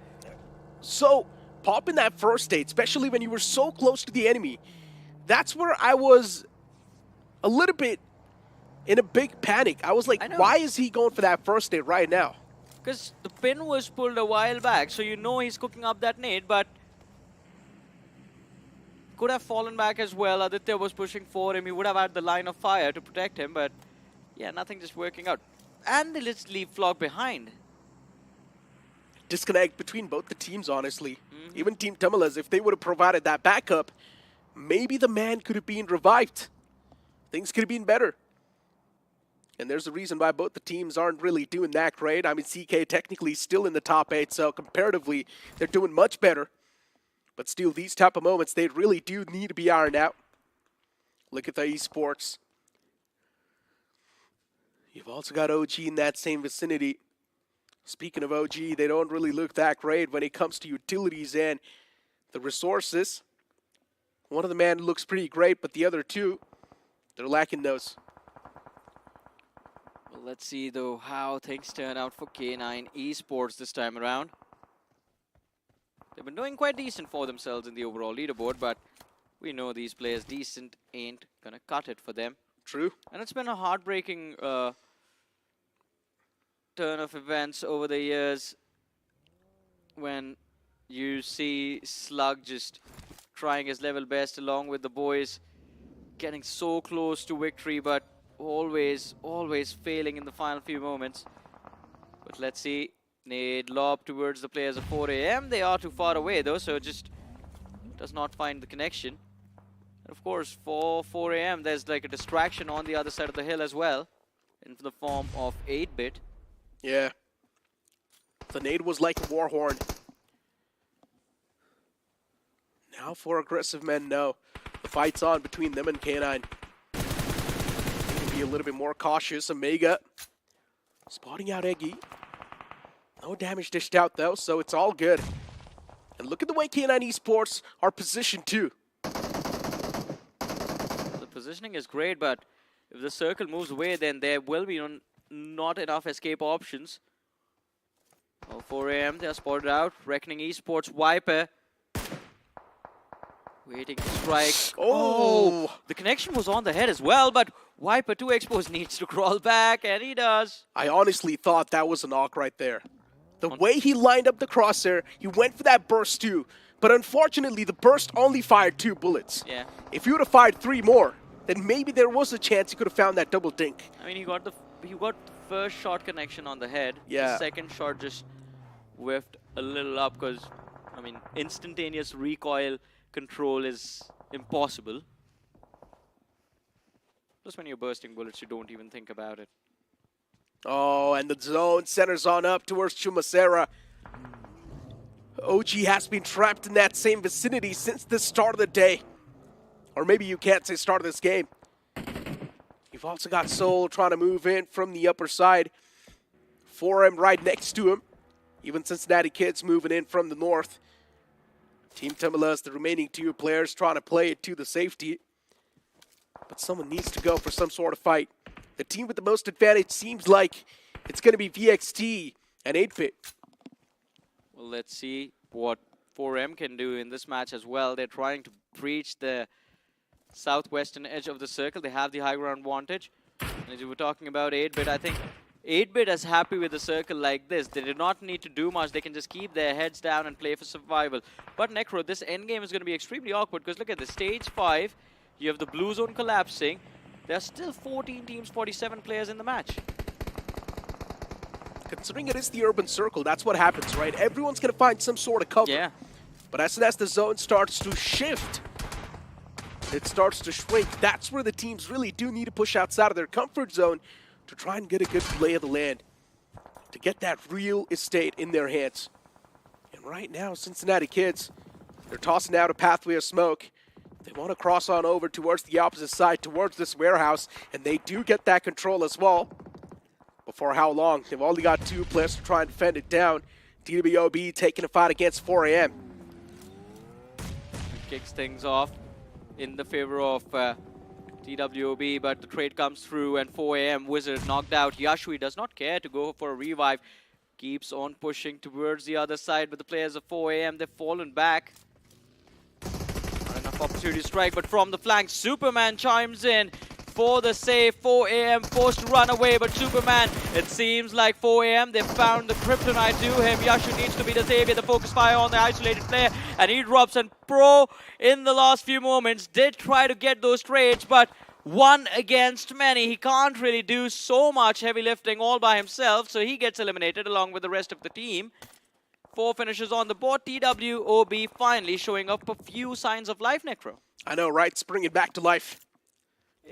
So, popping that first state, especially when you were so close to the enemy, that's where I was a little bit in a big panic. I was like, why is he going for that first state right now? Because the pin was pulled a while back, so you know he's cooking up that nade, but could have fallen back as well. Aditya was pushing for him. He would have had the line of fire to protect him, but yeah, nothing just working out. And they just leave Flock behind. Disconnect between both the teams, honestly. Even Team Tamilas, if they would have provided that backup, maybe the man could have been revived. Things could have been better. And there's a reason why both the teams aren't really doing that great. I mean, CK technically still in the top 8, so comparatively, they're doing much better. But still, these type of moments, they really do need to be ironed out. Look at the esports. You've also got OG in that same vicinity. Speaking of OG, they don't really look that great when it comes to utilities and the resources. One of the men looks pretty great, but the other two, they're lacking those. Well, let's see, though, how things turn out for K9 Esports this time around. They've been doing quite decent for themselves in the overall leaderboard, but we know these players decent ain't gonna cut it for them. True. And it's been a heartbreaking turn of events over the years when you see Slug just trying his level best along with the boys, getting so close to victory, but always failing in the final few moments. But let's see. Nade lob towards the players of 4 AM. They are too far away though, so just does not find the connection. And of course, for 4 AM, there's like a distraction on the other side of the hill as well, in the form of 8-bit. Yeah. The nade was like a war horn. Now for aggressive men, no. The fight's on between them and K9. Need to be a little bit more cautious. Omega spotting out Eggy. No damage dished out though, so it's all good. And look at the way K9 Esports are positioned too. The positioning is great, but if the circle moves away, then there will be not enough escape options. Oh, 4 AM, they are spotted out. Reckoning Esports, Viper. Waiting to strike. Oh! The connection was on the head as well, but Viper 2 Expos needs to crawl back, and he does. I honestly thought that was a knock right there. The way he lined up the crosshair, he went for that burst too. But unfortunately, the burst only fired 2 bullets. Yeah. If he would have fired 3 more, then maybe there was a chance he could have found that double dink. I mean, he got the first shot connection on the head. Yeah. The second shot just whiffed a little up because, I mean, instantaneous recoil control is impossible. Plus, when you're bursting bullets, you don't even think about it. Oh, and the zone centers on up towards Chumacera. OG has been trapped in that same vicinity since the start of the day. Or maybe you can't say start of this game. You've also got Soul trying to move in from the upper side. 4M right next to him. Even Cincinnati Kids moving in from the north. Team Tamilas, the remaining 2 players trying to play it to the safety. But someone needs to go for some sort of fight. The team with the most advantage seems like it's going to be VXT and 8-bit. Well, let's see what 4M can do in this match as well. They're trying to breach the southwestern edge of the circle. They have the high ground advantage. And as you were talking about 8-bit, I think 8-bit is happy with a circle like this. They do not need to do much. They can just keep their heads down and play for survival. But Necro, this endgame is going to be extremely awkward because look at this. Stage 5, you have the blue zone collapsing. There are still 14 teams, 47 players in the match. Considering it is the urban circle, that's what happens, right? Everyone's going to find some sort of cover. Yeah. But as soon as the zone starts to shift, it starts to shrink. That's where the teams really do need to push outside of their comfort zone to try and get a good lay of the land, to get that real estate in their hands. And right now, Cincinnati Kids, they're tossing out a pathway of smoke. They want to cross on over towards the opposite side, towards this warehouse, and they do get that control as well. But for how long? They've only got 2 players to try and defend it down. TWOB taking a fight against 4AM. Kicks things off in the favor of TWOB, but the trade comes through and 4AM Wizard knocked out. Yashui does not care to go for a revive. Keeps on pushing towards the other side, but the players of 4AM, they've fallen back. Not enough opportunity to strike, but from the flank, Superman chimes in for the save. 4AM forced to run away, but Superman, it seems like 4AM, they found the kryptonite to him. Yashu needs to be the savior, the focus fire on the isolated player, and he drops. And Pro, in the last few moments, did try to get those trades, but one against many. He can't really do so much heavy lifting all by himself, so he gets eliminated along with the rest of the team. 4 finishes on the board. TWOB finally showing up a few signs of life, Necro. I know, right? Springing back to life.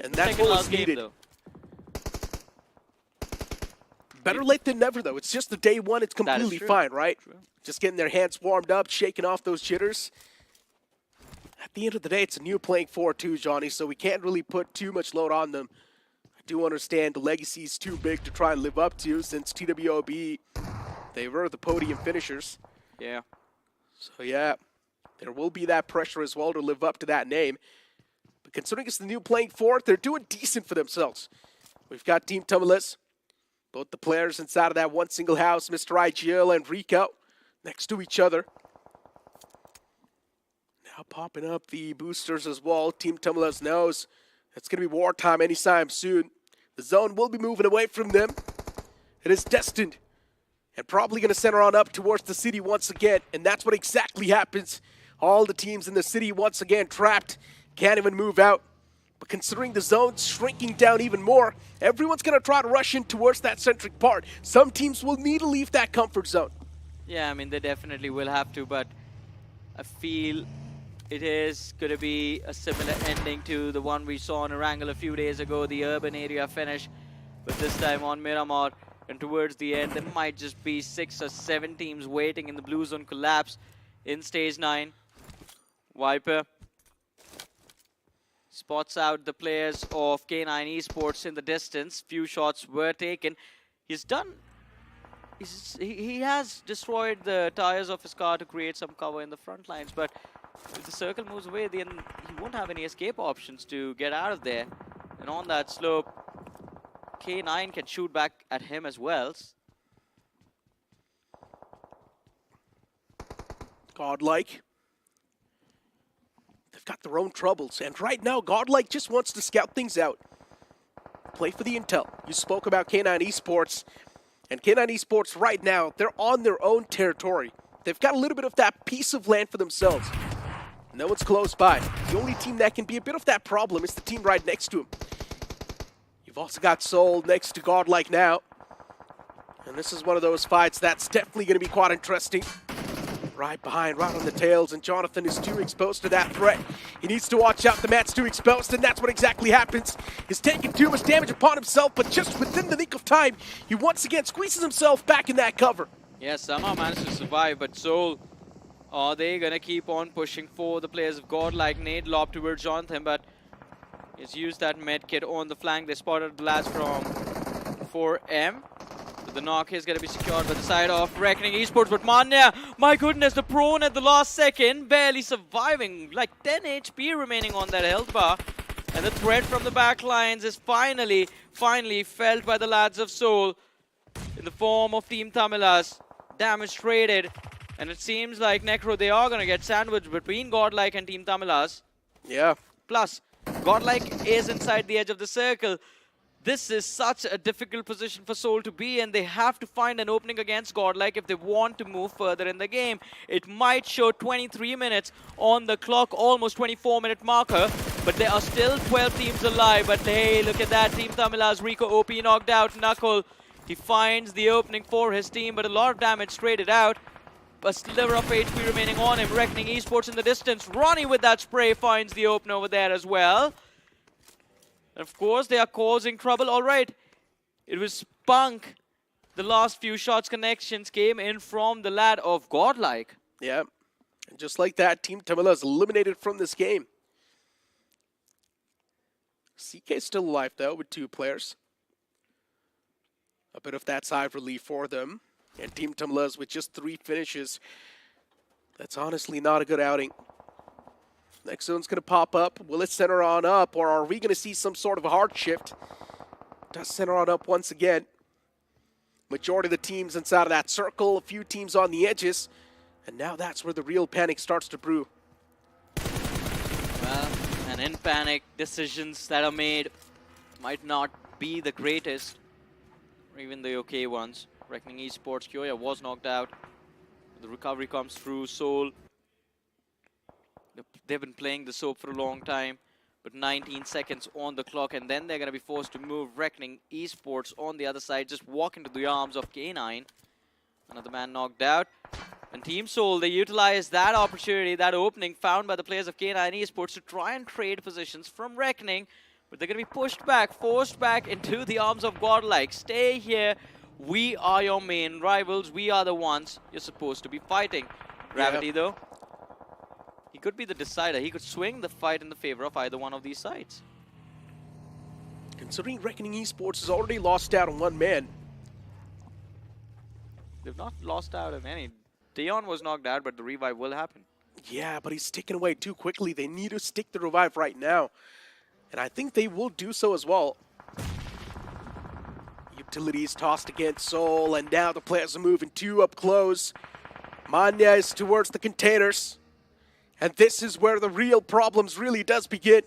And that's what was needed. Better late than never, though. It's just the day one. It's completely fine, right? True. Just getting their hands warmed up, shaking off those jitters. At the end of the day, it's a new playing 4-2, Johnny, so we can't really put too much load on them. I do understand the legacy is too big to try and live up to since TWOB, they were the podium finishers. Yeah. So, yeah, there will be that pressure as well to live up to that name. But considering it's the new playing 4, they're doing decent for themselves. We've got Team Tumulus, both the players inside of that one single house, Mr. IGL and Rico, next to each other. Now popping up the boosters as well. Team Tumulus knows it's going to be wartime anytime soon. The zone will be moving away from them. It is destined and probably going to center on up towards the city once again. And that's what exactly happens. All the teams in the city once again trapped. Can't even move out. But considering the zone's shrinking down even more, everyone's going to try to rush in towards that centric part. Some teams will need to leave that comfort zone. Yeah, I mean, they definitely will have to, but I feel it is going to be a similar ending to the one we saw on Erangel a few days ago, the urban area finish, but this time on Miramar. And towards the end, there might just be 6 or 7 teams waiting in the blue zone collapse in stage 9. Viper spots out the players of K9 Esports in the distance. Few shots were taken. He has destroyed the tires of his car to create some cover in the front lines, but if the circle moves away, then he won't have any escape options to get out of there. And on that slope, K9 can shoot back at him as well. Godlike. They've got their own troubles, and right now, Godlike just wants to scout things out. Play for the intel. You spoke about K9 Esports, and K9 Esports right now, they're on their own territory. They've got a little bit of that piece of land for themselves. No one's close by. The only team that can be a bit of that problem is the team right next to him. You've also got Soul next to Godlike now. And this is one of those fights that's definitely going to be quite interesting. Right behind, right on the tails, and Jonathan is too exposed to that threat. He needs to watch out. The mat's too exposed, and that's what exactly happens. He's taking too much damage upon himself, but just within the nick of time, he once again squeezes himself back in that cover. Yeah, somehow managed to survive, but Soul, are they going to keep on pushing for the players of Godlike? Nade lob towards Jonathan, but he's used that med kit on the flank. They spotted the blast from 4M. The knock is going to be secured by the side of Reckoning Esports, but Manya, my goodness, the prone at the last second, barely surviving, like 10 HP remaining on that health bar. And the threat from the back lines is finally felt by the lads of Soul. in the form of Team Tamilas. Damage traded. And it seems like Necro, they are going to get sandwiched between Godlike and Team Tamilas. Yeah. Plus, Godlike is inside the edge of the circle. This is such a difficult position for Soul to be in. They have to find an opening against Godlike if they want to move further in the game. It might show 23 minutes on the clock, almost 24-minute marker, but there are still 12 teams alive. But hey, look at that. Team Tamila's Rico OP knocked out. Knuckle, he finds the opening for his team, but a lot of damage traded out. A sliver of HP remaining on him. Reckoning Esports in the distance. Ronnie with that spray finds the open over there as well. And of course, they are causing trouble. All right, it was Spunk. The last few shots connections came in from the lad of Godlike. Yeah, and just like that, Team Tamila is eliminated from this game. CK is still alive, though, with 2 players. A bit of that side relief for them. And Team Tamila with just 3 finishes. That's honestly not a good outing. Next zone's going to pop up. Will it center on up, or are we going to see some sort of a hard shift? Does center on up once again. Majority of the teams inside of that circle, a few teams on the edges. And now that's where the real panic starts to brew. Well, and in panic, decisions that are made might not be the greatest, or even the okay ones. Reckoning Esports, Kyoya was knocked out. The recovery comes through. Soul, they've been playing the soap for a long time, but 19 seconds on the clock, and then they're going to be forced to move. Reckoning Esports on the other side, just walk into the arms of K9. Another man knocked out. And Team Soul, they utilized that opportunity, that opening found by the players of K9 Esports to try and trade positions from Reckoning, but they're going to be pushed back, forced back into the arms of Godlike. Stay here. We are your main rivals. We are the ones you're supposed to be fighting. Gravity, though, he could be the decider. He could swing the fight in the favor of either one of these sides. Considering Reckoning Esports has already lost out on 1 man. They've not lost out on any. Dion was knocked out, but the revive will happen. Yeah, but he's taken away too quickly. They need to stick the revive right now. And I think they will do so as well. Utilities tossed against Soul, and now the players are moving 2 up close. Manya is towards the containers. And this is where the real problems really does begin.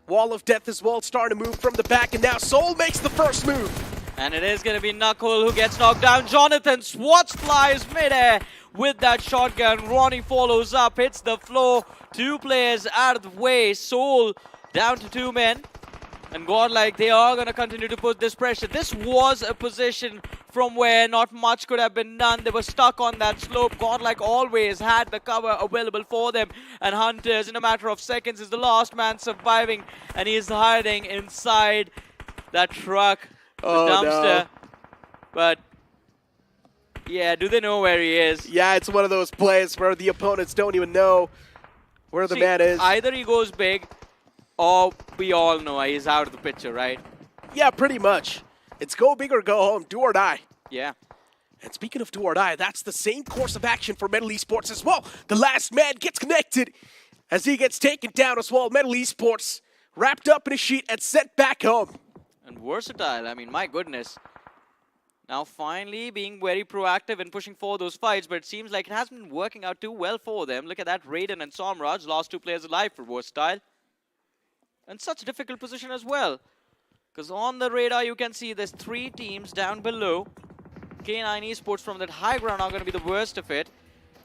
Wall of Death as well starting to move from the back, and now Soul makes the first move. And it is going to be Knuckle who gets knocked down. Jonathan swats flies midair with that shotgun. Ronnie follows up, hits the floor. 2 players out of the way. Soul down to 2 men. And Godlike, they are going to continue to put this pressure. This was a position from where not much could have been done. They were stuck on that slope. Godlike always had the cover available for them. And Hunters, in a matter of seconds, is the last man surviving. And he's hiding inside that truck, the dumpster. No. But, yeah, do they know where he is? Yeah, it's one of those plays where the opponents don't even know where the man is. Either he goes big, or we all know he's out of the picture, right? Yeah, pretty much. It's go big or go home, do or die. Yeah. And speaking of do or die, that's the same course of action for Metal Esports as well. The last man gets connected as he gets taken down as well. Metal Esports wrapped up in a sheet and sent back home. And versatile, I mean, my goodness. Now finally being very proactive and pushing for those fights, but it seems like it hasn't been working out too well for them. Look at that, Raiden and Somraj, last 2 players alive for versatile. And such a difficult position as well. Because on the radar, you can see there's 3 teams down below. K9 Esports from that high ground are going to be the worst of it.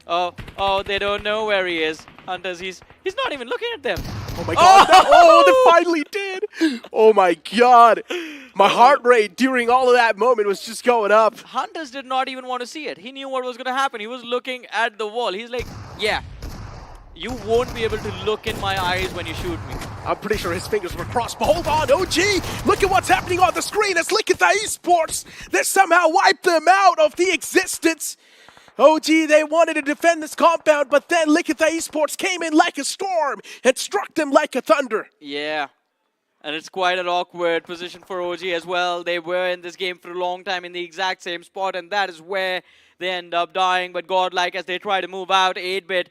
Oh, they don't know where he is. Hunters, he's not even looking at them. Oh my god. They finally did. Oh my god. My heart rate during all of that moment was just going up. Hunters did not even want to see it. He knew what was going to happen. He was looking at the wall. He's like, yeah, you won't be able to look in my eyes when you shoot me. I'm pretty sure his fingers were crossed, but hold on, OG! Look at what's happening on the screen as Likitha Esports, they somehow wiped them out of the existence. OG, they wanted to defend this compound, but then Likitha Esports came in like a storm and struck them like a thunder. Yeah, and it's quite an awkward position for OG as well. They were in this game for a long time in the exact same spot, and that is where they end up dying. But Godlike, as they try to move out, 8-bit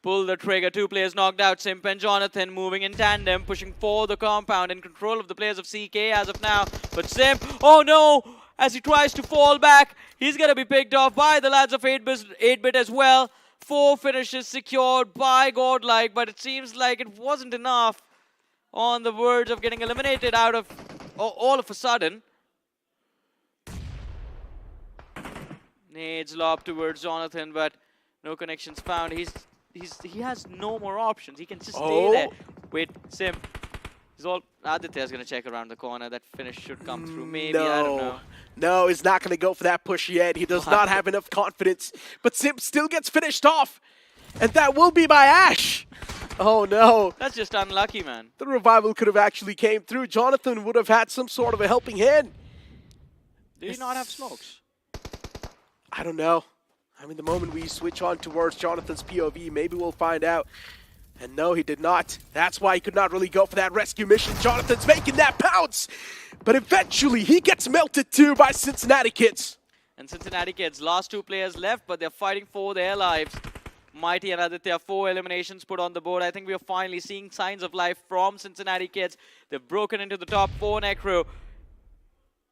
pull the trigger. 2 players knocked out. Simp and Jonathan moving in tandem, pushing for the compound, in control of the players of CK as of now. But Simp, oh no, as he tries to fall back. He's going to be picked off by the lads of 8-bit as well. 4 finishes secured by Godlike, but it seems like it wasn't enough. On the verge of getting eliminated out of all of a sudden. Nades lob towards Jonathan, but no connections found. He has no more options. He can just stay there. Wait, Sim. Aditya's gonna check around the corner. That finish should come through. Maybe, I don't know. No, he's not gonna go for that push yet. He does not have enough confidence. But Sim still gets finished off. And that will be by Ash. Oh no. That's just unlucky, man. The revival could have actually came through. Jonathan would have had some sort of a helping hand. Do you not have smokes? I don't know. I mean, the moment we switch on towards Jonathan's POV, maybe we'll find out. And no, he did not. That's why he could not really go for that rescue mission. Jonathan's making that pounce. But eventually, he gets melted too by Cincinnati Kids. And Cincinnati Kids, last 2 players left, but they're fighting for their lives. Mighty and Aditya, 4 eliminations put on the board. I think we are finally seeing signs of life from Cincinnati Kids. They've broken into the top 4 Necro.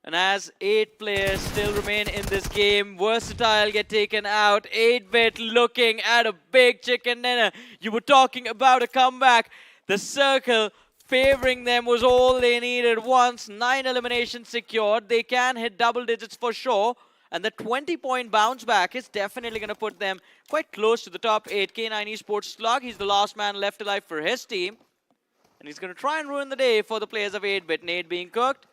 And as 8 players still remain in this game, Versatile get taken out. 8-bit looking at a big chicken dinner. You were talking about a comeback. The circle favoring them was all they needed. Once 9 eliminations secured, they can hit double digits for sure. And the 20-point bounce back is definitely going to put them quite close to the top 8. K9 Esports Slug, he's the last man left alive for his team. And he's going to try and ruin the day for the players of 8-bit. Nade being cooked.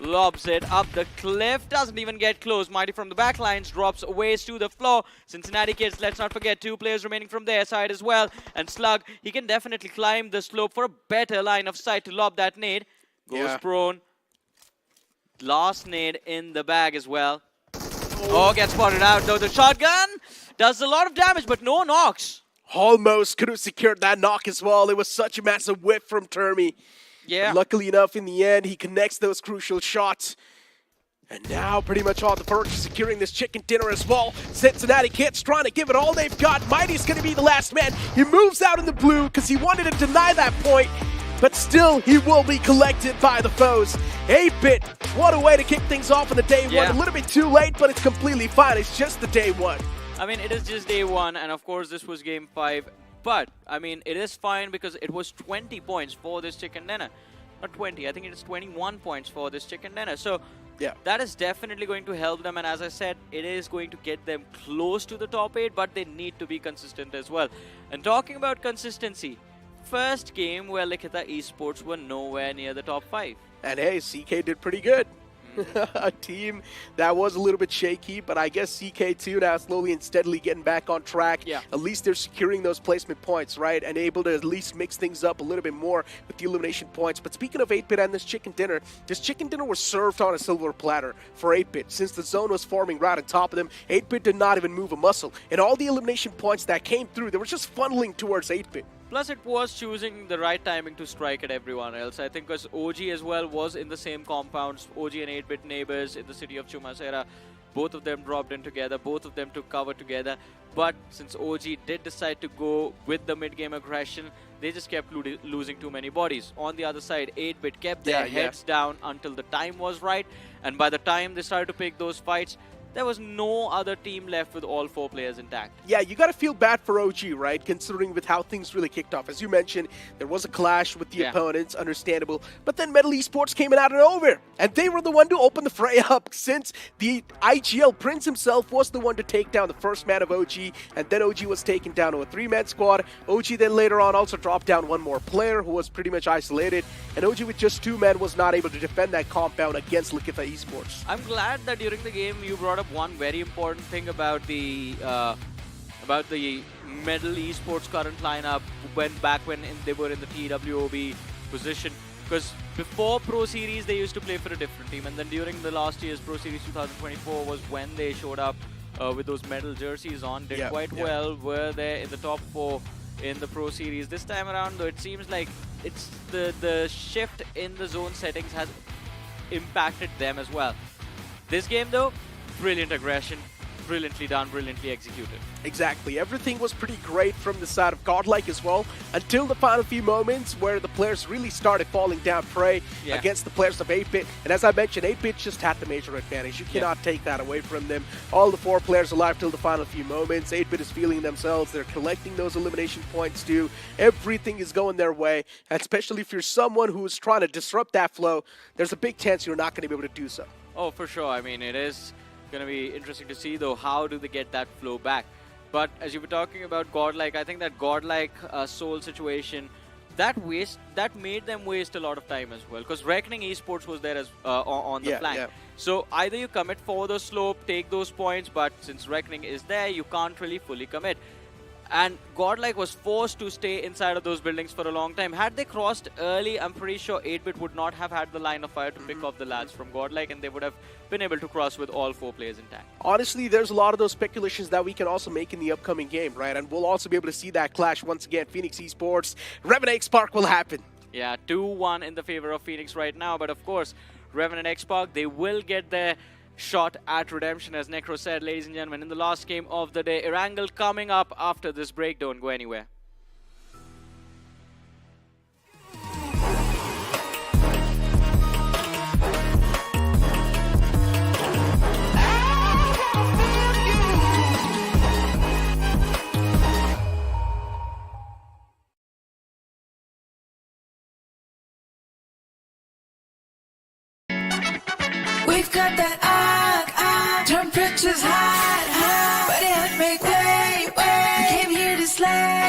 Lobs it up the cliff. Doesn't even get close. Mighty from the backlines drops waist to the floor. Cincinnati Kids, let's not forget, 2 players remaining from their side as well. And Slug, he can definitely climb the slope for a better line of sight to lob that nade. Goes prone. Last nade in the bag as well. Oh, gets spotted out though. The shotgun does a lot of damage, but no knocks. Almost could have secured that knock as well. It was such a massive whiff from Termi. Yeah. But luckily enough, in the end, he connects those crucial shots. And now pretty much on the verge of securing this chicken dinner as well. Cincinnati Kids trying to give it all they've got. Mighty's going to be the last man. He moves out in the blue because he wanted to deny that point. But still, he will be collected by the foes. 8-bit, what a way to kick things off on the day 1. A little bit too late, but it's completely fine. It's just the day 1. I mean, it is just day 1, and of course, this was game 5. But, I mean, it is fine because it was 20 points for this chicken dinner. Not 20, I think it is 21 points for this chicken dinner. So, that is definitely going to help them. And as I said, it is going to get them close to the top 8, but they need to be consistent as well. And talking about consistency, first game where Likhita Esports were nowhere near the top 5. And hey, CK did pretty good. A team that was a little bit shaky, but I guess CK2 now slowly and steadily getting back on track. At least they're securing those placement points, right? And able to at least mix things up a little bit more with the elimination points. But speaking of 8-bit and this chicken dinner was served on a silver platter for 8-bit. Since the zone was forming right on top of them, 8-bit did not even move a muscle. And all the elimination points that came through, they were just funneling towards 8-bit. Plus, it was choosing the right timing to strike at everyone else. I think because OG as well was in the same compounds, OG and 8-bit neighbors in the city of Chumasera. Both of them dropped in together, both of them took cover together. But since OG did decide to go with the mid-game aggression, they just kept losing too many bodies. On the other side, 8-bit kept their heads down until the time was right. And by the time they started to pick those fights, there was no other team left with all 4 players intact. Yeah, you got to feel bad for OG, right? Considering with how things really kicked off. As you mentioned, there was a clash with the opponents, understandable. But then Metal Esports came in out of nowhere. And they were the one to open the fray up since the IGL Prince himself was the one to take down the first man of OG. And then OG was taken down to a 3-man squad. OG then later on also dropped down one more player who was pretty much isolated. And OG with just 2 men was not able to defend that compound against Likhita Esports. I'm glad that during the game you brought up one very important thing about the Metal Esports current lineup when they were in the TWOB position. Because before Pro Series they used to play for a different team, and then during the last year's Pro Series 2024 was when they showed up with those metal jerseys on, did quite well, were there in the top 4 in the Pro Series. This time around though, it seems like it's the shift in the zone settings has impacted them as well. This game though, brilliant aggression. brilliantly done, brilliantly executed. Exactly. Everything was pretty great from the side of Godlike as well, until the final few moments where the players really started falling down prey against the players of 8-Bit. And as I mentioned, 8-Bit just had the major advantage. You cannot take that away from them. All the 4 players alive till the final few moments. 8-Bit is feeling themselves. They're collecting those elimination points too. Everything is going their way. And especially if you're someone who's trying to disrupt that flow, there's a big chance you're not going to be able to do so. Oh, for sure. I mean, it is going to be interesting to see, though, how do they get that flow back. But as you were talking about Godlike, I think that Godlike Soul situation, that made them waste a lot of time as well. Because Reckoning Esports was there as on the flank. Yeah. So either you commit for the slope, take those points, but since Reckoning is there, you can't really fully commit. And Godlike was forced to stay inside of those buildings for a long time. Had they crossed early, I'm pretty sure 8-Bit would not have had the line of fire to pick off the lads from Godlike, and they would have been able to cross with all 4 players intact. Honestly, there's a lot of those speculations that we can also make in the upcoming game, right? And we'll also be able to see that clash once again. Phoenix Esports, Revenant X-Park will happen. Yeah, 2-1 in the favor of Phoenix right now, but of course, Revenant X-Park, they will get their shot at redemption, as Necro said, ladies and gentlemen, in the last game of the day. Erangel coming up after this break. Don't go anywhere. We've got that temperatures hot, but it make way. We came here to slay.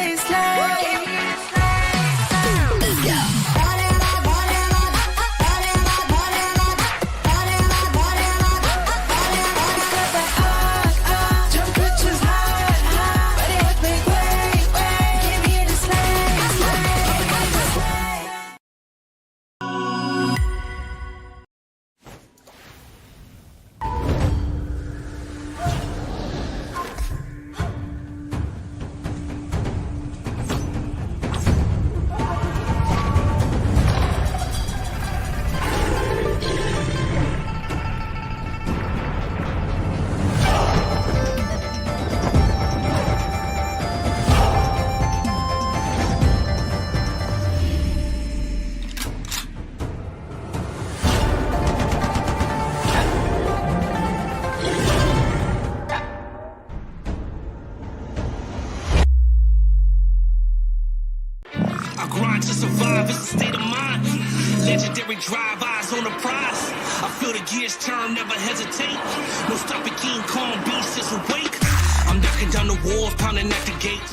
Drive eyes on the prize. I feel the gears turn, never hesitate. No stopping King Kong, beast is awake. I'm knocking down the walls, pounding at the gate.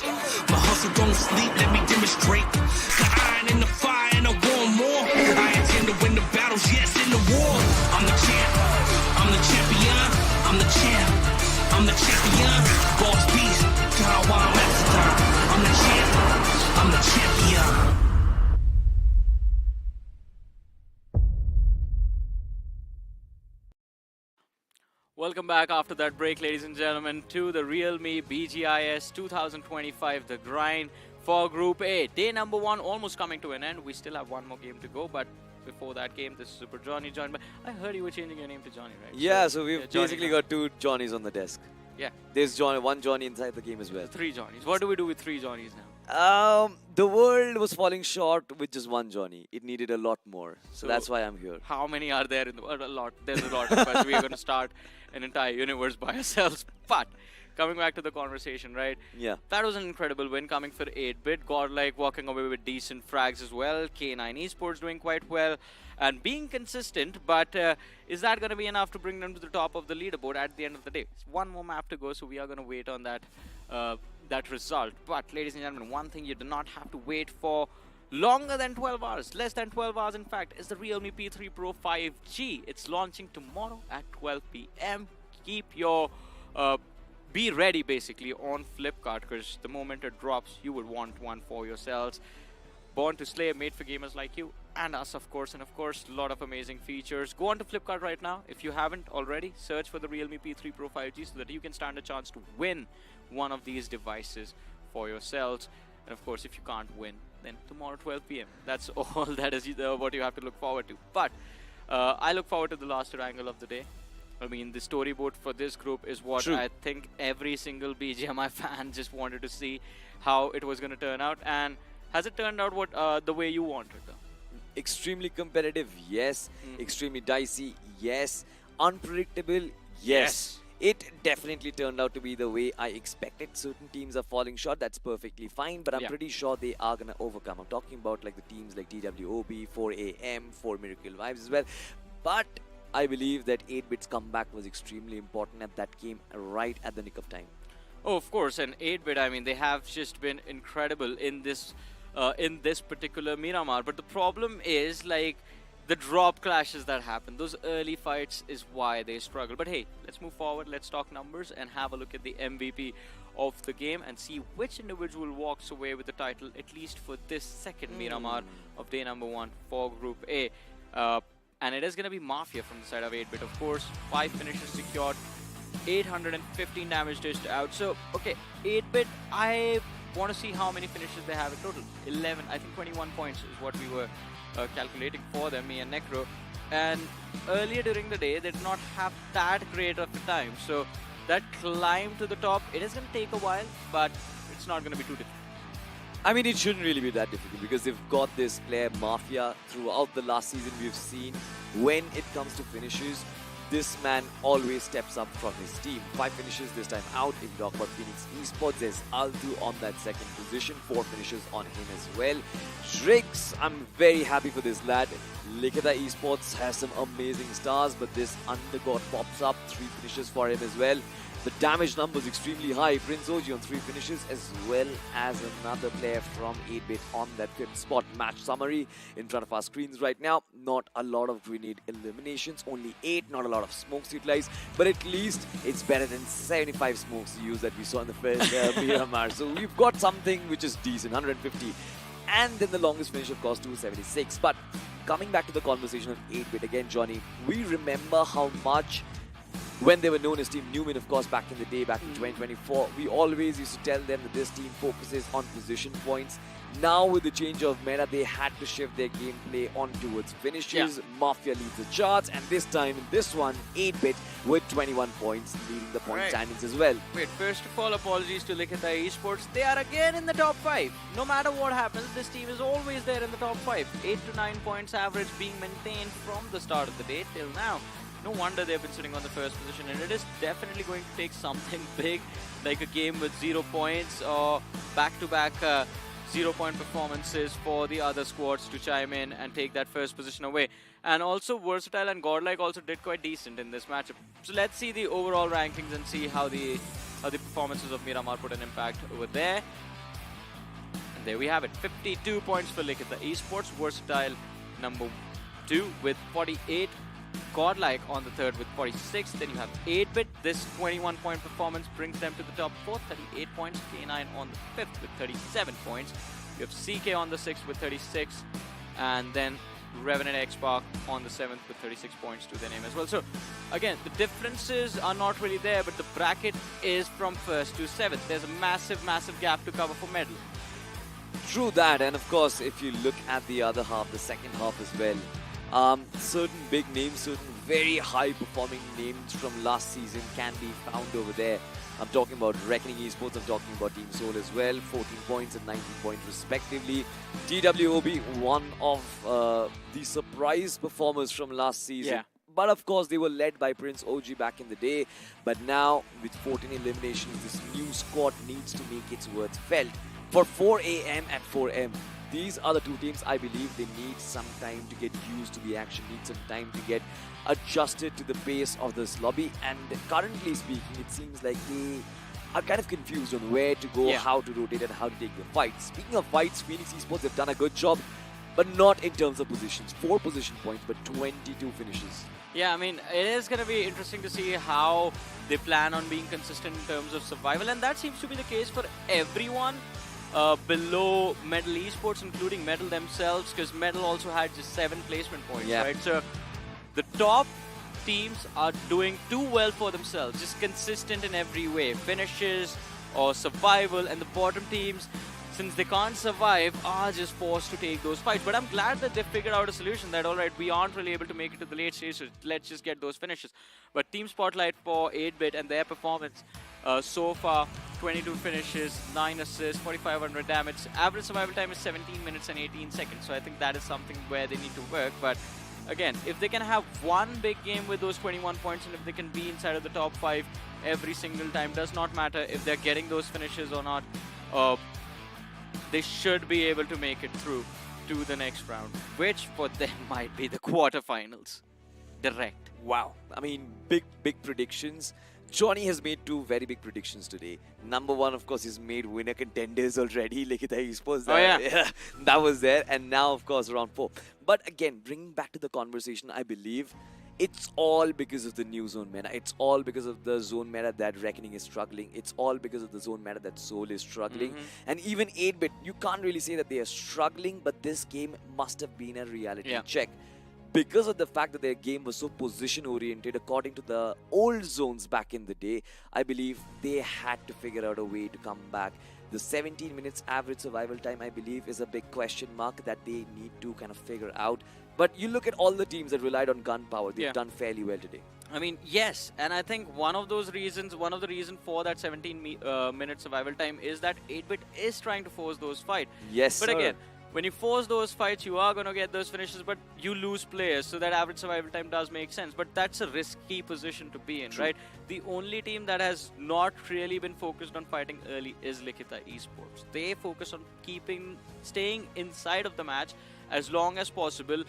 My hustle don't sleep, let me demonstrate. The iron in the fire and I want more. I intend to win the battles, yes, in the war. I'm the champ, I'm the champion, I'm the champ, I'm the champion. Boss beast, Taiwan master. I'm the champ, I'm the champion. Welcome back after that break, ladies and gentlemen, to the realme BGIS 2025, the grind for Group A. Day number 1 almost coming to an end. We still have one more game to go, but before that game, this is Super Johnny joined by... I heard you were changing your name to Johnny, right? Yeah, so we've basically got 2 Johnnies on the desk. Yeah. There's one Johnny inside the game as well. 3 Johnnies. What do we do with 3 Johnnies now? The world was falling short with just 1 Johnny. It needed a lot more. So that's why I'm here. How many are there in the world? A lot. There's a lot of us. We're going to start an entire universe by ourselves. But coming back to the conversation, right? Yeah. That was an incredible win coming for 8-Bit. Godlike walking away with decent frags as well. K9 Esports doing quite well and being consistent. But is that going to be enough to bring them to the top of the leaderboard at the end of the day? It's one more map to go, so we are going to wait on that that result. But ladies and gentlemen, one thing you do not have to wait for longer than 12 hours, less than 12 hours in fact, is the Realme P3 Pro 5G. It's launching tomorrow at 12 p.m. Keep your be ready basically on Flipkart, because the moment it drops, you will want one for yourselves. Born to slay, made for gamers like you and us, of course. And of course, a lot of amazing features. Go on to Flipkart right now. If you haven't already, search for the Realme P3 Pro 5G so that you can stand a chance to win one of these devices for yourselves. And of course, if you can't win, then tomorrow 12 p.m. That's all that is what you have to look forward to. But I look forward to the last Erangel of the day. I mean, the storyboard for this group is what True. I think every single BGMI fan just wanted to see how it was going to turn out. And has it turned out what the way you wanted, though? Extremely competitive, yes. Extremely dicey, yes. Unpredictable, yes. It definitely turned out to be the way I expected. Certain teams are falling short, that's perfectly fine, but I'm pretty sure they are going to overcome. I'm talking about like the teams like TWOB, 4AM, 4 Miracle Vibes as well. But I believe that 8-Bit's comeback was extremely important, and that came right at the nick of time. Oh, of course, and 8-Bit, I mean, they have just been incredible in this particular Miramar. But the problem is, like, the drop clashes that happen. Those early fights is why they struggle. But hey, let's move forward. Let's talk numbers and have a look at the MVP of the game and see which individual walks away with the title, at least for this second Miramar of day number 1 for Group A. And it is going to be Mafia from the side of 8-Bit, of course. 5 finishes secured, 815 damage dished out. So, okay, 8-Bit, I want to see how many finishes they have in total. 11, I think 21 points is what we were calculating for them, me and Necro. And earlier during the day, they did not have that great of a time. So, that climb to the top, it is going to take a while, but it's not going to be too difficult. I mean, it shouldn't really be that difficult because they've got this player Mafia throughout the last season. We've seen when it comes to finishes, this man always steps up from his team. 5 finishes this time out. If you talk about Phoenix Esports, there's Altu on that second position. 4 finishes on him as well. Shrix, I'm very happy for this lad. Likita Esports has some amazing stars, but this Undergod pops up. 3 finishes for him as well. The damage numbers extremely high. Prince OG on 3 finishes, as well as another player from 8-Bit on that 5th spot. Match summary in front of our screens right now. Not a lot of grenade eliminations, only 8, not a lot of smokes utilized, but at least it's better than 75 smokes used that we saw in the first Miramar. So we've got something which is decent, 150. And then the longest finish, of course, 276. But coming back to the conversation of 8-Bit again, Johnny, we remember how much when they were known as Team Newman, of course, back in the day, back in 2024, we always used to tell them that this team focuses on position points. Now, with the change of meta, they had to shift their gameplay on towards finishes. Mafia leads the charts, and this time, in this one, 8-Bit with 21 points, leading the point standings as well. Wait, first of all, apologies to Likita Esports. They are again in the top 5. No matter what happens, this team is always there in the top 5. 8 to 9 points average being maintained from the start of the day till now. No wonder they've been sitting on the first position, and it is definitely going to take something big, like a game with 0 points or back-to-back 0-point performances for the other squads to chime in and take that first position away. And also, Versatile and Godlike also did quite decent in this matchup. So let's see the overall rankings and see how the performances of Miramar put an impact over there. And there we have it, 52 points for Likita Esports, Versatile number 2 with 48. Godlike on the 3rd with 46. Then you have 8-Bit. This 21-point performance brings them to the top 4, 38 points. K9 on the 5th with 37 points. You have CK on the 6th with 36. And then Revenant X-Park on the 7th with 36 points to their name as well. So, again, the differences are not really there, but the bracket is from 1st to 7th. There's a massive, massive gap to cover for medal. True that, and of course, if you look at the other half, the second half as well, certain big names, certain very high-performing names from last season can be found over there. I'm talking about Reckoning Esports, I'm talking about Team Soul as well, 14 points and 19 points respectively. TWOB, one of the surprise performers from last season. Yeah. But of course, they were led by Prince OG back in the day. But now, with 14 eliminations, this new squad needs to make its worth felt. For 4AM and 4M, these are the two teams I believe they need some time to get used to the action, need some time to get adjusted to the pace of this lobby. And currently speaking, it seems like they are kind of confused on where to go, how to rotate and how to take the fights. Speaking of fights, Phoenix Esports have done a good job, but not in terms of positions. 4 position points, but 22 finishes. Yeah, I mean, it is going to be interesting to see how they plan on being consistent in terms of survival, and that seems to be the case for everyone below Medal Esports, including Medal themselves, because Medal also had just 7 placement points, right? So the top teams are doing too well for themselves, just consistent in every way, finishes or survival, and the bottom teams since they can't survive, are just forced to take those fights. But I'm glad that they figured out a solution that, all right, we aren't really able to make it to the late stages. Let's just get those finishes. But Team Spotlight for 8-Bit and their performance so far, 22 finishes, 9 assists, 4,500 damage. Average survival time is 17 minutes and 18 seconds. So I think that is something where they need to work. But again, if they can have one big game with those 21 points, and if they can be inside of the top 5 every single time, does not matter if they're getting those finishes or not, they should be able to make it through to the next round, which for them might be the quarterfinals. Direct. Wow. I mean, big predictions. Johnny has made 2 very big predictions today. Number 1, of course, he's made winner contenders already. Likita Esports. Oh, yeah. That was there. And now, of course, round 4. But again, bringing back to the conversation, I believe it's all because of the new zone meta. It's all because of the zone meta that Reckoning is struggling. It's all because of the zone meta that Soul is struggling. And even 8-Bit, you can't really say that they are struggling, but this game must have been a reality check. Because of the fact that their game was so position-oriented according to the old zones back in the day, I believe they had to figure out a way to come back. The 17 minutes average survival time, I believe, is a big question mark that they need to kind of figure out. But you look at all the teams that relied on gunpowder, they've done fairly well today. I mean, yes, and I think one of the reasons for that 17-minute survival time is that 8-Bit is trying to force those fights. Yes, but sir. again, when you force those fights, you are going to get those finishes, but you lose players, so that average survival time does make sense. But that's a risky position to be in, right? The only team that has not really been focused on fighting early is Likita Esports. They focus on staying inside of the match as long as possible,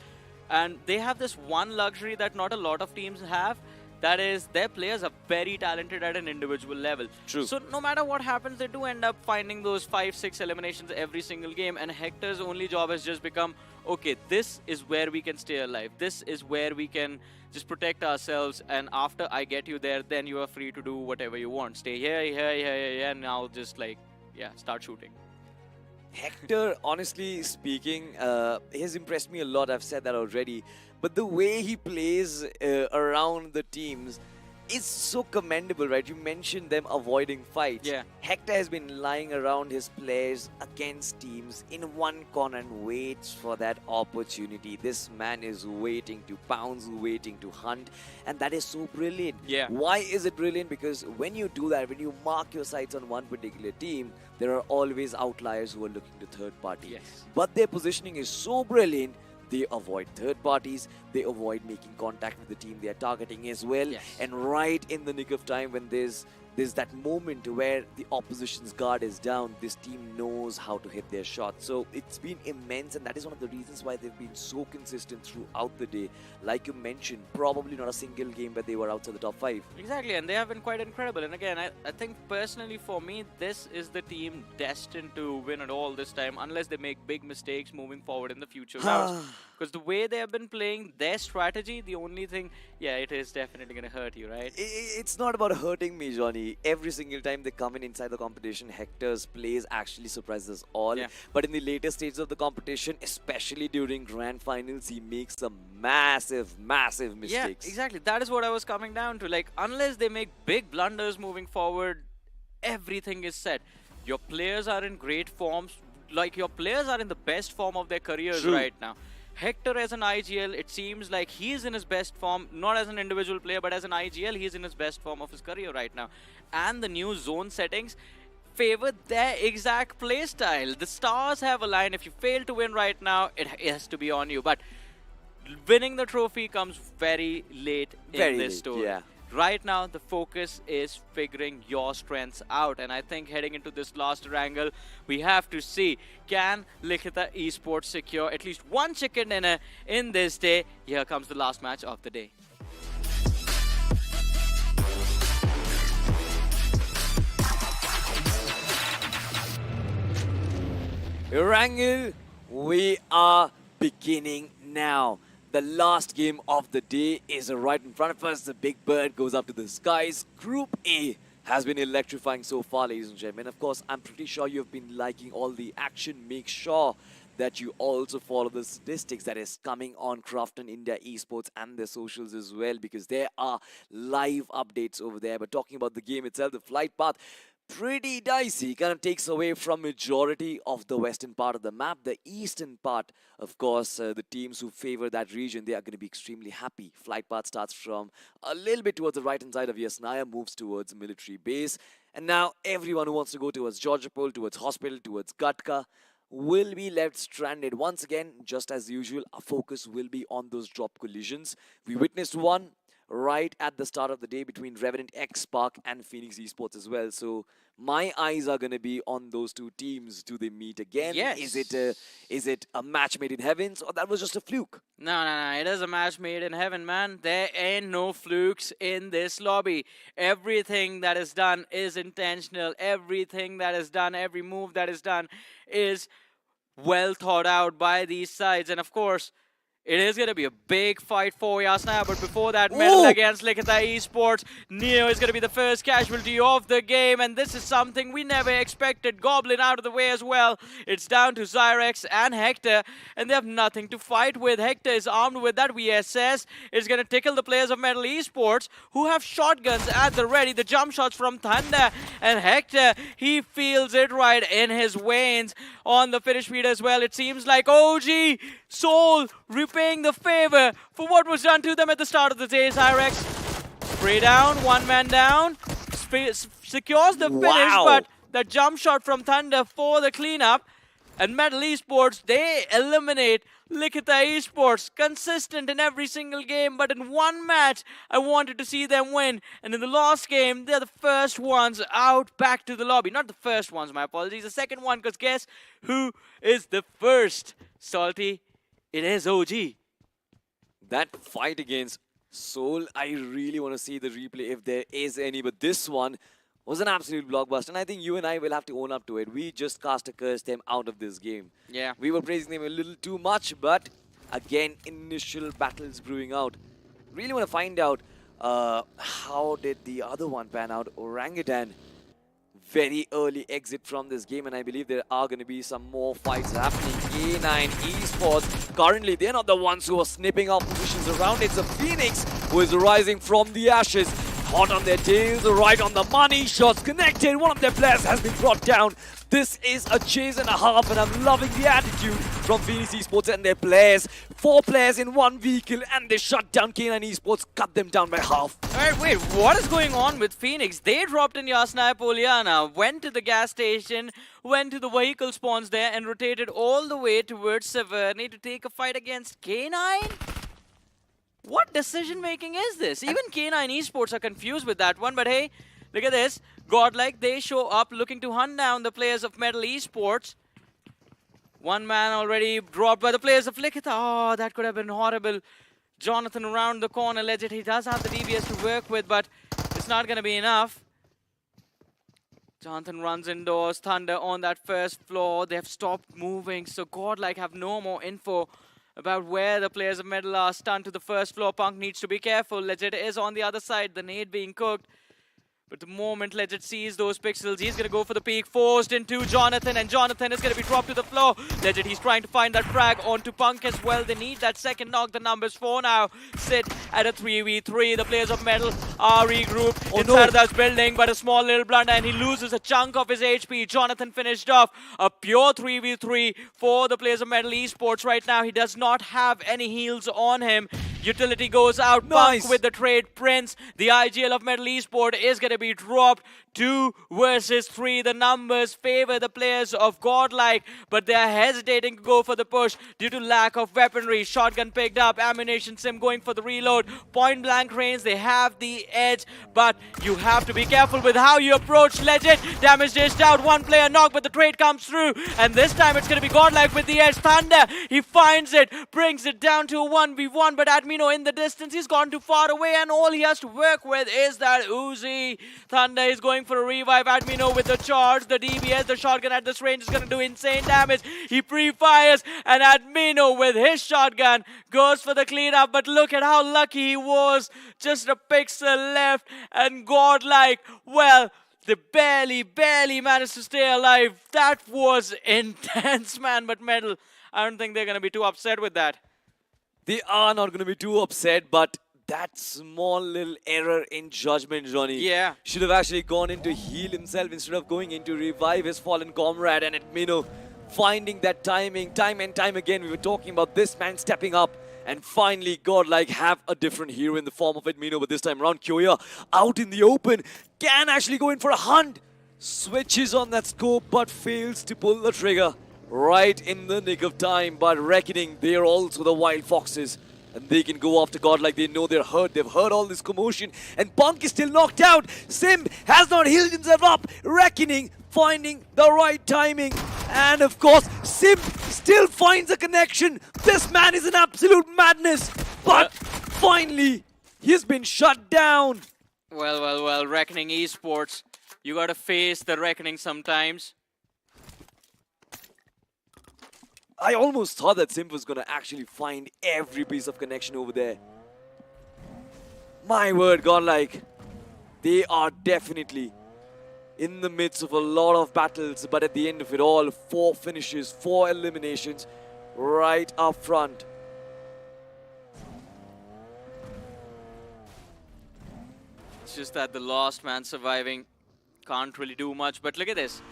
and they have this one luxury that not a lot of teams have. That is, their players are very talented at an individual level. True. So no matter what happens, they do end up finding those 5-6 eliminations every single game. And Hector's only job has just become, okay, this is where we can stay alive. This is where we can just protect ourselves. And after I get you there, then you are free to do whatever you want. Stay here, and now just start shooting. Hector, honestly speaking, has impressed me a lot. I've said that already. But the way he plays around the teams is so commendable, right? You mentioned them avoiding fights. Yeah. Hector has been lying around his players against teams in one corner and waits for that opportunity. This man is waiting to pounce, waiting to hunt, and that is so brilliant. Yeah. Why is it brilliant? Because when you do that, when you mark your sights on one particular team, there are always outliers who are looking to third party. Yes. But their positioning is so brilliant. They avoid third parties, they avoid making contact with the team they are targeting as well. Yes. And right in the nick of time, when there's that moment where the opposition's guard is down, this team knows how to hit their shots. So it's been immense, and that is one of the reasons why they've been so consistent throughout the day. Like you mentioned, probably not a single game where they were outside the top 5. Exactly, and they have been quite incredible. And again, I think personally for me, this is the team destined to win it all this time, unless they make big mistakes moving forward in the future rounds. Because the way they have been playing their strategy, the only thing, it is definitely going to hurt you, right? It's not about hurting me, Johnny. Every single time they come in inside the competition, Hector's plays actually surprise us all. Yeah. But in the later stages of the competition, especially during grand finals, he makes some massive mistakes. Yeah, exactly. That is what I was coming down to. Like, unless they make big blunders moving forward, everything is set. Your players are in great forms. Like, your players are in the best form of their careers right now. Hector as an IGL, it seems like he is in his best form, not as an individual player, but as an IGL, he is in his best form of his career right now. And the new zone settings favor their exact play style. The stars have aligned. If you fail to win right now, it has to be on you. But winning the trophy comes very late in this story. Yeah. Right now, the focus is figuring your strengths out. And I think heading into this last wrangle, we have to see, can Likita Esports secure at least one chicken dinner in this day? Here comes the last match of the day. Wrangle, we are beginning now. The last game of the day is right in front of us. The big bird goes up to the skies. Group A has been electrifying so far, ladies and gentlemen. Of course, I'm pretty sure you've been liking all the action. Make sure that you also follow the statistics that is coming on Crafton India Esports and their socials as well, because there are live updates over there. But talking about the game itself, the flight path, pretty dicey. Kind of takes away from majority of the western part of the map. The eastern part, of course, the teams who favor that region, they are going to be extremely happy. Flight path starts from a little bit towards the right-hand side of Yasnaya, moves towards military base. And now everyone who wants to go towards Georgopol, towards hospital, towards Gatka, will be left stranded. Once again, just as usual, our focus will be on those drop collisions. We witnessed one right at the start of the day between Revenant X Park and Phoenix Esports as well. So my eyes are going to be on those two teams. Do they meet again? Yes. Is it a match made in heavens, or that was just a fluke? No. It is a match made in heaven, man. There ain't no flukes in this lobby. Everything that is done is intentional. Everything that is done, every move that is done is well thought out by these sides. And of course, it is going to be a big fight for Yasnaya, but before that, medal against Likita Esports. Neo is going to be the first casualty of the game, and this is something we never expected. Goblin out of the way as well. It's down to Zyrex and Hector, and they have nothing to fight with. Hector is armed with that VSS. It's going to tickle the players of Metal Esports, who have shotguns at the ready. The jump shots from Thunder, and Hector, he feels it right in his veins on the finish speed as well. It seems like OG Soul repaying the favor for what was done to them at the start of the day. Zyrex spray down, one man down, secures the finish, but the jump shot from Thunder for the cleanup. And Metal Esports, they eliminate Likita Esports, consistent in every single game, but in one match, I wanted to see them win. And in the last game, they're the first ones out back to the lobby. Not the first ones, my apologies. The second one, because guess who is the first? Salty, it is OG. That fight against Soul, I really want to see the replay if there is any, but this one was an absolute blockbuster, and I think you and I will have to own up to it. We just cast a curse them out of this game. Yeah. We were praising them a little too much, but again, initial battles brewing out. Really want to find out how did the other one pan out. Orangutan, very early exit from this game, and I believe there are going to be some more fights happening. A9 Esports, currently they're not the ones who are snipping out positions around. It's a Phoenix who is rising from the ashes. Hot on their tails, right on the money, shots connected, one of their players has been brought down. This is a chase and a half, and I'm loving the attitude from Phoenix Esports and their players. 4 players in one vehicle, and they shut down K9 Esports, cut them down by half. Alright, wait, what is going on with Phoenix? They dropped in Yasnaya Poliana, went to the gas station, went to the vehicle spawns there, and rotated all the way towards Severny to take a fight against K9? What decision making is this? Even K9 Esports are confused with that one, but hey, look at this. Godlike, they show up looking to hunt down the players of Metal Esports. One man already dropped by the players of Likita. Oh, that could have been horrible. Jonathan around the corner, legit. He does have the DBS to work with, but it's not going to be enough. Jonathan runs indoors. Thunder on that first floor. They have stopped moving, so Godlike have no more info about where the players of Metal are. Stunned to the first floor. Punk needs to be careful. Legit is on the other side. The nade being cooked. But the moment Legit sees those pixels, he's going to go for the peak. Forced into Jonathan, and Jonathan is going to be dropped to the floor. Legit, he's trying to find that frag onto Punk as well. They need that second knock. The numbers 4 now sit at a 3v3. The players of Metal are regrouped inside of that building, but a small little blunder, and he loses a chunk of his HP. Jonathan finished off a pure 3v3 for the players of Metal Esports right now. He does not have any heals on him. Utility goes out. Punk with the trade Prince. The IGL of Metal Esport is going to be dropped. 2 versus 3. The numbers favor the players of Godlike, but they are hesitating to go for the push due to lack of weaponry. Shotgun picked up. Ammunition sim going for the reload. Point blank range. They have the edge, but you have to be careful with how you approach. Legit. Damage dished out. One player knocked, but the trade comes through, and this time it's going to be Godlike with the edge. Thunder, he finds it, brings it down to a 1v1, but Admino in the distance, he's gone too far away, and all he has to work with is that Uzi. Thunder is going for a revive. Admino with the charge, the DBS, the shotgun at this range is going to do insane damage. He pre-fires, and Admino with his shotgun goes for the cleanup, but look at how lucky he was. Just a pixel left, and Godlike, well, they barely managed to stay alive. That was intense, man, but Metal, I don't think they're going to be too upset with that. They are not going to be too upset, but that small little error in judgment, Johnny. Yeah. Should have actually gone in to heal himself instead of going in to revive his fallen comrade. And Edmino finding that timing, time and time again. We were talking about this man stepping up. And finally, Godlike have a different hero in the form of Edmino. But this time around, Kyoya out in the open. Can actually go in for a hunt. Switches on that scope, but fails to pull the trigger. Right in the nick of time. But Reckoning, they're also the Wild Foxes. And they can go after Godlike. They know they're hurt. They've heard all this commotion. And Punk is still knocked out. Sim has not healed himself up. Reckoning finding the right timing. And of course, Sim still finds a connection. This man is an absolute madness. But finally, he's been shut down. Well, Reckoning Esports. You gotta face the Reckoning sometimes. I almost thought that Sim was gonna actually find every piece of connection over there. My word, Godlike. They are definitely in the midst of a lot of battles, but at the end of it all, 4 finishes, 4 eliminations right up front. It's just that the lost man surviving can't really do much. But look at this.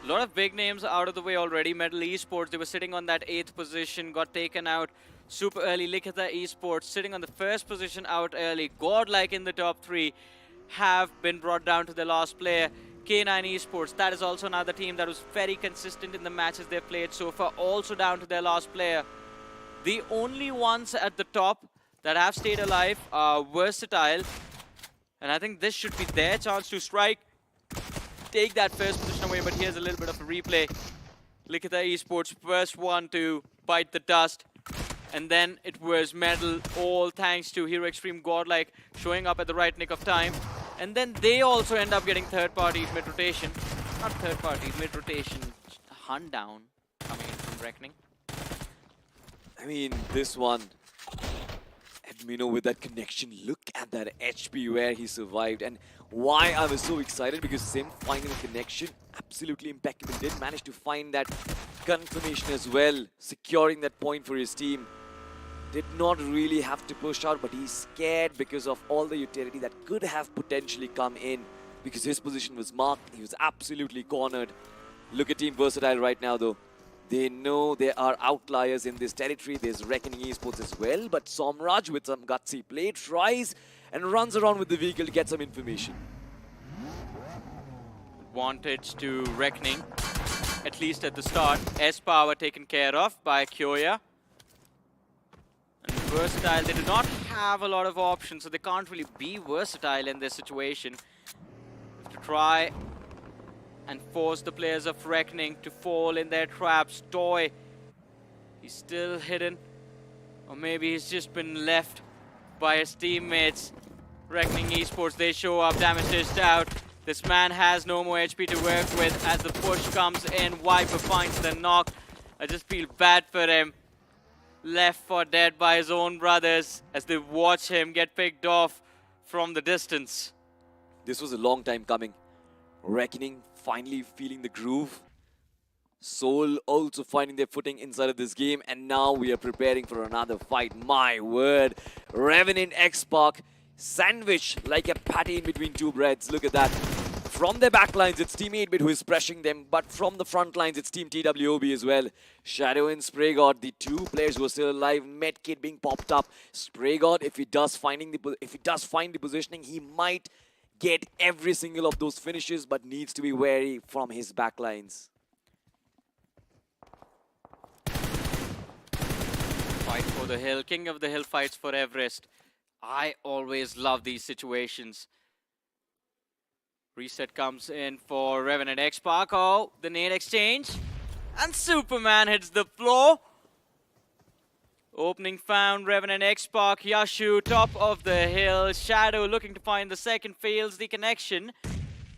A lot of big names out of the way already. Metal Esports, they were sitting on that 8th position, got taken out super early. Likita Esports sitting on the 1st position out early. Godlike in the top 3 have been brought down to the last player. K9 Esports, that is also another team that was very consistent in the matches they've played so far, also down to their last player. The only ones at the top that have stayed alive are Versatile. And I think this should be their chance to strike. Take that 1st position away, but here's a little bit of a replay. Likita Esports, first one to bite the dust. And then it was Metal, all thanks to Hero Extreme Godlike showing up at the right nick of time. And then they also end up getting third party mid-rotation. Not third party, mid-rotation hunt down coming in from Reckoning. I mean, this one, Edmino with that connection. Look at that HP where he survived. And why I was so excited, because Sim finding a connection, absolutely impeccable. Did manage to find that confirmation as well, securing that point for his team. Did not really have to push out, but he's scared because of all the utility that could have potentially come in, because his position was marked. He was absolutely cornered. Look at Team Versatile right now though. They know there are outliers in this territory. There's Reckoning Esports as well, but Somraj with some gutsy play tries and runs around with the vehicle to get some information. Advantage to Reckoning, at least at the start. S-Power taken care of by Kyoya. And Versatile, they do not have a lot of options, so they can't really be versatile in this situation. Have to try and force the players of Reckoning to fall in their traps. Toy, he's still hidden. Or maybe he's just been left by his teammates. Reckoning Esports, they show up, damage dished out. This man has no more HP to work with as the push comes in. Viper finds the knock. I just feel bad for him. Left for dead by his own brothers as they watch him get picked off from the distance. This was a long time coming. Reckoning finally feeling the groove. Soul also finding their footing inside of this game, and now we are preparing for another fight. My word. Revenant X-Spark sandwiched like a patty in between 2 breads. Look at that. From their backlines, it's Team 8-Bit who is pressuring them, but from the front lines, it's Team TWOB as well. Shadow and SprayGod, the 2 players who are still alive. Medkit being popped up. SprayGod, if he does find the positioning, he might get every single of those finishes, but needs to be wary from his backlines. Fight for the hill. King of the hill fights for Everest. I always love these situations. Reset comes in for Revenant X-Spark. Oh, the nade exchange. And Superman hits the floor. Opening found, Revenant X-Spark, Yashu, top of the hill. Shadow looking to find the second, fails the connection.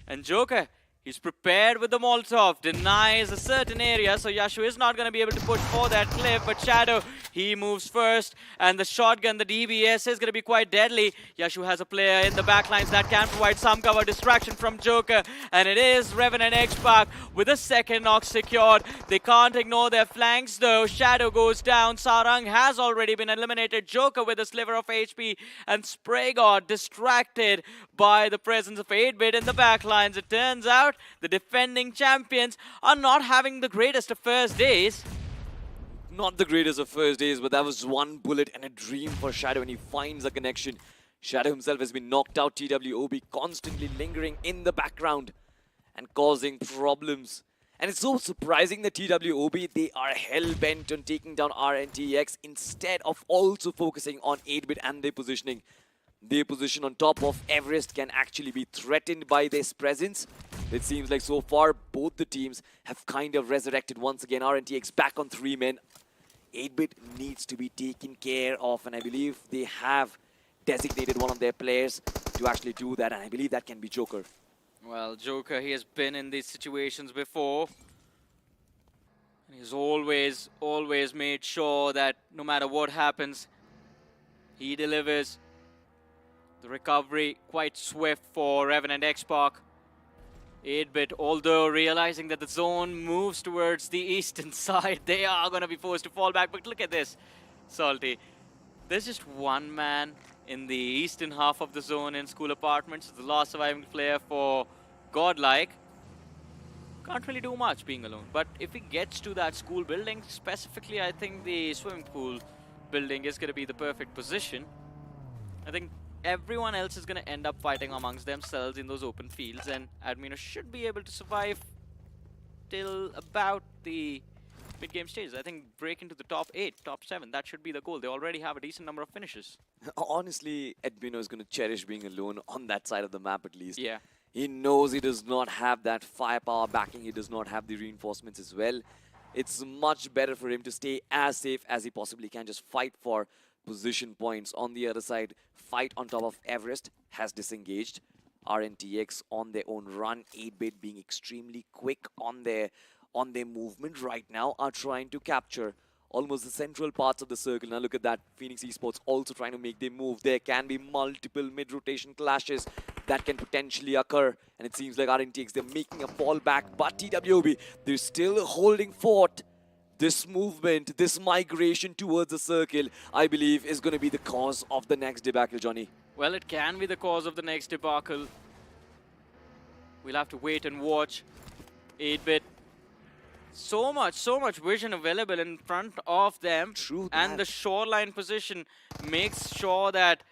And Joker He's prepared with the Molotov, denies a certain area, so Yashu is not going to be able to push for that cliff, but Shadow, he moves first, and the shotgun, the DBS, is going to be quite deadly. Yashu has a player in the backlines that can provide some cover, distraction from Joker, and it is Revenant X-Pac with a second knock secured. They can't ignore their flanks though. Shadow goes down, Sarang has already been eliminated, Joker with a sliver of HP, and Spray got distracted by the presence of 8-Bit in the backlines. It turns out the defending champions are not having the greatest of first days. Not the greatest of first days, but that was one bullet and a dream for Shadow, and he finds a connection. Shadow himself has been knocked out. TWOB constantly lingering in the background and causing problems. And it's so surprising that TWOB, they are hell-bent on taking down RNTX instead of also focusing on 8-Bit and their positioning. Their position on top of Everest can actually be threatened by this presence. It seems like so far both the teams have kind of resurrected once again. RNTX back on 3 men. 8-Bit needs to be taken care of, and I believe they have designated one of their players to actually do that, and I believe that can be Joker. Well, Joker, he has been in these situations before. And he's always made sure that no matter what happens, he delivers. The recovery quite swift for Revenant X-Pac. 8-Bit, although realizing that the zone moves towards the eastern side, they are going to be forced to fall back. But look at this, Salty. There's just one man in the eastern half of the zone in School Apartments. It's the last surviving player for Godlike. Can't really do much being alone. But if he gets to that school building, specifically I think the swimming pool building is going to be the perfect position. I think everyone else is going to end up fighting amongst themselves in those open fields, and Admino should be able to survive till about the mid-game stages. I think break into the top 8, top 7, that should be the goal. They already have a decent number of finishes. Honestly, Admino is going to cherish being alone on that side of the map at least. Yeah. He knows he does not have that firepower backing. He does not have the reinforcements as well. It's much better for him to stay as safe as he possibly can. Just fight for position points. On the other side, fight on top of Everest has disengaged. RNTX on their own run. 8-Bit being extremely quick on their movement right now are trying to capture almost the central parts of the circle. Now look at that. Phoenix Esports also trying to make their move. There can be multiple mid-rotation clashes that can potentially occur. And it seems like RNTX, they're making a fall back. But TWOB, they're still holding fort. This movement, this migration towards the circle, I believe, is going to be the cause of the next debacle, Johnny. Well, it can be the cause of the next debacle. We'll have to wait and watch. 8-Bit. So much vision available in front of them. True that. And the shoreline position makes sure that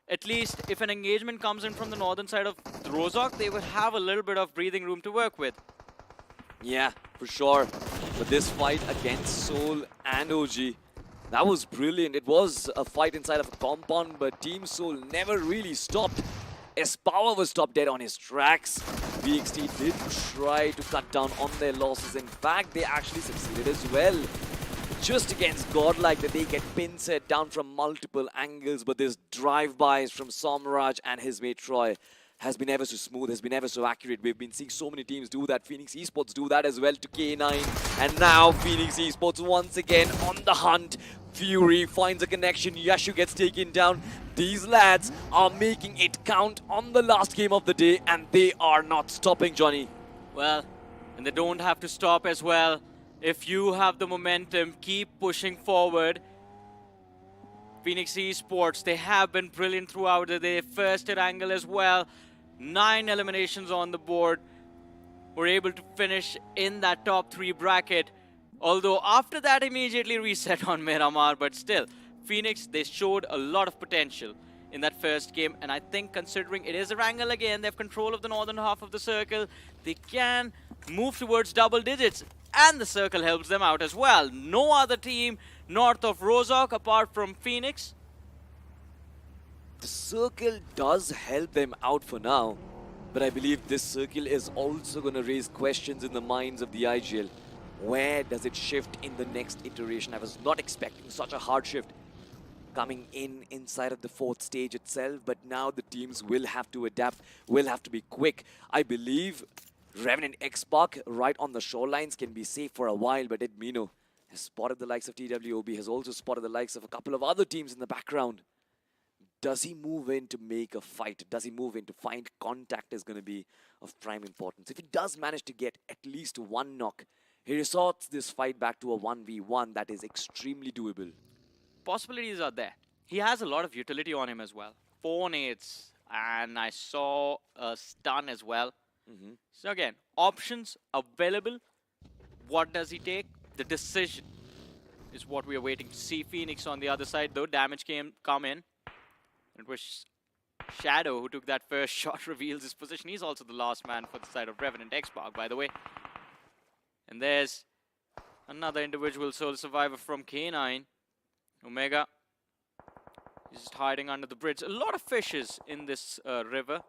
at least if an engagement comes in from the northern side of Rozhok, they will have a little bit of breathing room to work with. Yeah, for sure. But this fight against Soul and OG, that was brilliant. It was a fight inside of a compound, but Team Soul never really stopped. Espower was stopped dead on his tracks. VXT did try to cut down on their losses. In fact, they actually succeeded as well. Just against Godlike that they get pin set down from multiple angles, but this drive-bys from Somraj and his mate Troy has been ever so smooth, has been ever so accurate. We've been seeing so many teams do that. Phoenix Esports do that as well to K9. And now Phoenix Esports once again on the hunt. Fury finds a connection. Yashu gets taken down. These lads are making it count on the last game of the day, and they are not stopping, Johnny. Well, and they don't have to stop as well. If you have the momentum, keep pushing forward. Phoenix Esports, they have been brilliant throughout the day. First at angle as well. 9 eliminations on the board. Were able to finish in that top 3 bracket. Although after that immediately reset on Miramar, but still, Phoenix, they showed a lot of potential in that first game. And I think considering it is a wrangle again, they have control of the northern half of the circle. They can move towards double digits. And the circle helps them out as well. No other team north of Rozhok apart from Phoenix. The circle does help them out for now. But I believe this circle is also going to raise questions in the minds of the IGL. Where does it shift in the next iteration? I was not expecting such a hard shift coming inside of the 4th stage itself. But now the teams will have to adapt, will have to be quick. I believe Revenant X-Park right on the shorelines can be safe for a while, but Edmino has spotted the likes of TWOB, has also spotted the likes of a couple of other teams in the background. Does he move in to make a fight? Does he move in to find contact is going to be of prime importance. If he does manage to get at least one knock, he resorts this fight back to a 1v1 that is extremely doable. Possibilities are there. He has a lot of utility on him as well. 4 nades, and I saw a stun as well. So again, options available. What does he take? The decision is what we are waiting to see. Phoenix on the other side, though, damage come in. It was Shadow who took that first shot, reveals his position. He's also the last man for the side of Revenant X-Park, by the way. And there's another individual sole survivor from K9. Omega is just hiding under the bridge. A lot of fishes in this river.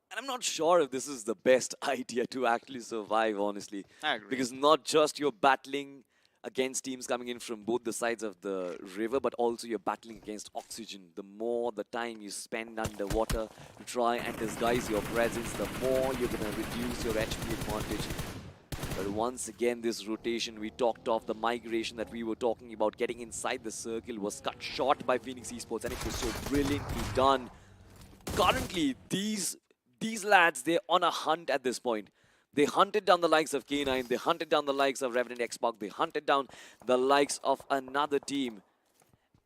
And I'm not sure if this is the best idea to actually survive, honestly. I agree. Because not just you're battling against teams coming in from both the sides of the river, but also you're battling against oxygen. The more the time you spend underwater to try and disguise your presence, the more you're going to reduce your HP advantage. But once again, this rotation, we talked of the migration that we were talking about, getting inside the circle was cut short by Phoenix Esports, and it was so brilliantly done. Currently, these lads, they're on a hunt at this point. They hunted down the likes of K9, they hunted down the likes of Revenant X-Park, they hunted down the likes of another team.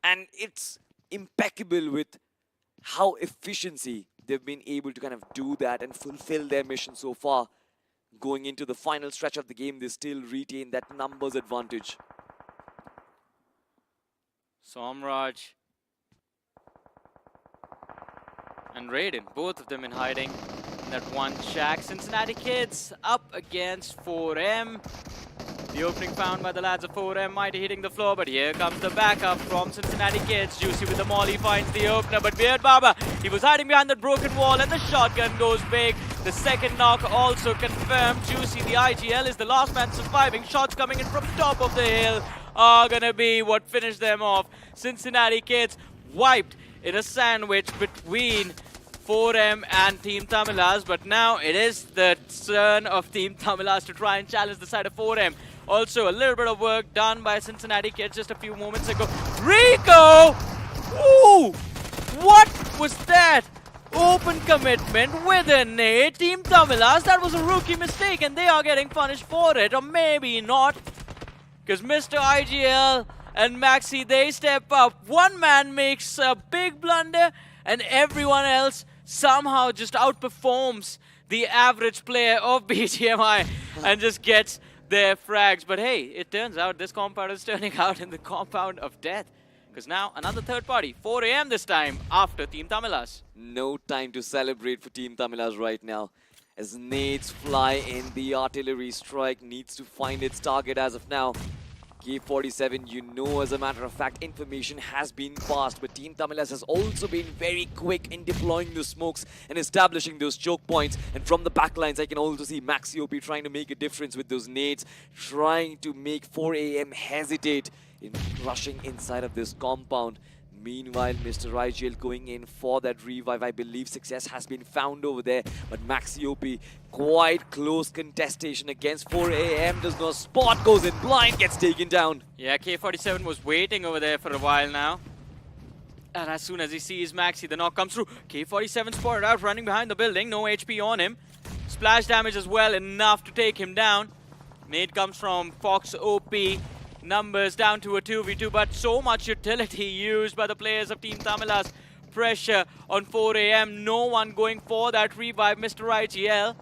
And it's impeccable with how efficiency they've been able to kind of do that and fulfill their mission so far. Going into the final stretch of the game, they still retain that numbers advantage. Somraj and Raiden, both of them in hiding in that one shack. Cincinnati Kids up against 4M. The opening found by the lads of 4M, Mighty hitting the floor, but here comes the backup from Cincinnati Kids. Juicy with the molly finds the opener, but Beard Baba, he was hiding behind that broken wall, and the shotgun goes big. The second knock also confirmed. Juicy, the IGL, is the last man surviving. Shots coming in from the top of the hill are gonna be what finished them off. Cincinnati Kids wiped in a sandwich between 4M and Team Tamilas, but now it is the turn of Team Tamilas to try and challenge the side of 4M. Also, a little bit of work done by Cincinnati Kids just a few moments ago. Rico! Ooh! What was that? Open commitment with a nade. Team Tamilas, that was a rookie mistake, and they are getting punished for it, or maybe not. Because Mr. IGL and Maxi, they step up. One man makes a big blunder, and everyone else somehow just outperforms the average player of BGMI and just gets their frags. But hey, it turns out this compound is turning out in the compound of death. Because now another third party, 4 AM this time, after Team Tamilas. No time to celebrate for Team Tamilas right now. As nades fly in, the artillery strike needs to find its target as of now. K47, you know, as a matter of fact, information has been passed, but Team Tamilas has also been very quick in deploying the smokes and establishing those choke points. And from the backlines, I can also see Maxi OP trying to make a difference with those nades, trying to make 4 AM hesitate in rushing inside of this compound. Meanwhile, Mr. IGL going in for that revive. I believe success has been found over there, but Maxi OP, quite close contestation against 4 AM. Does not spot, goes in blind, gets taken down. Yeah, K47 was waiting over there for a while now. And as soon as he sees Maxi, the knock comes through. K47 spotted out, running behind the building. No HP on him. Splash damage as well, enough to take him down. Nade comes from Fox OP. Numbers down to a 2v2, but so much utility used by the players of Team Tamilas. Pressure on 4 AM. No one going for that revive. Mr. IGL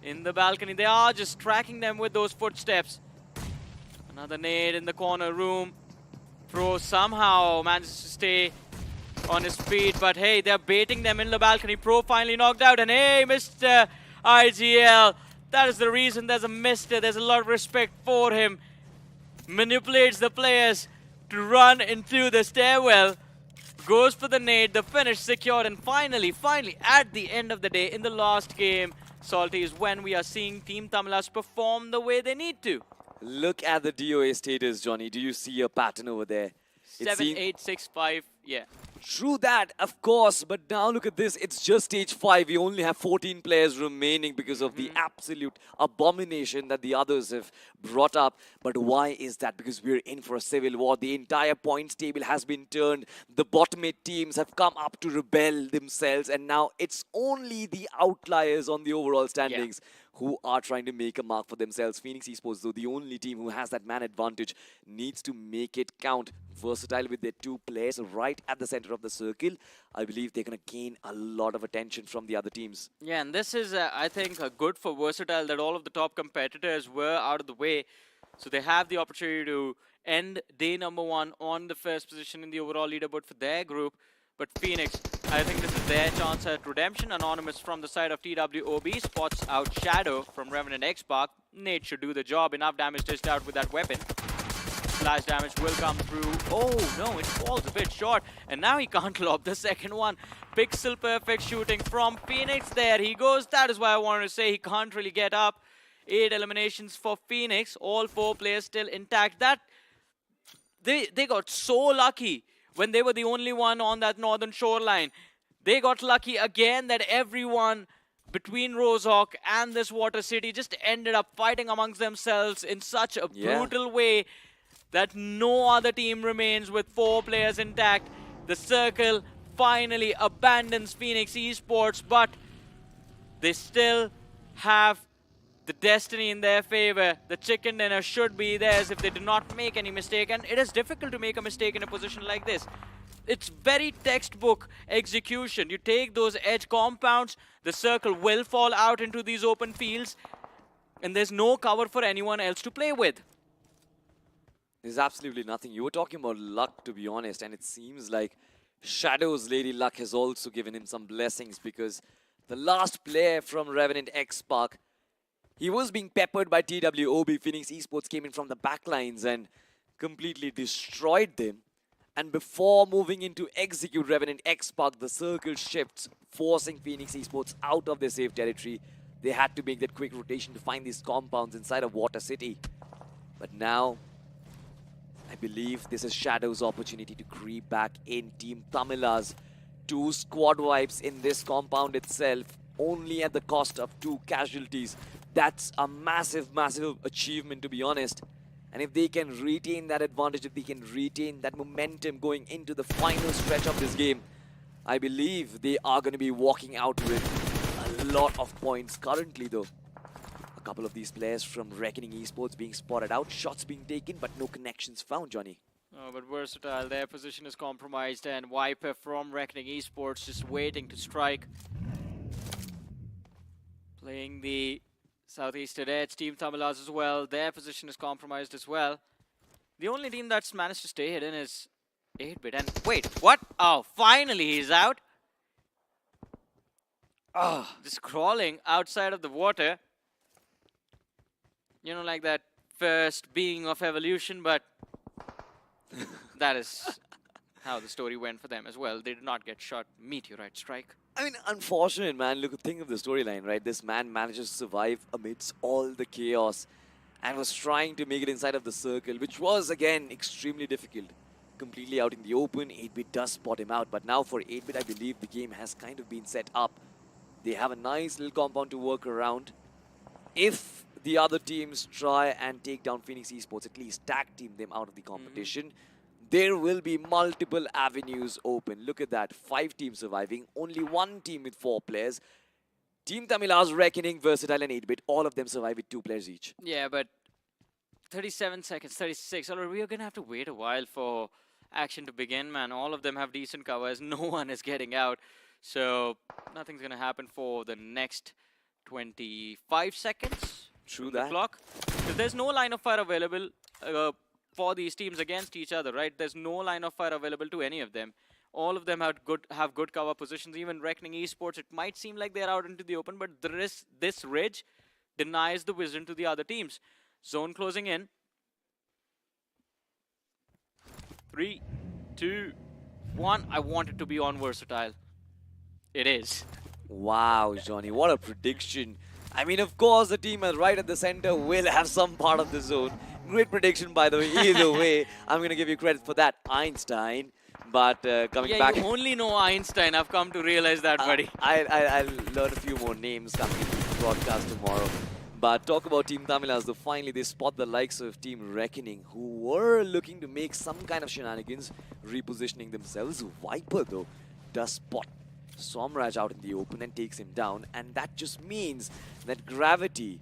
in the balcony. They are just tracking them with those footsteps. Another nade in the corner room. Pro somehow manages to stay on his feet, but hey, they're baiting them in the balcony. Pro finally knocked out, and hey, Mr. IGL, that is the reason there's a mister. There's a lot of respect for him. Manipulates the players to run into the stairwell. Goes for the nade, the finish secured, and finally, at the end of the day, in the last game, Salty, is when we are seeing Team Tamilas perform the way they need to. Look at the DOA status, Johnny. Do you see a pattern over there? 7-8-6-5, yeah. True that, of course, but now look at this. It's just stage 5. We only have 14 players remaining because of the absolute abomination that the others have brought up. But why is that? Because we're in for a civil war. The entire points table has been turned. The bottom 8 teams have come up to rebel themselves, and now it's only the outliers on the overall standings who are trying to make a mark for themselves. Phoenix Esports, though, the only team who has that man advantage, needs to make it count. Versatile with their 2 players right at the center of the circle. I believe they're going to gain a lot of attention from the other teams. Yeah, and this is, I think, good for Versatile that all of the top competitors were out of the way. So they have the opportunity to end day number 1 on the first position in the overall leaderboard for their group. But Phoenix, I think this is their chance at redemption. Anonymous from the side of TWOB spots out Shadow from Revenant X-Park. Nate should do the job. Enough damage dished out with that weapon. Splash damage will come through. Oh no, it falls a bit short. And now he can't lob the second one. Pixel perfect shooting from Phoenix. There he goes. That is why I wanted to say he can't really get up. 8 eliminations for Phoenix. All 4 players still intact. That they got so lucky when they were the only one on that northern shoreline. They got lucky again that everyone between Rozehawk and this Water City just ended up fighting amongst themselves in such a brutal way that no other team remains with 4 players intact. The circle finally abandons Phoenix Esports, but they still have the destiny in their favor. The chicken dinner should be theirs if they do not make any mistake, and it is difficult to make a mistake in a position like this. It's very textbook execution. You take those edge compounds, the circle will fall out into these open fields, and there's no cover for anyone else to play with. There's absolutely nothing. You were talking about luck, to be honest, and it seems like Shadow's Lady Luck has also given him some blessings, because the last player from Revenant X-Park, he was being peppered by TWOB. Phoenix Esports came in from the backlines and completely destroyed them. And before moving into execute Revenant X-Park, the circle shifts, forcing Phoenix Esports out of their safe territory. They had to make that quick rotation to find these compounds inside of Water City. But now, I believe this is Shadow's opportunity to creep back in. Team Tamila's 2 squad wipes in this compound itself, only at the cost of 2 casualties. That's a massive, massive achievement, to be honest. And if they can retain that advantage, if they can retain that momentum going into the final stretch of this game, I believe they are going to be walking out with a lot of points. Currently, though, a couple of these players from Reckoning Esports being spotted out, shots being taken, but no connections found, Johnny. Oh, but Versatile, their position is compromised, and Viper from Reckoning Esports just waiting to strike. Playing the Southeastern Edge, Team Tamilas as well. Their position is compromised as well. The only team that's managed to stay hidden is 8-Bit. And wait, what? Oh, finally he's out. Oh, just crawling outside of the water. You know, like that first being of evolution, but that is how the story went for them as well. They did not get shot meteorite strike. I mean, unfortunate, man. Look, think of the storyline, right? This man manages to survive amidst all the chaos and was trying to make it inside of the circle, which was, again, extremely difficult. Completely out in the open, 8-Bit does spot him out. But now for 8-Bit, I believe the game has kind of been set up. They have a nice little compound to work around. If the other teams try and take down Phoenix Esports, at least tag team them out of the competition, there will be multiple avenues open. Look at that, 5 teams surviving, only 1 team with 4 players. Team Tamila's Reckoning, Versatile and 8-Bit, all of them survive with 2 players each. Yeah, but 37 seconds, 36. Alright, we are going to have to wait a while for action to begin, man. All of them have decent covers. No one is getting out. So nothing's going to happen for the next 25 seconds. True that. The clock. Because there's no line of fire available for these teams against each other, right? There's no line of fire available to any of them. All of them have good cover positions. Even Reckoning Esports, it might seem like they're out into the open, but this ridge denies the vision to the other teams. Zone closing in. 3, 2, 1. I want it to be on Versatile. It is. Wow, Johnny, what a prediction. I mean, of course, the team right at the center will have some part of the zone. Great prediction, by the way. Either way, I'm going to give you credit for that, Einstein. But coming back... you only know Einstein. I've come to realize that, buddy. I'll learn a few more names coming into the broadcast tomorrow. But talk about Team Tamilas, though finally they spot the likes of Team Reckoning, who were looking to make some kind of shenanigans, repositioning themselves. Viper, though, does spot Somraj out in the open and takes him down. And that just means that Gravity,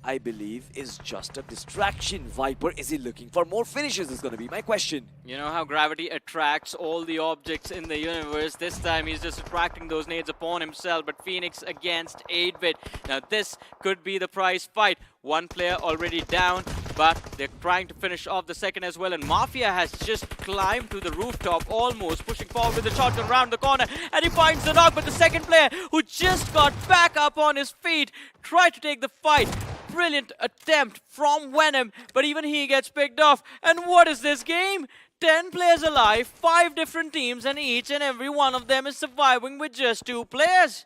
I believe, is just a distraction. Viper, is he looking for more finishes is going to be my question. You know how Gravity attracts all the objects in the universe? This time he's just attracting those nades upon himself, but Phoenix against 8-bit. Now this could be the prize fight. One player already down, but they're trying to finish off the second as well, and Mafia has just climbed to the rooftop, almost pushing forward with the shotgun around the corner, and he finds the knock, but the second player, who just got back up on his feet, tried to take the fight. Brilliant attempt from Venom, but even he gets picked off. And what is this game? 10 players alive, 5 different teams, and each and every one of them is surviving with just 2 players.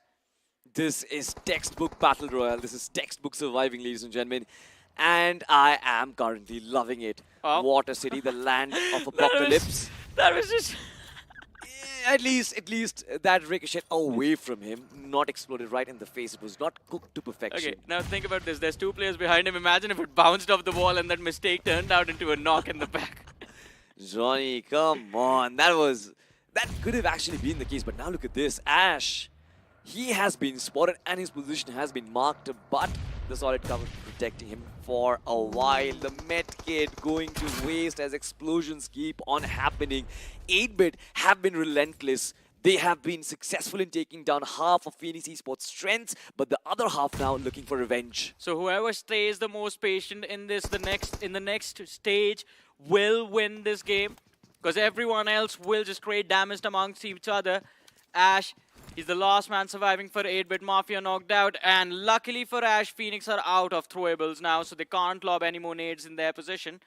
This is textbook Battle Royale. This is textbook surviving, ladies and gentlemen. And I am currently loving it. Water City, the land of apocalypse. That was just... At least that ricochet away from him, not exploded right in the face. It was not cooked to perfection. Okay, now think about this. There's 2 players behind him. Imagine if it bounced off the wall and that mistake turned out into a knock in the back. Johnny, come on. That could have actually been the case. But now look at this. Ash, he has been spotted and his position has been marked, but the solid cover protecting him for a while. The med kit going to waste as explosions keep on happening. 8-bit have been relentless. They have been successful in taking down half of Phoenix Esports' strengths, but the other half now looking for revenge. So whoever stays the most patient in this, in the next stage, will win this game, because everyone else will just create damage amongst each other. Ash, he's the last man surviving for 8-bit. Mafia knocked out, and luckily for Ash, Phoenix are out of throwables now, so they can't lob any more nades in their position.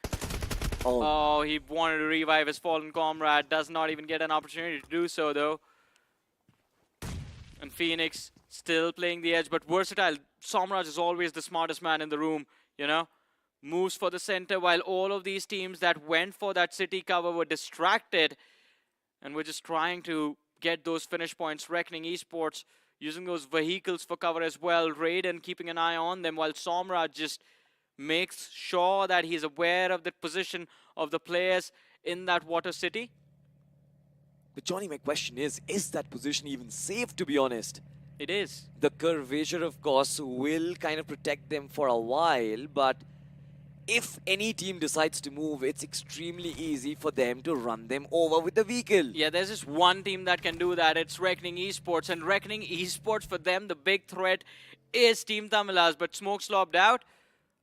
Oh, he wanted to revive his fallen comrade. Does not even get an opportunity to do so, though. And Phoenix still playing the edge, but versatile. Somraj is always the smartest man in the room, you know. Moves for the center while all of these teams that went for that city cover were distracted. And we're just trying to get those finish points. Reckoning Esports using those vehicles for cover as well. Raiden keeping an eye on them while Somraj just makes sure that he's aware of the position of the players in that water city. But Johnny, my question is that position even safe, to be honest? It is. The curvature, of course, will kind of protect them for a while, but if any team decides to move, it's extremely easy for them to run them over with the vehicle. Yeah, there's just one team that can do that. It's Reckoning Esports. And Reckoning Esports, for them, the big threat is Team Tamilas. But Smoke slobbed out.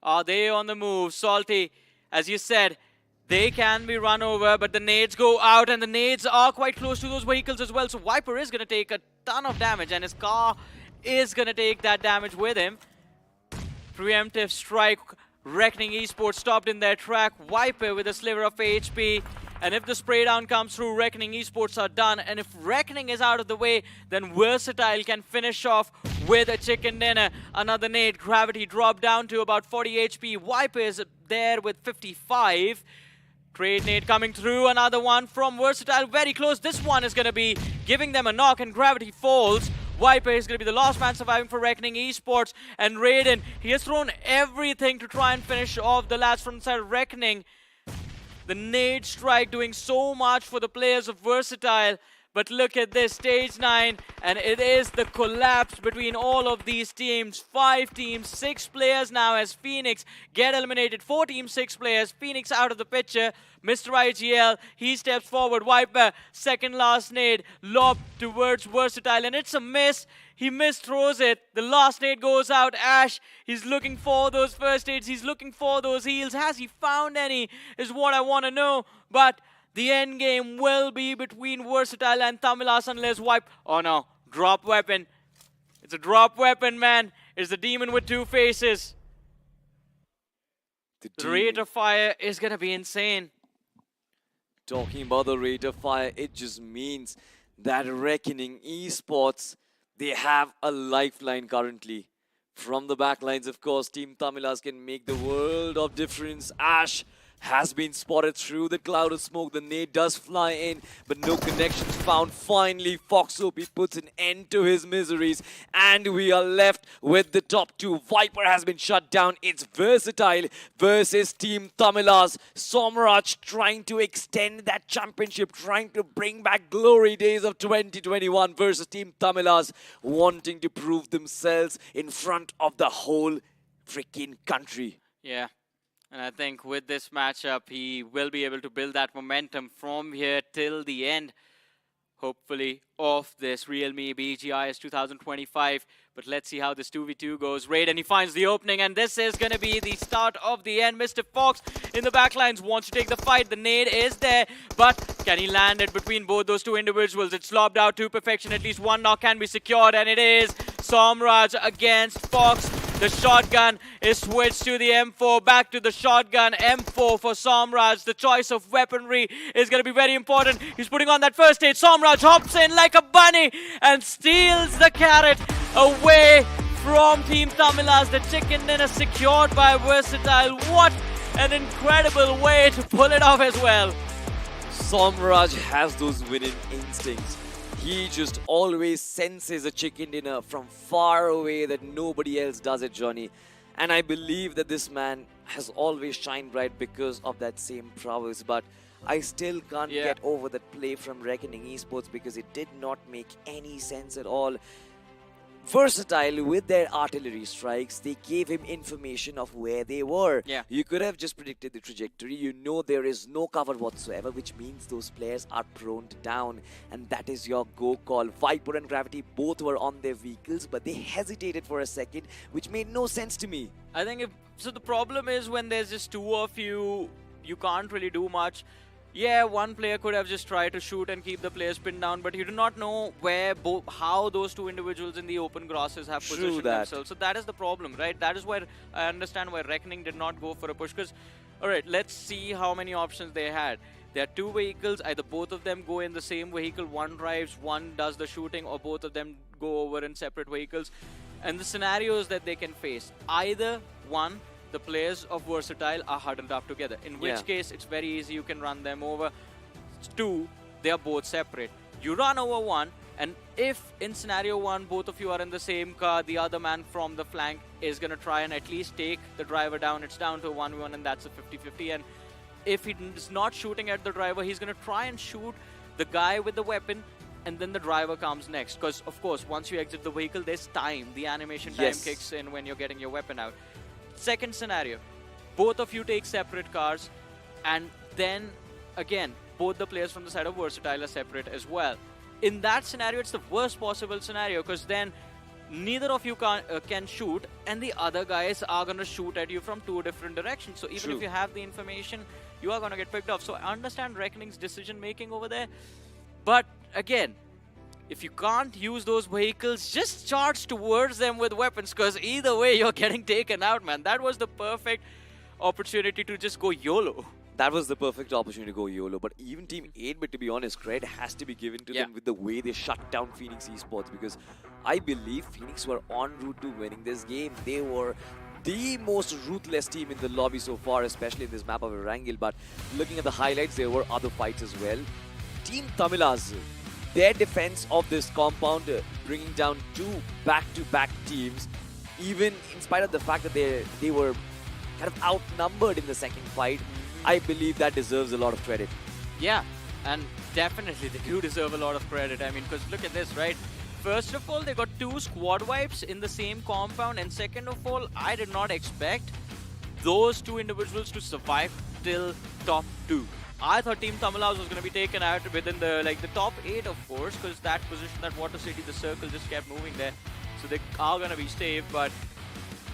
Are they on the move? Salty, as you said, they can be run over, but the nades go out, and the nades are quite close to those vehicles as well. So Viper is going to take a ton of damage, and his car is going to take that damage with him. Preemptive strike. Reckoning Esports stopped in their track. Viper with a sliver of HP. And if the spray down comes through, Reckoning Esports are done. And if Reckoning is out of the way, then Versatile can finish off with a chicken dinner. Another nade. Gravity dropped down to about 40 HP. Viper is there with 55. Trade nade coming through. Another one from Versatile. Very close. This one is going to be giving them a knock, and Gravity falls. Viper is going to be the last man surviving for Reckoning Esports. And Raiden, he has thrown everything to try and finish off the lads from the side of Reckoning. The nade strike doing so much for the players of Versatile. But look at this, stage 9, and it is the collapse between all of these teams. 5 teams, 6 players now as Phoenix get eliminated. 4 teams, 6 players. Phoenix out of the picture. Mr. IGL, he steps forward. Viper, second last nade, lob towards Versatile, and it's a miss. He misthrows it. The last nade goes out. Ash, he's looking for those first aids. He's looking for those heals. Has he found any is what I want to know. But the end game will be between Versatile and Tamilas unless Viper... Oh no, drop weapon. It's a drop weapon, man. It's the demon with 2 faces. The rate of fire is going to be insane. Talking about the rate of fire, it just means that Reckoning Esports, they have a lifeline currently. From the backlines, of course, Team Tamilas can make the world of difference. Ash has been spotted through the cloud of smoke. The nade does fly in, but no connections found. Finally, Foxopy puts an end to his miseries, and we are left with the top two. Viper has been shut down. It's Versatile versus Team Tamilas. Somraj trying to extend that championship, trying to bring back glory days of 2021 versus Team Tamilas, wanting to prove themselves in front of the whole freaking country. Yeah. And I think with this matchup, he will be able to build that momentum from here till the end, hopefully, of this realme BGIS 2025. But let's see how this 2v2 goes. Raid, and he finds the opening, and this is going to be the start of the end. Mr. Fox in the backlines wants to take the fight. The nade is there, but can he land it between both those two individuals? It's lobbed out to perfection. At least one knock can be secured, and it is Somraj against Fox. The shotgun is switched to the M4, back to the shotgun, M4 for Somraj. The choice of weaponry is going to be very important. He's putting on that first aid. Somraj hops in like a bunny and steals the carrot away from Team Tamilas. The chicken dinner secured by Versatile. What an incredible way to pull it off as well. Somraj has those winning instincts. He just always senses a chicken dinner from far away that nobody else does it, Johnny. And I believe that this man has always shined bright because of that same prowess. But I still can't get over that play from Reckoning Esports because it did not make any sense at all. Versatile, with their artillery strikes, they gave him information of where they were. Yeah. You could have just predicted the trajectory. You know there is no cover whatsoever, which means those players are prone to down. And that is your go call. Viper and Gravity both were on their vehicles, but they hesitated for a second, which made no sense to me. I think so the problem is when there's just two of you, you can't really do much. Yeah, one player could have just tried to shoot and keep the players pinned down, but you do not know how those two individuals in the open grasses have positioned themselves. So that is the problem, right? That is why I understand why Reckoning did not go for a push. Because, alright, let's see how many options they had. There are two vehicles, either both of them go in the same vehicle, one drives, one does the shooting, or both of them go over in separate vehicles. And the scenarios that they can face, either one, the players of Versatile are huddled up together, in which case it's very easy, you can run them over. Two, they are both separate. You run over one, and if in scenario one both of you are in the same car, the other man from the flank is going to try and at least take the driver down. It's down to a 1v1, and that's a 50-50. And if he is not shooting at the driver, he's going to try and shoot the guy with the weapon, and then the driver comes next. Because, of course, once you exit the vehicle, there's time. The animation time kicks in when you're getting your weapon out. Second scenario, both of you take separate cars, and then again, both the players from the side of Versatile are separate as well. In that scenario, it's the worst possible scenario, because then neither of you can shoot, and the other guys are going to shoot at you from two different directions. So even if you have the information, you are going to get picked off. So I understand Reckoning's decision making over there, but again, if you can't use those vehicles, just charge towards them with weapons, because either way, you're getting taken out, man. That was the perfect opportunity to just go YOLO. That was the perfect opportunity to go YOLO. But even Team 8-Bit, to be honest, credit has to be given to them with the way they shut down Phoenix Esports, because I believe Phoenix were en route to winning this game. They were the most ruthless team in the lobby so far, especially in this map of Erangel. But looking at the highlights, there were other fights as well. Team Tamilas, their defense of this compound, bringing down two back-to-back teams, even in spite of the fact that they were kind of outnumbered in the second fight, I believe that deserves a lot of credit. Yeah, and definitely they do deserve a lot of credit. I mean, because look at this, right? First of all, they got two squad wipes in the same compound, and second of all, I did not expect those two individuals to survive till top 2. I thought Team Tamilas was going to be taken out within the top 8, of course, because that position, that Water City, the circle just kept moving there. So they are going to be safe, but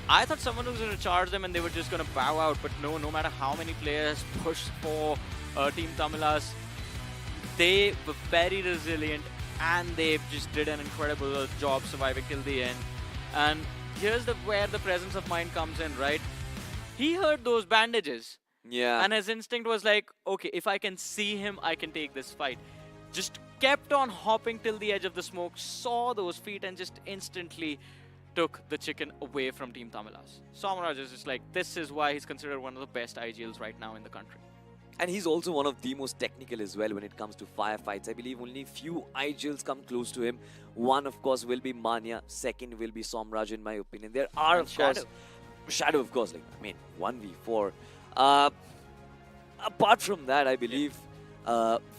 I thought someone was going to charge them and they were just going to bow out. But no matter how many players pushed for Team Tamilas, they were very resilient and they just did an incredible job surviving till the end. And here's where the presence of mind comes in, right? He heard those bandages. Yeah. And his instinct was like, okay, if I can see him, I can take this fight. Just kept on hopping till the edge of the smoke, saw those feet, and just instantly took the chicken away from Team Tamilas. Somraj is just like, this is why he's considered one of the best IGLs right now in the country. And he's also one of the most technical as well when it comes to firefights. I believe only few IGLs come close to him. One, of course, will be Manya. Second will be Somraj, in my opinion. There are, of course, Shadow, of course. Like, I mean, 1v4. Apart from that, I believe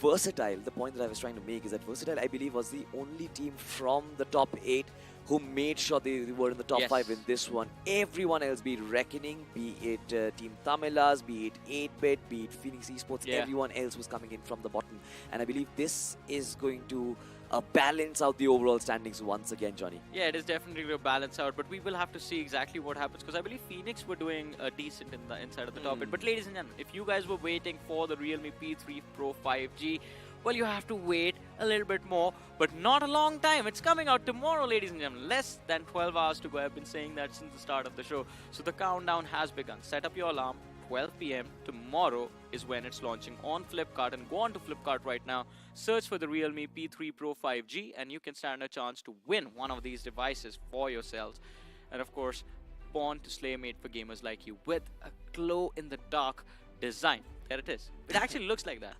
Versatile, the point that I was trying to make is that Versatile, I believe, was the only team from the top 8 who made sure they were in the top 5 in this one. Everyone else, be it Reckoning, be it Team Tamilas, be it 8-Bit, be it Phoenix Esports, everyone else was coming in from the bottom. And I believe this is going to balance out the overall standings once again, Johnny. Yeah, it is definitely going to balance out, but we will have to see exactly what happens, because I believe Phoenix were doing decent in the inside of the top 8. But ladies and gentlemen, if you guys were waiting for the Realme P3 Pro 5G, well, you have to wait a little bit more, but not a long time. It's coming out tomorrow, ladies and gentlemen. Less than 12 hours to go. I've been saying that since the start of the show. So the countdown has begun. Set up your alarm. 12 p.m. tomorrow is when it's launching on Flipkart. And go on to Flipkart right now. Search for the Realme P3 Pro 5G, and you can stand a chance to win one of these devices for yourselves. And of course, born to slay, made for gamers like you, with a glow-in-the-dark design. There it is. It actually looks like that.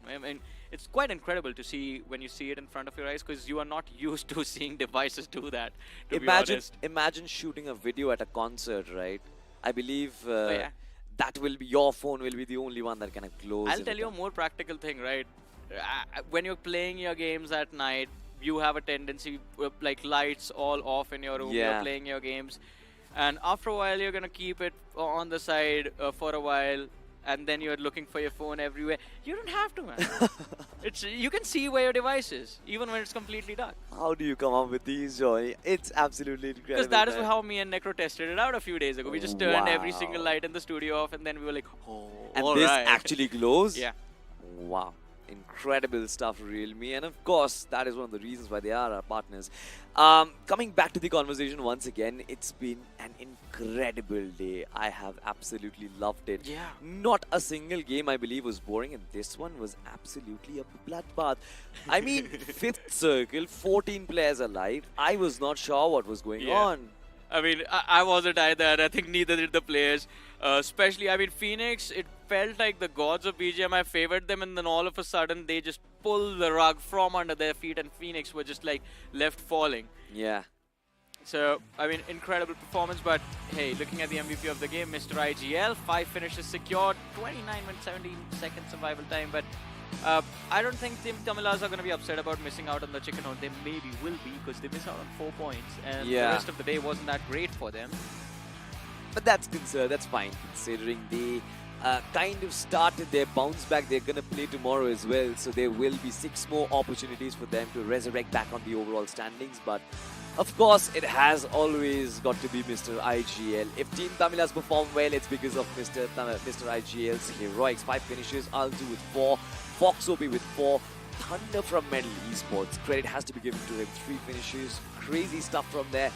I mean, it's quite incredible to see when you see it in front of your eyes, because you are not used to seeing devices do that, to be honest. Imagine shooting a video at a concert, right? I believe that will be, your phone will be the only one that kind of glows. I'll tell you a more practical thing, right? When you're playing your games at night, you have a tendency, like lights all off in your room, you're playing your games. And after a while, you're going to keep it on the side for a while. And then you're looking for your phone everywhere. You don't have to, man. You can see where your device is, even when it's completely dark. How do you come up with these, Johnny? It's absolutely incredible. Because that is how me and Necro tested it out a few days ago. We just turned every single light in the studio off, and then we were like, oh, and all this right. actually glows? Yeah. Wow. Incredible stuff, Realme. And of course, that is one of the reasons why they are our partners. Coming back to the conversation once again, it's been an incredible day. I have absolutely loved it. Yeah. Not a single game, I believe, was boring, and this one was absolutely a bloodbath. I mean, 5th circle, 14 players alive. I was not sure what was going on. I mean, I wasn't either, and I think neither did the players. Especially, I mean, Phoenix, it felt like the gods of BGMI favored them, and then all of a sudden they just pulled the rug from under their feet, and Phoenix were just like left falling. Yeah. So, I mean, incredible performance, but hey, looking at the MVP of the game, Mr. IGL, 5 finishes secured, 29 minutes, 17 seconds survival time, but I don't think Team Tamilas are going to be upset about missing out on the chicken horn. They maybe will be, because they missed out on 4 points, and the rest of the day wasn't that great for them. But that's fine, considering they kind of started their bounce back. They're going to play tomorrow as well, so there will be 6 more opportunities for them to resurrect back on the overall standings. But of course, it has always got to be Mr. IGL. If Team Tamilas perform well, it's because of Mr. IGL's heroics. 5 finishes, Altu with 4, Foxobi with 4, Thunder from Metal Esports. Credit has to be given to him. 3 finishes, crazy stuff from there.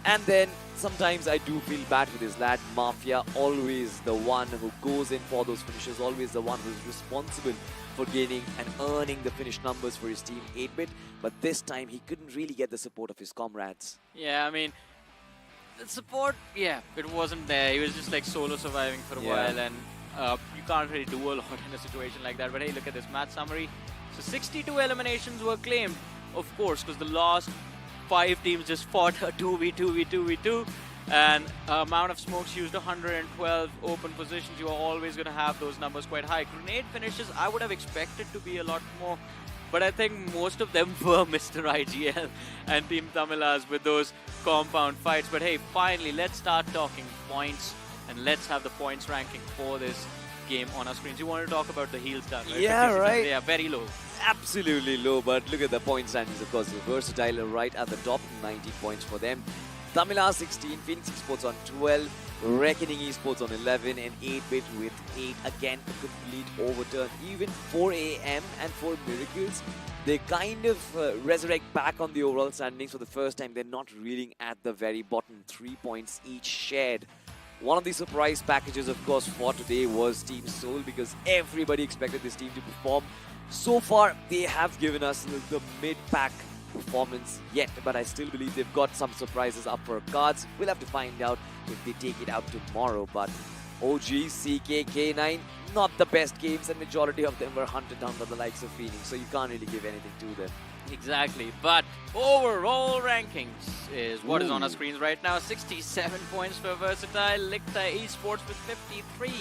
And then sometimes I do feel bad for this lad, Mafia, always the one who goes in for those finishes, always the one who's responsible for gaining and earning the finish numbers for his team, 8-Bit. But this time he couldn't really get the support of his comrades. Yeah, I mean, the support, it wasn't there. He was just like solo surviving for a while, and you can't really do a lot in a situation like that. But hey, look at this match summary. So 62 eliminations were claimed, of course, because the last 5 teams just fought a 2v2, and amount of smokes used, 112 open positions. You are always going to have those numbers quite high. Grenade finishes, I would have expected to be a lot more, but I think most of them were Mr. IGL and Team Tamilas with those compound fights. But hey, finally, let's start talking points, and let's have the points ranking for this game on our screens. You want to talk about the heal start, right? Yeah, right. They are very low. Absolutely low, but look at the point standings, of course. Versatile are right at the top, 19 points for them. Tamilas 16, Phoenix Esports on 12, Reckoning Esports on 11, and 8-Bit with 8. Again, a complete overturn. Even 4 AM and 4 Miracles, they kind of resurrect back on the overall standings for the first time. They're not reeling at the very bottom, 3 points each shared. One of the surprise packages, of course, for today was Team Soul, because everybody expected this team to perform. So far, they have given us the mid-pack performance yet, but I still believe they've got some surprises up for cards. We'll have to find out if they take it out tomorrow, but OG, CK, K9, not the best games, and majority of them were hunted down by the likes of Phoenix, so you can't really give anything to them. Exactly, but overall rankings is what is on our screens right now. 67 points for Versatile, Licta Esports with 53,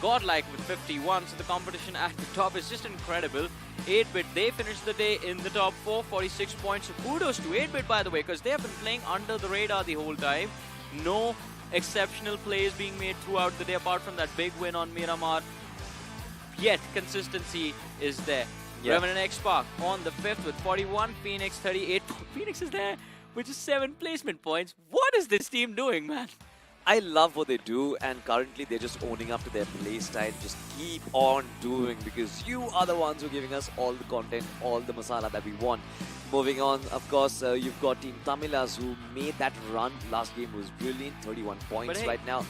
Godlike with 51, so the competition at the top is just incredible. 8-Bit, they finished the day in the top 4, 46 points. So kudos to 8-Bit, by the way, because they have been playing under the radar the whole time. No exceptional plays being made throughout the day, apart from that big win on Miramar. Yet, consistency is there. Revenant X Park on the 5th with 41, Phoenix 38. Phoenix is there with just 7 placement points. What is this team doing, man? I love what they do, and currently they're just owning up to their playstyle. Just keep on doing, because you are the ones who are giving us all the content, all the masala that we want. Moving on, of course, you've got Team Tamilas, who made that run. Last game was brilliant, 31 points hey, right now.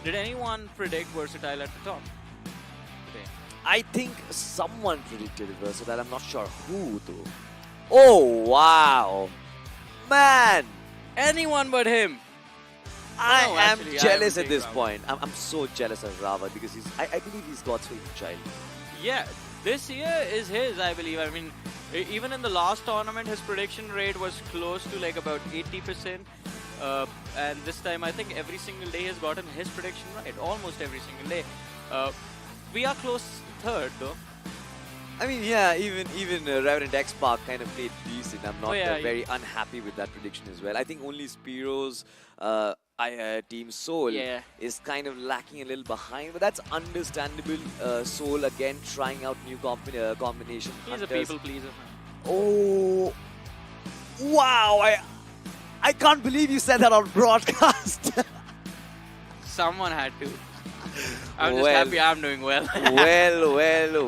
Did anyone predict Versatile at the top today? I think someone predicted Versatile. I'm not sure who, though. Oh, wow. Man. Anyone but him. I am jealous at this point. I'm so jealous of Rava, because I believe he's God's favorite child. Yeah, this year is his, I believe. I mean, even in the last tournament, his prediction rate was close to like about 80%. And this time, I think every single day he's gotten his prediction right. Almost every single day. We are close third, though. I mean, yeah, even Reverend X Park kind of played decent. I'm not very unhappy with that prediction as well. I think only Spiro's Team Soul is kind of lacking a little behind, but that's understandable. Soul again trying out new combination. He's a people pleaser. Oh, wow! I can't believe you said that on broadcast. Someone had to. I'm just happy I'm doing well.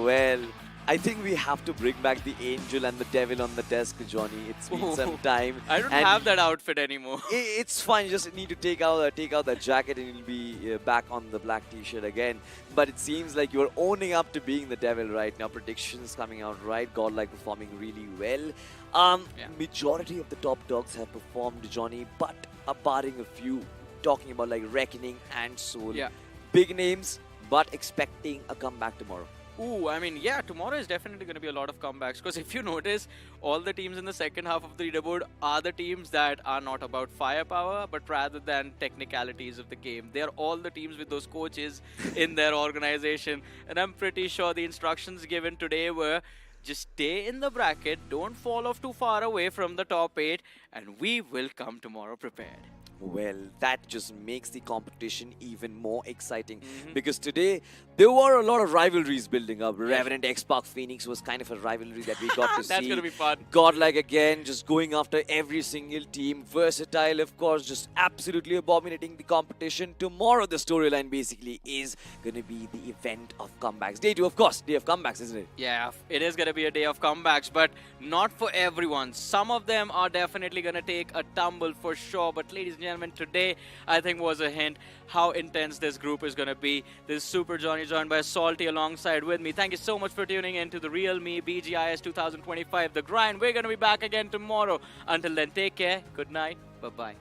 well. I think we have to bring back the angel and the devil on the desk, Johnny. It's been some time. I don't have that outfit anymore. It's fine. You just need to take out the jacket and you'll be back on the black t-shirt again. But it seems like you're owning up to being the devil right now. Predictions coming out right. Godlike performing really well. Majority of the top dogs have performed, Johnny, but barring a few, talking about like Reckoning and Soul. Yeah. Big names, but expecting a comeback tomorrow. Ooh, I mean, yeah, tomorrow is definitely going to be a lot of comebacks, because if you notice, all the teams in the second half of the leaderboard are the teams that are not about firepower, but rather than technicalities of the game. They are all the teams with those coaches in their organization, and I'm pretty sure the instructions given today were just stay in the bracket, don't fall off too far away from the top 8, and we will come tomorrow prepared. Well, that just makes the competition even more exciting, because today there were a lot of rivalries building up. Revenant X Park Phoenix was kind of a rivalry that we got to see. That's going to be fun. Godlike again, just going after every single team. Versatile, of course, just absolutely abominating the competition. Tomorrow, the storyline basically is going to be the event of comebacks. Day 2, of course, day of comebacks, isn't it? Yeah, it is going to be a day of comebacks, but not for everyone. Some of them are definitely going to take a tumble for sure. But ladies and gentlemen, today I think was a hint how intense this group is going to be. This is Super Johnny joined by Salty alongside with me. Thank you so much for tuning in to the realme BGIS 2025, The Grind. We're going to be back again tomorrow. Until then, take care. Good night. Bye-bye.